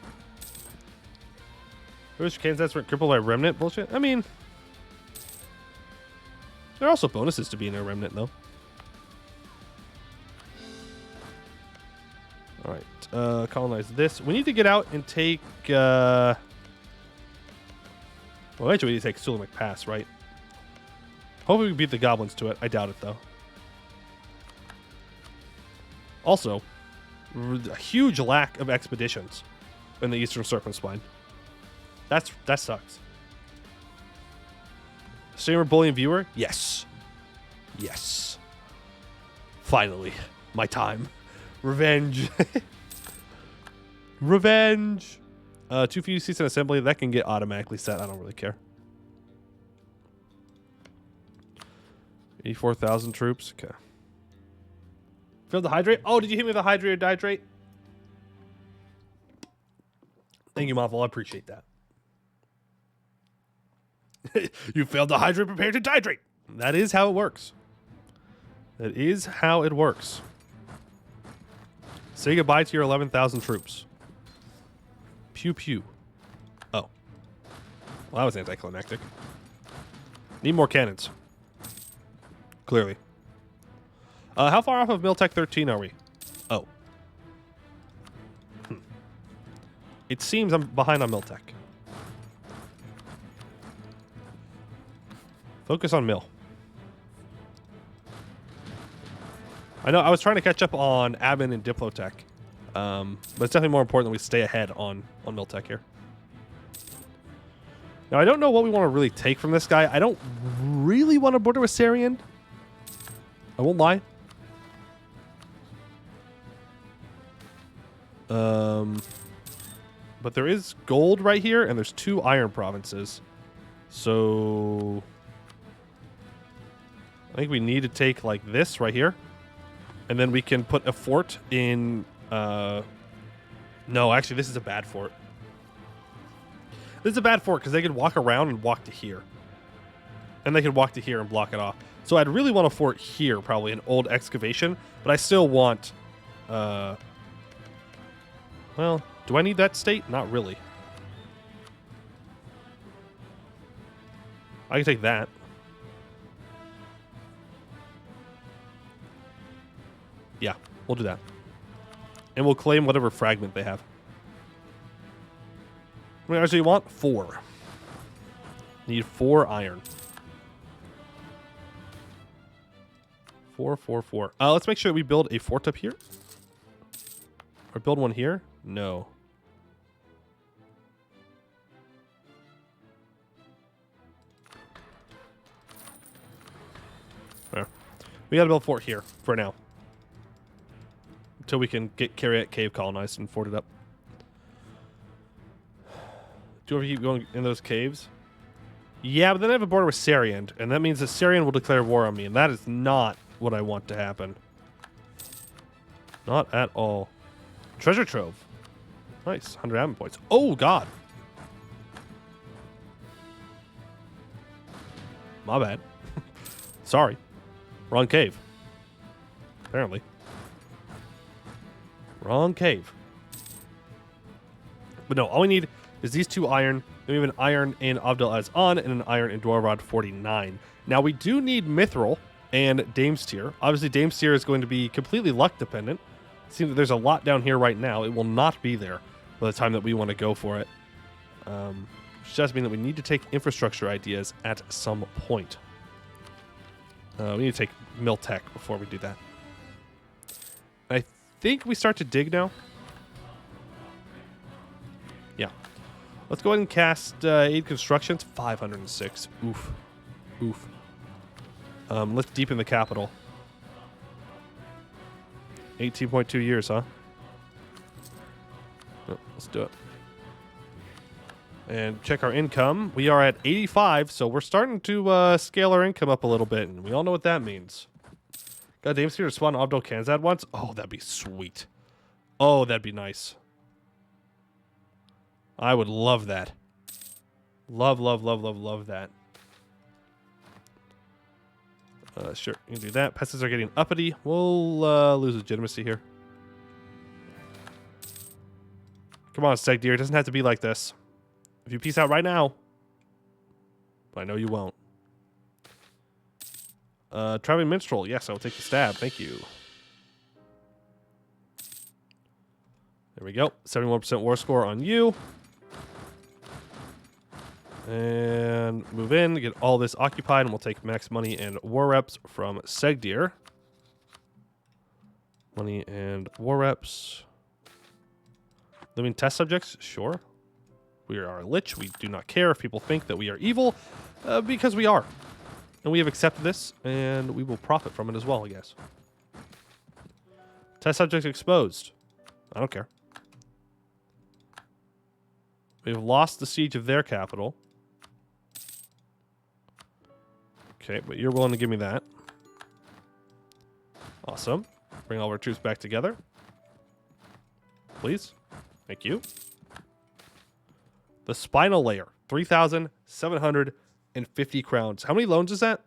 Which Kanzad's were crippled by remnant bullshit? I mean, there are also bonuses to being a remnant, though. All right, colonize this. We need to get out and take. Well, eventually we need to take Sulamith Pass, right? Hopefully we beat the goblins to it. I doubt it, though. Also, a huge lack of expeditions in the Eastern Serpent Spine. That sucks. Streamer, bully, and viewer? Yes. Yes. Finally. My time. Revenge. Revenge. 2 fuse seats in assembly. That can get automatically set. I don't really care. 84,000 troops. Okay. Failed to hydrate? Oh, did you hit me with a hydrate or dihydrate? Thank you, Mothwell. I appreciate that. You failed to hydrate, prepare to dihydrate. That is how it works. That is how it works. Say goodbye to your 11,000 troops. Pew pew. Oh. Well, that was anticlimactic. Need more cannons. Clearly. How far off of Miltech 13 are we? Oh. It seems I'm behind on Miltech. Focus on Mill. I know I was trying to catch up on Admin and Diplotech. But it's definitely more important that we stay ahead on Miltech here. Now, I don't know what we want to really take from this guy. I don't really want to border with Sarian. I won't lie. But there is gold right here, and there's 2 iron provinces. So I think we need to take like this right here. And then we can put a fort in... No, actually, this is a bad fort. This is a bad fort because they could walk around and walk to here. And they could walk to here and block it off. So I'd really want a fort here, probably an old excavation. But I still want... Well, do I need that state? Not really. I can take that. Yeah, we'll do that. And we'll claim whatever fragment they have. How many iron do you want? 4. Need 4 iron. 4, 4, 4. Let's make sure we build a fort up here. Or build one here? No. There. We gotta build a fort here for now. Until we can get Carriot Cave colonized and fort it up. Do you ever keep going in those caves? Yeah, but then I have a border with Syrian, and that means that Syrian will declare war on me, and that is not what I want to happen. Not at all. Treasure trove. Nice. 100 admin points. Oh, God. My bad. Sorry. Wrong cave. Apparently. Wrong cave. But no, all we need is these 2 iron. Then we have an iron in Ovdal as on and an iron in Dwarrod 49. Now we do need Mithril and Damestier. Obviously, Damestier is going to be completely luck dependent. It seems that there's a lot down here right now. It will not be there by the time that we want to go for it. Which does mean that we need to take infrastructure ideas at some point. We need to take Mill Tech before we do that. I think we start to dig now. Yeah. Let's go ahead and cast Aid Constructions. 506. Oof. Oof. Let's deepen the capital. 18.2 years, huh? Oh, let's do it. And check our income. We are at 85, so we're starting to scale our income up a little bit, and we all know what that means. Got Damestier to spawn Ovdal Kanzad once? Oh, that'd be sweet. Oh, that'd be nice. I would love that. Love, love, love, love, love that. Sure, you can do that. Pests are getting uppity. We'll lose legitimacy here. Come on, Steg Deer. It doesn't have to be like this. If you peace out right now. But I know you won't. Traveling Minstrel. Yes, I will take the stab. Thank you. There we go. 71% war score on you. And move in, get all this occupied, and we'll take max money and war reps from Segdir. Money and war reps. Living test subjects? Sure. We are a lich. We do not care if people think that we are evil, because we are. And we have accepted this, and we will profit from it as well, I guess. Test subjects exposed. I don't care. We've lost the siege of their capital. Okay, but you're willing to give me that. Awesome. Bring all of our troops back together. Please. Thank you. The spinal layer. 3,750 crowns. How many loans is that?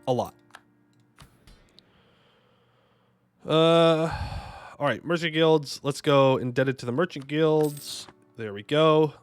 A lot. All right, merchant guilds. Let's go indebted to the merchant guilds. There we go.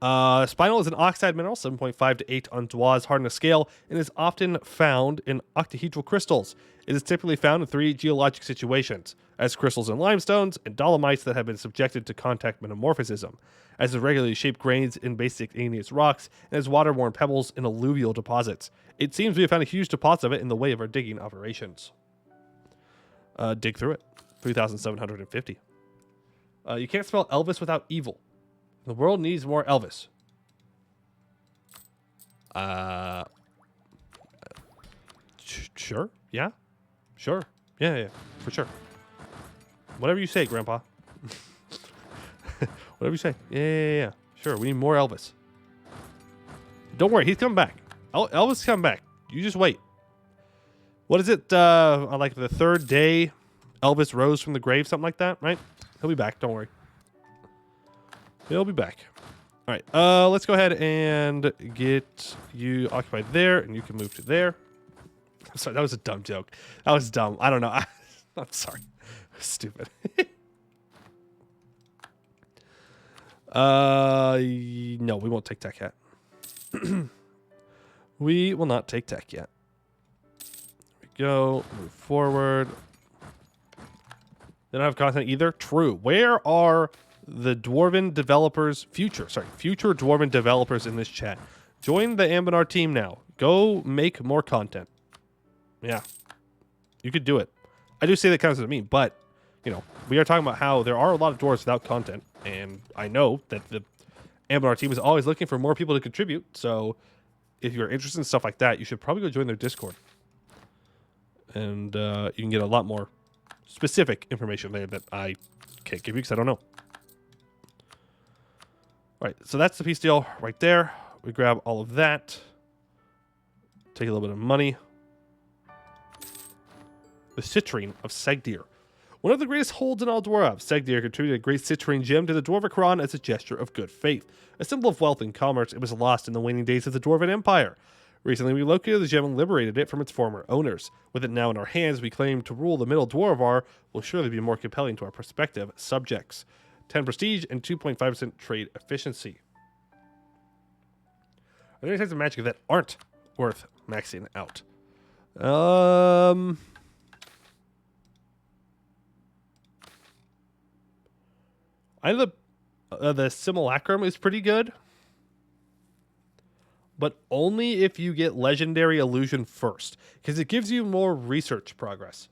Spinal is an oxide mineral, 7.5 to 8 on Dwaz hardness scale, and is often found in octahedral crystals. It is typically found in 3 geologic situations, as crystals in limestones and dolomites that have been subjected to contact metamorphism, as irregularly shaped grains in basic igneous rocks, and as water-worn pebbles in alluvial deposits. It seems we have found a huge deposit of it in the way of our digging operations. Dig through it. 3,750. You can't spell Elvis without evil. The world needs more Elvis. Sure. Yeah. Sure. Yeah, for sure. Whatever you say, Grandpa. Whatever you say. Yeah. Sure, we need more Elvis. Don't worry, he's coming back. Elvis is coming back. You just wait. What is it? On like the 3rd day, Elvis rose from the grave, something like that, right? He'll be back. Don't worry. He'll be back. All right. Let's go ahead and get you occupied there, and you can move to there. Sorry, that was a dumb joke. That was dumb. I don't know. I'm sorry. Stupid. No, we won't take tech yet. We will not take tech yet. There we go. Move forward. They don't have content either. True. Where are the Dwarven developers, future Dwarven developers in this chat? Join the Anbennar team now. Go make more content. Yeah. You could do it. I do say that kind of me, but, you know, we are talking about how there are a lot of dwarves without content, and I know that the Anbennar team is always looking for more people to contribute, so if you're interested in stuff like that, you should probably go join their Discord. And you can get a lot more specific information there that I can't give you because I don't know. All right, so that's the peace deal right there. We grab all of that. Take a little bit of money. The citrine of Segdir. One of the greatest holds in all Dwarf, Segdir contributed a great citrine gem to the Dwarvicron as a gesture of good faith. A symbol of wealth and commerce, it was lost in the waning days of the Dwarven Empire. Recently, we located the gem and liberated it from its former owners. With it now in our hands, we claim to rule the Middle Dwarvar will surely be more compelling to our prospective subjects. 10 prestige and 2.5% trade efficiency. Are there any types of magic that aren't worth maxing out? I know the simulacrum is pretty good, but only if you get legendary illusion first, because it gives you more research progress,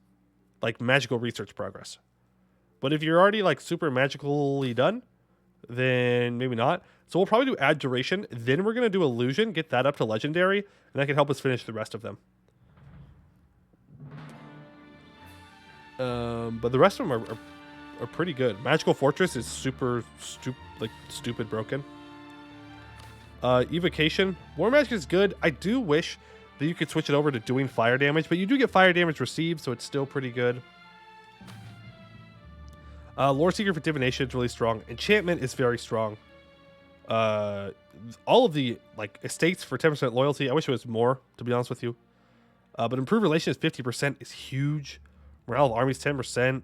like magical research progress. But if you're already like super magically done, then maybe not. So we'll probably do add duration, then we're gonna do illusion, get that up to legendary, and that can help us finish the rest of them. But the rest of them are pretty good. Magical Fortress is super stupid broken. Evocation. War Magic is good. I do wish that you could switch it over to doing fire damage, but you do get fire damage received, so it's still pretty good. Lore Seeker for Divination is really strong. Enchantment is very strong. All of the like estates for 10% loyalty. I wish it was more, to be honest with you. But Improved Relations 50% is huge. Morale of Armies 10%.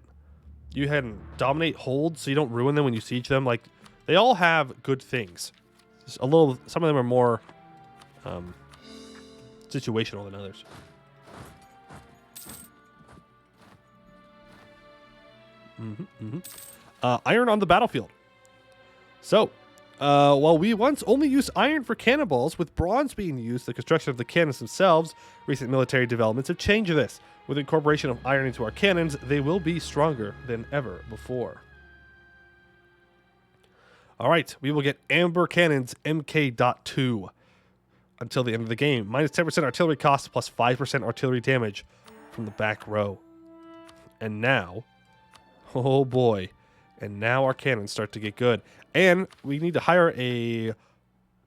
You can dominate holds so you don't ruin them when you siege them. Like, they all have good things. Just a little. Some of them are more situational than others. Iron on the battlefield. So, while we once only used iron for cannonballs, with bronze being used, the construction of the cannons themselves, recent military developments have changed this. With incorporation of iron into our cannons, they will be stronger than ever before. All right, we will get Amber Cannons MK.2 until the end of the game. Minus 10% artillery cost, plus 5% artillery damage from the back row. And now, oh boy, and now our cannons start to get good. And we need to hire a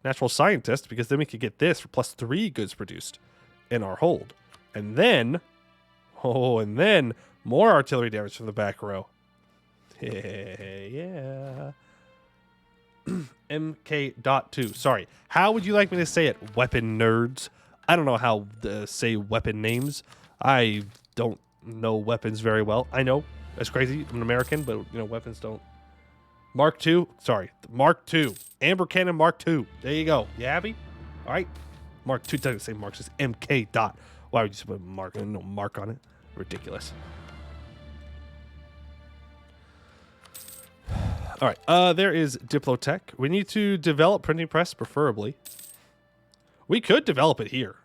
natural scientist, because then we could get this for plus 3 goods produced in our hold. And then, and then more artillery damage from the back row. Yeah. MK.2. Sorry. How would you like me to say it, weapon nerds? I don't know how to say weapon names. I don't know weapons very well. I know. That's crazy. I'm an American, but, you know, weapons don't. Mark II. Sorry. Mark II. Amber Cannon Mark II. There you go. You happy? All right. Mark II doesn't say Mark. It says MK. Dot. Why would you just put Mark? No mark on it. Ridiculous. All right. There is Diplotech. We need to develop printing press, preferably. We could develop it here.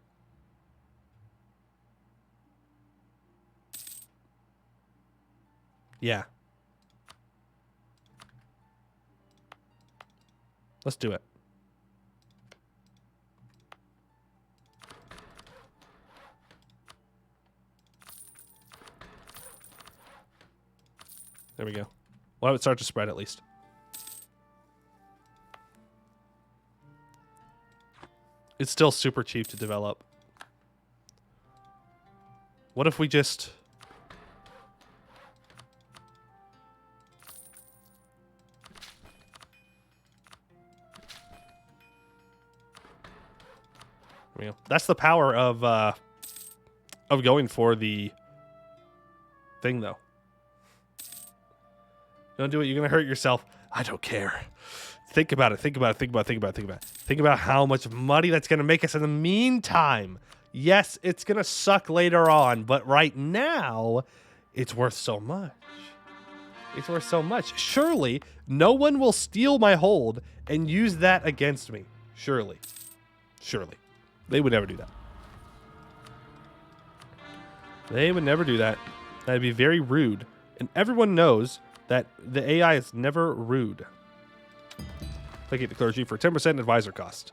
Yeah. Let's do it. There we go. We'll have it start to spread at least. It's still super cheap to develop. What if we just... There we go. That's the power of going for the thing, though. Don't do it. You're going to hurt yourself. I don't care. Think about it. Think about it. Think about it. Think about it. Think about it. Think about how much money that's going to make us in the meantime. Yes, it's going to suck later on, but right now, it's worth so much. It's worth so much. Surely, no one will steal my hold and use that against me. Surely. Surely. They would never do that. They would never do that. That'd be very rude. And everyone knows that the AI is never rude. Placate the clergy for 10% advisor cost.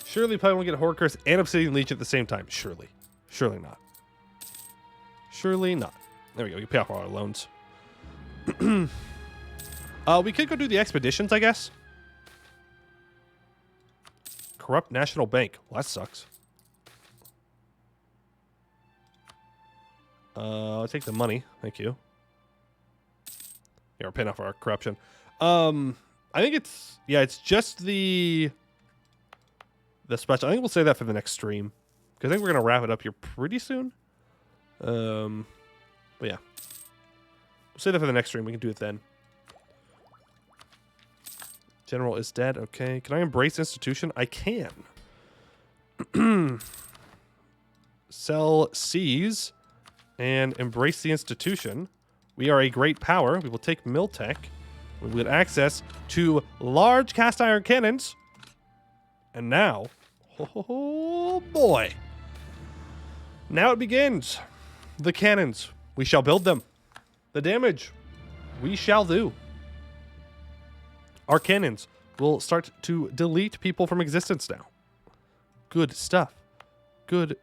Surely probably won't get a Horde Curse and Obsidian Leech at the same time. Surely. Surely not. Surely not. There we go. We can pay off all our loans. We could go do the expeditions, I guess. Corrupt National Bank. Well, that sucks. I'll take the money. Thank you. Yeah, we're paying off our corruption. I think it's... Yeah, it's just the special. I think we'll save that for the next stream. Because I think we're going to wrap it up here pretty soon. But yeah. We'll save that for the next stream. We can do it then. General is dead. Okay. Can I embrace institution? I can. Sell C's and embrace the institution. We are a great power. We will take Miltech. We will get access to large cast iron cannons. And now, oh boy. Now it begins. The cannons. We shall build them. The damage. We shall do. Our cannons will start to delete people from existence now. Good stuff. Good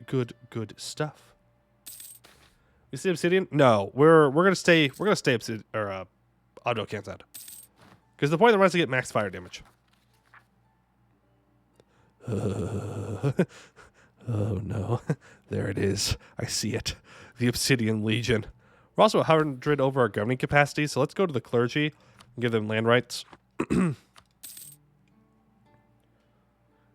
stuff. You see Obsidian? No, we're gonna stay Obsidian or Ovdal Kanzad. Because the point of the run is to get max fire damage. Oh no. There it is. I see it. The Obsidian Legion. We're also 100 over our governing capacity, so let's go to the clergy and give them land rights. Never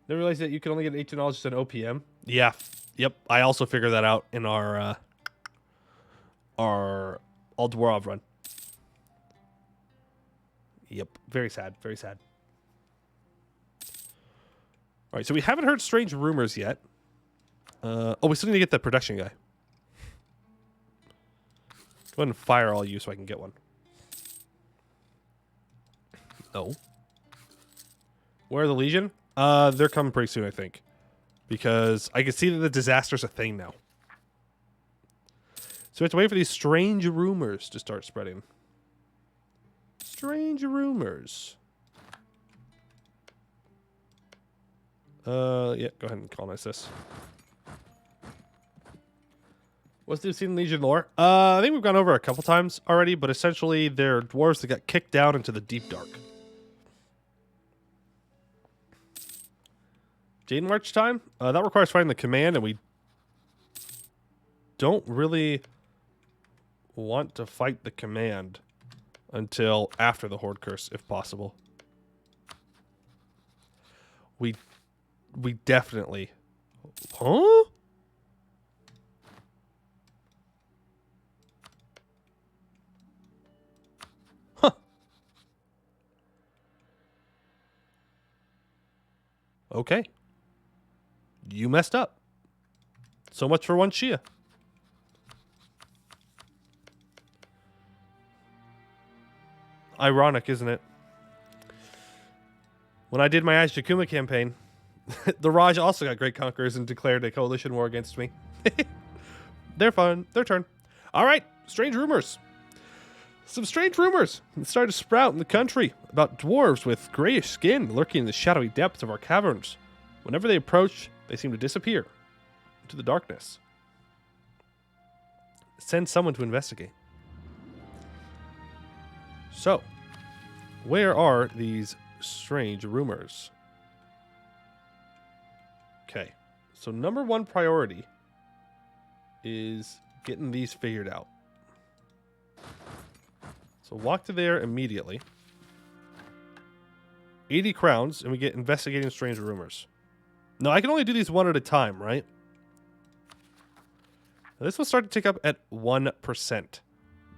realized that you can only get 18 knowledge just an OPM. Yeah. Yep. I also figured that out in our All Dwarov run. Yep. Very sad. Very sad. All right. So we haven't heard strange rumors yet. Oh, we still need to get the production guy. Go ahead and fire all you so I can get one. No. Where are the Legion? They're coming pretty soon, I think. Because I can see that the disaster's a thing now. So we have to wait for these strange rumors to start spreading. Strange rumors. Yeah, go ahead and colonize this. What's the Obsidian Legion lore? I think we've gone over a couple times already, but essentially they're dwarves that got kicked down into the deep dark. Jade March time? That requires finding the command, and we don't really want to fight the command until after the Horde Curse, if possible. We definitely... Huh? Huh. Okay. You messed up. So much for one Shia. Ironic, isn't it? When I did my Azjakuma campaign, the Raj also got great conquerors and declared a coalition war against me. They're fun. Their turn. All right. Strange rumors. Some strange rumors started to sprout in the country about dwarves with grayish skin lurking in the shadowy depths of our caverns. Whenever they approach, they seem to disappear into the darkness. Send someone to investigate. So, where are these strange rumors? Okay, so number one priority is getting these figured out. So walk to there immediately. 80 crowns, and we get investigating strange rumors. No, I can only do these one at a time, right? Now, this will start to tick up at 1%.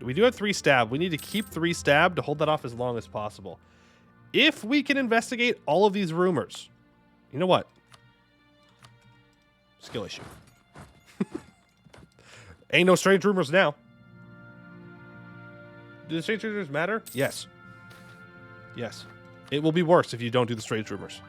We do have 3 stab. We need to keep 3 stab to hold that off as long as possible. If we can investigate all of these rumors, you know what? Skill issue. Ain't no strange rumors now. Do the strange rumors matter? Yes. Yes. It will be worse if you don't do the strange rumors.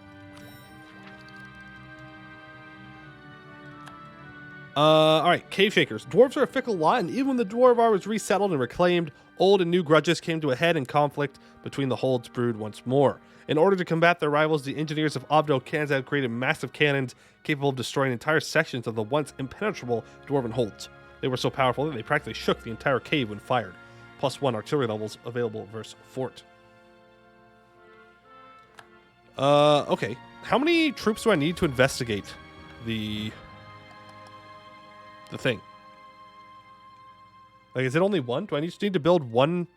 Alright, cave shakers. Dwarves are a fickle lot, and even when the Dwarvar was resettled and reclaimed, old and new grudges came to a head in conflict between the holds brewed once more. In order to combat their rivals, the engineers of Ovdal Kanzad created massive cannons capable of destroying entire sections of the once impenetrable dwarven holds. They were so powerful that they practically shook the entire cave when fired. +1 artillery levels available versus fort. Okay. How many troops do I need to investigate the thing? Like, is it only 1? Do I just need to build one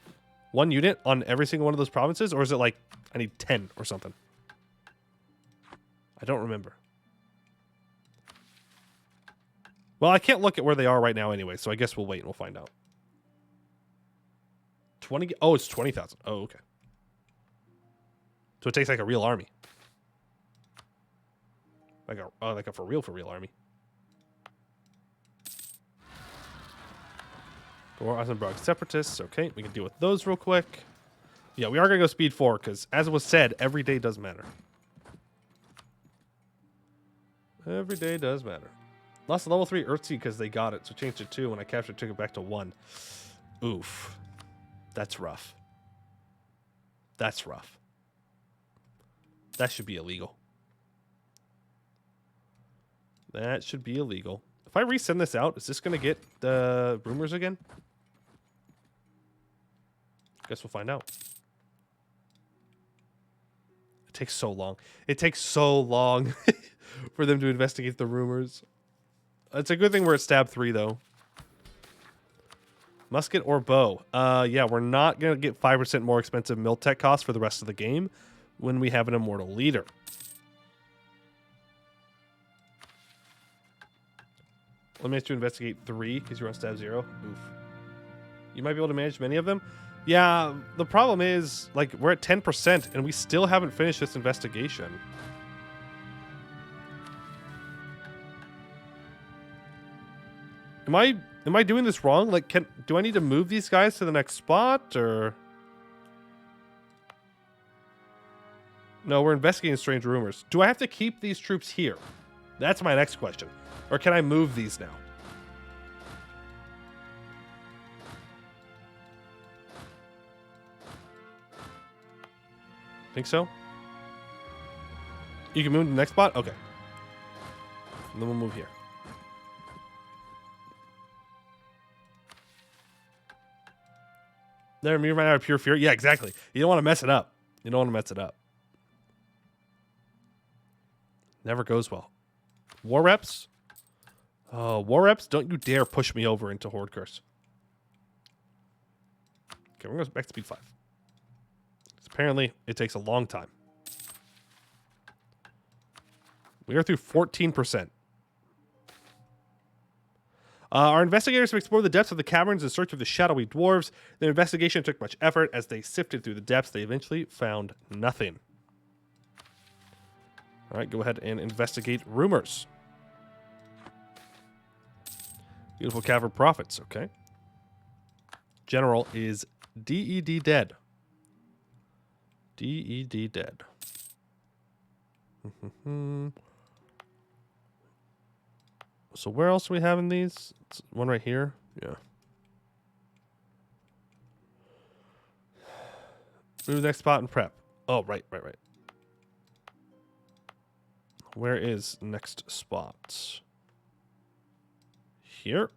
unit on every single one of those provinces? Or is it like, I need 10 or something? I don't remember. Well, I can't look at where they are right now anyway, so I guess we'll wait and we'll find out. 20? Oh, it's 20,000. Oh, okay. So it takes like a real army. Like a for real army. Or Eisenberg separatists. Okay, we can deal with those real quick. Yeah, we are going to go speed 4 because, as was said, every day does matter. Every day does matter. Lost a level 3 Earthsea because they got it, so changed it to 2. When I captured, took it back to 1. Oof. That's rough. That's rough. That should be illegal. That should be illegal. If I resend this out, is this going to get the rumors again? Guess we'll find out. It takes so long. It takes so long for them to investigate the rumors. It's a good thing we're at stab 3, though. Musket or bow? Yeah, we're not going to get 5% more expensive mill tech costs for the rest of the game when we have an immortal leader. Let me have to investigate 3 because you're on stab 0. Oof. You might be able to manage many of them. Yeah, the problem is, like, we're at 10% and we still haven't finished this investigation. Am I doing this wrong? Like, do I need to move these guys to the next spot, or? No, we're investigating strange rumors. Do I have to keep these troops here? That's my next question. Or can I move these now? Think so? You can move to the next spot? Okay. And then we'll move here. There, me right out of pure fear. Yeah, exactly. You don't want to mess it up. You don't want to mess it up. Never goes well. War reps? Oh, war reps, don't you dare push me over into Horde Curse. Okay, we're going to go back to speed 5. Apparently, it takes a long time. We are through 14%. Our investigators have explored the depths of the caverns in search of the shadowy dwarves. Their investigation took much effort. As they sifted through the depths, they eventually found nothing. All right, go ahead and investigate rumors. Beautiful cavern prophets, okay. General is DED dead. DED dead. So where else do we have in these? It's one right here. Yeah. Move to the next spot and prep. Oh, right. Where is next spot? Here.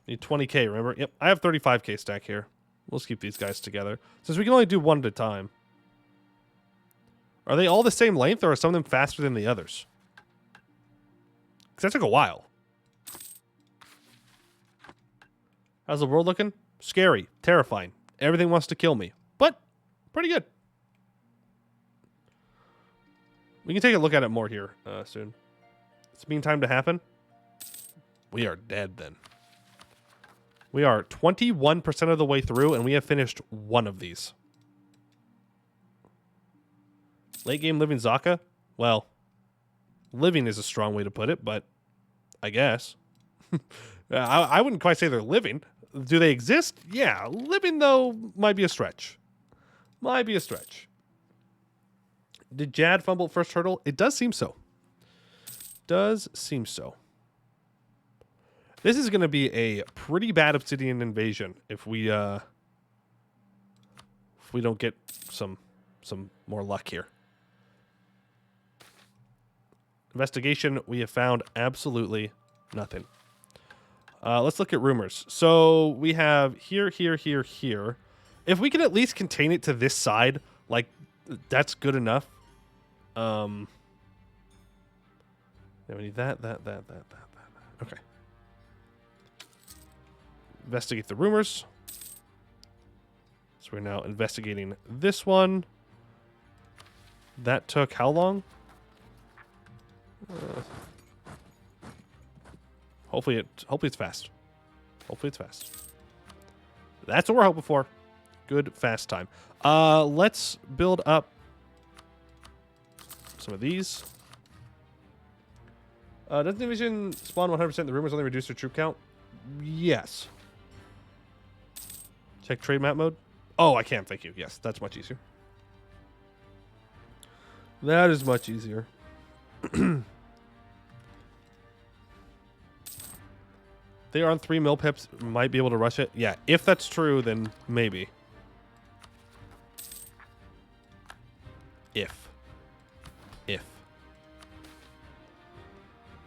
Need 20k, remember? Yep, I have 35k stack here. We'll just keep these guys together. Since we can only do one at a time. Are they all the same length, or are some of them faster than the others? Because that took a while. How's the world looking? Scary. Terrifying. Everything wants to kill me. But, pretty good. We can take a look at it more here soon. It's mean time to happen. We are dead then. We are 21% of the way through, and we have finished one of these. Late game living Zaka? Well, living is a strong way to put it, but I guess. I wouldn't quite say they're living. Do they exist? Yeah. Living, though, might be a stretch. Might be a stretch. Did Jad fumble first hurdle? It does seem so. Does seem so. This is going to be a pretty bad obsidian invasion if we don't get some more luck here. Investigation, we have found absolutely nothing. Let's look at rumors. So we have here. If we can at least contain it to this side, like, that's good enough. Yeah, we need that. Okay. Investigate the rumors. So we're now investigating this one. That took how long? Hopefully it's fast. Hopefully it's fast. That's what we're hoping for. Good fast time. Let's build up some of these. Doesn't the division spawn 100%? The rumors only reduce their troop count? Yes. Check trade map mode. Oh, I can. Thank you. Yes, that's much easier. That is much easier. They are on 3 mil pips. Might be able to rush it. Yeah, if that's true, then maybe. If.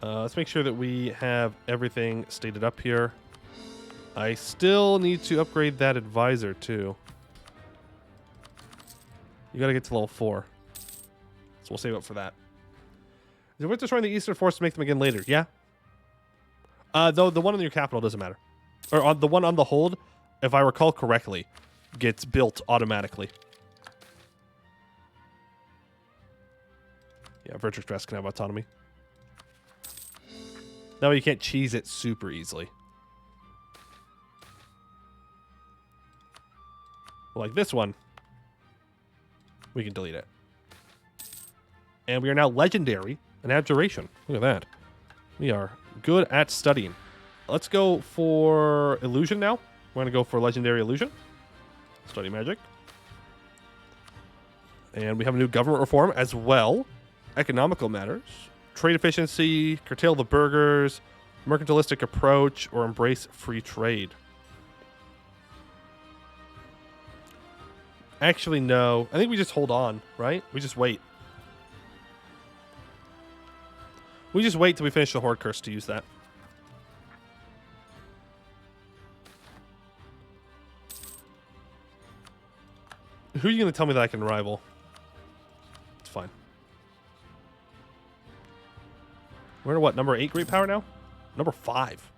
Let's make sure that we have everything stated up here. I still need to upgrade that advisor, too. You gotta get to level 4. So we'll save up for that. Is it worth destroying the Eastern Force to make them again later? Yeah. Though the one on your capital doesn't matter. Or on the one on the hold, if I recall correctly, gets built automatically. Yeah, Virtual Stress can have autonomy. That way you can't cheese it super easily. Like this one, we can delete it. And we are now legendary and abjuration. Look at that. We are good at studying. Let's go for illusion now. We're going to go for legendary illusion. Study magic. And we have a new government reform as well. Economical matters. Trade efficiency, curtail the burghers, mercantilistic approach, or embrace free trade. Actually, no. I think we just hold on, right? We just wait. We just wait till we finish the Horde Curse to use that. Who are you going to tell me that I can rival? It's fine. We're at what? Number 8 great power now? Number 5.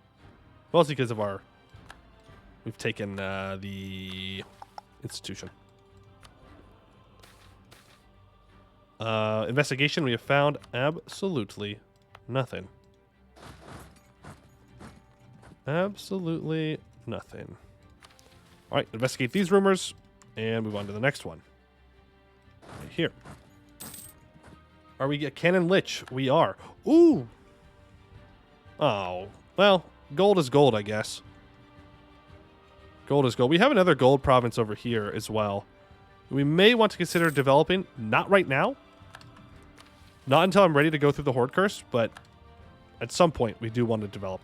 Well, it's because of our... We've taken the institution. Investigation, we have found absolutely nothing. Absolutely nothing. All right, investigate these rumors and move on to the next one. Right here. Are we a Cannon Lich? We are. Ooh. Oh, well, gold is gold, I guess. Gold is gold. We have another gold province over here as well. We may want to consider developing, not right now. Not until I'm ready to go through the Horde Curse, but at some point we do want to develop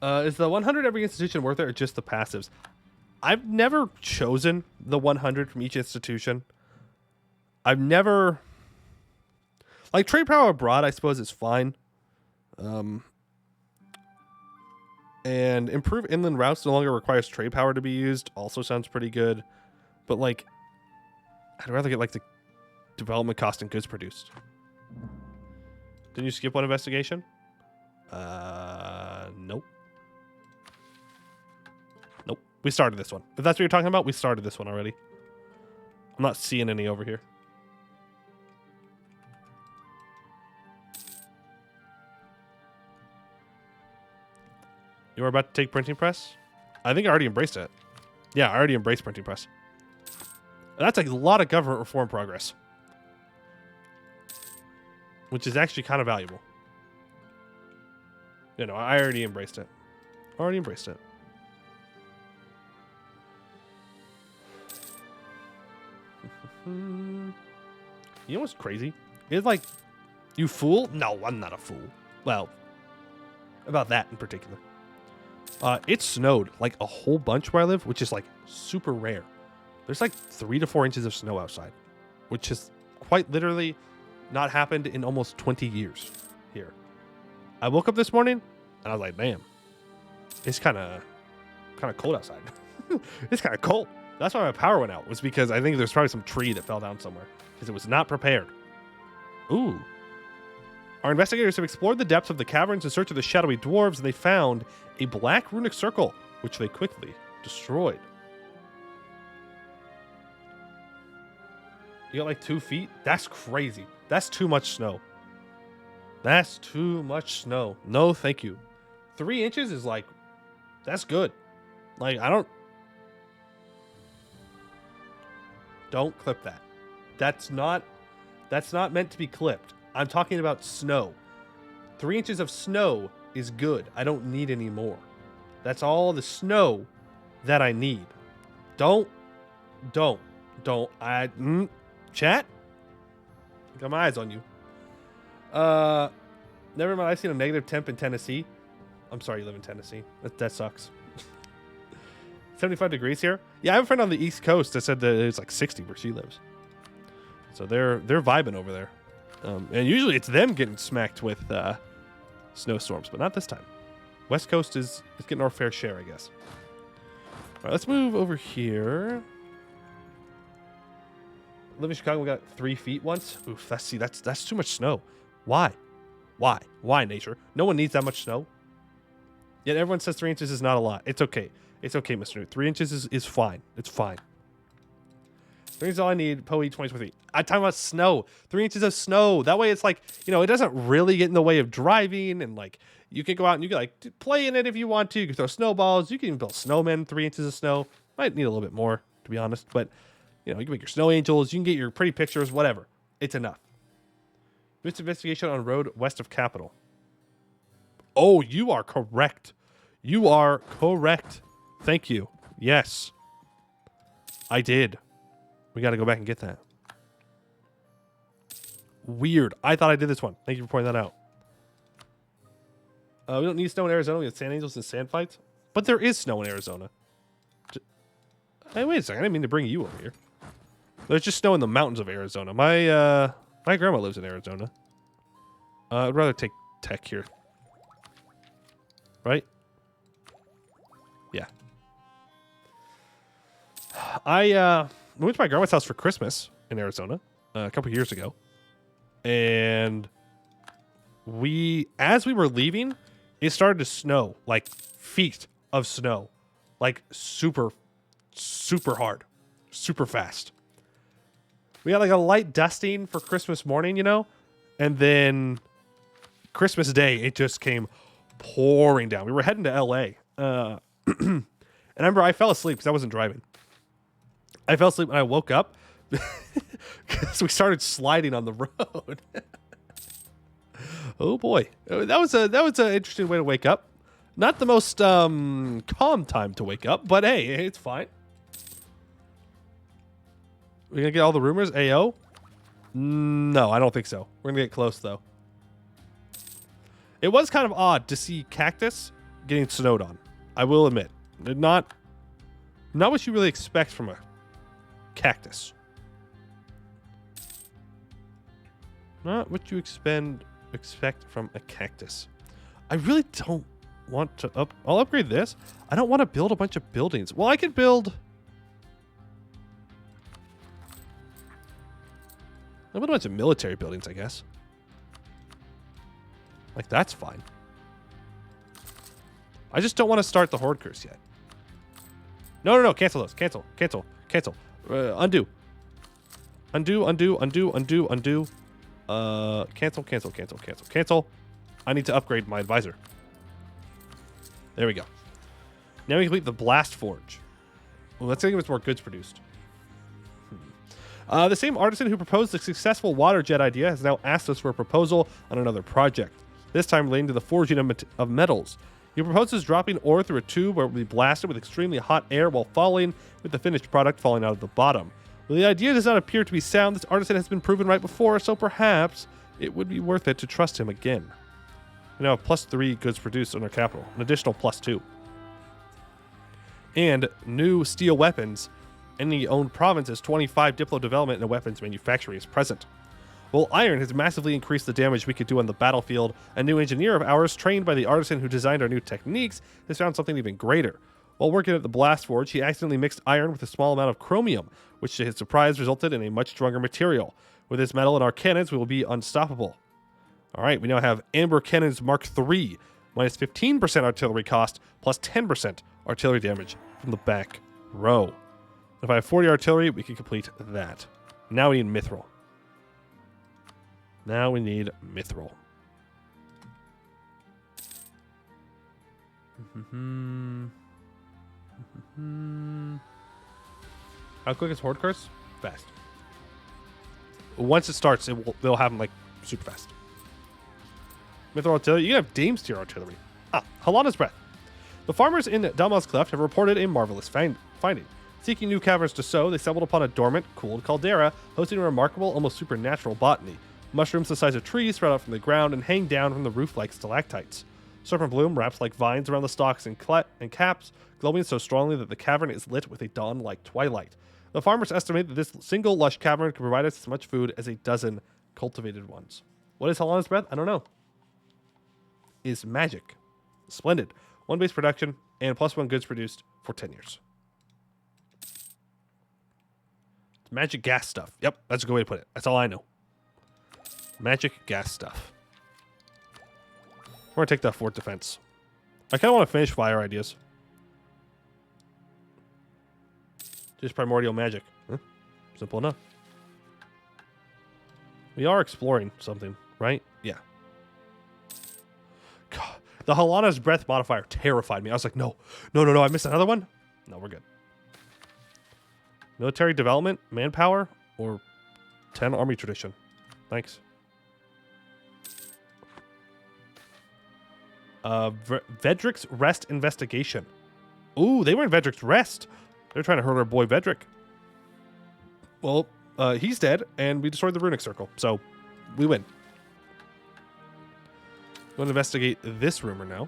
that. Is the 100 every institution worth it or just the passives? I've never chosen the 100 from each institution. I've never... Like, trade power abroad, I suppose, is fine. And improve inland routes no longer requires trade power to be used. Also sounds pretty good. But, like, I'd rather get, like, the development cost and goods produced. Didn't you skip one investigation? Nope. Nope. We started this one. If that's what you're talking about, we started this one already. I'm not seeing any over here. You were about to take printing press? I think I already embraced it. Yeah, I already embraced printing press. That's a lot of government reform progress. Which is actually kind of valuable. You know, I already embraced it. Already embraced it. You know what's crazy? It's like, you fool? No, I'm not a fool. Well, about that in particular. It snowed like a whole bunch where I live, which is like super rare. There's like 3 to 4 inches of snow outside, which has quite literally not happened in almost 20 years here. I woke up this morning and I was like, damn, it's kind of cold outside. It's kind of cold. That's why my power went out, was because I think there's probably some tree that fell down somewhere because it was not prepared. Ooh. Our investigators have explored the depths of the caverns in search of the shadowy dwarves, and they found a black runic circle, which they quickly destroyed. You got like 2 feet? That's crazy. That's too much snow. That's too much snow. No, thank you. 3 inches is like, that's good. Like, don't clip that. That's not meant to be clipped. I'm talking about snow. 3 inches of snow is good. I don't need any more. That's all the snow that I need. Don't. Chat? Got my eyes on you. Never mind. I've seen a negative temp in Tennessee. I'm sorry you live in Tennessee. That sucks. 75 degrees here. Yeah, I have a friend on the East Coast that said that it's like 60 where she lives. So they're vibing over there. And usually it's them getting smacked with snowstorms, but not this time. West Coast is getting our fair share, I guess. All right, let's move over here. Live in Chicago, we got 3 feet once. Oof, that's too much snow. Why? Why, nature? No one needs that much snow. Yet everyone says 3 inches is not a lot. It's okay. It's okay, Mr. Newt. 3 inches is fine. It's fine. 3 inches is all I need. Poe 2023. I'm talking about snow. 3 inches of snow. That way it's like, you know, it doesn't really get in the way of driving, and like you can go out and you can like play in it if you want to. You can throw snowballs. You can even build snowmen. 3 inches of snow. Might need a little bit more, to be honest, but you know, you can make your snow angels. You can get your pretty pictures, whatever. It's enough. This investigation on road west of Capitol. Oh, you are correct. You are correct. Thank you. Yes. I did. We got to go back and get that. Weird. I thought I did this one. Thank you for pointing that out. We don't need snow in Arizona. We have sand angels and sand fights. But there is snow in Arizona. Hey, wait a second. I didn't mean to bring you over here. There's just snow in the mountains of Arizona. My grandma lives in Arizona. I'd rather take tech here. Right? Yeah. I went to my grandma's house for Christmas in Arizona a couple years ago. And as we were leaving, it started to snow. Like feet of snow. Like super hard. Super fast. We got like a light dusting for Christmas morning, you know? And then Christmas Day, it just came pouring down. We were heading to LA. And I remember I fell asleep because I wasn't driving. I fell asleep and I woke up because we started sliding on the road. Oh boy. That was an interesting way to wake up. Not the most calm time to wake up, but hey, it's fine. We're going to get all the rumors? AO? No, I don't think so. We're going to get close, though. It was kind of odd to see cactus getting snowed on. I will admit. Not what you really expect from a cactus. Not what you expect from a cactus. I really don't want to I'll upgrade this. I don't want to build a bunch of buildings. Well, I could build... I'll build a bunch of military buildings, I guess. Like, that's fine. I just don't want to start the Horde Curse yet. No. Cancel those. Cancel. Undo. Cancel. I need to upgrade my advisor. There we go. Now we complete the Blast Forge. Well, let's give us more goods produced. The same artisan who proposed the successful water jet idea has now asked us for a proposal on another project, this time relating to the forging of metals. He proposes dropping ore through a tube where it will be blasted with extremely hot air while falling, with the finished product falling out of the bottom. Well, the idea does not appear to be sound. This artisan has been proven right before, so perhaps it would be worth it to trust him again. We now have +3 goods produced on our capital, an additional +2. And new steel weapons. Any owned province has 25 diplo development and a weapons manufacturing is present. While iron has massively increased the damage we could do on the battlefield, a new engineer of ours, trained by the artisan who designed our new techniques, has found something even greater. While working at the Blast Forge, he accidentally mixed iron with a small amount of chromium, which to his surprise resulted in a much stronger material. With this metal in our cannons, we will be unstoppable. Alright, we now have Amber Cannons Mark III, minus 15% artillery cost, plus 10% artillery damage from the back row. If I have 40 artillery, we can complete that. Now we need mithril. Now we need mithril. How quick is Horde Curse? Fast. Once it starts, they'll have them like super fast. Mithril artillery. You can have Dame's tier artillery. Halana's Breath. The farmers in Dalma's Cleft have reported a marvelous finding. Seeking new caverns to sow, they stumbled upon a dormant, cooled caldera hosting a remarkable, almost supernatural botany. Mushrooms the size of trees sprout out from the ground and hang down from the roof like stalactites. Serpent bloom wraps like vines around the stalks and caps, glowing so strongly that the cavern is lit with a dawn-like twilight. The farmers estimate that this single lush cavern can provide us as much food as a dozen cultivated ones. What is Halana's Breath? I don't know. Is magic. Splendid. 1 base production and +1 goods produced for 10 years. It's magic gas stuff. Yep, that's a good way to put it. That's all I know. Magic gas stuff. We're going to take that fort defense. I kind of want to finish fire ideas. Just primordial magic. Huh? Simple enough. We are exploring something, right? Yeah. God, the Halana's Breath modifier terrified me. I was like, no, I missed another one? No, we're good. Military development, manpower, or 10 army tradition. Thanks. Vedric's Rest investigation. Ooh, they were in Vedric's Rest. They're trying to hurt our boy Vedric. Well, he's dead, and we destroyed the runic circle, so we win. We'll investigate this rumor now.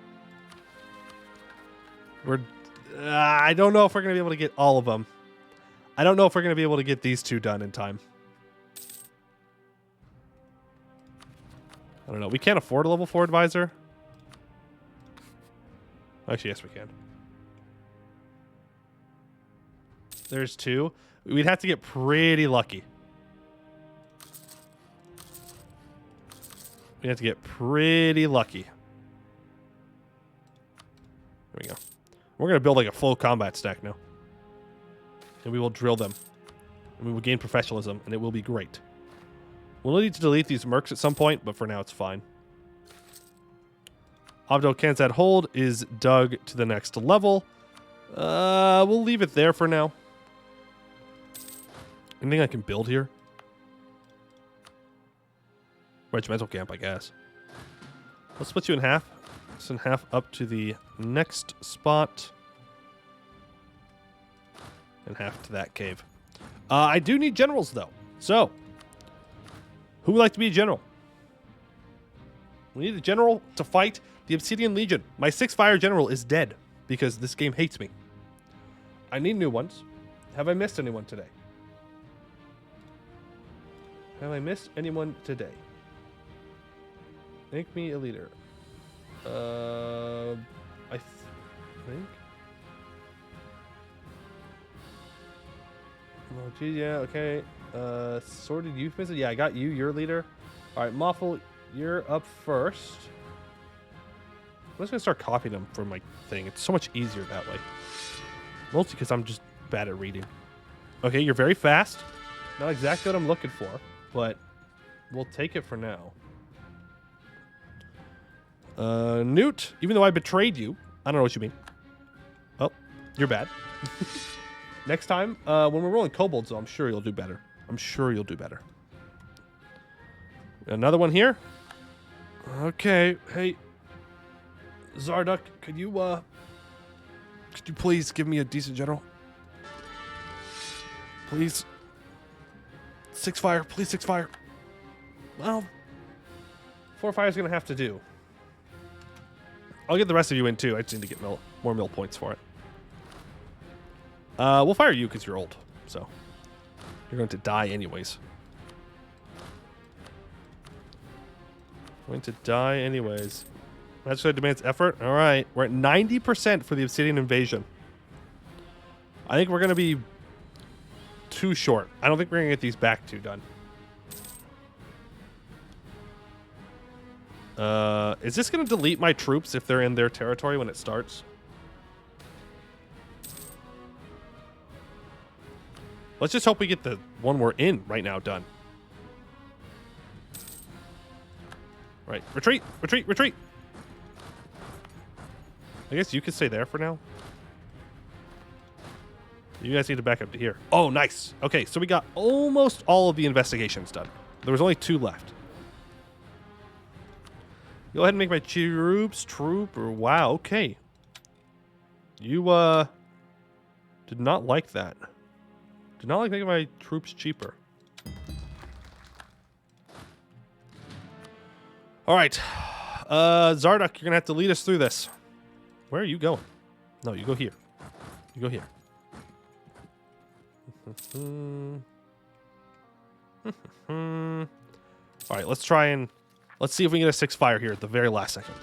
I don't know if we're going to be able to get all of them. I don't know if we're going to be able to get these 2 done in time. I don't know. We can't afford a level 4 advisor. Actually, yes, we can. There's 2. We'd have to get pretty lucky. We have to get pretty lucky. There we go. We're going to build like a full combat stack now. And we will drill them. And we will gain professionalism, and it will be great. We'll need to delete these mercs at some point, but for now it's fine. Ovdal Kanzad hold is dug to the next level. We'll leave it there for now. Anything I can build here? Regimental camp, I guess. Let's split you in half. This in half up to the next spot. And half to that cave. I do need generals, though. So, who would like to be a general? We need a general to fight the Obsidian Legion. My 6-fire general is dead because this game hates me. I need new ones. Have I missed anyone today? Have I missed anyone today? Make me a leader. I think. Oh, geez, yeah, okay. Sorted youth visit. Yeah, I got you. You're leader. All right, Moffle, you're up first. I'm just gonna start copying them from my thing. It's so much easier that way. Mostly because I'm just bad at reading. Okay, you're very fast. Not exactly what I'm looking for, but we'll take it for now. Newt, even though I betrayed you, I don't know what you mean. Oh, you're bad. Next time, when we're rolling kobolds, though, I'm sure you'll do better. I'm sure you'll do better. Another one here. Okay. Hey, Zarduk, could you please give me a decent general? Please. 6 fire. Please 6 fire. Well, 4 fire is going to have to do. I'll get the rest of you in, too. I just need to get more mill points for it. We'll fire you because you're old. So, you're going to die anyways. Going to die anyways. That's what demands effort. All right. We're at 90% for the Obsidian Invasion. I think we're going to be too short. I don't think we're going to get these back too done. Is this going to delete my troops if they're in their territory when it starts? Let's just hope we get the one we're in right now done. Right. Retreat! Retreat! Retreat! I guess you could stay there for now. You guys need to back up to here. Oh, nice. Okay, so we got almost all of the investigations done. There was only 2 left. Go ahead and make my trooper. Wow, okay. You, did not like that. Did not like making my troops cheaper. All right. Zarduk, you're going to have to lead us through this. Where are you going? No, you go here. You go here. All right, let's try and... Let's see if we can get a 6 fire here at the very last second.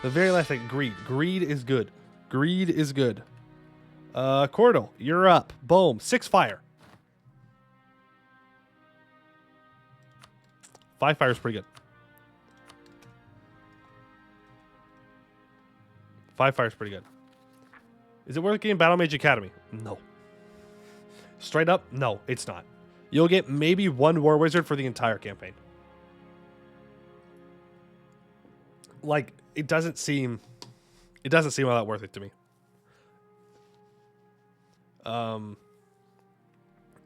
The very last second. Greed. Greed is good. Greed is good. Cordal, you're up. Boom. 6 fire. 5 fire is pretty good. 5 fire is pretty good. Is it worth getting Battle Mage Academy? No. Straight up, no, it's not. You'll get maybe 1 War Wizard for the entire campaign. Like, it doesn't seem all that worth it to me.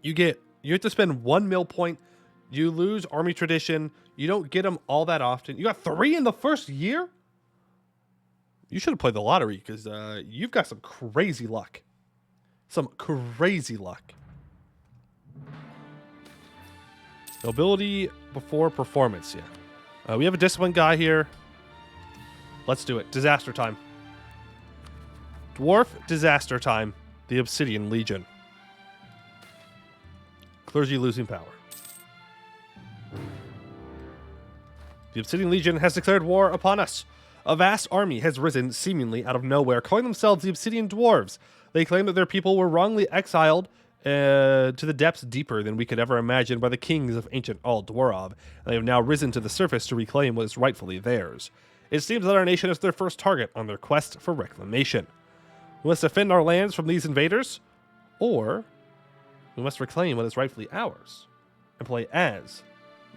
You have to spend 1 mill point. You lose Army Tradition. You don't get them all that often. You got 3 in the first year? You should have played the lottery because you've got some crazy luck. Some crazy luck. Nobility before performance, yeah. We have a disciplined guy here. Let's do it. Disaster time. Dwarf disaster time. The Obsidian Legion. Clergy losing power. The Obsidian Legion has declared war upon us. A vast army has risen seemingly out of nowhere, calling themselves the Obsidian Dwarves. They claim that their people were wrongly exiled to the depths deeper than we could ever imagine by the kings of ancient Al-Dwarab, and they have now risen to the surface to reclaim what is rightfully theirs. It seems that our nation is their first target on their quest for reclamation. We must defend our lands from these invaders, or we must reclaim what is rightfully ours and play as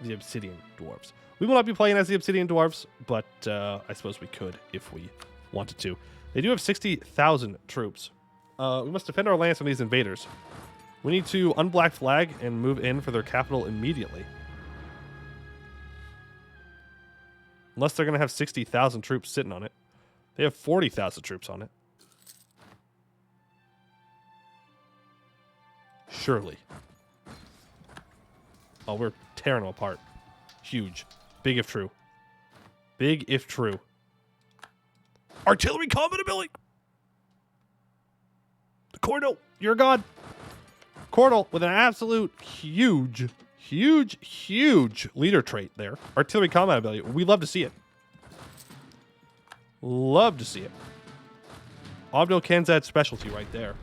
the Obsidian Dwarves. We will not be playing as the Obsidian Dwarves, but I suppose we could if we wanted to. They do have 60,000 troops. We must defend our lands from these invaders. We need to unblack flag and move in for their capital immediately. Unless they're going to have 60,000 troops sitting on it. They have 40,000 troops on it. Surely. Oh, we're tearing them apart. Huge. Big if true. Big if true. Artillery combat ability! Cordal, you're a god. Cordal with an absolute huge leader trait there. Artillery combat ability. We love to see it. Love to see it. Ovdal Kanzad specialty right there.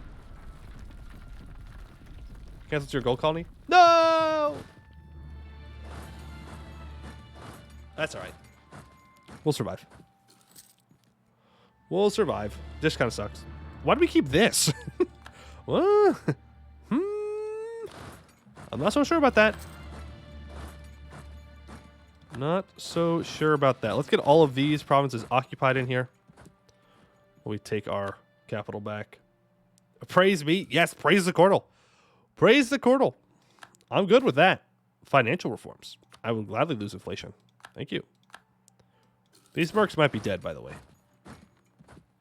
Cancel your gold colony? No! That's alright. We'll survive. We'll survive. This kind of sucks. Why do we keep this? What? I'm not so sure about that. Not so sure about that. Let's get all of these provinces occupied in here. We take our capital back. Praise me. Yes, praise the Cordal. Praise the Cordal. I'm good with that. Financial reforms. I will gladly lose inflation. Thank you. These mercs might be dead, by the way.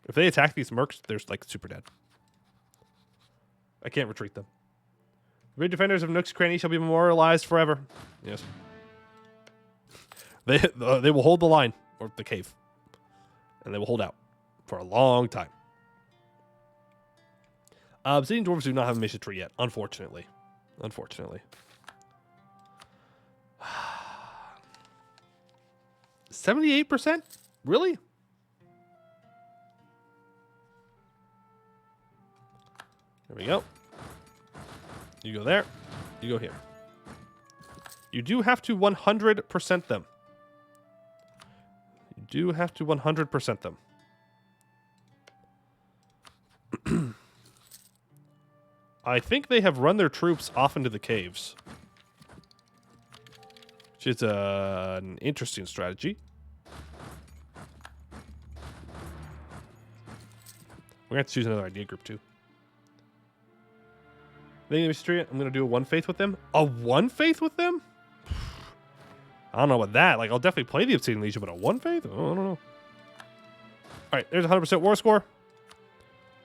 If they attack these mercs, they're like super dead. I can't retreat them. The great defenders of Nook's Cranny shall be memorialized forever. Yes. They will hold the line, or the cave. And they will hold out for a long time. Obsidian Dwarves do not have a mission tree yet, unfortunately. Unfortunately. 78%? Really? There we go. You go there. You go here. You do have to 100% them. You do have to 100% them. I think they have run their troops off into the caves. Which is an interesting strategy. We're going to have to choose another idea group, too. I'm going to do a one faith with them. A one faith with them? I don't know about that. Like, I'll definitely play the Obsidian Legion, but a one faith? Oh, I don't know. All right, there's 100% war score.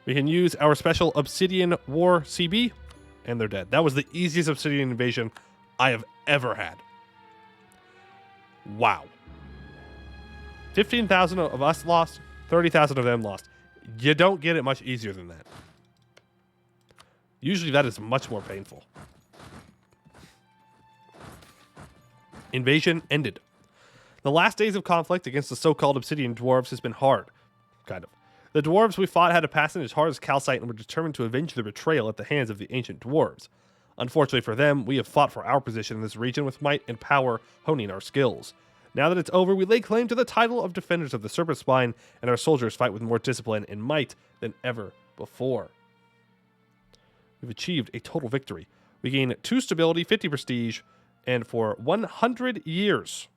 We can use our special Obsidian War CB, and they're dead. That was the easiest Obsidian invasion I have ever had. Wow. 15,000 of us lost, 30,000 of them lost. You don't get it much easier than that. Usually that is much more painful. Invasion ended. The last days of conflict against the so-called Obsidian Dwarves has been hard. Kind of. The dwarves we fought had a passing as hard as calcite and were determined to avenge their betrayal at the hands of the ancient dwarves. Unfortunately for them, we have fought for our position in this region with might and power, honing our skills. Now that it's over, we lay claim to the title of Defenders of the Serpent Spine, and our soldiers fight with more discipline and might than ever before. We've achieved a total victory. We gain 2 stability, 50 prestige, and for 100 years,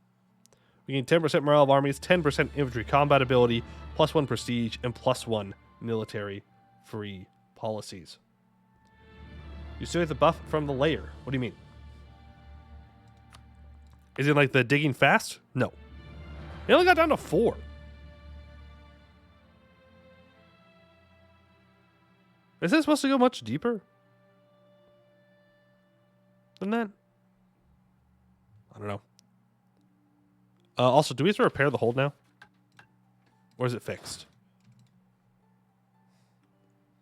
we gain 10% morale of armies, 10% infantry combat ability, +1 prestige, and +1 military free policies. You still have the buff from the layer. What do you mean? Is it like the digging fast? No. It only got down to 4. Is this supposed to go much deeper than that? I don't know. Also, do we have to repair the hold now? Or is it fixed?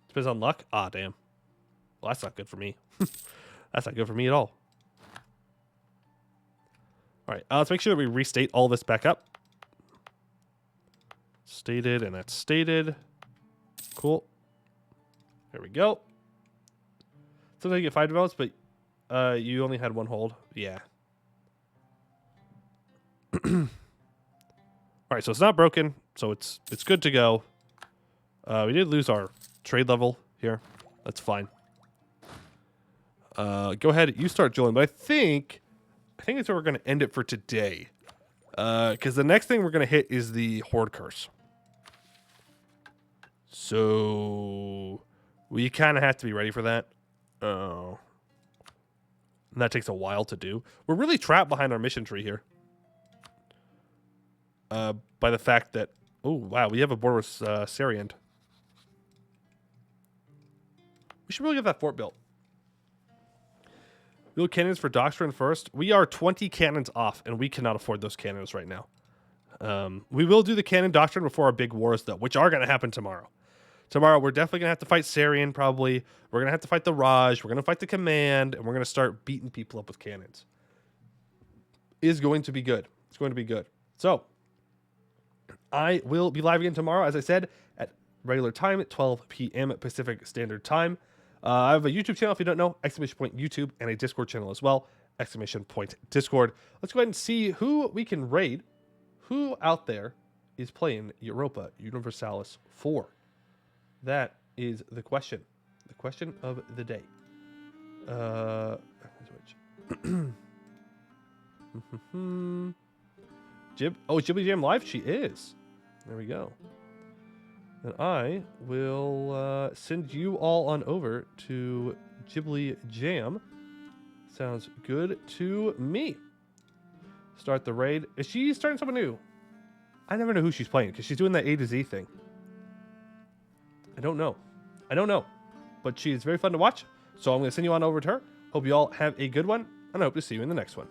Depends on luck. Ah, damn. Well, that's not good for me. That's not good for me at all. All right, let's make sure that we restate all this back up. Stated, and that's stated. Cool. There we go. Sometimes you get 5 develops, but you only had 1 hold. Yeah. All right, so it's not broken, so it's good to go. We did lose our trade level here. That's fine. Go ahead, you start drilling, but I think that's where we're going to end it for today. Because the next thing we're going to hit is the Horde Curse. So we kind of have to be ready for that. And that takes a while to do. We're really trapped behind our mission tree here. By the fact that... Oh, wow, we have a border with Sariand. We should really get that fort built. Build cannons for Doctrine first. We are 20 cannons off, and we cannot afford those cannons right now. We will do the cannon Doctrine before our big wars, though, which are going to happen tomorrow. Tomorrow, we're definitely going to have to fight Sarian, probably. We're going to have to fight the Raj. We're going to fight the Command, and we're going to start beating people up with cannons. It is going to be good. It's going to be good. So, I will be live again tomorrow, as I said, at regular time at 12 p.m. Pacific Standard Time. I have a YouTube channel, if you don't know, !YouTube, and a Discord channel as well, !Discord. Let's go ahead and see who we can raid. Who out there is playing Europa Universalis 4? That is the question. The question of the day. Jib? Oh, Jibby Jam Live? She is. There we go. then I will send you all on over to Ghibli Jam. Sounds good to me. Start the raid. Is she starting someone new? I never know who she's playing because she's doing that A to Z thing. I don't know. But she is very fun to watch. So I'm going to send you on over to her. Hope you all have a good one, and I hope to see you in the next one.